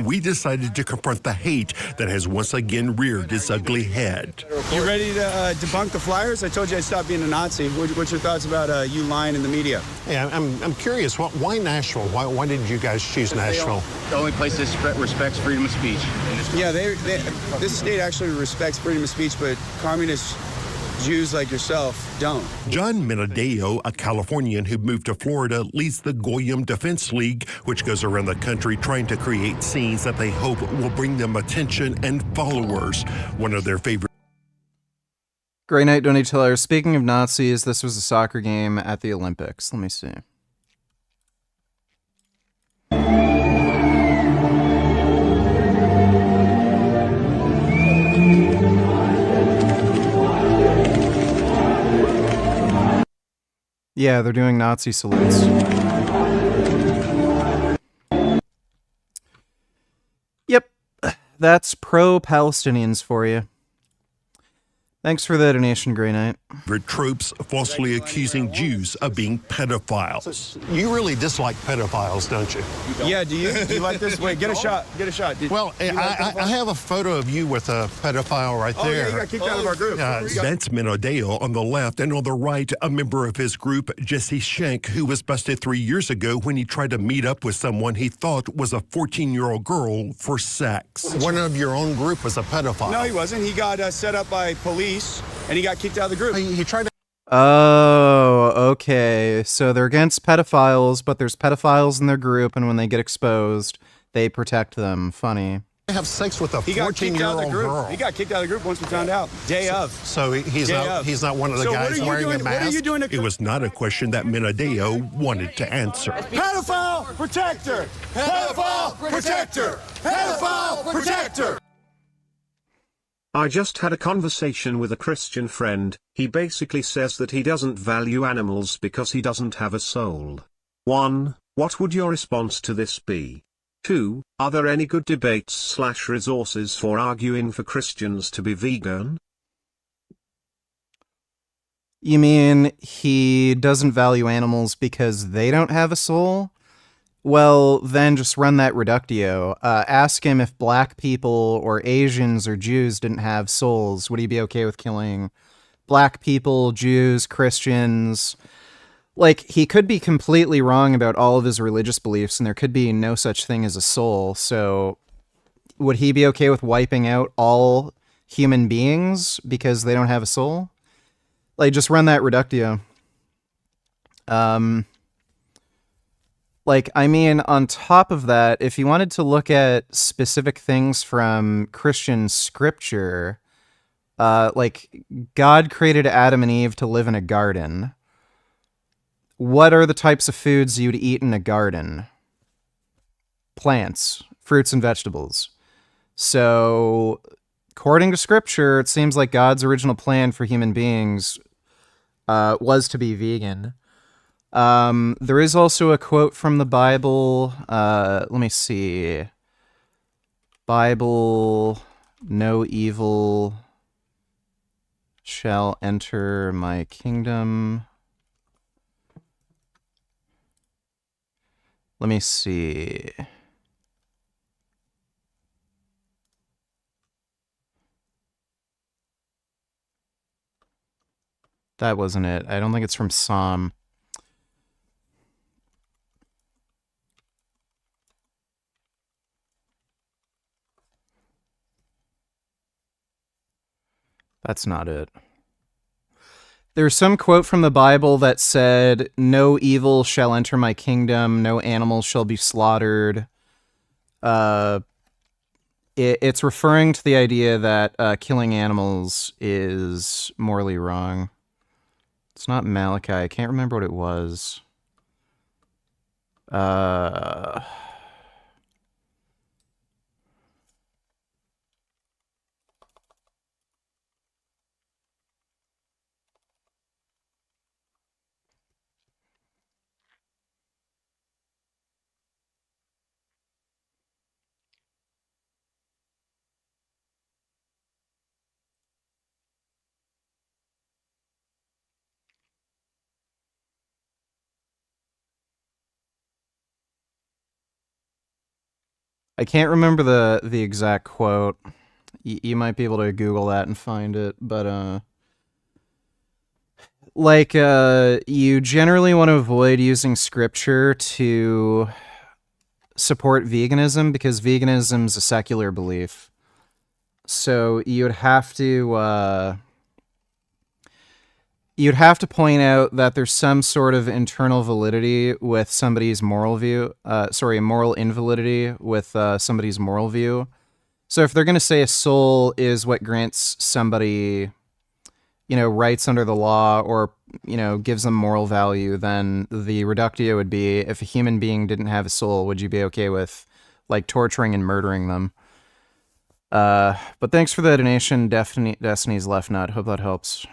We decided to confront the hate that has once again reared its ugly head. You ready to debunk the flyers? I told you I'd stop being a Nazi. What's your thoughts about you lying in the media? Hey, I'm curious. Why Nashville? Why did you guys choose Nashville? The only place that respects freedom of speech. Yeah, this state actually respects freedom of speech, but communists Jews like yourself don't. John Menadeo, a Californian who moved to Florida, leads the Goyim Defense League, which goes around the country trying to create scenes that they hope will bring them attention and followers. One of their favorite. Great night, Donny Tiller. Speaking of Nazis, this was a soccer game at the Olympics. Let me see. Yeah, they're doing Nazi salutes. Yep, that's pro-Palestinians for you. Thanks for the donation, Grey Knight. Troops falsely accusing Jews of being pedophiles. You really dislike pedophiles, don't you? Yeah, do you? Do you like this? Wait, get a shot. Get a shot. Well, I have a photo of you with a pedophile right there. Yeah, you got kicked out of our group. That's Menadeo on the left, and on the right, a member of his group, Jesse Shank, who was busted 3 years ago when he tried to meet up with someone he thought was a 14-year-old girl for sex. One of your own group was a pedophile. No, he wasn't. He got set up by police, and he got kicked out of the group. He tried to... Oh, okay. So they're against pedophiles, but there's pedophiles in their group, and when they get exposed, they protect them. Funny. Have sex with a 14-year-old girl. He got kicked out of the group once we found out. Day of. So he's not one of the guys wearing a mask? What are you doing? It was not a question that Menadeo wanted to answer. Pedophile protector! Pedophile protector! Pedophile protector! I just had a conversation with a Christian friend. He basically says that he doesn't value animals because he doesn't have a soul. 1. What would your response to this be? 2. Are there any good debates/resources for arguing for Christians to be vegan? You mean he doesn't value animals because they don't have a soul? Well, then just run that reductio. Ask him if black people or Asians or Jews didn't have souls. Would he be okay with killing black people, Jews, Christians? Like, he could be completely wrong about all of his religious beliefs, and there could be no such thing as a soul. So, would he be okay with wiping out all human beings because they don't have a soul? Like, just run that reductio. Like, I mean, on top of that, if you wanted to look at specific things from Christian scripture, like, God created Adam and Eve to live in a garden. What are the types of foods you'd eat in a garden? Plants, fruits and vegetables. So, according to scripture, it seems like God's original plan for human beings was to be vegan. There is also a quote from the Bible. Let me see. Bible, no evil shall enter my kingdom. Let me see. That wasn't it. I don't think it's from Psalm. That's not it. There's some quote from the Bible that said, no evil shall enter my kingdom, no animal shall be slaughtered. It's referring to the idea that killing animals is morally wrong. It's not Malachi. I can't remember what it was. I can't remember the exact quote. You might be able to Google that and find it, but like you generally want to avoid using scripture to support veganism because veganism's a secular belief. So you would have to you'd have to point out that there's some sort of internal validity with somebody's moral view. Moral invalidity with somebody's moral view. So if they're going to say a soul is what grants somebody, rights under the law or, gives them moral value, then the reductio would be, if a human being didn't have a soul, would you be okay with, torturing and murdering them? But thanks for the donation, Destiny's Left Nut. Hope that helps.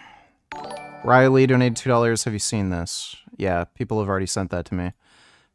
Riley donated $2. Have you seen this? Yeah, people have already sent that to me.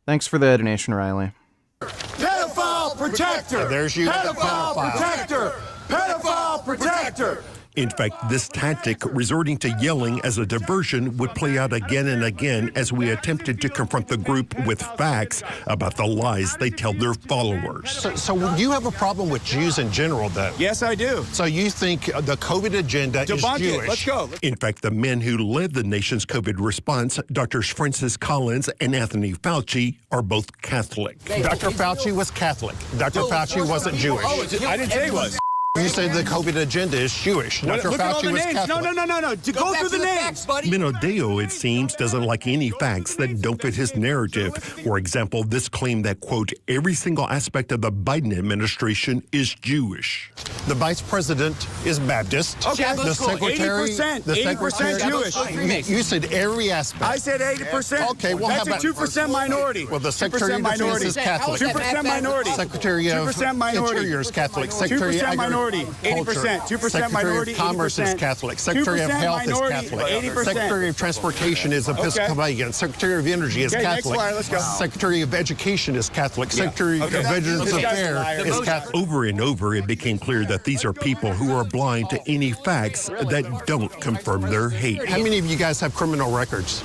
Thanks for the donation, Riley. Pedophile protector! There's you. Pedophile protector! Pedophile protector! In fact, this tactic, resorting to yelling as a diversion, would play out again and again as we attempted to confront the group with facts about the lies they tell their followers. So you have a problem with Jews in general, though? Yes, I do. So you think the COVID agenda is Jewish? Let's go. In fact, the men who led the nation's COVID response, Drs. Francis Collins and Anthony Fauci, are both Catholic. Dr. Fauci was Catholic. Dr. Fauci wasn't Jewish. I didn't say he was. You say the COVID agenda is Jewish. Dr. Fauci was Catholic. No. Go through the names. Menodeo, it seems, doesn't like any facts that don't fit his narrative. For example, this claim that, quote, every single aspect of the Biden administration is Jewish. The vice president is Baptist. Okay, the secretary, 80% Jewish. You said every aspect. I said 80%. Okay, well, that's how a about 2% minority? Well, the Secretary of Defense is Catholic. 2% minority. Secretary of 2% minority. Interior is Catholic. Secretary of 2% minority. 80%. 2% minority. Secretary of Commerce is Catholic. Secretary of Health is Catholic. 80%. Secretary of Transportation is Episcopalian. Secretary of Energy is Catholic. Let's go. Secretary of Education is Catholic. Secretary of Veterans Affairs is Catholic. Over and over, it became clear that these are people who are blind to any facts that don't confirm their hate. How many of you guys have criminal records?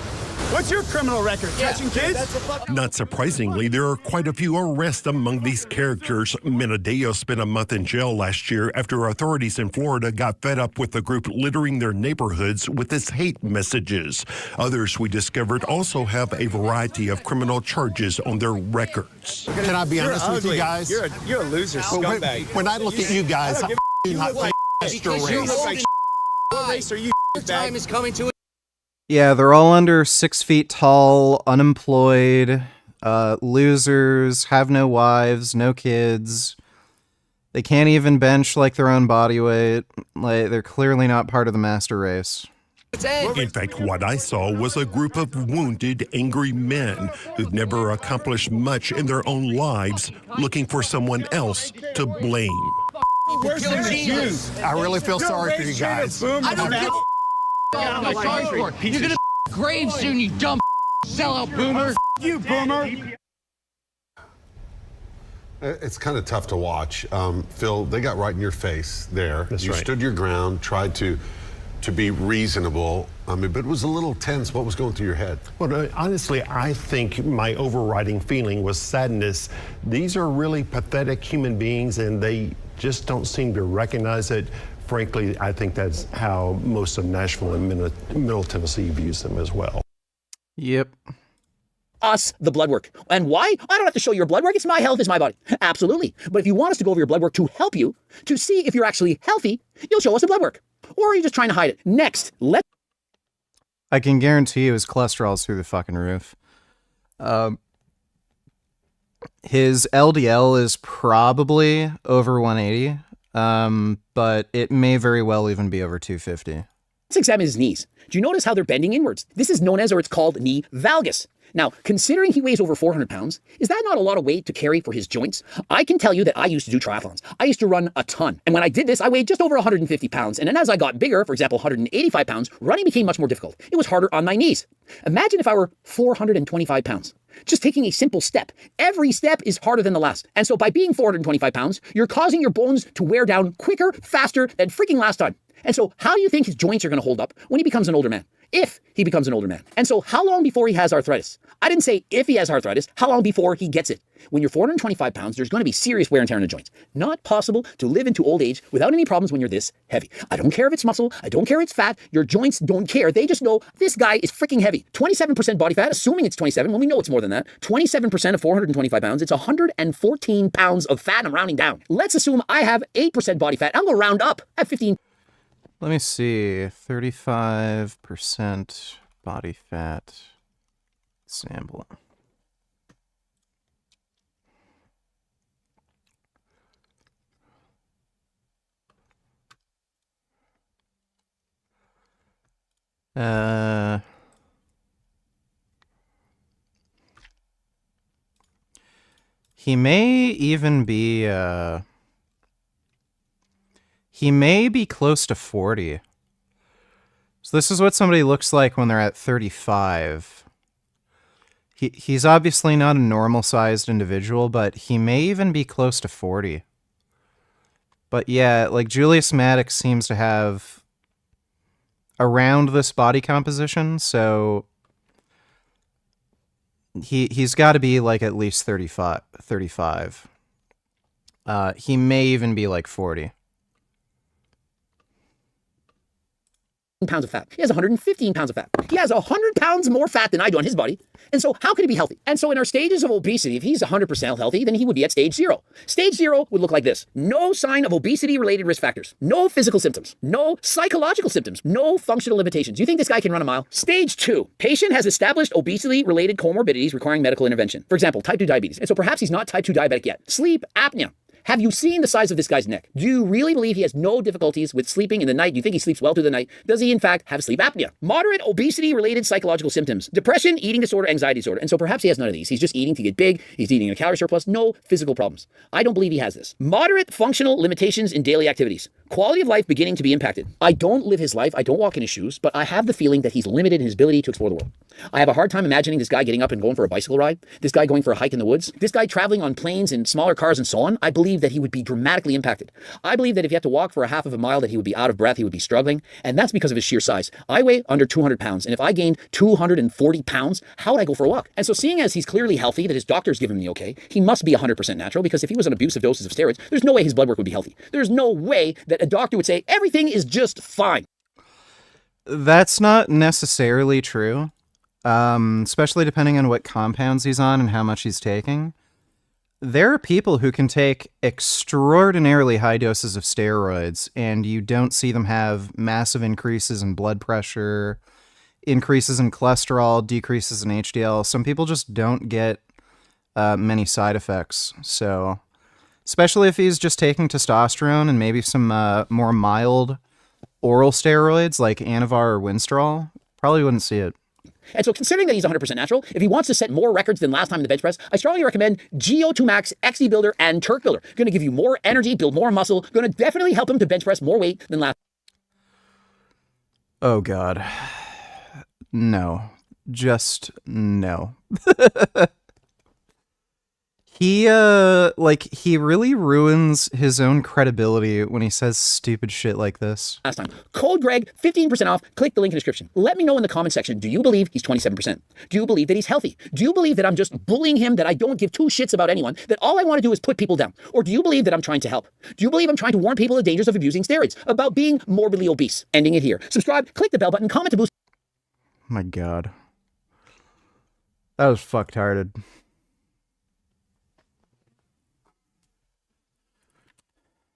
What's your criminal record? Catching kids? Not surprisingly, there are quite a few arrests among these characters. Menodeo spent a month in jail last year after authorities in Florida got fed up with the group littering their neighborhoods with its hate messages. Others, we discovered, also have a variety of criminal charges on their records. Can I be honest with you guys? You're a loser, scumbag. When I look at you guys, I do not think Mr. Race. What race are you? Time is coming to Yeah, they're all under 6 feet tall, unemployed, losers, have no wives, no kids. They can't even bench their own body weight. They're clearly not part of the master race. In fact, what I saw was a group of wounded, angry men who've never accomplished much in their own lives, looking for someone else to blame. Where's the Jews? I really feel sorry for you guys. I don't give You're gonna grave soon, you dumb sellout boomer. You boomer. It's kind of tough to watch. Phil, they got right in your face there. That's you right. stood your ground, tried to be reasonable. But it was a little tense. What was going through your head? Well, honestly, I think my overriding feeling was sadness. These are really pathetic human beings, and they just don't seem to recognize it. Frankly, I think that's how most of Nashville and Middle Tennessee views them as well. Yep. Us, the blood work. And why? I don't have to show your blood work. It's my health, it's my body. Absolutely. But if you want us to go over your blood work to help you, to see if you're actually healthy, you'll show us the blood work. Or are you just trying to hide it? Next, I can guarantee you his cholesterol's through the fucking roof. His LDL is probably over 180. But it may very well even be over 250. let's examine his knees. Do you notice how they're bending inwards? This is known as, or it's called, knee valgus. Now, considering he weighs over 400 pounds, is that not a lot of weight to carry for his joints? I can tell you that I used to do triathlons. I used to run a ton. And when I did this, I weighed just over 150 pounds. And then as I got bigger, for example, 185 pounds, running became much more difficult. It was harder on my knees. Imagine if I were 425 pounds. Just taking a simple step. Every step is harder than the last. And so by being 425 pounds, you're causing your bones to wear down quicker, faster than freaking last time. And so how do you think his joints are going to hold up when he becomes an older man? If he becomes an older man. And so how long before he has arthritis? I didn't say if he has arthritis, how long before he gets it? When you're 425 pounds, there's going to be serious wear and tear on the joints. Not possible to live into old age without any problems when you're this heavy. I don't care if it's muscle. I don't care if it's fat. Your joints don't care. They just know this guy is freaking heavy. 27% body fat, assuming it's 27, when we know it's more than that. 27% of 425 pounds, it's 114 pounds of fat. I'm rounding down. Let's assume I have 8% body fat. I'm going to round up at 15. Let me see. 35% body fat sample. He may even be, he may be close to 40. So this is what somebody looks like when they're at 35. He's obviously not a normal-sized individual, but he may even be close to 40. But yeah, like, Julius Maddox seems to have around this body composition, so he's got to be like at least 35. He may even be like 40. Pounds of fat. He has 115 pounds of fat. He has 100 pounds more fat than I do on his body. And so how could he be healthy? And so in our stages of obesity, if he's 100% healthy, then he would be at stage 0. Stage 0 would look like this. No sign of obesity-related risk factors. No physical symptoms. No psychological symptoms. No functional limitations. You think this guy can run a mile? Stage 2. Patient has established obesity-related comorbidities requiring medical intervention. For example, type 2 diabetes. And so perhaps he's not type 2 diabetic yet. Sleep apnea. Have you seen the size of this guy's neck? Do you really believe he has no difficulties with sleeping in the night? Do you think he sleeps well through the night? Does he in fact have sleep apnea? Moderate obesity-related psychological symptoms. Depression, eating disorder, anxiety disorder. And so perhaps he has none of these. He's just eating to get big. He's eating in a calorie surplus. No physical problems. I don't believe he has this. Moderate functional limitations in daily activities. Quality of life beginning to be impacted. I don't live his life. I don't walk in his shoes, but I have the feeling that he's limited in his ability to explore the world. I have a hard time imagining this guy getting up and going for a bicycle ride. This guy going for a hike in the woods. This guy traveling on planes and smaller cars and so on. I believe that he would be dramatically impacted. I believe that if he had to walk for a half of a mile, that he would be out of breath, he would be struggling, and that's because of his sheer size. I weigh under 200 pounds, and if I gained 240 pounds, how would I go for a walk? And so seeing as he's clearly healthy, that his doctors give him the okay, he must be 100% natural, because if he was on abusive doses of steroids, there's no way his blood work would be healthy. There's no way that a doctor would say, everything is just fine. That's not necessarily true, especially depending on what compounds he's on and how much he's taking. There are people who can take extraordinarily high doses of steroids, and you don't see them have massive increases in blood pressure, increases in cholesterol, decreases in HDL. Some people just don't get many side effects. So, especially if he's just taking testosterone and maybe some more mild oral steroids like Anavar or Winstrol, probably wouldn't see it. And so considering that he's 100% natural, if he wants to set more records than last time in the bench press, I strongly recommend GO2 Max, XD Builder, and Turk Builder. Going to give you more energy, build more muscle, going to definitely help him to bench press more weight than last. Oh God. No. Just no. He really ruins his own credibility when he says stupid shit like this. Last time. Code Greg, 15% off. Click the link in the description. Let me know in the comment section, do you believe he's 27%? Do you believe that he's healthy? Do you believe that I'm just bullying him, that I don't give two shits about anyone, that all I want to do is put people down? Or do you believe that I'm trying to help? Do you believe I'm trying to warn people of the dangers of abusing steroids, about being morbidly obese? Ending it here. Subscribe, click the bell button, comment to boost. My God. That was fucktarded.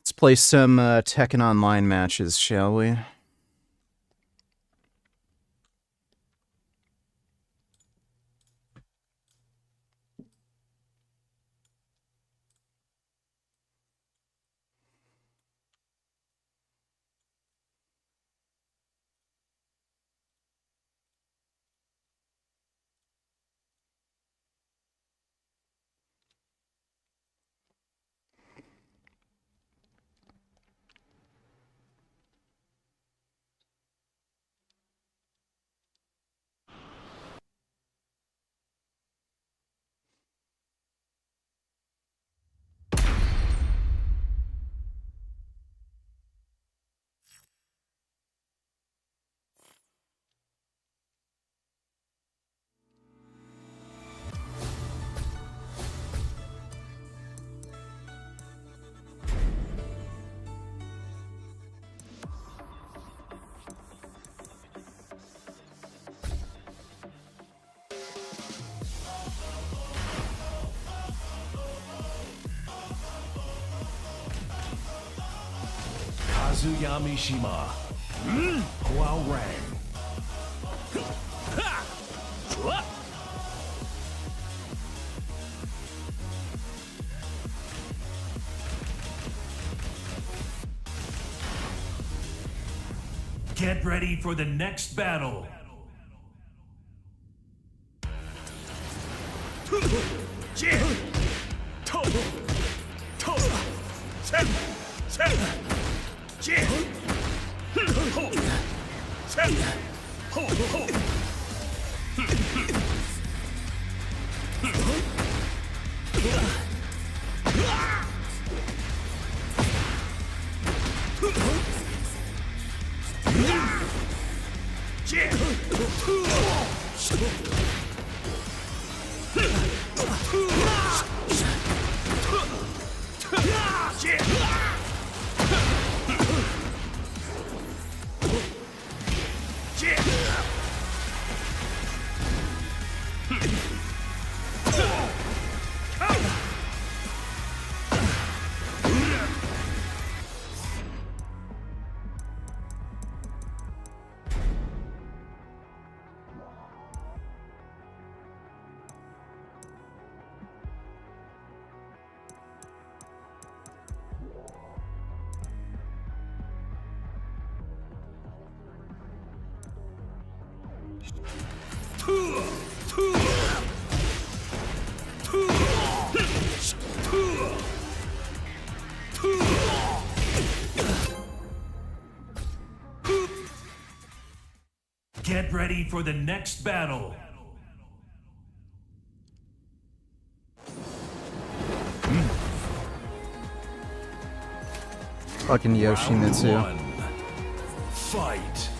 Let's play some Tekken Online matches, shall we? Kazuya Mishima, Get ready for the next battle. Get ready for the next battle. Fucking Yoshimitsu. Round 1. Fight.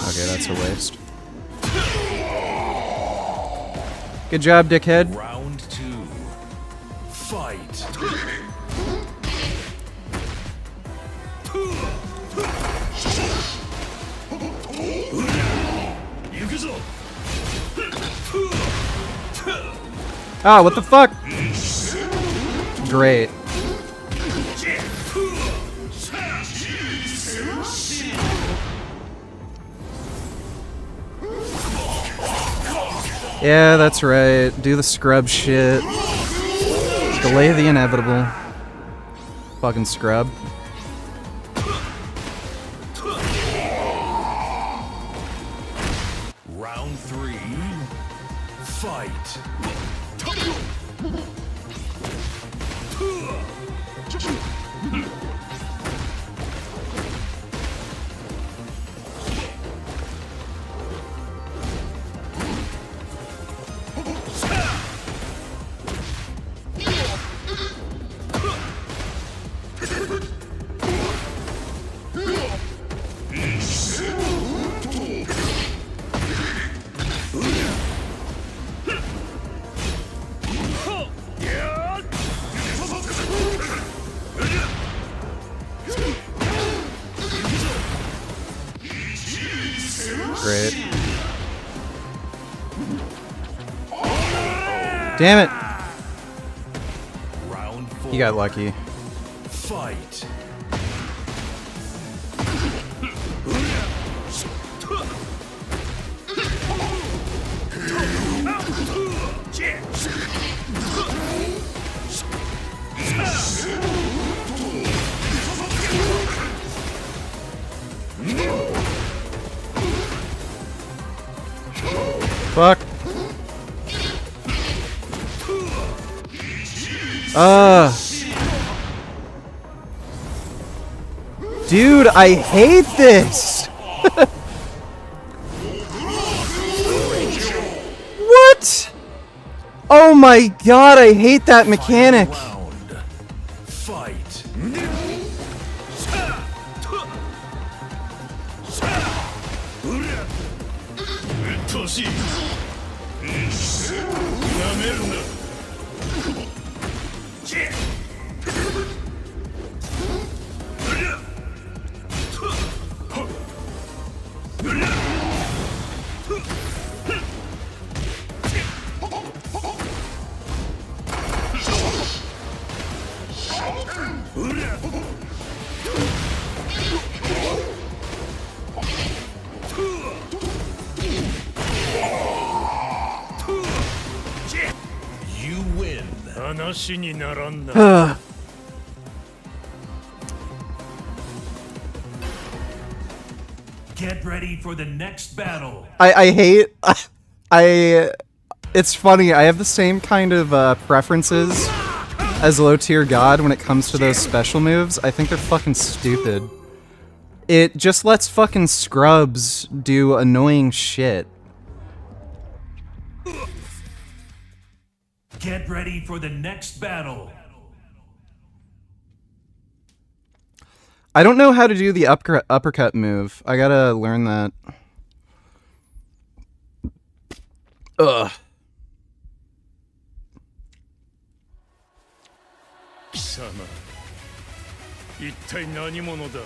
Okay, that's a waste. Good job, dickhead. Round 2. Fight. Ah, what the fuck? Great. Yeah, that's right. Do the scrub shit. Delay the inevitable. Fucking scrub. Round 3. Fight. Great. Damn it! Round 4. He got lucky. Fight. Fuck. Dude, I hate this! What? Oh my god, I hate that mechanic! Fight. You win. Get ready for the next battle. I hate... It's funny, I have the same kind of preferences as low tier god when it comes to those special moves. I think they're fucking stupid. It just lets fucking scrubs do annoying shit. Get ready for the next battle. I don't know how to do the uppercut move. I gotta learn that. Ugh. 貴様、一体何者だ。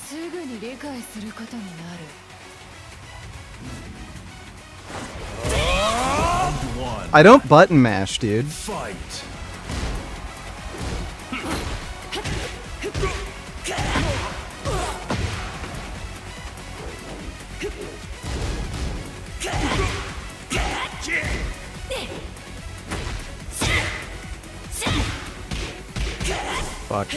すぐに理解することになる。I don't button mash, dude. Fight. Fuck.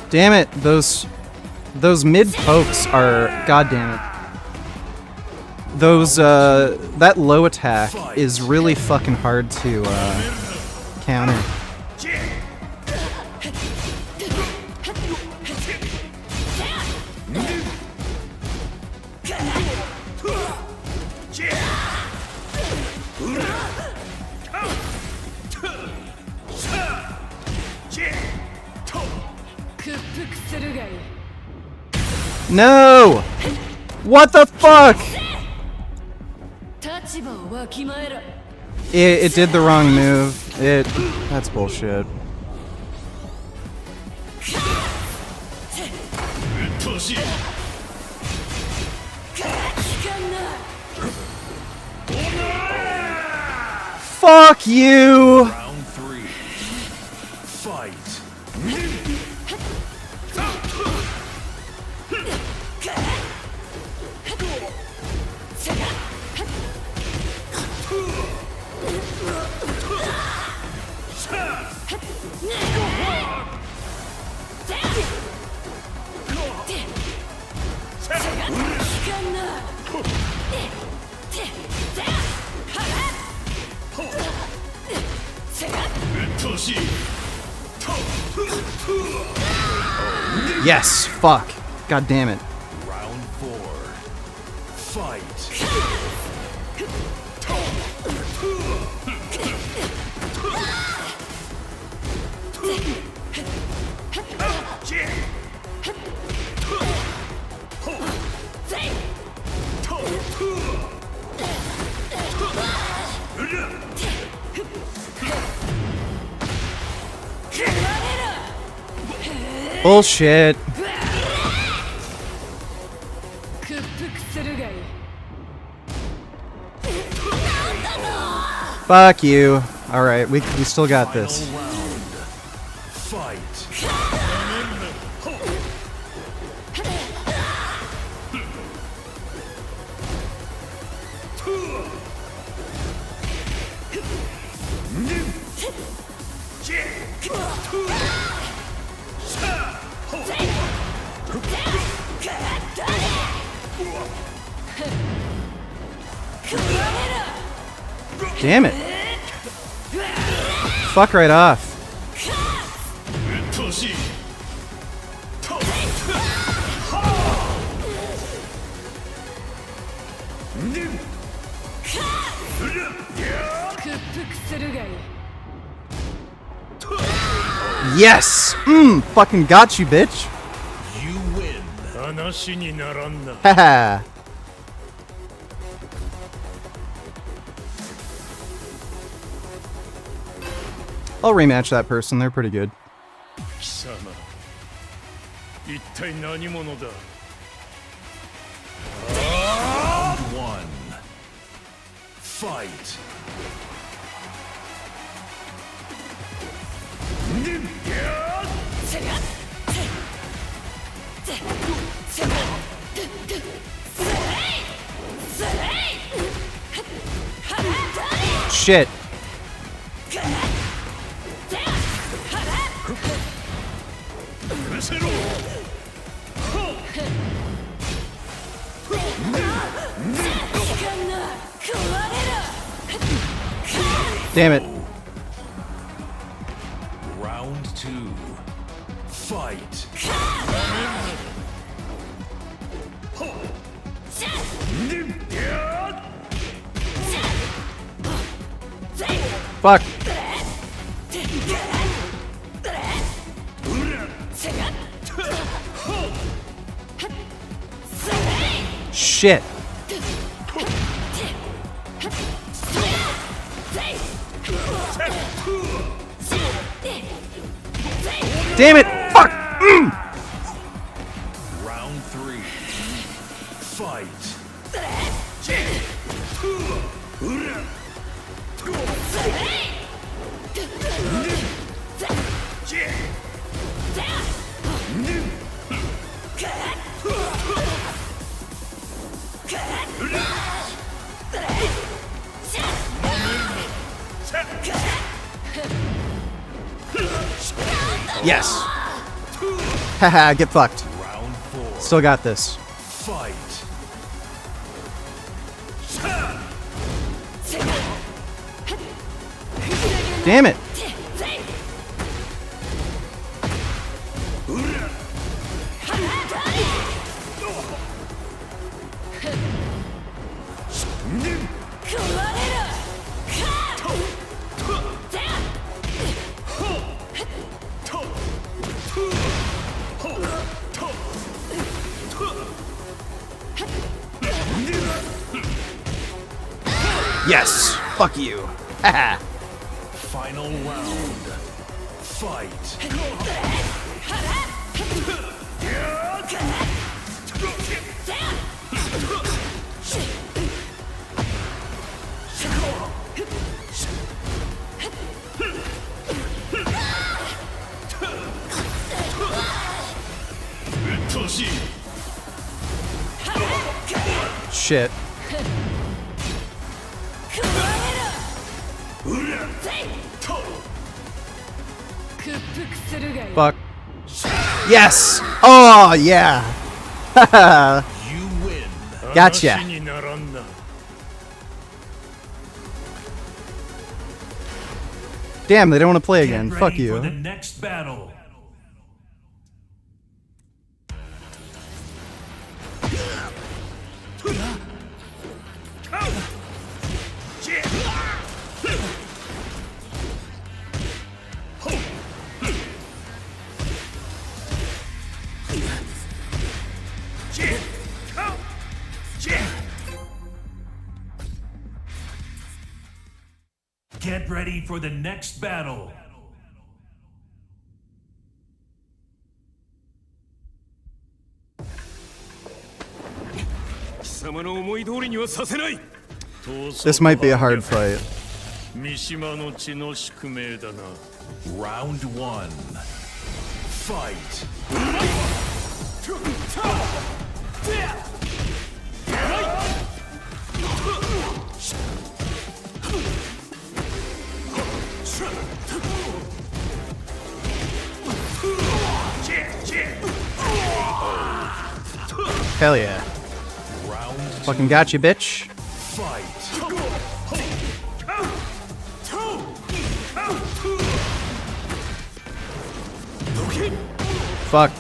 Damn it, those mid pokes are, god damn it. Those that low attack is really fucking hard to counter. No! What the fuck? It did the wrong move. That's bullshit. Fuck you! Round 3. Fight. Yes, fuck. God damn it. Round 4. Fight. Bullshit. Fuck you. Alright, we still got this. Fight. Damn it. Fuck right off. Yes! Fucking got you, bitch. You win. Haha. I'll rematch that person, they're pretty good. 一体何者だ Round one. Fight. Shit. Damn it. Round two. Fight. Fuck. Shit. Damn it! Fuck! Round three. Fight. Yes. Haha, get fucked. Round four. Still got this. Fight. Damn it. Yes. Fuck you. Haha. Final round. Fight. Shit. Fuck. Yes! Oh, yeah! You win. Gotcha. Damn, they don't want to play again. Get Fuck ready for the you. next battle. Get ready for the next battle. This might be a hard fight. Round one. Fight. Hell yeah. Fucking got you, bitch. Fight. Fuck.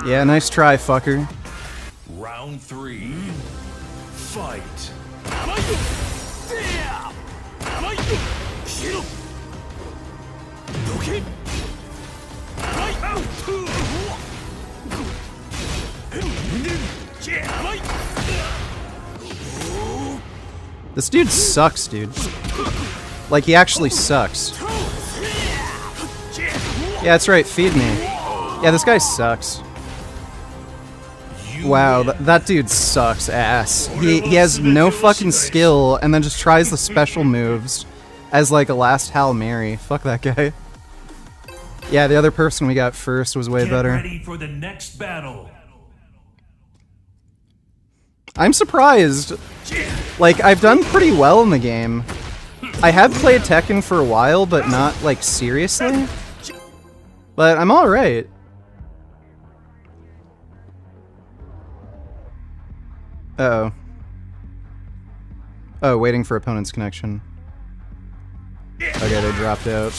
Yeah, nice try, fucker. Round three. Fight. This dude sucks, dude. Like, he actually sucks. Yeah, that's right, feed me. Yeah, this guy sucks. Wow, that dude sucks ass. He has no fucking skill and then just tries the special moves as like a last Hail Mary. Fuck that guy. Yeah, the other person we got first was way better. Get ready for the next battle. I'm surprised. Like, I've done pretty well in the game. I have played Tekken for a while, but not, like, seriously. But I'm alright. Uh-oh. Oh, waiting for opponent's connection. Okay, they dropped out.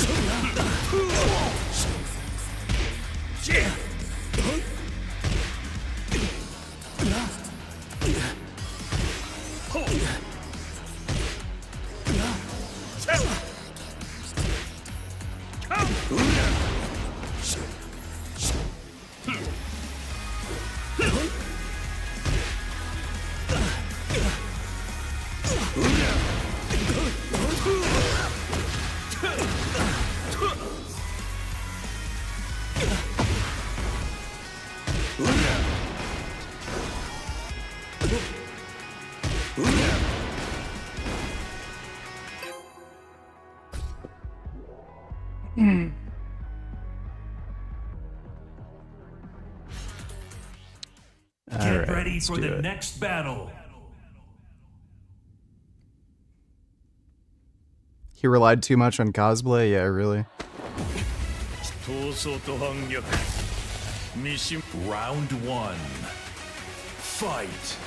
Get ready for the next battle. He relied too much on cosplay? Yeah, really. Round 1. Fight.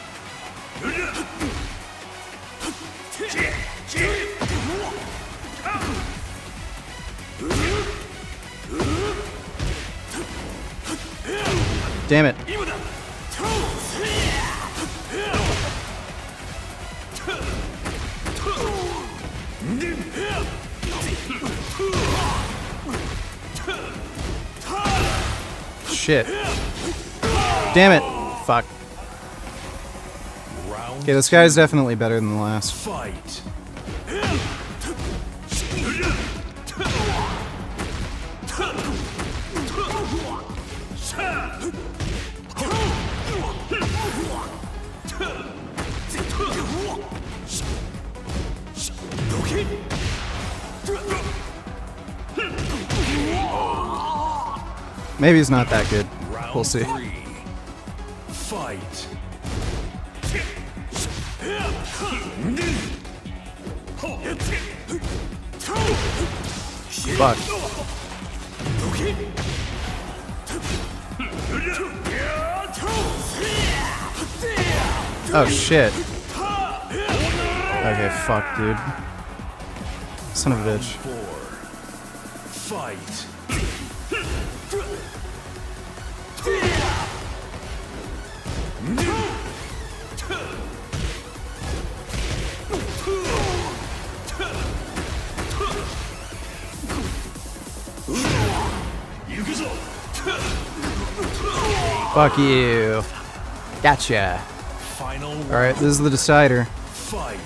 Damn it. Shit. Damn it. Fuck. Okay, this guy's definitely better than the last. Fight. Maybe he's not that good. We'll see. Fight. Fuck. Oh shit. Okay, fuck, dude. Son of a bitch. Fight. Fuck you. Gotcha. Alright, this is the decider. Fight.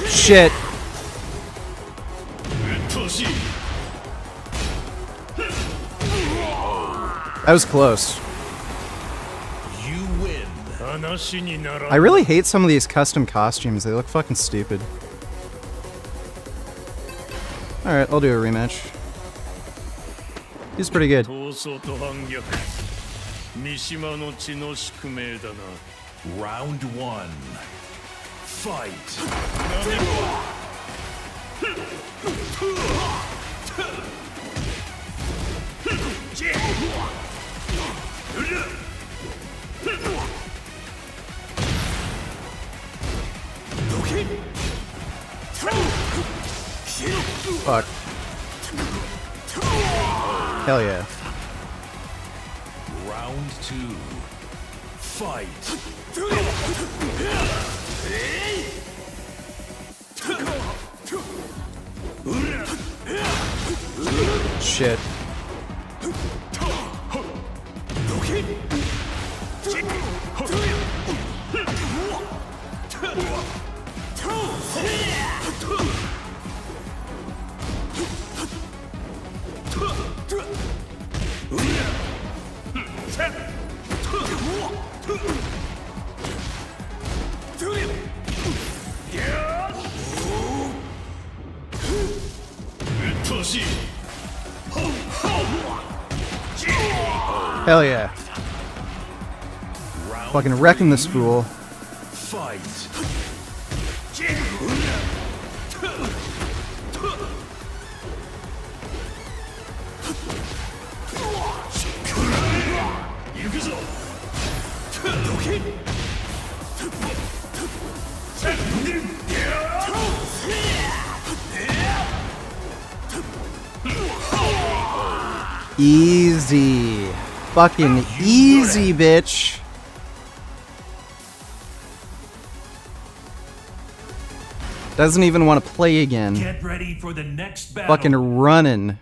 Shit. That was close. You win. I really hate some of these custom costumes. They look fucking stupid. Alright, I'll do a rematch. He's pretty good. Round 1. Fight. Fuck. Hell yeah. Round 2. Fight. Shit. Hell yeah. Fucking wrecking this fool. Fight. Easy. Fucking easy, bitch. Doesn't even want to play again. Get ready for the next battle. Fucking running.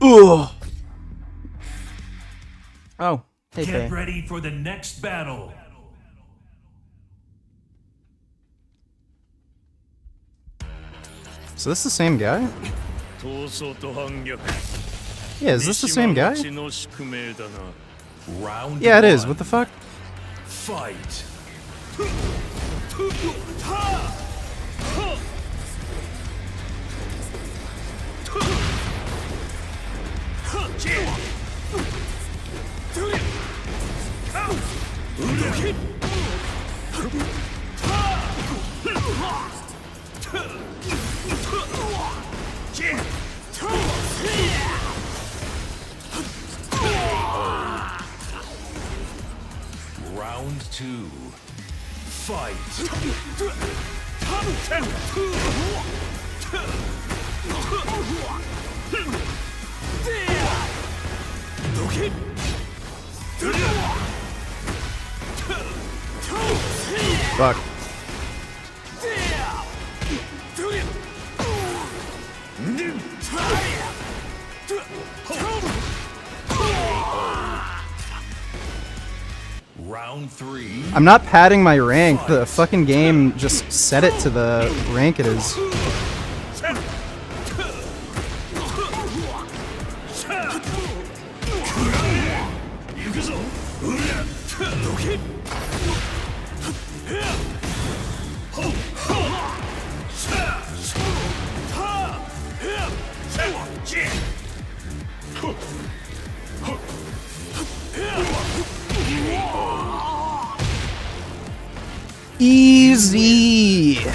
Ooh. Oh, hey, Get Faye. ready for the next battle. So this is the same guy? Yeah, is this the same guy? Round Yeah, it is. 1. What the fuck? Fight. Round 2. Fight. Fuck. Round 3. I'm not padding my rank. The fucking game just set it to the rank it is. Easy. Yeah,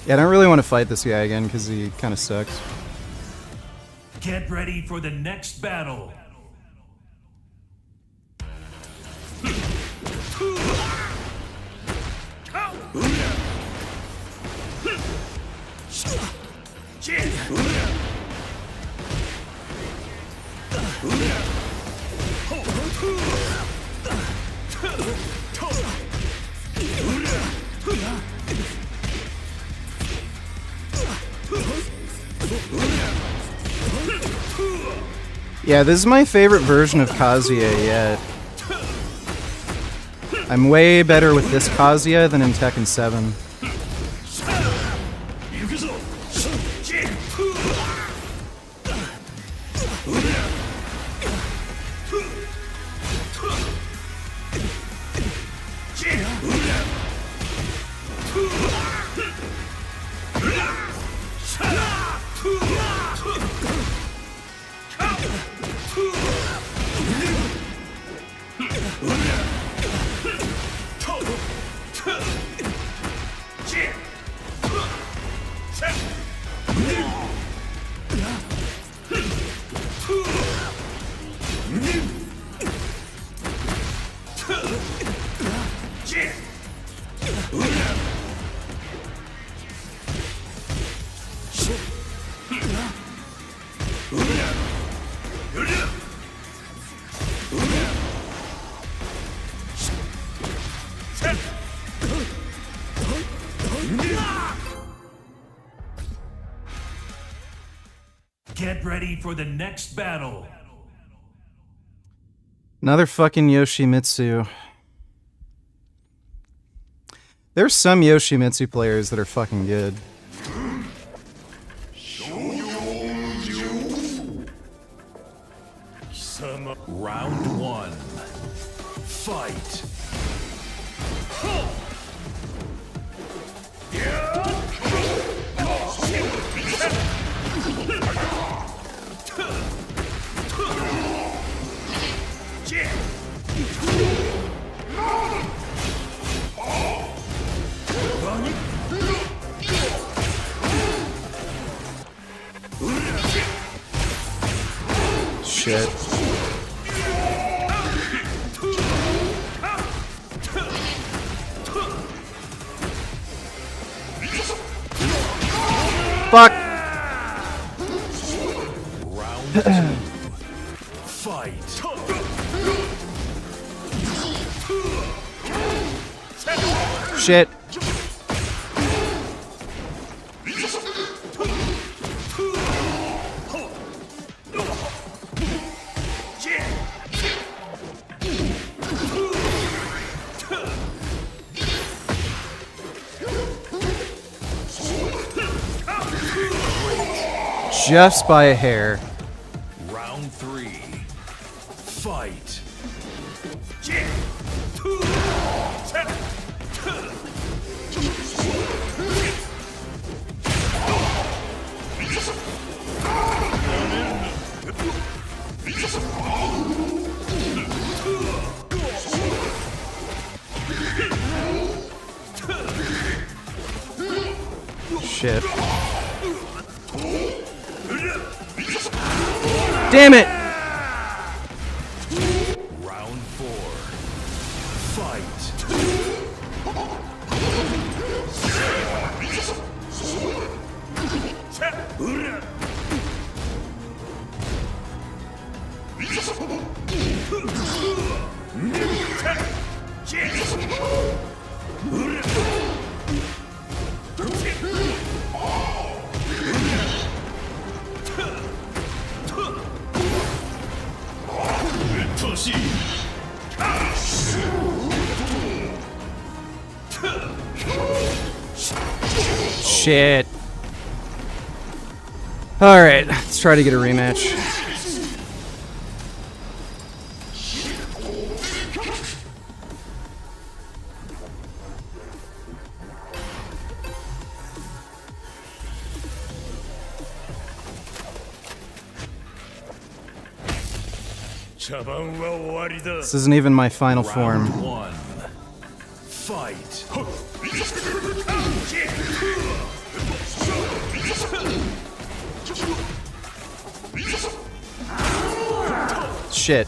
I don't really want to fight this guy again because he kind of sucks. Get ready for the next battle. Yeah, this is my favorite version of Kazuya yet. I'm way better with this Kazuya than in Tekken 7. Get ready for the next battle. Another fucking Yoshimitsu. There's some Yoshimitsu players that are fucking good. Round one. Fight. Shit. Fuck. Round two. Fight. Shit. Just by a hair. Round three. Fight. Shit. Damn it! Round four. Fight. Shit. Alright, let's try to get a rematch. This isn't even my final form. Round one. Fight. Shit.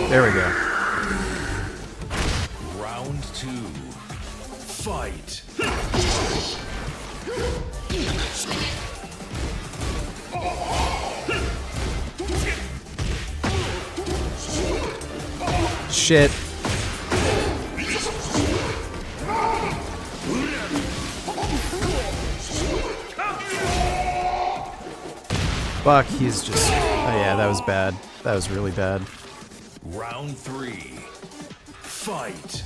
There we go. Round two. Fight. Shit. Fuck, he's just... Oh yeah, that was bad. That was really bad. Round three. Fight.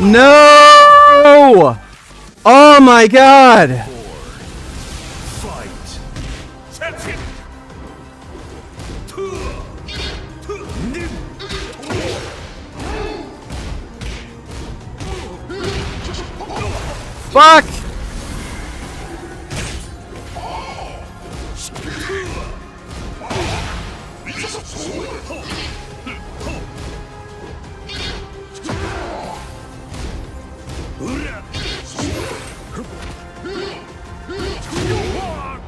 No! Oh my god! Fuck!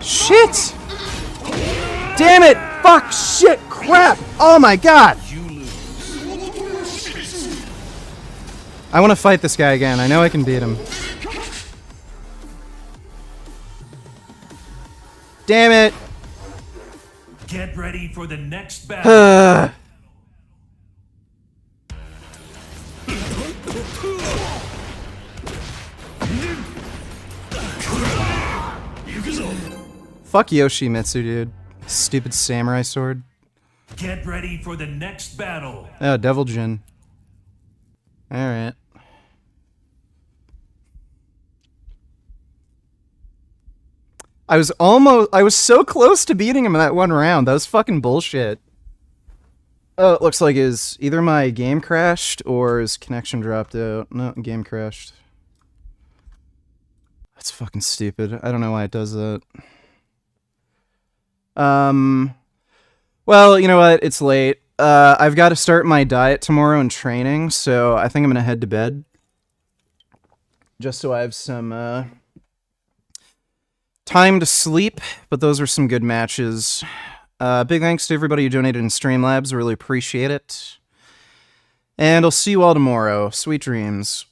Shit! Damn it! Fuck! Shit! Crap! Oh my god! I want to fight this guy again. I know I can beat him. Damn it! Get ready for the next battle. Fuck Yoshimitsu, dude. Stupid samurai sword. Get ready for the next battle. Oh, Devil Jin. Alright. I was so close to beating him in that one round. That was fucking bullshit. Oh, it looks like either my game crashed or his connection dropped out. No, game crashed. That's fucking stupid. I don't know why it does that. Well, you know what? It's late. I've got to start my diet tomorrow and training, so I think I'm gonna head to bed. Just so I have some, time to sleep, but those were some good matches. Big thanks to everybody who donated in Streamlabs. Really appreciate it. And I'll see you all tomorrow. Sweet dreams.